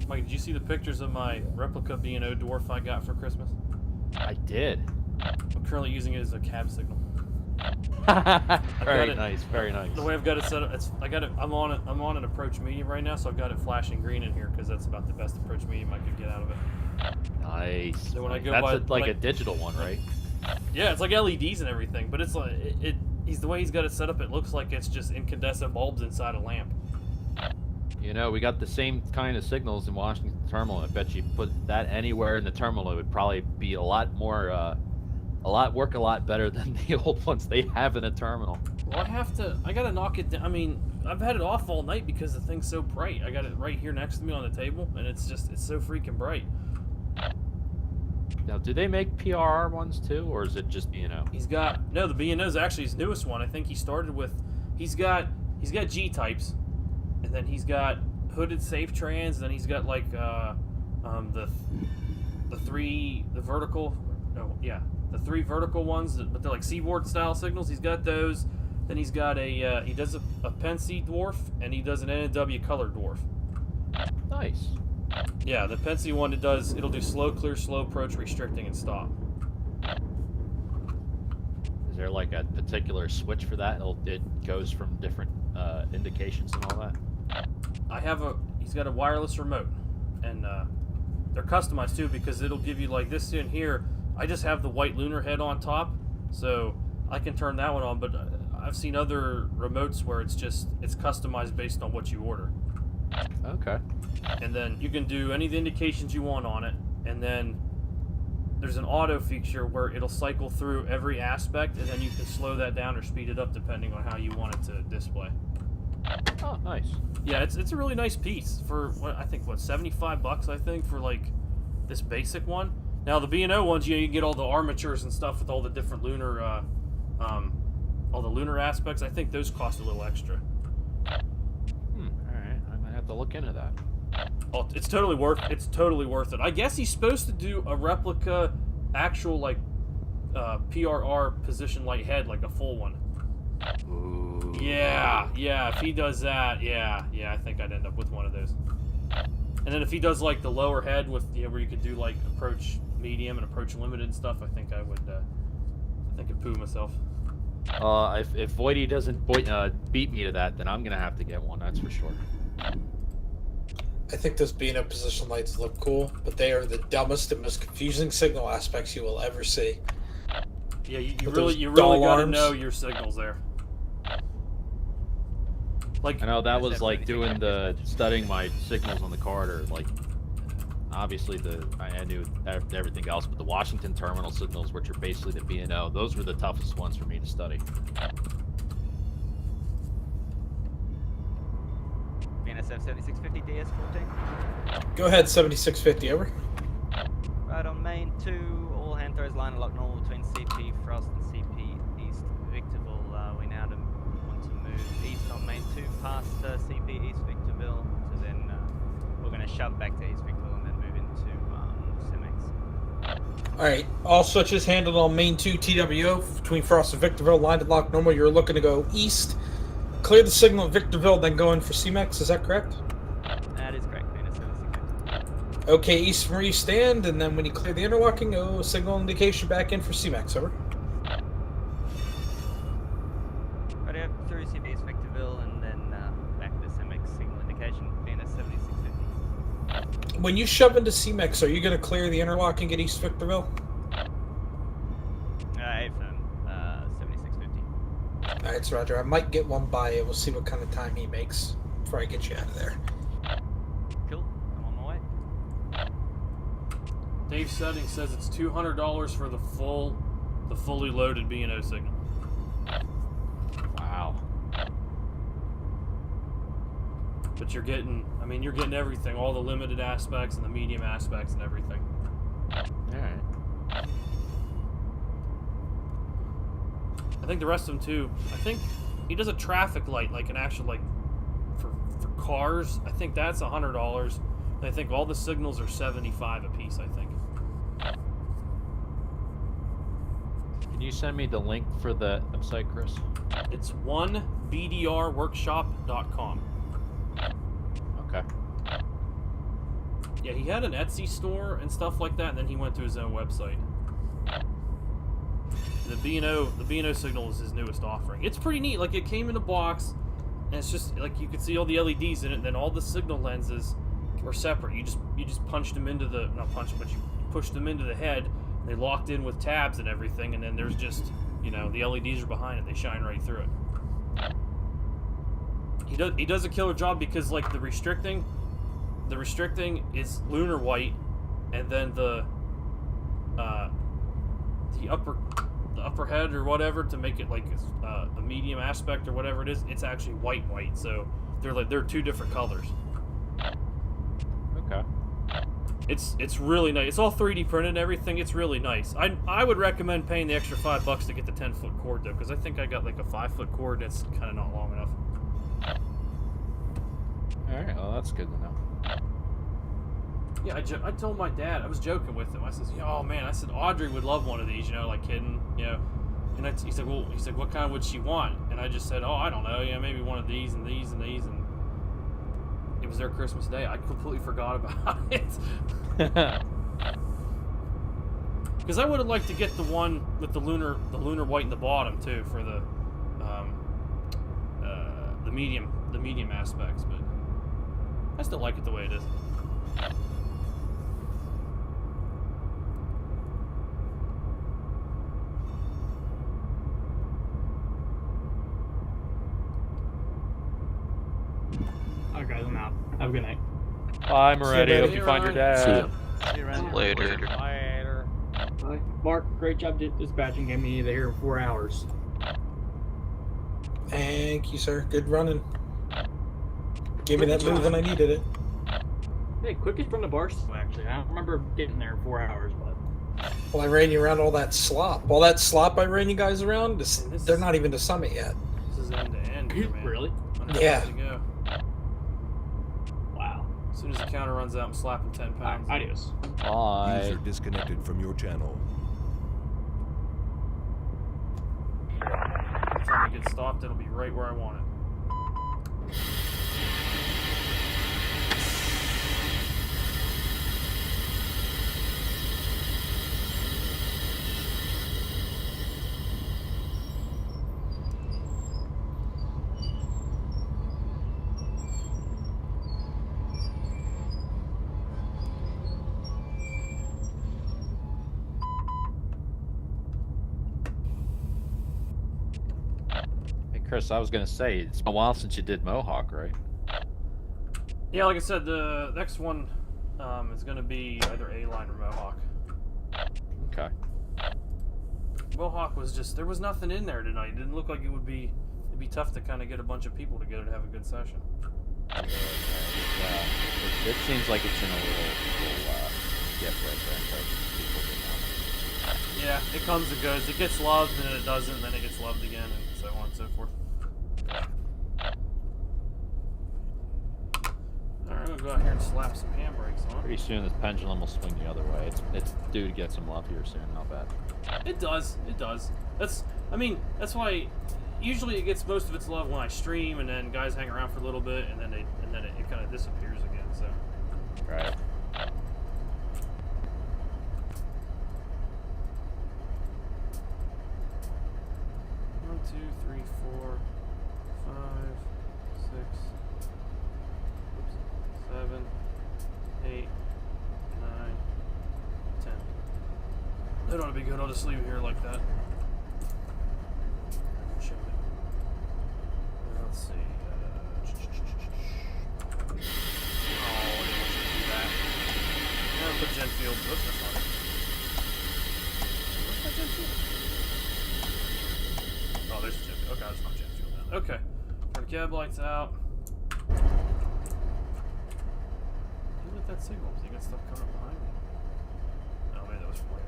Mike, did you see the pictures of my replica B&O dwarf I got for Christmas? I did. I'm currently using it as a cab signal. Very nice, very nice. The way I've got it set up, I'm on an approach medium right now, so I've got it flashing green in here because that's about the best approach medium I could get out of it. Nice. So when I go that's like a digital one, right? Yeah, it's like LEDs and everything, but it's like the way he's got it set up. It looks like it's just incandescent bulbs inside a lamp. You know, we got the same kind of signals in Washington terminal. I bet you put that anywhere in the terminal, it would probably be a lot more, work a lot better than the old ones they have in a terminal. Well, I gotta knock it down. I mean, I've had it off all night because the thing's so bright. I got it right here next to me on the table, and it's so freaking bright. Now, do they make PRR ones too, or is it just B&O? No, the B&O is actually his newest one. I think he started with, he's got G types. And then he's got hooded safe trans, and then he's got like the three vertical ones, but they're like seaboard style signals. He's got those. Then he's got he does a Pensy dwarf, and he does an NW color dwarf. Nice. Yeah, the Penske one, it'll do slow clear, slow approach, restricting, and stop. Is there like a particular switch for that? It goes from different indications and all that? He's got a wireless remote, and they're customized too, because it'll give you like this in here. I just have the white lunar head on top, so I can turn that one on, but I've seen other remotes where it's customized based on what you order. Okay. And then you can do any of the indications you want on it, and then there's an auto feature where it'll cycle through every aspect, and then you can slow that down or speed it up depending on how you want it to display. Oh, nice. Yeah, it's a really nice piece for I think $75 I think for like this basic one. Now the B&O ones, you get all the armatures and stuff with all the different lunar all the lunar aspects. I think those cost a little extra. All right, I might have to look into that. Oh, it's totally worth it. I guess he's supposed to do a replica, actual like PRR position light head, like a full one. Ooh. Yeah. If he does that, yeah. I think I'd end up with one of those. And then if he does like the lower head with where you could do like approach medium and approach limited and stuff, I think I would. I think I'd poo myself. If Voidy doesn't beat me to that, then I'm gonna have to get one. That's for sure. I think those Bena position lights look cool, but they are the dumbest and most confusing signal aspects you will ever see. Yeah, you really got to know your signals there. Like I know that was like doing studying my signals on the corridor. Like obviously I knew everything else, but the Washington terminal signals, which are basically the B&O, those were the toughest ones for me to study. BNSF 7650 DS14. Go ahead, 7650, over. Right on main 2, all hand throws line lock normal between CP Frost and CP East Victorville. We now want to move east on main 2 past CP East Victorville, so then we're going to shove back to East Victorville and then move into Simex. Alright, all switches handled on main 2 TWO between Frost and Victorville, line to lock normal. You're looking to go east. Clear the signal at Victorville, then go in for CMEX, is that correct? That is correct, BNSF 7650. Okay, east from where you stand, and then when you clear the interlocking, go signal indication back in for CMEX, over. Right up through CP East Victorville and then back to Simex signal indication, BNSF 7650. When you shove into CMEX, are you going to clear the interlocking at East Victorville? AFM 7650. Alright, so Roger, I might get one by you. We'll see what kind of time he makes before I get you out of there. Cool, I'm on my way. Dave's setting says it's $200 for the fully loaded B&O signal. Wow. But you're getting everything, all the limited aspects and the medium aspects and everything. Alright. I think the rest of them too. I think he does a traffic light, like an actual like for cars. I think that's $100. And I think all the signals are $75 a piece. I think. Can you send me the link for the website, Chris? It's 1bdrworkshop.com. Okay. Yeah, he had an Etsy store and stuff like that, and then he went to his own website. The B&O signal is his newest offering. It's pretty neat. Like, it came in a box, and it's just like you could see all the LEDs in it, and then all the signal lenses were separate. You just punched them into the but you pushed them into the head. And they locked in with tabs and everything, and then there's just the LEDs are behind it. They shine right through it. He does a killer job because like the restricting is lunar white, and then the upper head or whatever to make it like a medium aspect or whatever it is, it's actually white. So they're two different colors. Okay. It's really nice. It's all 3D printed and everything. It's really nice. I would recommend paying the extra $5 to get the 10-foot cord though, because I think I got like a 5-foot cord that's kind of not long enough. All right. Well, that's good to know. Yeah, I told my dad, I was joking with him. I said, oh man, I said Audrey would love one of these, like kidding, And he said, what kind would she want? And I just said, oh, I don't know, maybe one of these and these and these. And it was their Christmas Day. I completely forgot about it. Because I would have liked to get the one with the lunar white in the bottom too for the medium aspects, but I still like it the way it is. Alright guys, I'm out. Have a good night. Bye, Moretti. Hope you find your dad. See you around. Later. Later. Bye. Mark, great job dispatching. Get me there in 4 hours. Thank you, sir. Good running. Gave me that move when I needed it. Hey, quickest from the Barstow, actually. I don't remember getting there in 4 hours, but... Well, I ran you around all that slop. All that slop I ran you guys around, they're not even to summit yet. This is end to end here, man. Really? Yeah. To go. Wow. As soon as the counter runs out, I'm slapping 10 pounds. Adios. Bye. User disconnected from your channel. By the time it gets stopped, it'll be right where I want it. Chris, I was gonna say, it's been a while since you did Mohawk, right? Yeah, like I said, the next one is going to be either A-line or Mohawk. Okay. Mohawk was just, there was nothing in there tonight. It didn't look like it'd be tough to kind of get a bunch of people together to have a good session. Yeah, it seems like it's in a little dip right there in terms of people getting out. Yeah, it comes and goes. It gets loved, and then it doesn't, and then it gets loved again, and so on and so forth. Alright, I'm gonna go out here and slap some handbrakes on. Pretty soon this pendulum will swing the other way. It's due to get some love here soon, I'll bet. It does. It does. I mean, that's why usually it gets most of its love when I stream, and then guys hang around for a little bit, and then it kind of disappears again. So. Right. 1, 2, 3, 4, 5, 6, 7, 8, 9, 10. That ought to be good. I'll just leave it here like that. Show it. Let's see. Oh, I didn't want you to do that. I'll put Gen Field. Oops, that's not it. Where's my Gen Field? Oh, there's the Gen Field. Okay, that's not Gen Field then. Okay. Turn the cab lights out. You lit that signal. So you got stuff coming up behind me. Oh, maybe that was from later.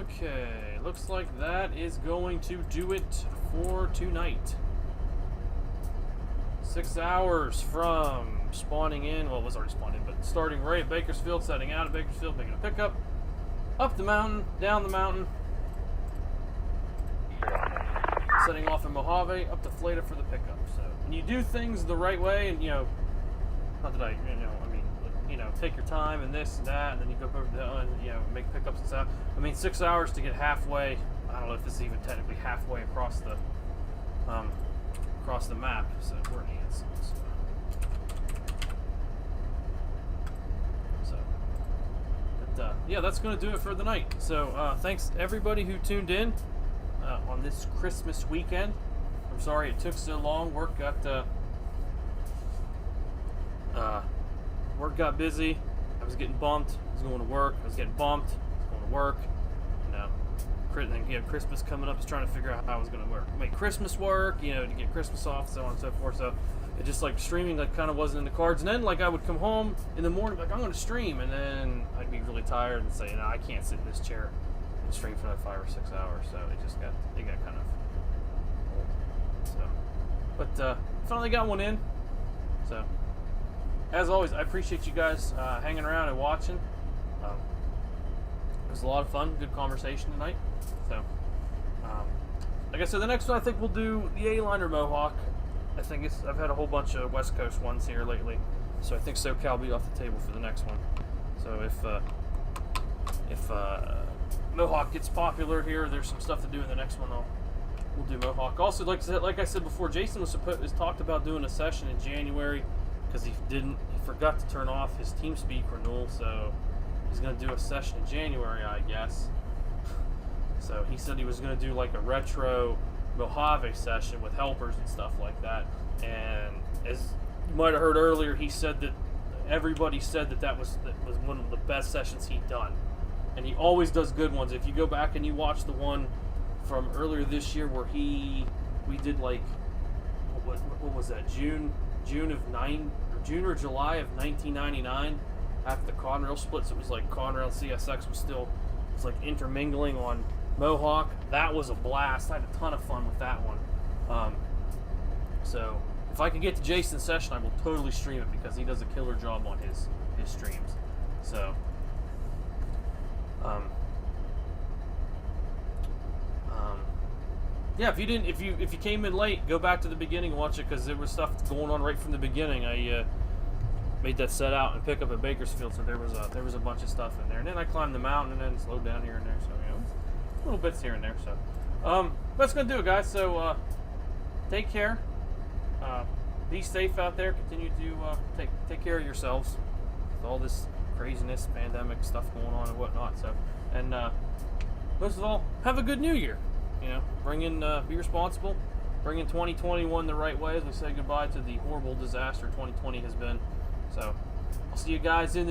Okay. Looks like that is going to do it for tonight. 6 hours from spawning in. Well, it was already spawned in, but starting right at Bakersfield, setting out at Bakersfield, making a pickup. Up the mountain, down the mountain. Setting off in Mojave, up to Fleta for the pickup. So when you do things the right way, and not that I mean, take your time and this and that, and then you go over the and make pickups and stuff. I mean, 6 hours to get halfway. I don't know if this is even technically halfway across the map. So we're in Anson. But yeah, that's going to do it for the night. So thanks everybody who tuned in on this Christmas weekend. I'm sorry it took so long. Work got busy. I was getting bumped. I was going to work. I was getting bumped. I was going to work. Christmas coming up. I was trying to figure out how I was going to make Christmas work. To get Christmas off, so on and so forth. So it just streaming kind of wasn't in the cards. And then I would come home in the morning I'm going to stream, and then I'd be really tired and say, no, I can't sit in this chair and stream for like 5 or 6 hours. So it got kind of old. So, but finally got one in. So. As always, I appreciate you guys hanging around and watching. It was a lot of fun, good conversation tonight. So, like I said, the next one I think we'll do the A-Line or Mohawk. I think I've had a whole bunch of West Coast ones here lately, so I think SoCal will be off the table for the next one. So if Mohawk gets popular here, there's some stuff to do in the next one. We'll do Mohawk. Also, like I said before, Jason was talked about doing a session in January because he forgot to turn off his TeamSpeak renewal, so he's going to do a session in January, I guess. So he said he was going to do like a retro Mojave session with helpers and stuff like that. And as you might have heard earlier, he said that everybody said that was one of the best sessions he'd done. And he always does good ones. If you go back and you watch the one from earlier this year where we did like what was that, June or July of 1999, after the Conrail splits. It was like Conrail and CSX was like intermingling on Mohawk. That was a blast. I had a ton of fun with that one. So if I can get to Jason's session, I will totally stream it because he does a killer job on his streams. So yeah, if you came in late, go back to the beginning and watch it because there was stuff going on right from the beginning. I made that set out and pick up at Bakersfield, so there was a bunch of stuff in there. And then I climbed the mountain and then slowed down here and there. So little bits here and there. So that's gonna do it, guys. So take care. Be safe out there. Continue to take care of yourselves with all this craziness, pandemic stuff going on and whatnot. So, and most of all, have a good New Year. Be responsible. Bring in 2021 the right way as we say goodbye to the horrible disaster 2020 has been. So, I'll see you guys in the